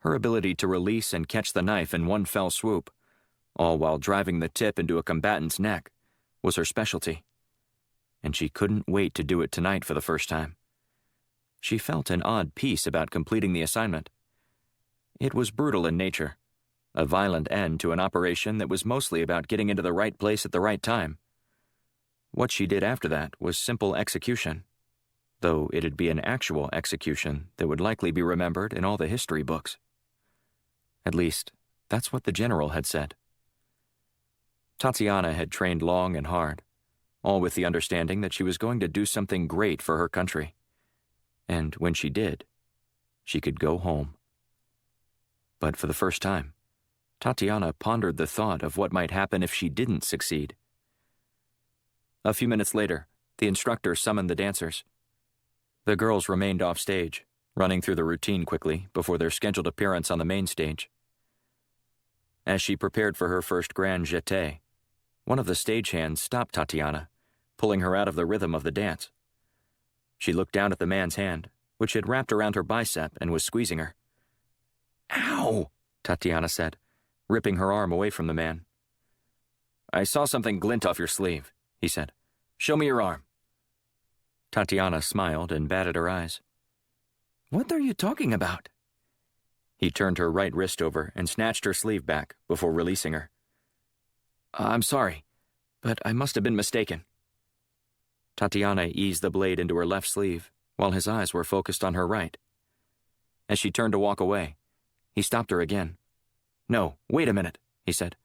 Her ability to release and catch the knife in one fell swoop, all while driving the tip into a combatant's neck, was her specialty. And she couldn't wait to do it tonight for the first time. She felt an odd peace about completing the assignment. It was brutal in nature, a violent end to an operation that was mostly about getting into the right place at the right time. What she did after that was simple execution, though it'd be an actual execution that would likely be remembered in all the history books. At least, that's what the general had said. Tatiana had trained long and hard, all with the understanding that she was going to do something great for her country. And when she did, she could go home. But for the first time, Tatiana pondered the thought of what might happen if she didn't succeed. A few minutes later, the instructor summoned the dancers. The girls remained off stage, running through the routine quickly before their scheduled appearance on the main stage. As she prepared for her first grand jeté, one of the stagehands stopped Tatiana, pulling her out of the rhythm of the dance. She looked down at the man's hand, which had wrapped around her bicep and was squeezing her. "Ow!" Tatiana said, ripping her arm away from the man. "I saw something glint off your sleeve," he said. "Show me your arm." Tatiana smiled and batted her eyes. "What are you talking about?" He turned her right wrist over and snatched her sleeve back before releasing her. "I'm sorry, but I must have been mistaken." Tatiana eased the blade into her left sleeve while his eyes were focused on her right. As she turned to walk away, he stopped her again. "No, wait a minute," he said.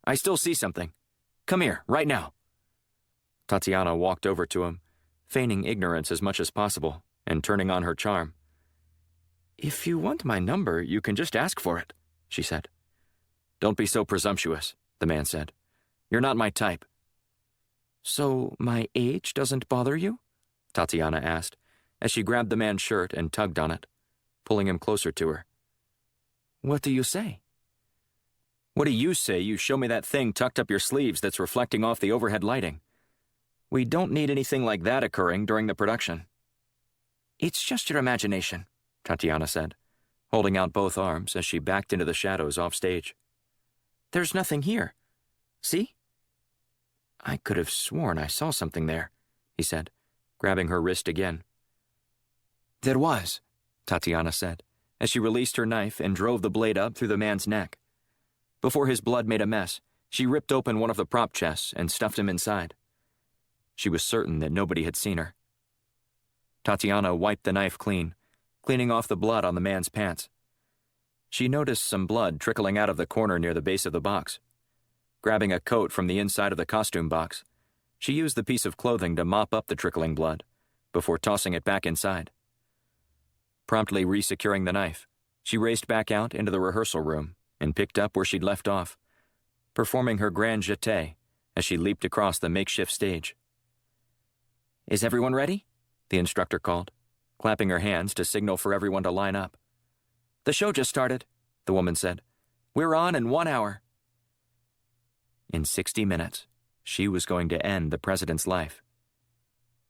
"I still see something. Come here, right now." Tatiana walked over to him, feigning ignorance as much as possible and turning on her charm. "If you want my number, you can just ask for it," she said. "Don't be so presumptuous," the man said. "You're not my type." "So my age doesn't bother you?" Tatiana asked, as she grabbed the man's shirt and tugged on it, pulling him closer to her. "What do you say?" "What do you say you show me that thing tucked up your sleeves that's reflecting off the overhead lighting? We don't need anything like that occurring during the production." "It's just your imagination," Tatiana said, holding out both arms as she backed into the shadows off stage. "There's nothing here. See?" "I could have sworn I saw something there," he said, grabbing her wrist again. "There was," Tatiana said, as she released her knife and drove the blade up through the man's neck. Before his blood made a mess, she ripped open one of the prop chests and stuffed him inside. She was certain that nobody had seen her. Tatiana wiped the knife clean, cleaning off the blood on the man's pants. She noticed some blood trickling out of the corner near the base of the box. Grabbing a coat from the inside of the costume box, she used the piece of clothing to mop up the trickling blood before tossing it back inside. Promptly resecuring the knife, she raced back out into the rehearsal room and picked up where she'd left off, performing her grand jeté as she leaped across the makeshift stage. "Is everyone ready?" the instructor called, clapping her hands to signal for everyone to line up. "The show just started," the woman said. "We're on in 1 hour." In 60 minutes, she was going to end the president's life,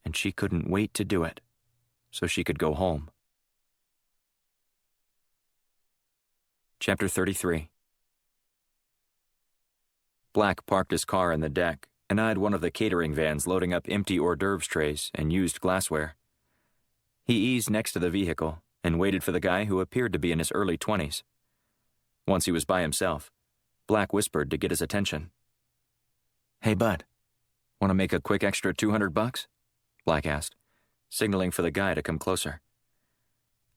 and she couldn't wait to do it so she could go home. Chapter 33. Black parked his car in the deck and eyed one of the catering vans loading up empty hors d'oeuvres trays and used glassware. He eased next to the vehicle and waited for the guy who appeared to be in his early 20s. Once he was by himself, Black whispered to get his attention. "Hey, bud, want to make a quick extra $200? Black asked, signaling for the guy to come closer.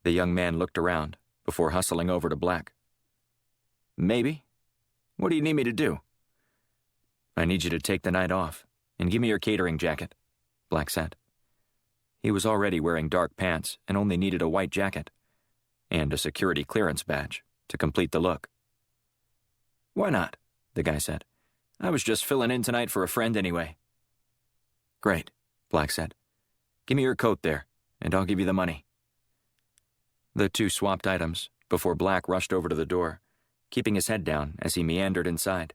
The young man looked around before hustling over to Black. "Maybe. What do you need me to do?" "I need you to take the night off and give me your catering jacket," Black said. He was already wearing dark pants and only needed a white jacket and a security clearance badge to complete the look. "Why not?" the guy said. "I was just filling in tonight for a friend anyway." "Great," Black said. "Give me your coat there, and I'll give you the money." The two swapped items before Black rushed over to the door, keeping his head down as he meandered inside.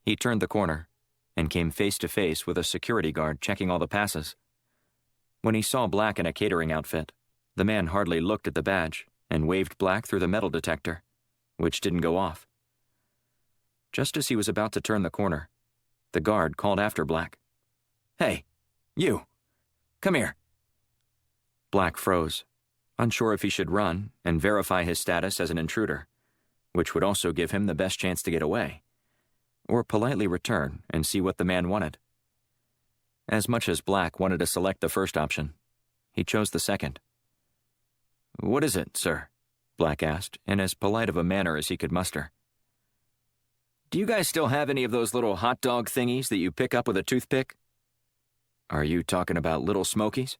He turned the corner and came face to face with a security guard checking all the passes. When he saw Black in a catering outfit, the man hardly looked at the badge and waved Black through the metal detector, which didn't go off. Just as he was about to turn the corner, the guard called after Black. "Hey, you! Come here!" Black froze, unsure if he should run and verify his status as an intruder, which would also give him the best chance to get away, or politely return and see what the man wanted. As much as Black wanted to select the first option, he chose the second. "What is it, sir?" Black asked, in as polite of a manner as he could muster. "Do you guys still have any of those little hot dog thingies that you pick up with a toothpick?" "Are you talking about little smokies?"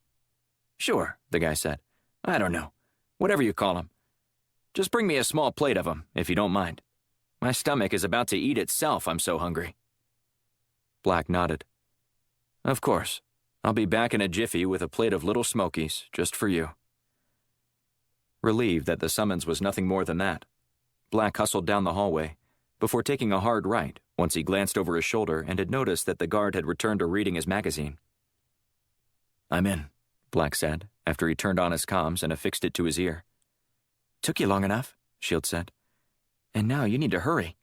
"Sure," the guy said. "I don't know. Whatever you call them. Just bring me a small plate of them, if you don't mind. My stomach is about to eat itself, I'm so hungry." Black nodded. Of course. I'll be back in a jiffy with a plate of little smokies, just for you. Relieved that the summons was nothing more than that, Black hustled down the hallway, before taking a hard right once he glanced over his shoulder and had noticed that the guard had returned to reading his magazine. "I'm in," Black said, after he turned on his comms and affixed it to his ear. "Took you long enough," Shields said. "And now you need to hurry."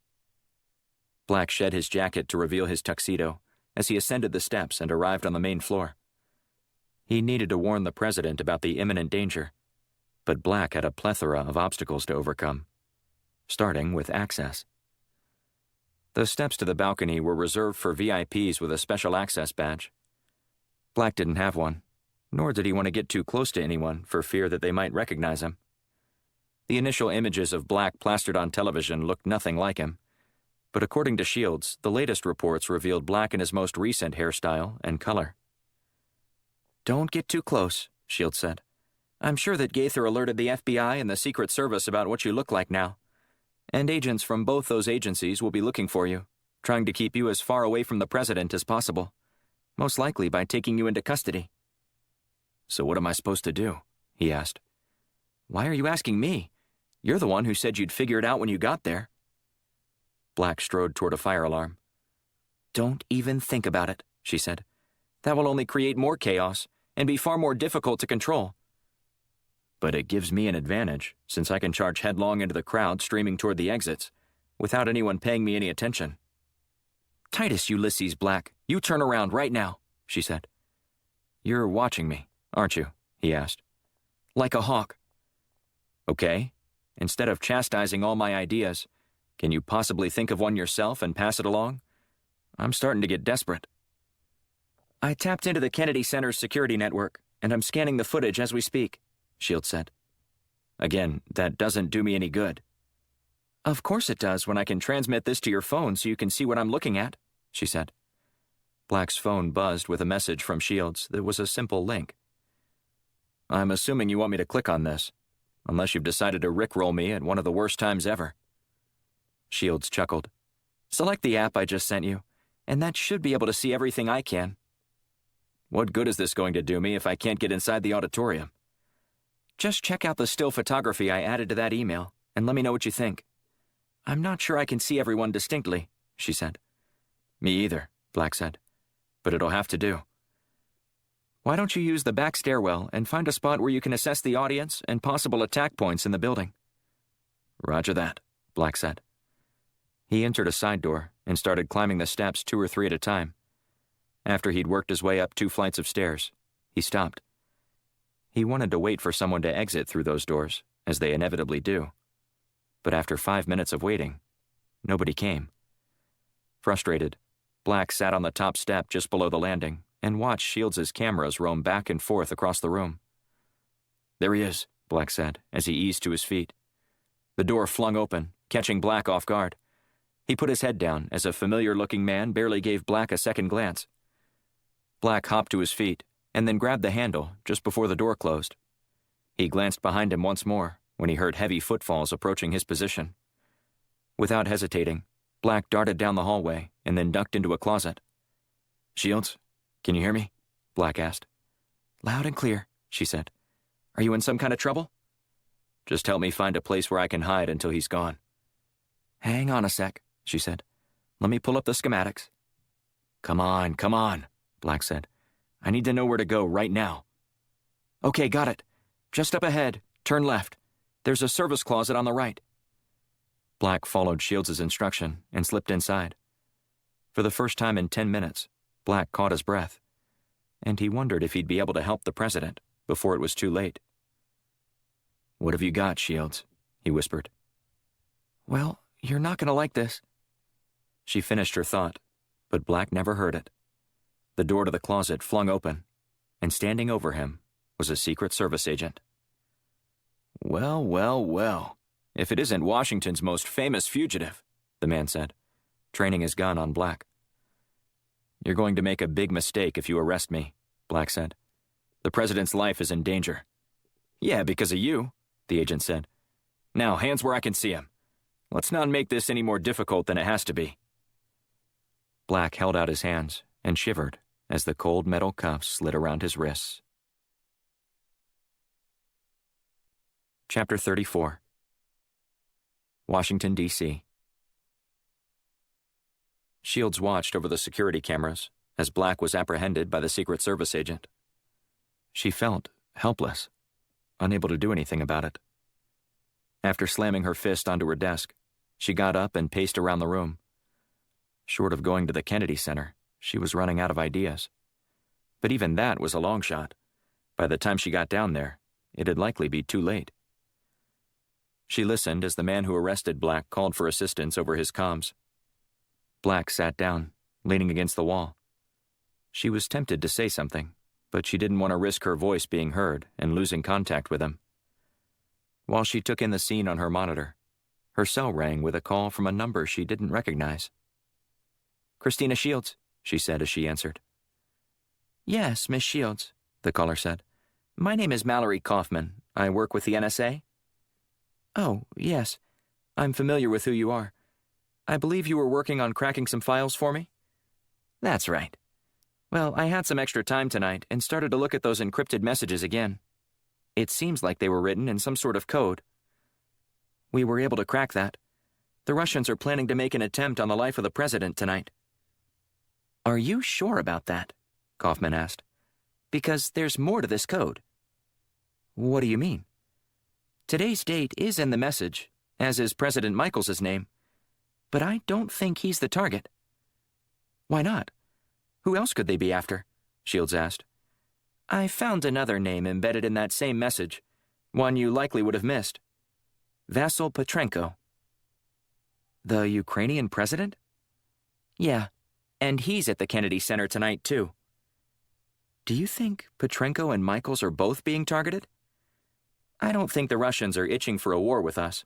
Black shed his jacket to reveal his tuxedo as he ascended the steps and arrived on the main floor. He needed to warn the president about the imminent danger, but Black had a plethora of obstacles to overcome, starting with access. The steps to the balcony were reserved for VIPs with a special access badge. Black didn't have one, nor did he want to get too close to anyone for fear that they might recognize him. The initial images of Black plastered on television looked nothing like him, but according to Shields, the latest reports revealed Black in his most recent hairstyle and color. "Don't get too close," Shields said. "I'm sure that Gaither alerted the FBI and the Secret Service about what you look like now, and agents from both those agencies will be looking for you, trying to keep you as far away from the president as possible, most likely by taking you into custody." "So what am I supposed to do?" he asked. "Why are you asking me? You're the one who said you'd figure it out when you got there." Black strode toward a fire alarm. "Don't even think about it," she said. "That will only create more chaos and be far more difficult to control." "But it gives me an advantage, since I can charge headlong into the crowd streaming toward the exits, without anyone paying me any attention." "Titus Ulysses Black, you turn around right now," she said. "You're watching me, aren't you?" he asked. "Like a hawk." "Okay. Instead of chastising all my ideas, can you possibly think of one yourself and pass it along? I'm starting to get desperate." "I tapped into the Kennedy Center's security network, and I'm scanning the footage as we speak," Shields said. "Again, that doesn't do me any good." "Of course it does when I can transmit this to your phone so you can see what I'm looking at," she said. Black's phone buzzed with a message from Shields that was a simple link. "I'm assuming you want me to click on this, unless you've decided to rickroll me at one of the worst times ever." Shields chuckled. "Select the app I just sent you, and that should be able to see everything I can." "What good is this going to do me if I can't get inside the auditorium?" "Just check out the still photography I added to that email, and let me know what you think." "I'm not sure I can see everyone distinctly," she said. "Me either," Black said. "But it'll have to do." "Why don't you use the back stairwell and find a spot where you can assess the audience and possible attack points in the building?" "Roger that," Black said. He entered a side door and started climbing the steps 2 or 3 at a time. After he'd worked his way up 2 flights of stairs, he stopped. He wanted to wait for someone to exit through those doors, as they inevitably do. But after 5 minutes of waiting, nobody came. Frustrated, Black sat on the top step just below the landing and watched Shields' cameras roam back and forth across the room. "There he is," Black said, as he eased to his feet. The door flung open, catching Black off guard. He put his head down as a familiar-looking man barely gave Black a second glance. Black hopped to his feet and then grabbed the handle just before the door closed. He glanced behind him once more when he heard heavy footfalls approaching his position. Without hesitating, Black darted down the hallway and then ducked into a closet. "Shields, can you hear me?" Black asked. "Loud and clear," she said. "Are you in some kind of trouble?" "Just help me find a place where I can hide until he's gone." "Hang on a sec," she said. "Let me pull up the schematics." Come on," Black said. "I need to know where to go right now." "Okay, got it. Just up ahead, turn left. There's a service closet on the right." Black followed Shields' instruction and slipped inside. For the first time in 10 minutes, Black caught his breath, and he wondered if he'd be able to help the president before it was too late. "What have you got, Shields?" he whispered. "Well, you're not going to like this." She finished her thought, but Black never heard it. The door to the closet flung open, and standing over him was a Secret Service agent. Well, if it isn't Washington's most famous fugitive," the man said, training his gun on Black. "You're going to make a big mistake if you arrest me," Black said. "The president's life is in danger." "Yeah, because of you," the agent said. "Now, hands where I can see him. Let's not make this any more difficult than it has to be." Black held out his hands and shivered as the cold metal cuffs slid around his wrists. Chapter 34. Washington, D.C. Shields watched over the security cameras as Black was apprehended by the Secret Service agent. She felt helpless, unable to do anything about it. After slamming her fist onto her desk, she got up and paced around the room. Short of going to the Kennedy Center, she was running out of ideas. But even that was a long shot. By the time she got down there, it'd likely be too late. She listened as the man who arrested Black called for assistance over his comms. Black sat down, leaning against the wall. She was tempted to say something, but she didn't want to risk her voice being heard and losing contact with him. While she took in the scene on her monitor, her cell rang with a call from a number she didn't recognize. "Christina Shields," she said as she answered. "Yes, Miss Shields," the caller said. "My name is Mallory Kaufman. I work with the NSA." "Oh, yes. I'm familiar with who you are. I believe you were working on cracking some files for me?" "That's right. Well, I had some extra time tonight and started to look at those encrypted messages again. It seems like they were written in some sort of code. We were able to crack that. The Russians are planning to make an attempt on the life of the president tonight." "Are you sure about that?" Kaufman asked. "Because there's more to this code." "What do you mean?" "Today's date is in the message, as is President Michaels' name. But I don't think he's the target." "Why not? Who else could they be after?" Shields asked. "I found another name embedded in that same message, one you likely would have missed. Vasyl Petrenko." "The Ukrainian president?" "Yeah, and he's at the Kennedy Center tonight, too." "Do you think Petrenko and Michaels are both being targeted?" "I don't think the Russians are itching for a war with us,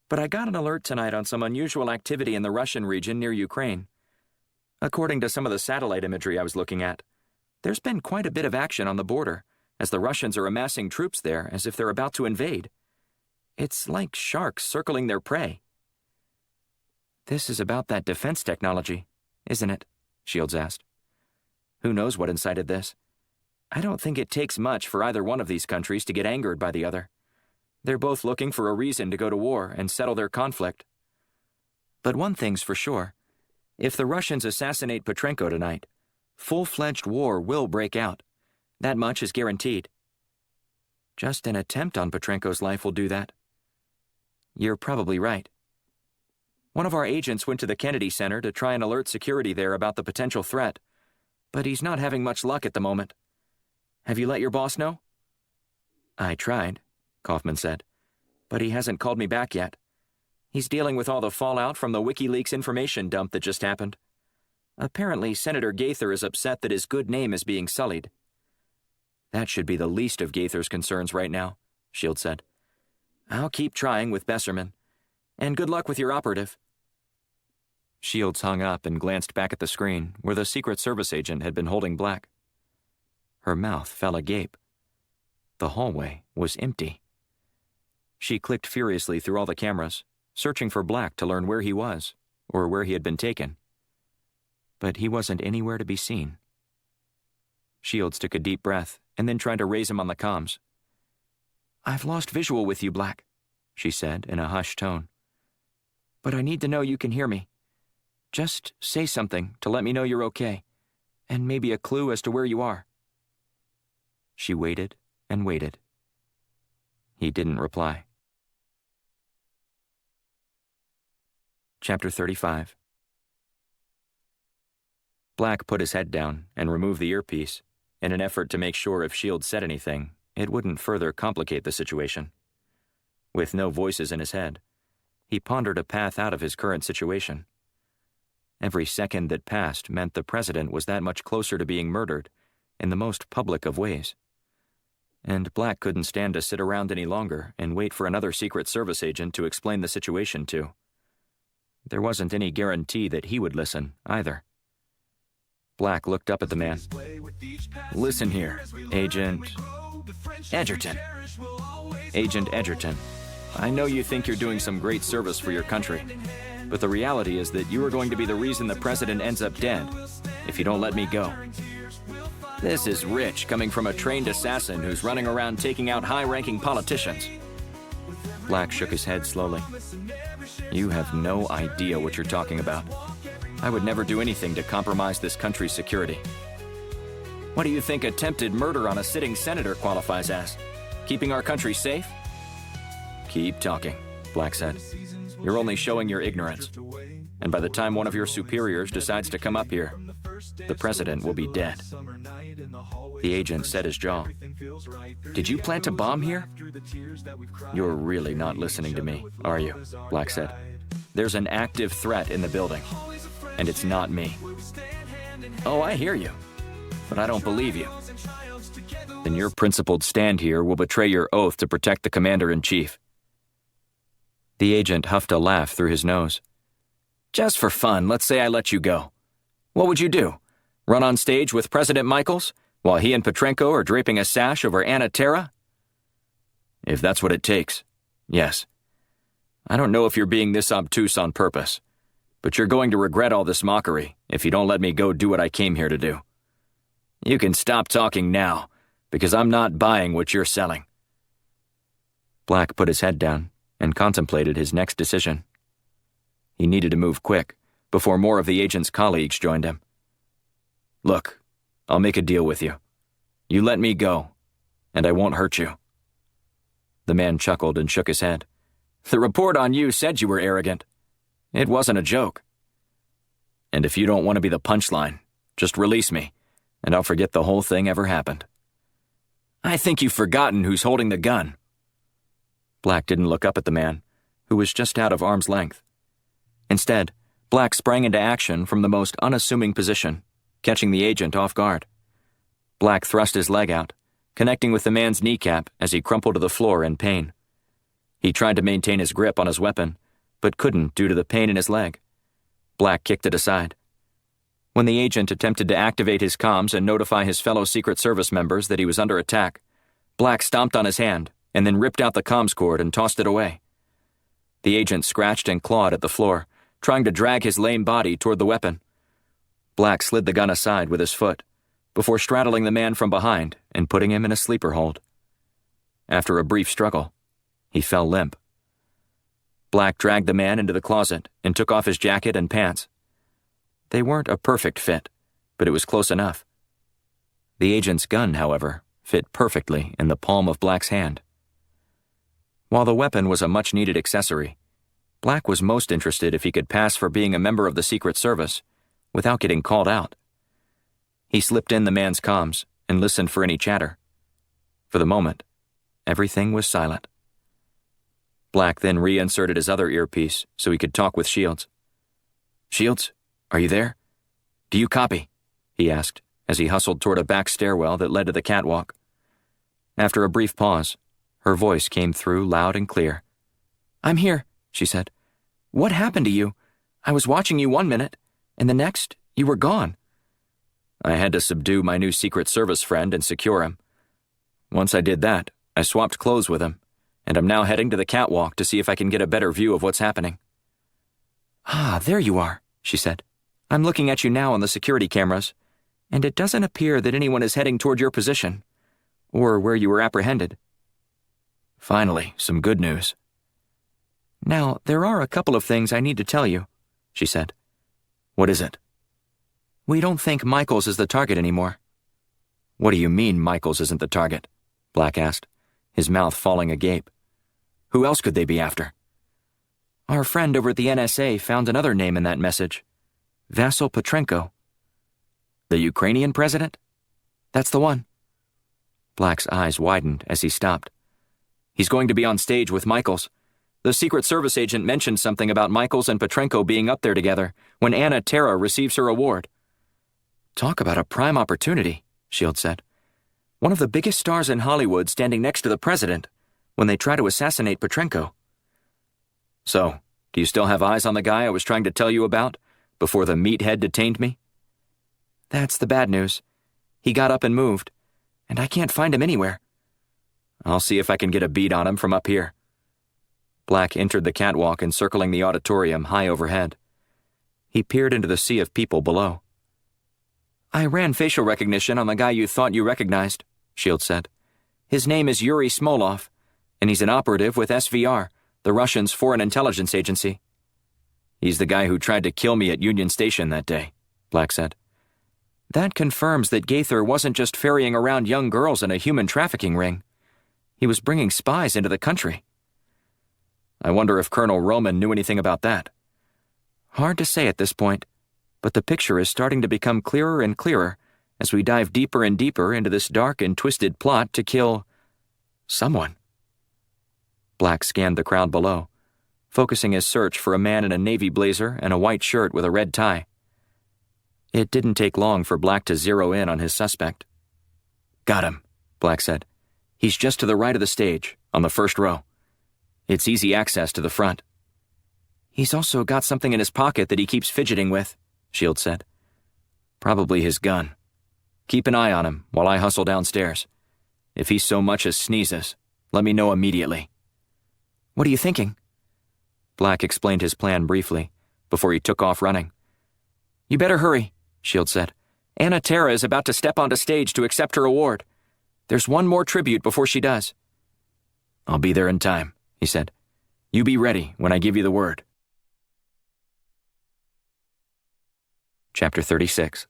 but I got an alert tonight on some unusual activity in the Russian region near Ukraine. According to some of the satellite imagery I was looking at, there's been quite a bit of action on the border, as the Russians are amassing troops there as if they're about to invade. It's like sharks circling their prey." "This is about that defense technology, isn't it?" Shields asked. "Who knows what incited this? I don't think it takes much for either one of these countries to get angered by the other. They're both looking for a reason to go to war and settle their conflict. But one thing's for sure. If the Russians assassinate Petrenko tonight, full-fledged war will break out. That much is guaranteed. Just an attempt on Petrenko's life will do that." "You're probably right. One of our agents went to the Kennedy Center to try and alert security there about the potential threat, but he's not having much luck at the moment. Have you let your boss know?" "I tried," Kaufman said, "but he hasn't called me back yet. He's dealing with all the fallout from the WikiLeaks information dump that just happened. Apparently, Senator Gaither is upset that his good name is being sullied." "That should be the least of Gaither's concerns right now," Shields said. "I'll keep trying with Besserman. And good luck with your operative." Shields hung up and glanced back at the screen where the Secret Service agent had been holding Black. Her mouth fell agape. The hallway was empty. She clicked furiously through all the cameras, searching for Black to learn where he was, or where he had been taken. But he wasn't anywhere to be seen. Shields took a deep breath and then tried to raise him on the comms. "I've lost visual with you, Black," she said in a hushed tone. "But I need to know you can hear me. Just say something to let me know you're okay, and maybe a clue as to where you are." She waited and waited. He didn't reply. Chapter 35. Black put his head down and removed the earpiece in an effort to make sure if Shields said anything, it wouldn't further complicate the situation. With no voices in his head, he pondered a path out of his current situation. Every second that passed meant the president was that much closer to being murdered in the most public of ways. And Black couldn't stand to sit around any longer and wait for another Secret Service agent to explain the situation to. There wasn't any guarantee that he would listen, either. Black looked up at the man. "Listen here, Agent Edgerton. Agent Edgerton, I know you think you're doing some great service for your country, but the reality is that you are going to be the reason the president ends up dead if you don't let me go. This is rich coming from a trained assassin who's running around taking out high-ranking politicians. Black shook his head slowly. You have no idea what you're talking about. I would never do anything to compromise this country's security. What do you think attempted murder on a sitting senator qualifies as? Keeping our country safe? Keep talking, Black said. You're only showing your ignorance. And by the time one of your superiors decides to come up here, the president will be dead. The agent set his jaw. Did you plant a bomb here? You're really not listening to me, are you? Black said. There's an active threat in the building, and it's not me. Oh, I hear you, but I don't believe you. Then your principled stand here will betray your oath to protect the commander-in-chief. The agent huffed a laugh through his nose. Just for fun, let's say I let you go. What would you do? Run on stage with President Michaels while he and Petrenko are draping a sash over Anna Terra? If that's what it takes, yes. I don't know if you're being this obtuse on purpose, but you're going to regret all this mockery if you don't let me go do what I came here to do. You can stop talking now, because I'm not buying what you're selling. Black put his head down and contemplated his next decision. He needed to move quick before more of the agent's colleagues joined him. Look, I'll make a deal with you. You let me go, and I won't hurt you. The man chuckled and shook his head. The report on you said you were arrogant. It wasn't a joke. And if you don't want to be the punchline, just release me, and I'll forget the whole thing ever happened. I think you've forgotten who's holding the gun. Black didn't look up at the man, who was just out of arm's length. Instead, Black sprang into action from the most unassuming position, catching the agent off guard. Black thrust his leg out, connecting with the man's kneecap as he crumpled to the floor in pain. He tried to maintain his grip on his weapon, but couldn't due to the pain in his leg. Black kicked it aside. When the agent attempted to activate his comms and notify his fellow Secret Service members that he was under attack, Black stomped on his hand and then ripped out the comms cord and tossed it away. The agent scratched and clawed at the floor, trying to drag his lame body toward the weapon. Black slid the gun aside with his foot, before straddling the man from behind and putting him in a sleeper hold. After a brief struggle, he fell limp. Black dragged the man into the closet and took off his jacket and pants. They weren't a perfect fit, but it was close enough. The agent's gun, however, fit perfectly in the palm of Black's hand. While the weapon was a much-needed accessory, Black was most interested if he could pass for being a member of the Secret Service without getting called out. He slipped in the man's comms and listened for any chatter. For the moment, everything was silent. Black then reinserted his other earpiece so he could talk with Shields. "Shields, are you there? Do you copy?" he asked as he hustled toward a back stairwell that led to the catwalk. After a brief pause, her voice came through loud and clear. "I'm here," she said. "What happened to you? I was watching you one minute, and the next, you were gone." "I had to subdue my new Secret Service friend and secure him. Once I did that, I swapped clothes with him, and I'm now heading to the catwalk to see if I can get a better view of what's happening." "Ah, there you are," she said. "I'm looking at you now on the security cameras, and it doesn't appear that anyone is heading toward your position, or where you were apprehended." "Finally, some good news." "Now, there are a couple of things I need to tell you," she said. "What is it?" "We don't think Michaels is the target anymore." "What do you mean Michaels isn't the target?" Black asked, his mouth falling agape. "Who else could they be after?" "Our friend over at the NSA found another name in that message. Vasyl Petrenko." "The Ukrainian president?" "That's the one." Black's eyes widened as he stopped. "He's going to be on stage with Michaels. The Secret Service agent mentioned something about Michaels and Petrenko being up there together when Anna Terra receives her award." "Talk about a prime opportunity," Shields said. "One of the biggest stars in Hollywood standing next to the president when they try to assassinate Petrenko." "So, do you still have eyes on the guy I was trying to tell you about before the meathead detained me?" "That's the bad news. He got up and moved, and I can't find him anywhere." "I'll see if I can get a bead on him from up here." Black entered the catwalk encircling the auditorium high overhead. He peered into the sea of people below. I ran facial recognition on the guy you thought you recognized, Shield said. His name is Yuri Smolov, and he's an operative with SVR, the Russians' foreign intelligence agency. He's the guy who tried to kill me at Union Station that day, Black said. That confirms that Gaither wasn't just ferrying around young girls in a human trafficking ring. He was bringing spies into the country. I wonder if Colonel Roman knew anything about that. Hard to say at this point, but the picture is starting to become clearer and clearer as we dive deeper and deeper into this dark and twisted plot to kill someone. Black scanned the crowd below, focusing his search for a man in a navy blazer and a white shirt with a red tie. It didn't take long for Black to zero in on his suspect. Got him, Black said. He's just to the right of the stage, on the first row. It's easy access to the front. He's also got something in his pocket that he keeps fidgeting with, Shield said. Probably his gun. Keep an eye on him while I hustle downstairs. If he so much as sneezes, let me know immediately. What are you thinking? Black explained his plan briefly, before he took off running. You better hurry, Shield said. Anna Terra is about to step onto stage to accept her award. There's one more tribute before she does. I'll be there in time, he said. You be ready when I give you the word. Chapter 36.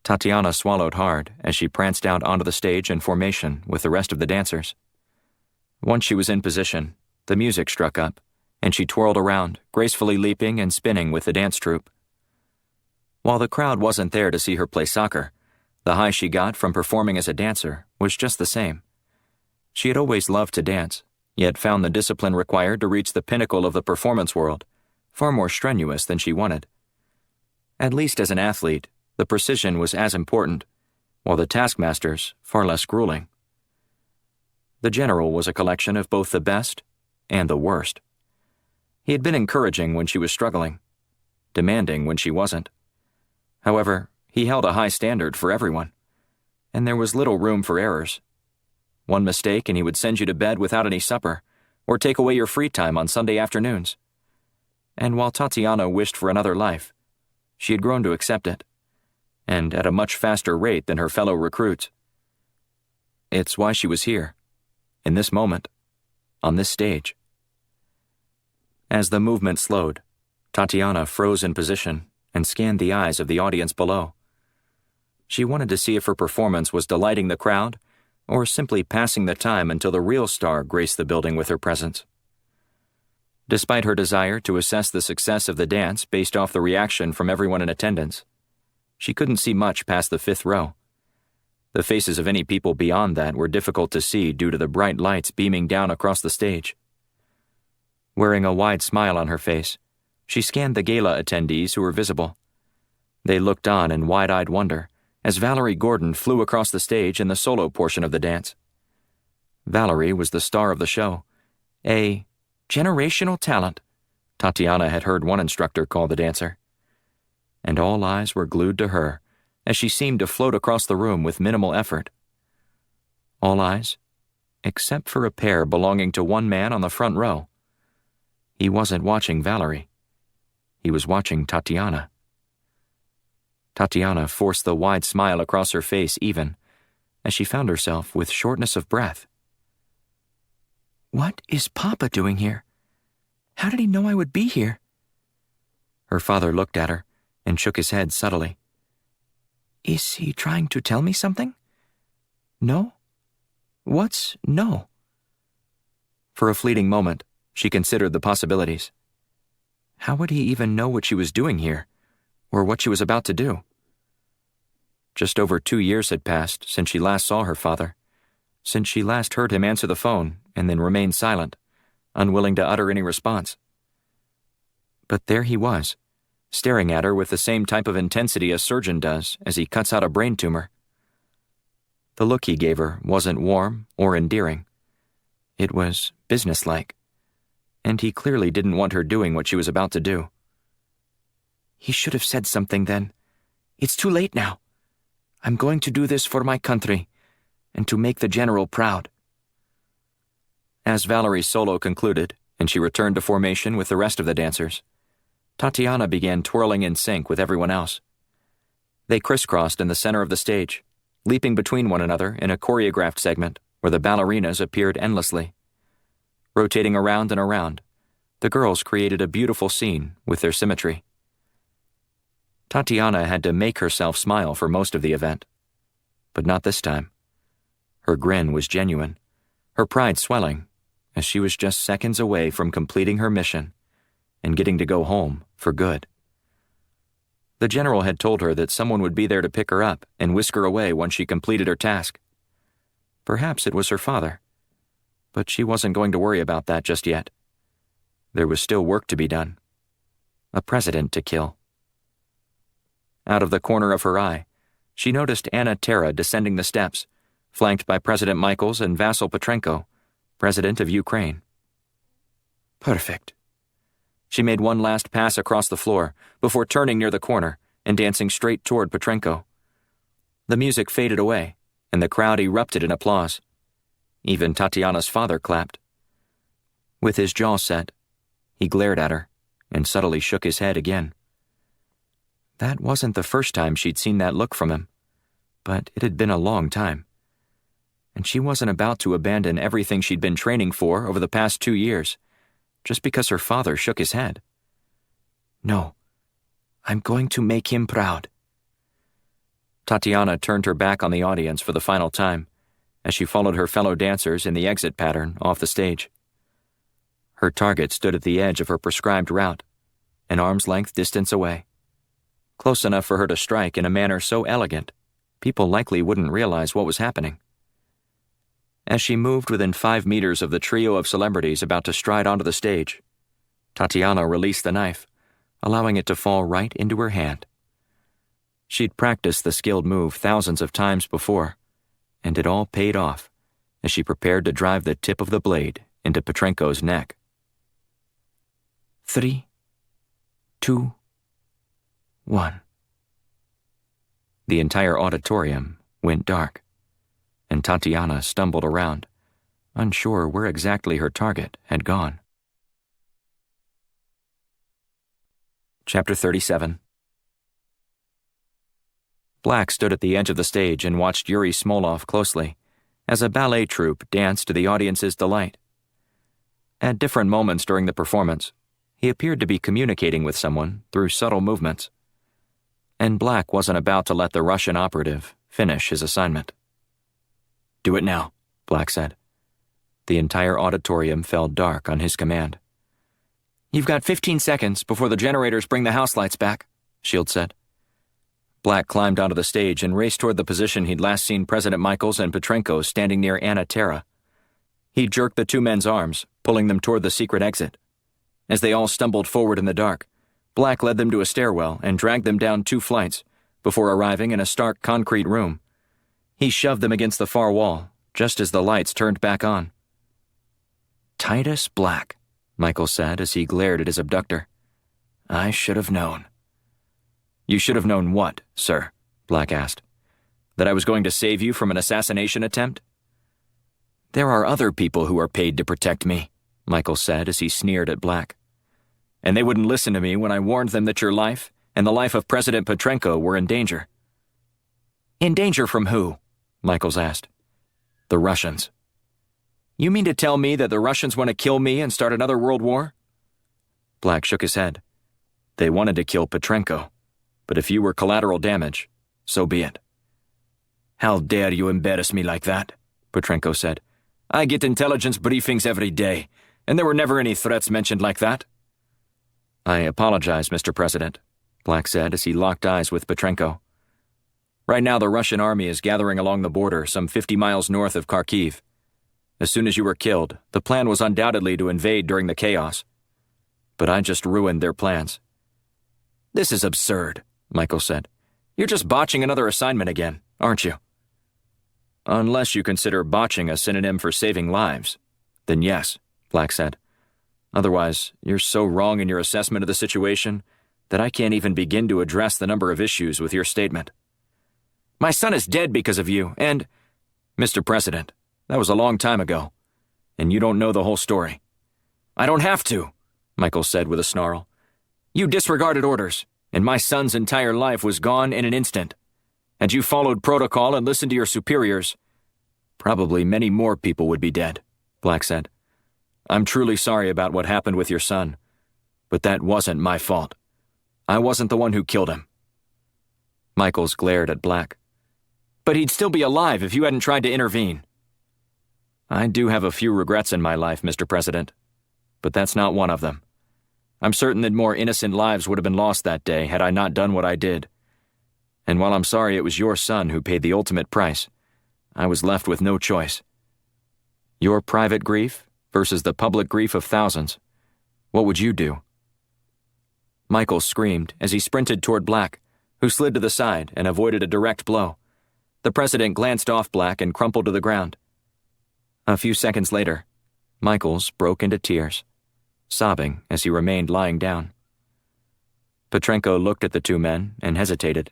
Tatiana swallowed hard as she pranced out onto the stage in formation with the rest of the dancers. Once she was in position, the music struck up, and she twirled around, gracefully leaping and spinning with the dance troupe. While the crowd wasn't there to see her play soccer, the high she got from performing as a dancer was just the same. She had always loved to dance, yet found the discipline required to reach the pinnacle of the performance world far more strenuous than she wanted. At least as an athlete, the precision was as important, while the taskmasters far less grueling. The general was a collection of both the best and the worst. He had been encouraging when she was struggling, demanding when she wasn't. However, he held a high standard for everyone, and there was little room for errors. One mistake and he would send you to bed without any supper, or take away your free time on Sunday afternoons. And while Tatiana wished for another life, she had grown to accept it, and at a much faster rate than her fellow recruits. It's why she was here, in this moment, on this stage. As the movement slowed, Tatiana froze in position and scanned the eyes of the audience below. She wanted to see if her performance was delighting the crowd or simply passing the time until the real star graced the building with her presence. Despite her desire to assess the success of the dance based off the reaction from everyone in attendance, she couldn't see much past the fifth row. The faces of any people beyond that were difficult to see due to the bright lights beaming down across the stage. Wearing a wide smile on her face, she scanned the gala attendees who were visible. They looked on in wide-eyed wonder as Valerie Gordon flew across the stage in the solo portion of the dance. Valerie was the star of the show, a generational talent, Tatiana had heard one instructor call the dancer. And all eyes were glued to her as she seemed to float across the room with minimal effort. All eyes, except for a pair belonging to one man on the front row. He wasn't watching Valerie. He was watching Tatiana. Tatiana forced the wide smile across her face even, as she found herself with shortness of breath. What is Papa doing here? How did he know I would be here? Her father looked at her and shook his head subtly. Is he trying to tell me something? No? What's no? For a fleeting moment, she considered the possibilities. How would he even know what she was doing here, or what she was about to do? Just over 2 years had passed since she last saw her father, since she last heard him answer the phone and then remain silent, unwilling to utter any response. But there he was, staring at her with the same type of intensity a surgeon does as he cuts out a brain tumor. The look he gave her wasn't warm or endearing. It was businesslike, and he clearly didn't want her doing what she was about to do. He should have said something then. It's too late now. I'm going to do this for my country, and to make the general proud. As Valerie's solo concluded, and she returned to formation with the rest of the dancers, Tatiana began twirling in sync with everyone else. They crisscrossed in the center of the stage, leaping between one another in a choreographed segment where the ballerinas appeared endlessly. Rotating around and around, the girls created a beautiful scene with their symmetry. Tatiana had to make herself smile for most of the event, but not this time. Her grin was genuine, her pride swelling, as she was just seconds away from completing her mission and getting to go home for good. The general had told her that someone would be there to pick her up and whisk her away once she completed her task. Perhaps it was her father, but she wasn't going to worry about that just yet. There was still work to be done. A president to kill. Out of the corner of her eye, she noticed Anna Terra descending the steps, flanked by President Michaels and Vasyl Petrenko, President of Ukraine. Perfect. She made one last pass across the floor before turning near the corner and dancing straight toward Petrenko. The music faded away, and the crowd erupted in applause. Even Tatiana's father clapped. With his jaw set, he glared at her and subtly shook his head again. That wasn't the first time she'd seen that look from him, but it had been a long time. And she wasn't about to abandon everything she'd been training for over the past 2 years, just because her father shook his head. No, I'm going to make him proud. Tatiana turned her back on the audience for the final time as she followed her fellow dancers in the exit pattern off the stage. Her target stood at the edge of her prescribed route, an arm's length distance away, close enough for her to strike in a manner so elegant, people likely wouldn't realize what was happening. As she moved within 5 meters of the trio of celebrities about to stride onto the stage, Tatiana released the knife, allowing it to fall right into her hand. She'd practiced the skilled move thousands of times before, and it all paid off as she prepared to drive the tip of the blade into Petrenko's neck. 3, 2, 1. The entire auditorium went dark, and Tatiana stumbled around, unsure where exactly her target had gone. Chapter 37. Black stood at the edge of the stage and watched Yuri Smolov closely as a ballet troupe danced to the audience's delight. At different moments during the performance, he appeared to be communicating with someone through subtle movements. And Black wasn't about to let the Russian operative finish his assignment. Do it now, Black said. The entire auditorium fell dark on his command. You've got 15 seconds before the generators bring the house lights back, Shield said. Black climbed onto the stage and raced toward the position he'd last seen President Michaels and Petrenko standing near Anna Terra. He jerked the 2 men's arms, pulling them toward the secret exit. As they all stumbled forward in the dark, Black led them to a stairwell and dragged them down 2 flights before arriving in a stark concrete room. He shoved them against the far wall, just as the lights turned back on. Titus Black, Michael said as he glared at his abductor. I should have known. You should have known what, sir? Black asked. That I was going to save you from an assassination attempt? There are other people who are paid to protect me, Michael said as he sneered at Black. And they wouldn't listen to me when I warned them that your life and the life of President Petrenko were in danger. In danger from who? Michaels asked. The Russians. You mean to tell me that the Russians want to kill me and start another world war? Black shook his head. They wanted to kill Petrenko, but if you were collateral damage, so be it. How dare you embarrass me like that? Petrenko said. I get intelligence briefings every day, and there were never any threats mentioned like that. I apologize, Mr. President, Black said as he locked eyes with Petrenko. Right now the Russian army is gathering along the border some 50 miles north of Kharkiv. As soon as you were killed, the plan was undoubtedly to invade during the chaos. But I just ruined their plans. This is absurd, Michael said. You're just botching another assignment again, aren't you? Unless you consider botching a synonym for saving lives, then yes, Black said. Otherwise, you're so wrong in your assessment of the situation that I can't even begin to address the number of issues with your statement. My son is dead because of you, and... Mr. President, that was a long time ago, and you don't know the whole story. I don't have to, Michael said with a snarl. You disregarded orders, and my son's entire life was gone in an instant. had you followed protocol and listened to your superiors, probably many more people would be dead, Black said. I'm truly sorry about what happened with your son, but that wasn't my fault. I wasn't the one who killed him. Michaels glared at Black. But he'd still be alive if you hadn't tried to intervene. I do have a few regrets in my life, Mr. President, but that's not one of them. I'm certain that more innocent lives would have been lost that day had I not done what I did. And while I'm sorry it was your son who paid the ultimate price, I was left with no choice. Your private grief versus the public grief of thousands. What would you do? Michael screamed as he sprinted toward Black, who slid to the side and avoided a direct blow. The president glanced off Black and crumpled to the ground. A few seconds later, Michaels broke into tears, sobbing as he remained lying down. Petrenko looked at the two men and hesitated,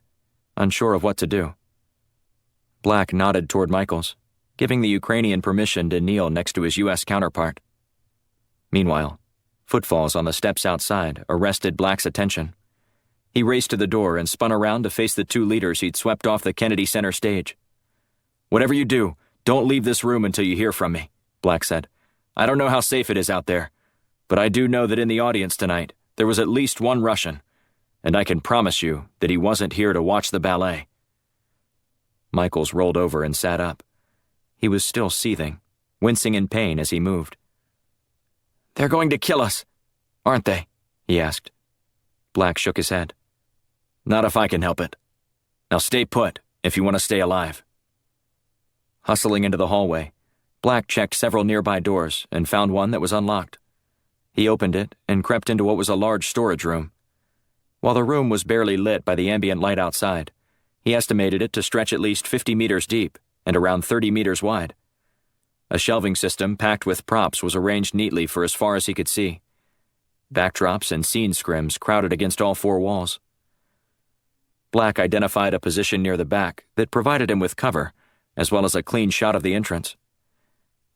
unsure of what to do. Black nodded toward Michaels, giving the Ukrainian permission to kneel next to his U.S. counterpart. Meanwhile, footfalls on the steps outside arrested Black's attention. He raced to the door and spun around to face the two leaders he'd swept off the Kennedy Center stage. Whatever you do, don't leave this room until you hear from me, Black said. I don't know how safe it is out there, but I do know that in the audience tonight, there was at least one Russian, and I can promise you that he wasn't here to watch the ballet. Michaels rolled over and sat up. He was still seething, wincing in pain as he moved. They're going to kill us, aren't they? He asked. Black shook his head. Not if I can help it. Now stay put if you want to stay alive. Hustling into the hallway, Black checked several nearby doors and found one that was unlocked. He opened it and crept into what was a large storage room. While the room was barely lit by the ambient light outside, he estimated it to stretch at least 50 meters deep and around 30 meters wide. A shelving system packed with props was arranged neatly for as far as he could see. Backdrops and scene scrims crowded against all four walls. Black identified a position near the back that provided him with cover, as well as a clean shot of the entrance.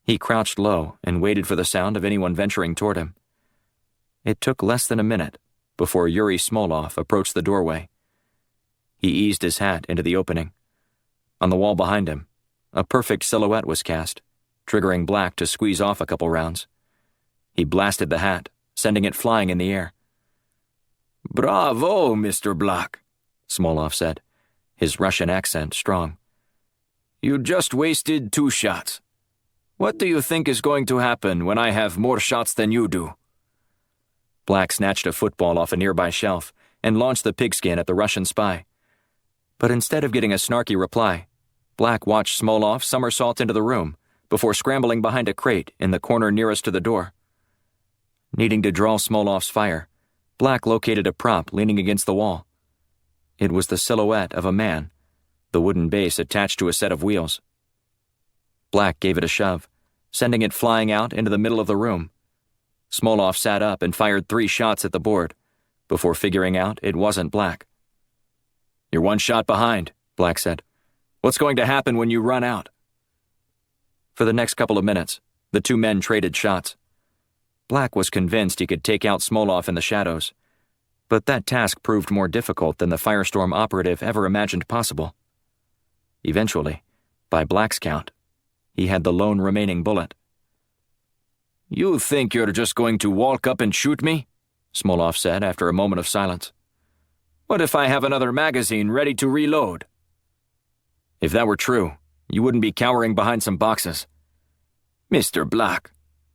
He crouched low and waited for the sound of anyone venturing toward him. It took less than a minute before Yuri Smolov approached the doorway. He eased his hat into the opening. On the wall behind him, a perfect silhouette was cast, triggering Black to squeeze off a couple rounds. He blasted the hat, sending it flying in the air. "Bravo, Mr. Black," Smolov said, his Russian accent strong. "You just wasted 2 shots. What do you think is going to happen when I have more shots than you do?" Black snatched a football off a nearby shelf and launched the pigskin at the Russian spy. But instead of getting a snarky reply, Black watched Smolov somersault into the room before scrambling behind a crate in the corner nearest to the door. Needing to draw Smolov's fire, Black located a prop leaning against the wall. It was the silhouette of a man, the wooden base attached to a set of wheels. Black gave it a shove, sending it flying out into the middle of the room. Smolov sat up and fired 3 shots at the board, before figuring out it wasn't Black. "You're 1 shot behind," Black said. "What's going to happen when you run out?" For the next couple of minutes, the two men traded shots. Black was convinced he could take out Smolov in the shadows, but that task proved more difficult than the Firestorm operative ever imagined possible. Eventually, by Black's count, he had the lone remaining bullet. "You think you're just going to walk up and shoot me?" Smolov said after a moment of silence. "What if I have another magazine ready to reload?" "If that were true, you wouldn't be cowering behind some boxes." "Mr. Black,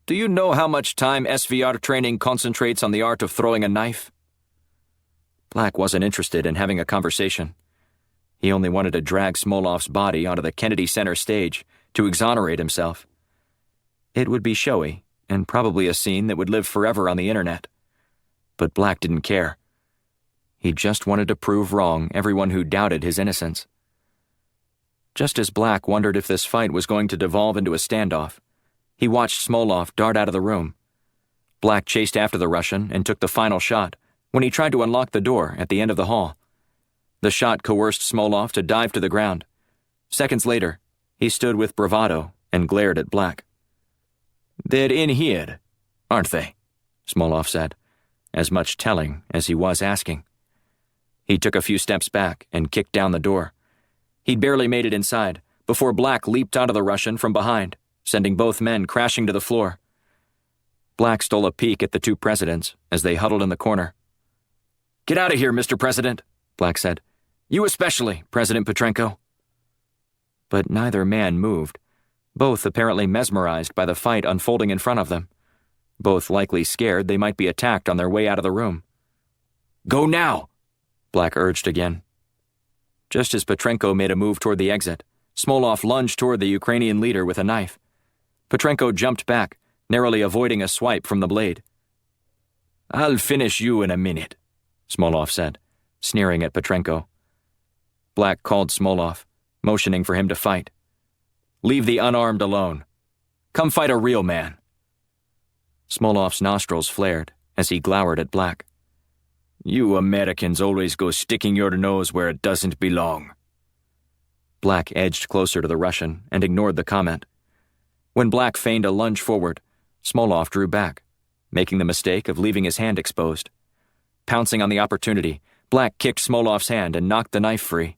do you know how much time SVR training concentrates on the art of throwing a knife?" Black wasn't interested in having a conversation. He only wanted to drag Smolov's body onto the Kennedy Center stage to exonerate himself. It would be showy, and probably a scene that would live forever on the internet. But Black didn't care. He just wanted to prove wrong everyone who doubted his innocence. Just as Black wondered if this fight was going to devolve into a standoff, he watched Smolov dart out of the room. Black chased after the Russian and took the final shot when he tried to unlock the door at the end of the hall. The shot coerced Smolov to dive to the ground. Seconds later, he stood with bravado and glared at Black. "They're in here, aren't they?" Smolov said, as much telling as he was asking. He took a few steps back and kicked down the door. He'd barely made it inside before Black leaped onto the Russian from behind, sending both men crashing to the floor. Black stole a peek at the two presidents as they huddled in the corner. "Get out of here, Mr. President," Black said. "You especially, President Petrenko." But neither man moved, both apparently mesmerized by the fight unfolding in front of them, both likely scared they might be attacked on their way out of the room. "Go now," Black urged again. Just as Petrenko made a move toward the exit, Smolov lunged toward the Ukrainian leader with a knife. Petrenko jumped back, narrowly avoiding a swipe from the blade. "I'll finish you in a minute," Smolov said, sneering at Petrenko. Black called Smolov, motioning for him to fight. "Leave the unarmed alone. Come fight a real man." Smolov's nostrils flared as he glowered at Black. "You Americans always go sticking your nose where it doesn't belong." Black edged closer to the Russian and ignored the comment. When Black feigned a lunge forward, Smolov drew back, making the mistake of leaving his hand exposed. Pouncing on the opportunity, Black kicked Smolov's hand and knocked the knife free.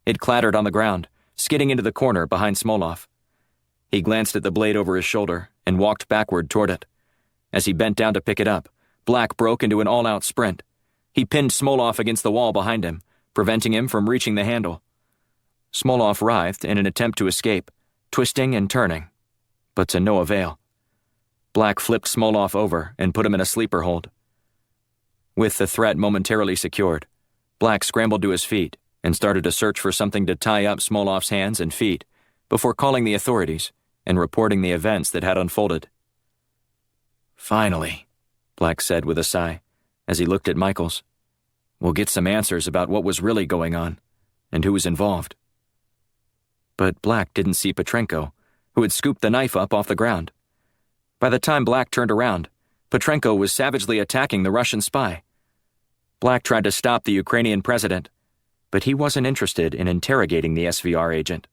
It clattered on the ground, skidding into the corner behind Smolov. He glanced at the blade over his shoulder and walked backward toward it. As he bent down to pick it up, Black broke into an all-out sprint. He pinned Smolov against the wall behind him, preventing him from reaching the handle. Smolov writhed in an attempt to escape, twisting and turning, but to no avail. Black flipped Smolov over and put him in a sleeper hold. With the threat momentarily secured, Black scrambled to his feet and started to search for something to tie up Smolov's hands and feet before calling the authorities and reporting the events that had unfolded. "Finally," Black said with a sigh, as he looked at Michaels. "We'll get some answers about what was really going on and who was involved." But Black didn't see Petrenko, who had scooped the knife up off the ground. By the time Black turned around, Petrenko was savagely attacking the Russian spy. Black tried to stop the Ukrainian president, but he wasn't interested in interrogating the SVR agent.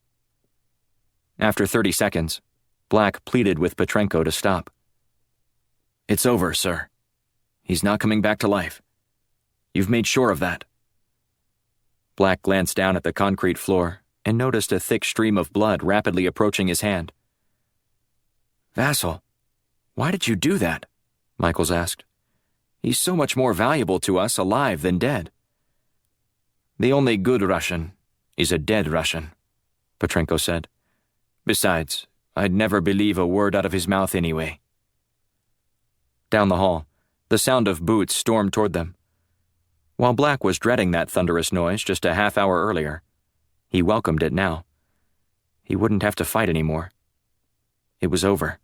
After 30 seconds, Black pleaded with Petrenko to stop. "It's over, sir. He's not coming back to life. You've made sure of that." Black glanced down at the concrete floor and noticed a thick stream of blood rapidly approaching his hand. "Vassal, why did you do that?" Michaels asked. "He's so much more valuable to us alive than dead." "The only good Russian is a dead Russian," Petrenko said. "Besides, I'd never believe a word out of his mouth anyway." Down the hall, the sound of boots stormed toward them. While Black was dreading that thunderous noise just a half hour earlier, he welcomed it now. He wouldn't have to fight anymore. It was over.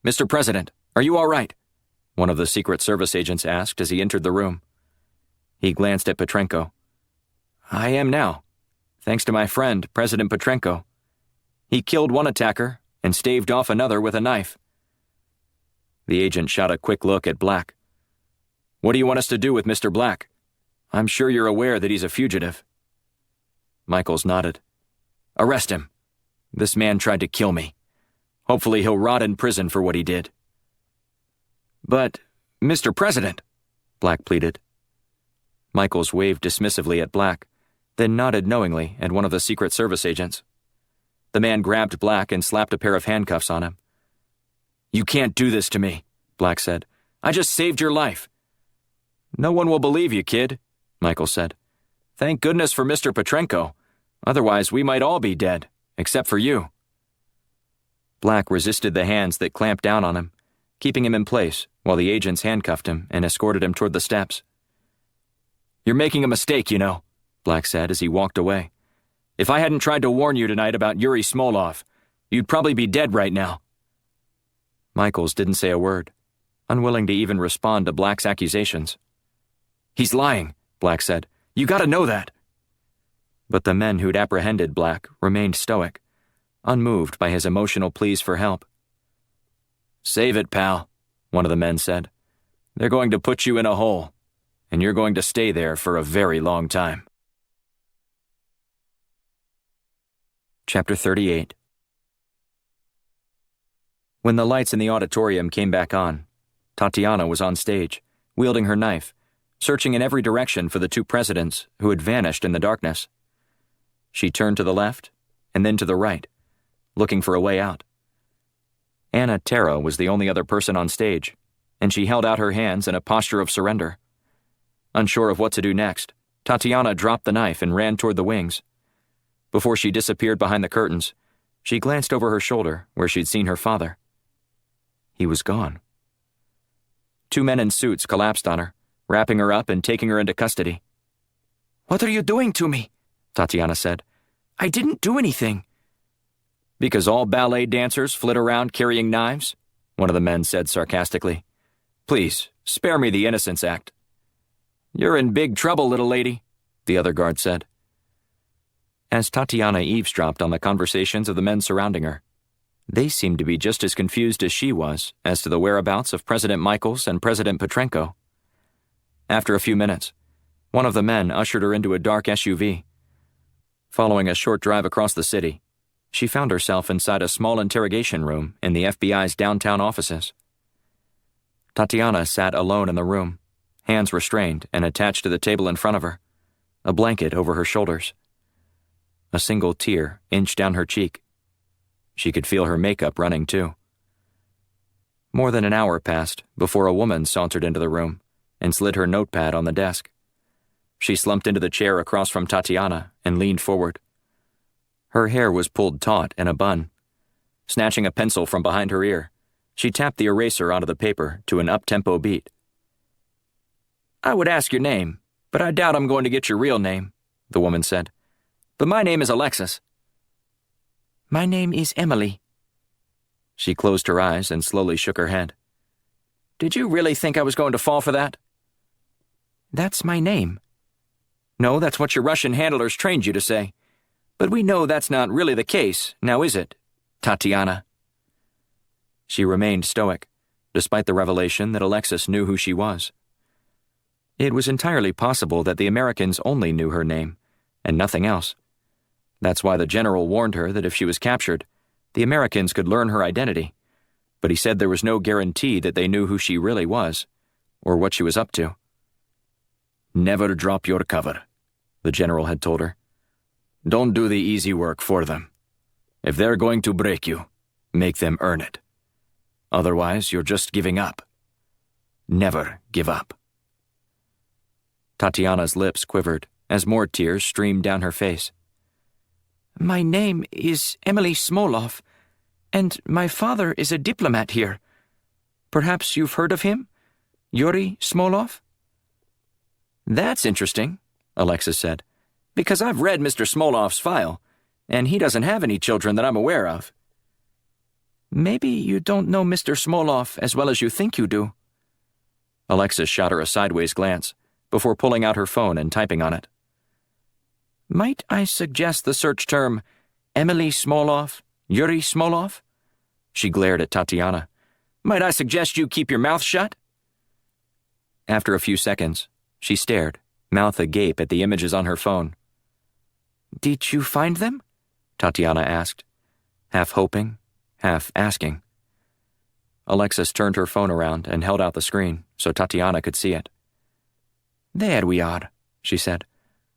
"Mr. President, are you all right?" one of the Secret Service agents asked as he entered the room. He glanced at Petrenko. "I am now, thanks to my friend, President Petrenko. He killed one attacker and staved off another with a knife." The agent shot a quick look at Black. "What do you want us to do with Mr. Black? I'm sure you're aware that he's a fugitive." Michaels nodded. "Arrest him. This man tried to kill me. Hopefully he'll rot in prison for what he did." "But, Mr. President," Black pleaded. Michaels waved dismissively at Black, then nodded knowingly at one of the Secret Service agents. The man grabbed Black and slapped a pair of handcuffs on him. "You can't do this to me," Black said. "I just saved your life." "No one will believe you, kid," Michaels said. "Thank goodness for Mr. Petrenko. Otherwise, we might all be dead, except for you." Black resisted the hands that clamped down on him, keeping him in place while the agents handcuffed him and escorted him toward the steps. "You're making a mistake, you know," Black said as he walked away. "If I hadn't tried to warn you tonight about Yuri Smolov, you'd probably be dead right now." Michaels didn't say a word, unwilling to even respond to Black's accusations. "He's lying," Black said. "You gotta know that." But the men who'd apprehended Black remained stoic, unmoved by his emotional pleas for help. "Save it, pal," one of the men said. "They're going to put you in a hole, and you're going to stay there for a very long time." Chapter 38. When the lights in the auditorium came back on, Tatiana was on stage, wielding her knife, searching in every direction for the two presidents who had vanished in the darkness. She turned to the left and then to the right, looking for a way out. Anna Terra was the only other person on stage, and she held out her hands in a posture of surrender. Unsure of what to do next, Tatiana dropped the knife and ran toward the wings. Before she disappeared behind the curtains, she glanced over her shoulder where she'd seen her father. He was gone. Two men in suits collapsed on her, wrapping her up and taking her into custody. "What are you doing to me?" Tatiana said. "I didn't do anything." "Because all ballet dancers flit around carrying knives?" one of the men said sarcastically. "Please, spare me the Innocence Act." "You're in big trouble, little lady," the other guard said. As Tatiana eavesdropped on the conversations of the men surrounding her, they seemed to be just as confused as she was as to the whereabouts of President Michaels and President Petrenko. After a few minutes, one of the men ushered her into a dark SUV. Following a short drive across the city, she found herself inside a small interrogation room in the FBI's downtown offices. Tatiana sat alone in the room, hands restrained and attached to the table in front of her, a blanket over her shoulders. A single tear inched down her cheek. She could feel her makeup running too. More than an hour passed before a woman sauntered into the room and slid her notepad on the desk. She slumped into the chair across from Tatiana and leaned forward. Her hair was pulled taut in a bun. Snatching a pencil from behind her ear, she tapped the eraser onto the paper to an up-tempo beat. "I would ask your name, but I doubt I'm going to get your real name," the woman said. "But my name is Alexis." "My name is Emily." She closed her eyes and slowly shook her head. "Did you really think I was going to fall for that?" "That's my name." "No, that's what your Russian handlers trained you to say. But we know that's not really the case, now is it, Tatiana?" She remained stoic, despite the revelation that Alexis knew who she was. It was entirely possible that the Americans only knew her name, and nothing else. That's why the general warned her that if she was captured, the Americans could learn her identity, but he said there was no guarantee that they knew who she really was, or what she was up to. "Never drop your cover," the general had told her. "Don't do the easy work for them. If they're going to break you, make them earn it. Otherwise, you're just giving up. Never give up." Tatiana's lips quivered as more tears streamed down her face. "My name is Emily Smolov, and my father is a diplomat here. Perhaps you've heard of him? Yuri Smolov?" "That's interesting," Alexis said, "because I've read Mr. Smolov's file, and he doesn't have any children that I'm aware of." "Maybe you don't know Mr. Smolov as well as you think you do." Alexis shot her a sideways glance before pulling out her phone and typing on it. "Might I suggest the search term Emily Smolov, Yuri Smolov?" She glared at Tatiana. "Might I suggest you keep your mouth shut?" After a few seconds, she stared, mouth agape at the images on her phone. "Did you find them?" Tatiana asked, half hoping, half asking. Alexis turned her phone around and held out the screen so Tatiana could see it. "There we are," she said,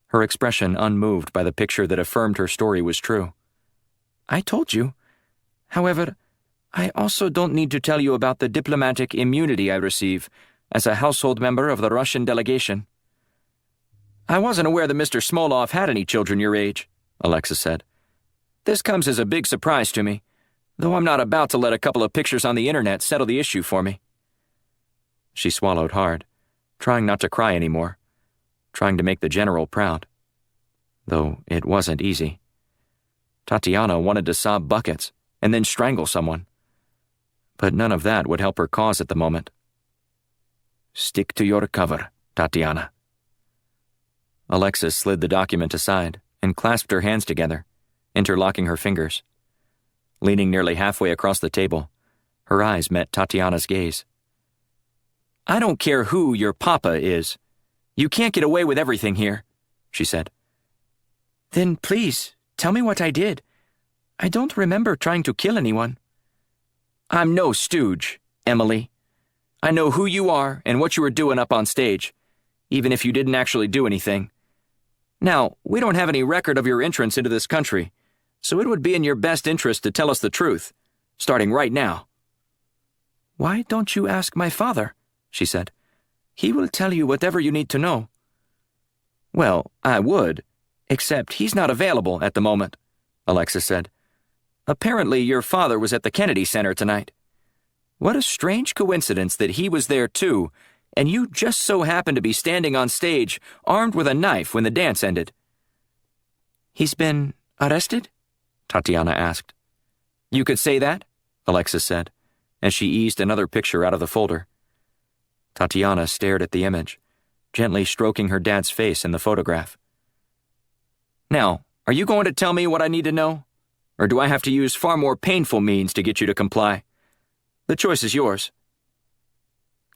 her expression unmoved by the picture that affirmed her story was true. "I told you. However, I also don't need to tell you about the diplomatic immunity I receive as a household member of the Russian delegation." "I wasn't aware that Mr. Smolov had any children your age," Alexis said. "This comes as a big surprise to me, though I'm not about to let a couple of pictures on the internet settle the issue for me." She swallowed hard, trying not to cry anymore, trying to make the general proud. Though it wasn't easy. Tatiana wanted to sob buckets and then strangle someone. But none of that would help her cause at the moment. "Stick to your cover, Tatiana." Alexis slid the document aside and clasped her hands together, interlocking her fingers. Leaning nearly halfway across the table, her eyes met Tatiana's gaze. "I don't care who your papa is. You can't get away with everything here," she said. "Then please, tell me what I did. I don't remember trying to kill anyone." "I'm no stooge, Emily. I know who you are and what you were doing up on stage, even if you didn't actually do anything. Now, we don't have any record of your entrance into this country, so it would be in your best interest to tell us the truth, starting right now." "Why don't you ask my father?" she said. "He will tell you whatever you need to know." "Well, I would, except he's not available at the moment," Alexis said. "Apparently your father was at the Kennedy Center tonight. What a strange coincidence that he was there too, and you just so happened to be standing on stage, armed with a knife when the dance ended." "He's been arrested?" Tatiana asked. "You could say that," Alexis said, as she eased another picture out of the folder. Tatiana stared at the image, gently stroking her dad's face in the photograph. "Now, are you going to tell me what I need to know? Or do I have to use far more painful means to get you to comply? The choice is yours."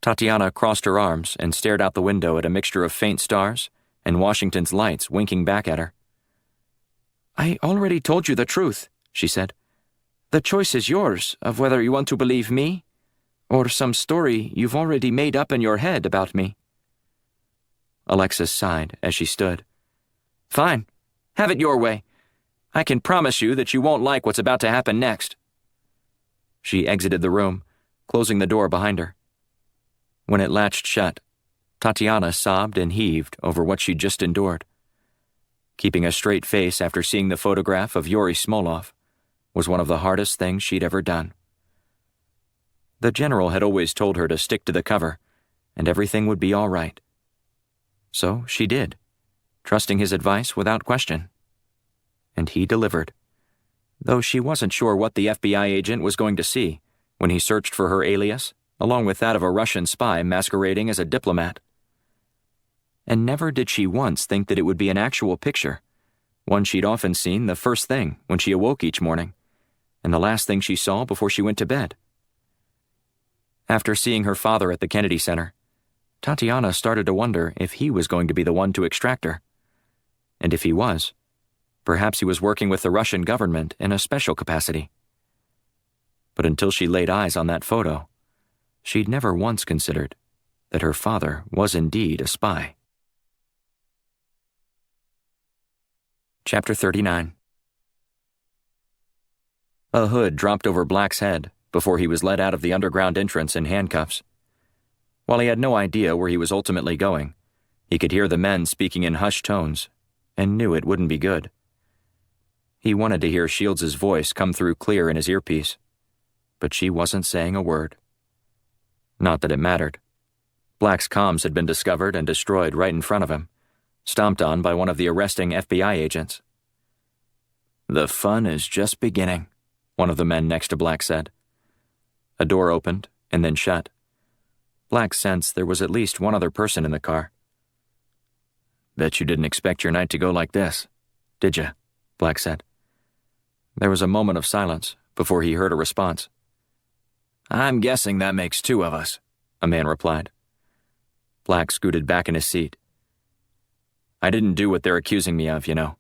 Tatiana crossed her arms and stared out the window at a mixture of faint stars and Washington's lights winking back at her. "I already told you the truth," she said. "The choice is yours of whether you want to believe me or some story you've already made up in your head about me." Alexis sighed as she stood. "Fine. Have it your way. I can promise you that you won't like what's about to happen next." She exited the room, closing the door behind her. When it latched shut, Tatiana sobbed and heaved over what she'd just endured. Keeping a straight face after seeing the photograph of Yuri Smolov was one of the hardest things she'd ever done. The general had always told her to stick to the cover, and everything would be all right. So she did, trusting his advice without question. And he delivered, though she wasn't sure what the FBI agent was going to see when he searched for her alias, along with that of a Russian spy masquerading as a diplomat. And never did she once think that it would be an actual picture, one she'd often seen the first thing when she awoke each morning, and the last thing she saw before she went to bed. After seeing her father at the Kennedy Center, Tatiana started to wonder if he was going to be the one to extract her. And if he was, perhaps he was working with the Russian government in a special capacity. But until she laid eyes on that photo, she'd never once considered that her father was indeed a spy. Chapter 39. A hood dropped over Black's head before he was led out of the underground entrance in handcuffs. While he had no idea where he was ultimately going, he could hear the men speaking in hushed tones and knew it wouldn't be good. He wanted to hear Shields' voice come through clear in his earpiece, but she wasn't saying a word. Not that it mattered. Black's comms had been discovered and destroyed right in front of him, stomped on by one of the arresting FBI agents. "The fun is just beginning," one of the men next to Black said. A door opened and then shut. Black sensed there was at least one other person in the car. "Bet you didn't expect your night to go like this, did you?" Black said. There was a moment of silence before he heard a response. "I'm guessing that makes two of us," a man replied. Black scooted back in his seat. "I didn't do what they're accusing me of, you know.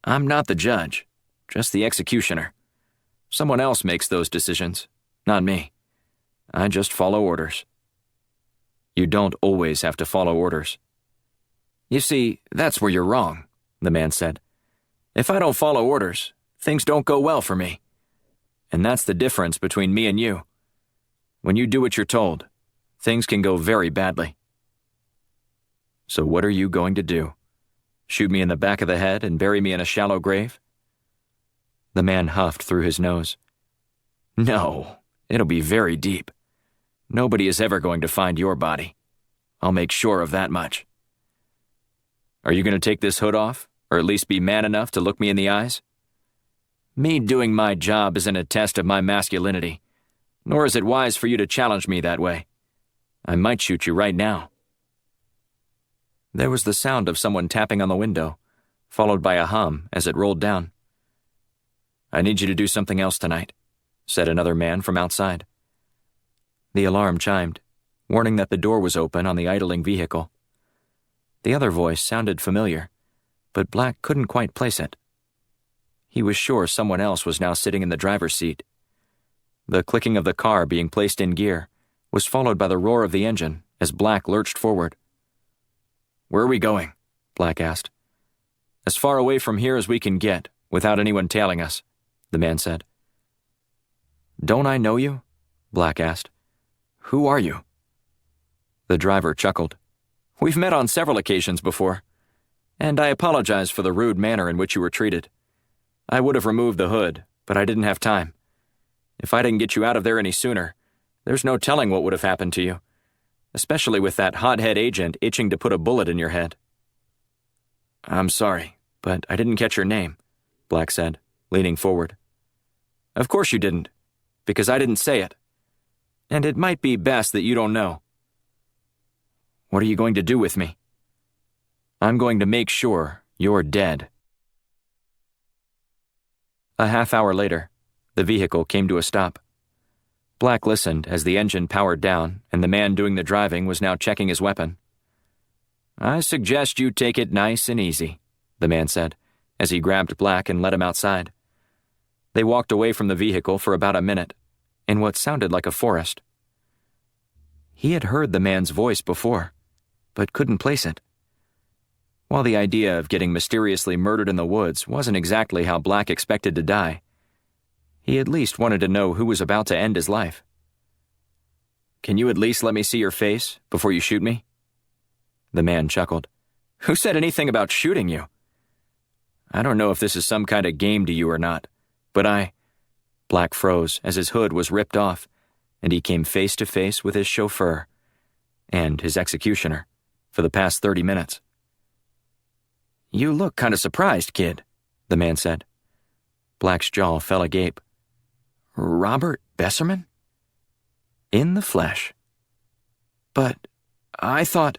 I'm not the judge, just the executioner. Someone else makes those decisions, not me. I just follow orders." "You don't always have to follow orders." "You see, that's where you're wrong," the man said. "If I don't follow orders, things don't go well for me. And that's the difference between me and you. When you do what you're told, things can go very badly." "So what are you going to do? Shoot me in the back of the head and bury me in a shallow grave?" The man huffed through his nose. "No, it'll be very deep. Nobody is ever going to find your body. I'll make sure of that much." "Are you going to take this hood off, or at least be man enough to look me in the eyes?" "Me doing my job isn't a test of my masculinity, nor is it wise for you to challenge me that way. I might shoot you right now." There was the sound of someone tapping on the window, followed by a hum as it rolled down. "I need you to do something else tonight," said another man from outside. The alarm chimed, warning that the door was open on the idling vehicle. The other voice sounded familiar, but Black couldn't quite place it. He was sure someone else was now sitting in the driver's seat. The clicking of the car being placed in gear was followed by the roar of the engine as Black lurched forward. "Where are we going?" Black asked. As far away from here as we can get, without anyone tailing us, the man said. Don't I know you? Black asked. Who are you? The driver chuckled. We've met on several occasions before, and I apologize for the rude manner in which you were treated. I would have removed the hood, but I didn't have time. If I didn't get you out of there any sooner, there's no telling what would have happened to you, especially with that hothead agent itching to put a bullet in your head. I'm sorry, but I didn't catch your name, Black said, leaning forward. Of course you didn't, because I didn't say it. And it might be best that you don't know. What are you going to do with me? I'm going to make sure you're dead. A half hour later, the vehicle came to a stop. Black listened as the engine powered down and the man doing the driving was now checking his weapon. I suggest you take it nice and easy, the man said, as he grabbed Black and led him outside. They walked away from the vehicle for about a minute, in what sounded like a forest. He had heard the man's voice before, but couldn't place it. While the idea of getting mysteriously murdered in the woods wasn't exactly how Black expected to die, he at least wanted to know who was about to end his life. Can you at least let me see your face before you shoot me? The man chuckled. Who said anything about shooting you? I don't know if this is some kind of game to you or not, but Black froze as his hood was ripped off, and he came face to face with his chauffeur and his executioner for the past 30 minutes. You look kind of surprised, kid, the man said. Black's jaw fell agape. Robert Besserman? In the flesh. But I thought...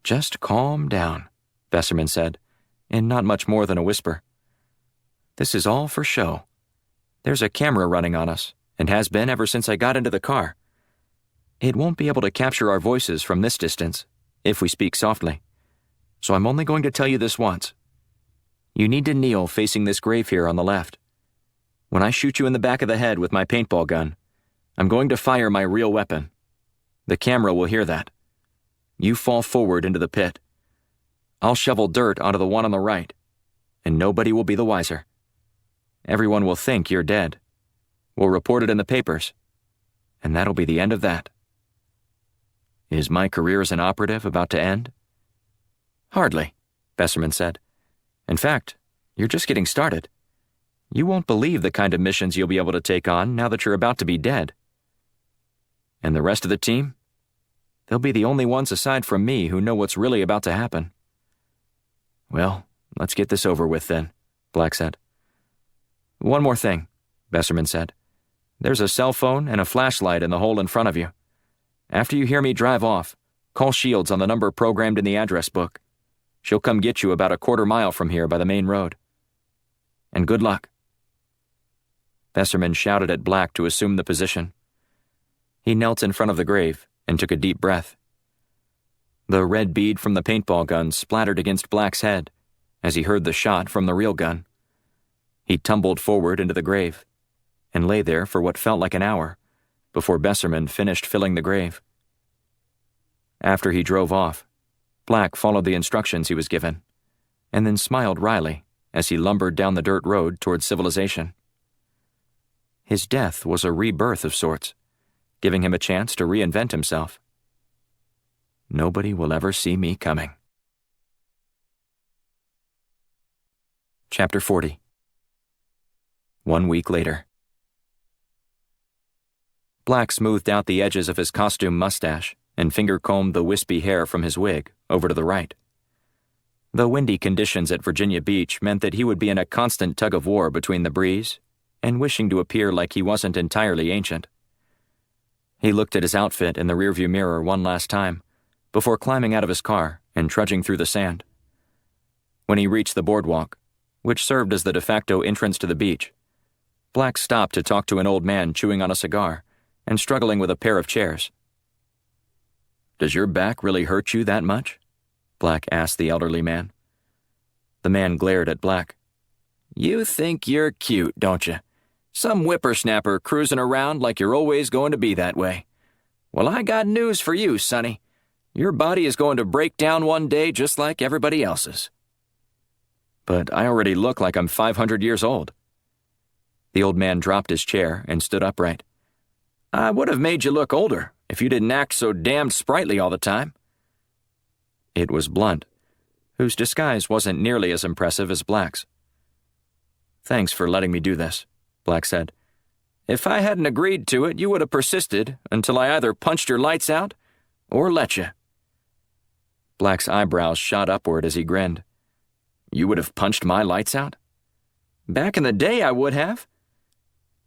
Just calm down, Besserman said, in not much more than a whisper. This is all for show. There's a camera running on us, and has been ever since I got into the car. It won't be able to capture our voices from this distance, if we speak softly. So I'm only going to tell you this once. You need to kneel facing this grave here on the left. When I shoot you in the back of the head with my paintball gun, I'm going to fire my real weapon. The camera will hear that. You fall forward into the pit. I'll shovel dirt onto the one on the right, and nobody will be the wiser. Everyone will think you're dead. We'll report it in the papers, and that'll be the end of that. Is my career as an operative about to end? Hardly, Besserman said. In fact, you're just getting started. You won't believe the kind of missions you'll be able to take on now that you're about to be dead. And the rest of the team? They'll be the only ones aside from me who know what's really about to happen. Well, let's get this over with then, Black said. One more thing, Besserman said. There's a cell phone and a flashlight in the hole in front of you. After you hear me drive off, call Shields on the number programmed in the address book. She'll come get you about a quarter mile from here by the main road. And good luck. Besserman shouted at Black to assume the position. He knelt in front of the grave and took a deep breath. The red bead from the paintball gun splattered against Black's head as he heard the shot from the real gun. He tumbled forward into the grave and lay there for what felt like an hour before Besserman finished filling the grave. After he drove off, Black followed the instructions he was given and then smiled wryly as he lumbered down the dirt road toward civilization. His death was a rebirth of sorts, giving him a chance to reinvent himself. Nobody will ever see me coming. Chapter 40. 1 week later. Black smoothed out the edges of his costume mustache and finger-combed the wispy hair from his wig over to the right. The windy conditions at Virginia Beach meant that he would be in a constant tug-of-war between the breeze and wishing to appear like he wasn't entirely ancient. He looked at his outfit in the rearview mirror one last time before climbing out of his car and trudging through the sand. When he reached the boardwalk, which served as the de facto entrance to the beach, Black stopped to talk to an old man chewing on a cigar and struggling with a pair of chairs. Does your back really hurt you that much? Black asked the elderly man. The man glared at Black. You think you're cute, don't you? Some whippersnapper cruising around like you're always going to be that way. Well, I got news for you, Sonny. Your body is going to break down one day just like everybody else's. but I already look like I'm 500 years old. The old man dropped his chair and stood upright. I would have made you look older if you didn't act so damned sprightly all the time. It was Blunt, whose disguise wasn't nearly as impressive as Black's. Thanks for letting me do this, Black said. If I hadn't agreed to it, you would have persisted until I either punched your lights out or let you. Black's eyebrows shot upward as he grinned. You would have punched my lights out? Back in the day, I would have.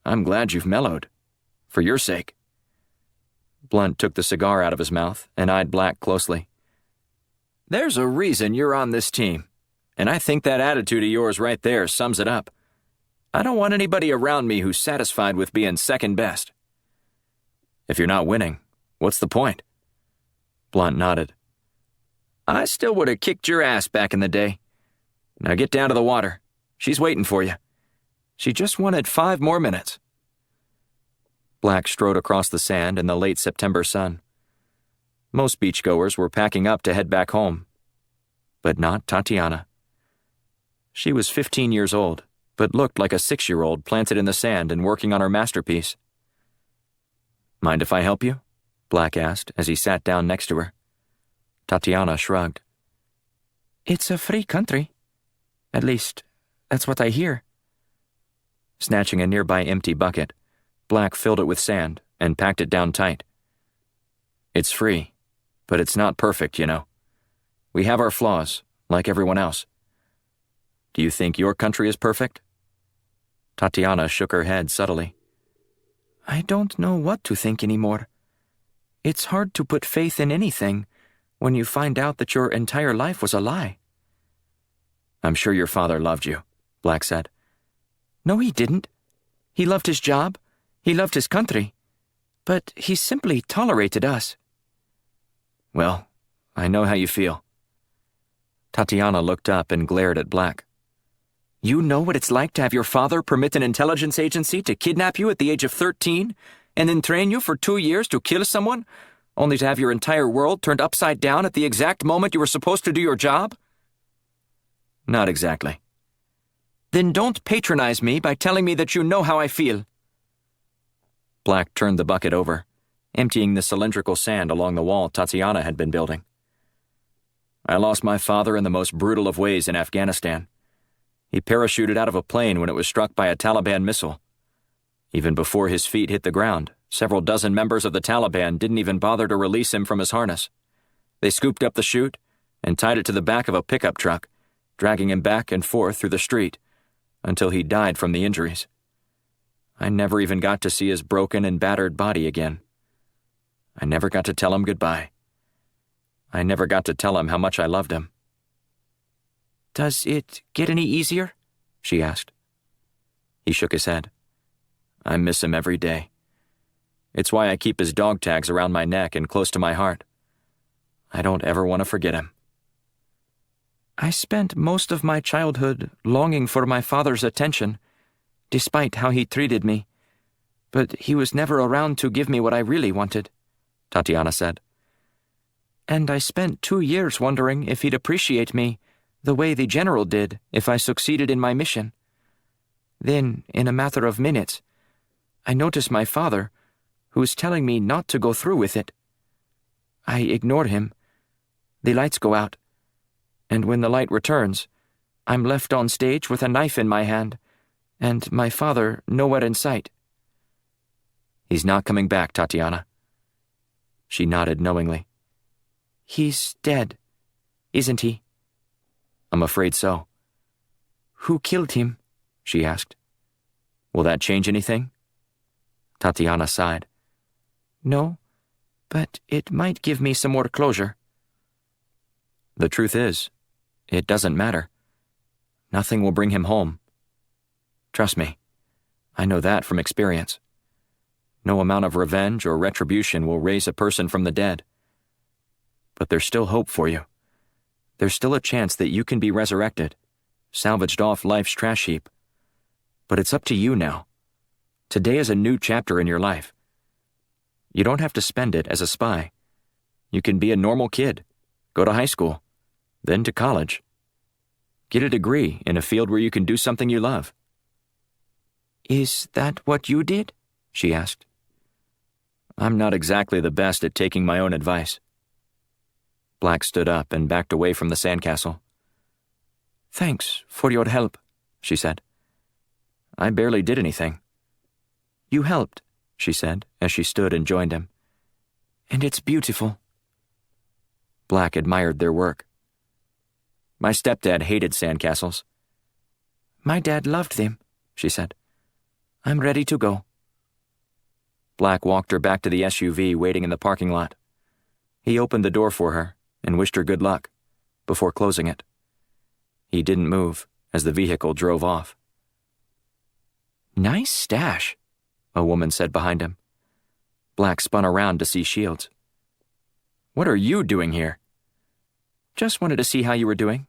I'm glad you've mellowed. For your sake. Blunt took the cigar out of his mouth and eyed Black closely. There's a reason you're on this team, and I think that attitude of yours right there sums it up. I don't want anybody around me who's satisfied with being second best. If you're not winning, what's the point? Blunt nodded. I still would have kicked your ass back in the day. Now get down to the water. She's waiting for you. She just wanted 5 more minutes. Black strode across the sand in the late September sun. Most beachgoers were packing up to head back home. But not Tatiana. She was 15 years old, but looked like a 6-year-old planted in the sand and working on her masterpiece. Mind if I help you? Black asked as he sat down next to her. Tatiana shrugged. It's a free country. At least, that's what I hear. Snatching a nearby empty bucket, Black filled it with sand and packed it down tight. It's free, but it's not perfect, you know. We have our flaws, like everyone else. Do you think your country is perfect? Tatiana shook her head subtly. I don't know what to think anymore. It's hard to put faith in anything when you find out that your entire life was a lie. I'm sure your father loved you, Black said. No, he didn't. He loved his job. He loved his country. But he simply tolerated us. Well, I know how you feel. Tatiana looked up and glared at Black. You know what it's like to have your father permit an intelligence agency to kidnap you at the age of 13 and then train you for 2 years to kill someone, only to have your entire world turned upside down at the exact moment you were supposed to do your job? Not exactly. Then don't patronize me by telling me that you know how I feel. Black turned the bucket over, emptying the cylindrical sand along the wall Tatiana had been building. I lost my father in the most brutal of ways in Afghanistan. He parachuted out of a plane when it was struck by a Taliban missile. Even before his feet hit the ground, several dozen members of the Taliban didn't even bother to release him from his harness. They scooped up the chute and tied it to the back of a pickup truck, dragging him back and forth through the street until he died from the injuries. I never even got to see his broken and battered body again. I never got to tell him goodbye. I never got to tell him how much I loved him. Does it get any easier? She asked. He shook his head. I miss him every day. It's why I keep his dog tags around my neck and close to my heart. I don't ever want to forget him. I spent most of my childhood longing for my father's attention, despite how he treated me. But he was never around to give me what I really wanted, Tatiana said. And I spent 2 years wondering if he'd appreciate me the way the general did if I succeeded in my mission. Then, in a matter of minutes, I noticed my father, who was telling me not to go through with it. I ignore him. The lights go out. And when the light returns, I'm left on stage with a knife in my hand, and my father nowhere in sight. He's not coming back, Tatiana. She nodded knowingly. He's dead, isn't he? I'm afraid so. Who killed him? She asked. Will that change anything? Tatiana sighed. No, but it might give me some more closure. The truth is, it doesn't matter. Nothing will bring him home. Trust me, I know that from experience. No amount of revenge or retribution will raise a person from the dead. But there's still hope for you. There's still a chance that you can be resurrected, salvaged off life's trash heap. But it's up to you now. Today is a new chapter in your life. You don't have to spend it as a spy. You can be a normal kid, go to high school, then to college. Get a degree in a field where you can do something you love. Is that what you did? She asked. I'm not exactly the best at taking my own advice. Black stood up and backed away from the sandcastle. Thanks for your help, she said. I barely did anything. You helped, she said as she stood and joined him. And it's beautiful. Black admired their work. My stepdad hated sandcastles. My dad loved them, she said. I'm ready to go. Black walked her back to the SUV waiting in the parking lot. He opened the door for her and wished her good luck before closing it. He didn't move as the vehicle drove off. Nice stash, a woman said behind him. Black spun around to see Shields. What are you doing here? Just wanted to see how you were doing.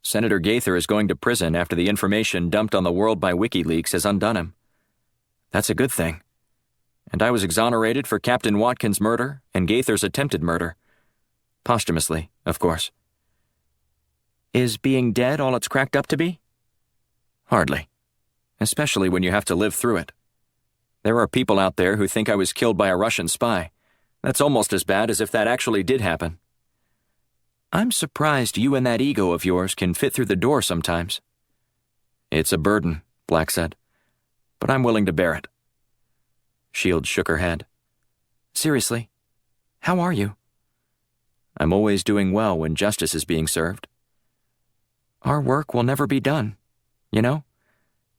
Senator Gaither is going to prison after the information dumped on the world by WikiLeaks has undone him. That's a good thing. And I was exonerated for Captain Watkins' murder and Gaither's attempted murder. Posthumously, of course. Is being dead all it's cracked up to be? Hardly. Especially when you have to live through it. There are people out there who think I was killed by a Russian spy. That's almost as bad as if that actually did happen. I'm surprised you and that ego of yours can fit through the door sometimes. It's a burden, Black said. But I'm willing to bear it. Shields shook her head. Seriously, how are you? I'm always doing well when justice is being served. Our work will never be done, you know?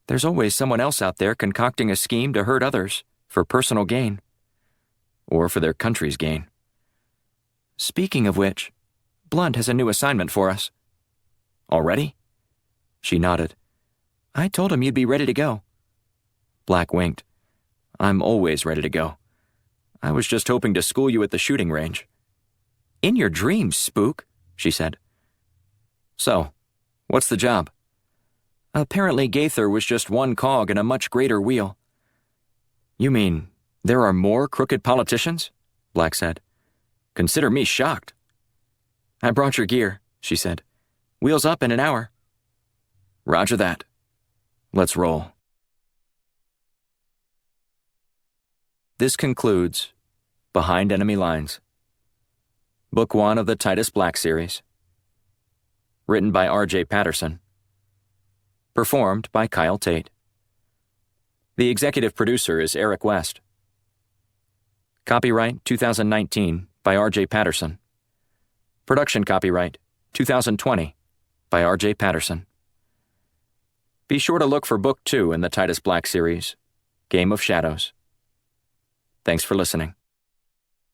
There's always someone else out there concocting a scheme to hurt others for personal gain. Or for their country's gain. Speaking of which, Blunt has a new assignment for us. Already? She nodded. I told him you'd be ready to go. Black winked. I'm always ready to go. I was just hoping to school you at the shooting range. In your dreams, spook, she said. So, what's the job? Apparently Gaither was just one cog in a much greater wheel. You mean there are more crooked politicians? Black said. Consider me shocked. I brought your gear, she said. Wheels up in an hour. Roger that. Let's roll. This concludes Behind Enemy Lines, Book 1 of the Titus Black series. Written by R.J. Patterson. Performed by Kyle Tate. The executive producer is Eric West. Copyright 2019 by R.J. Patterson. Production copyright 2020 by R.J. Patterson. Be sure to look for Book 2 in the Titus Black series, Game of Shadows. Thanks for listening.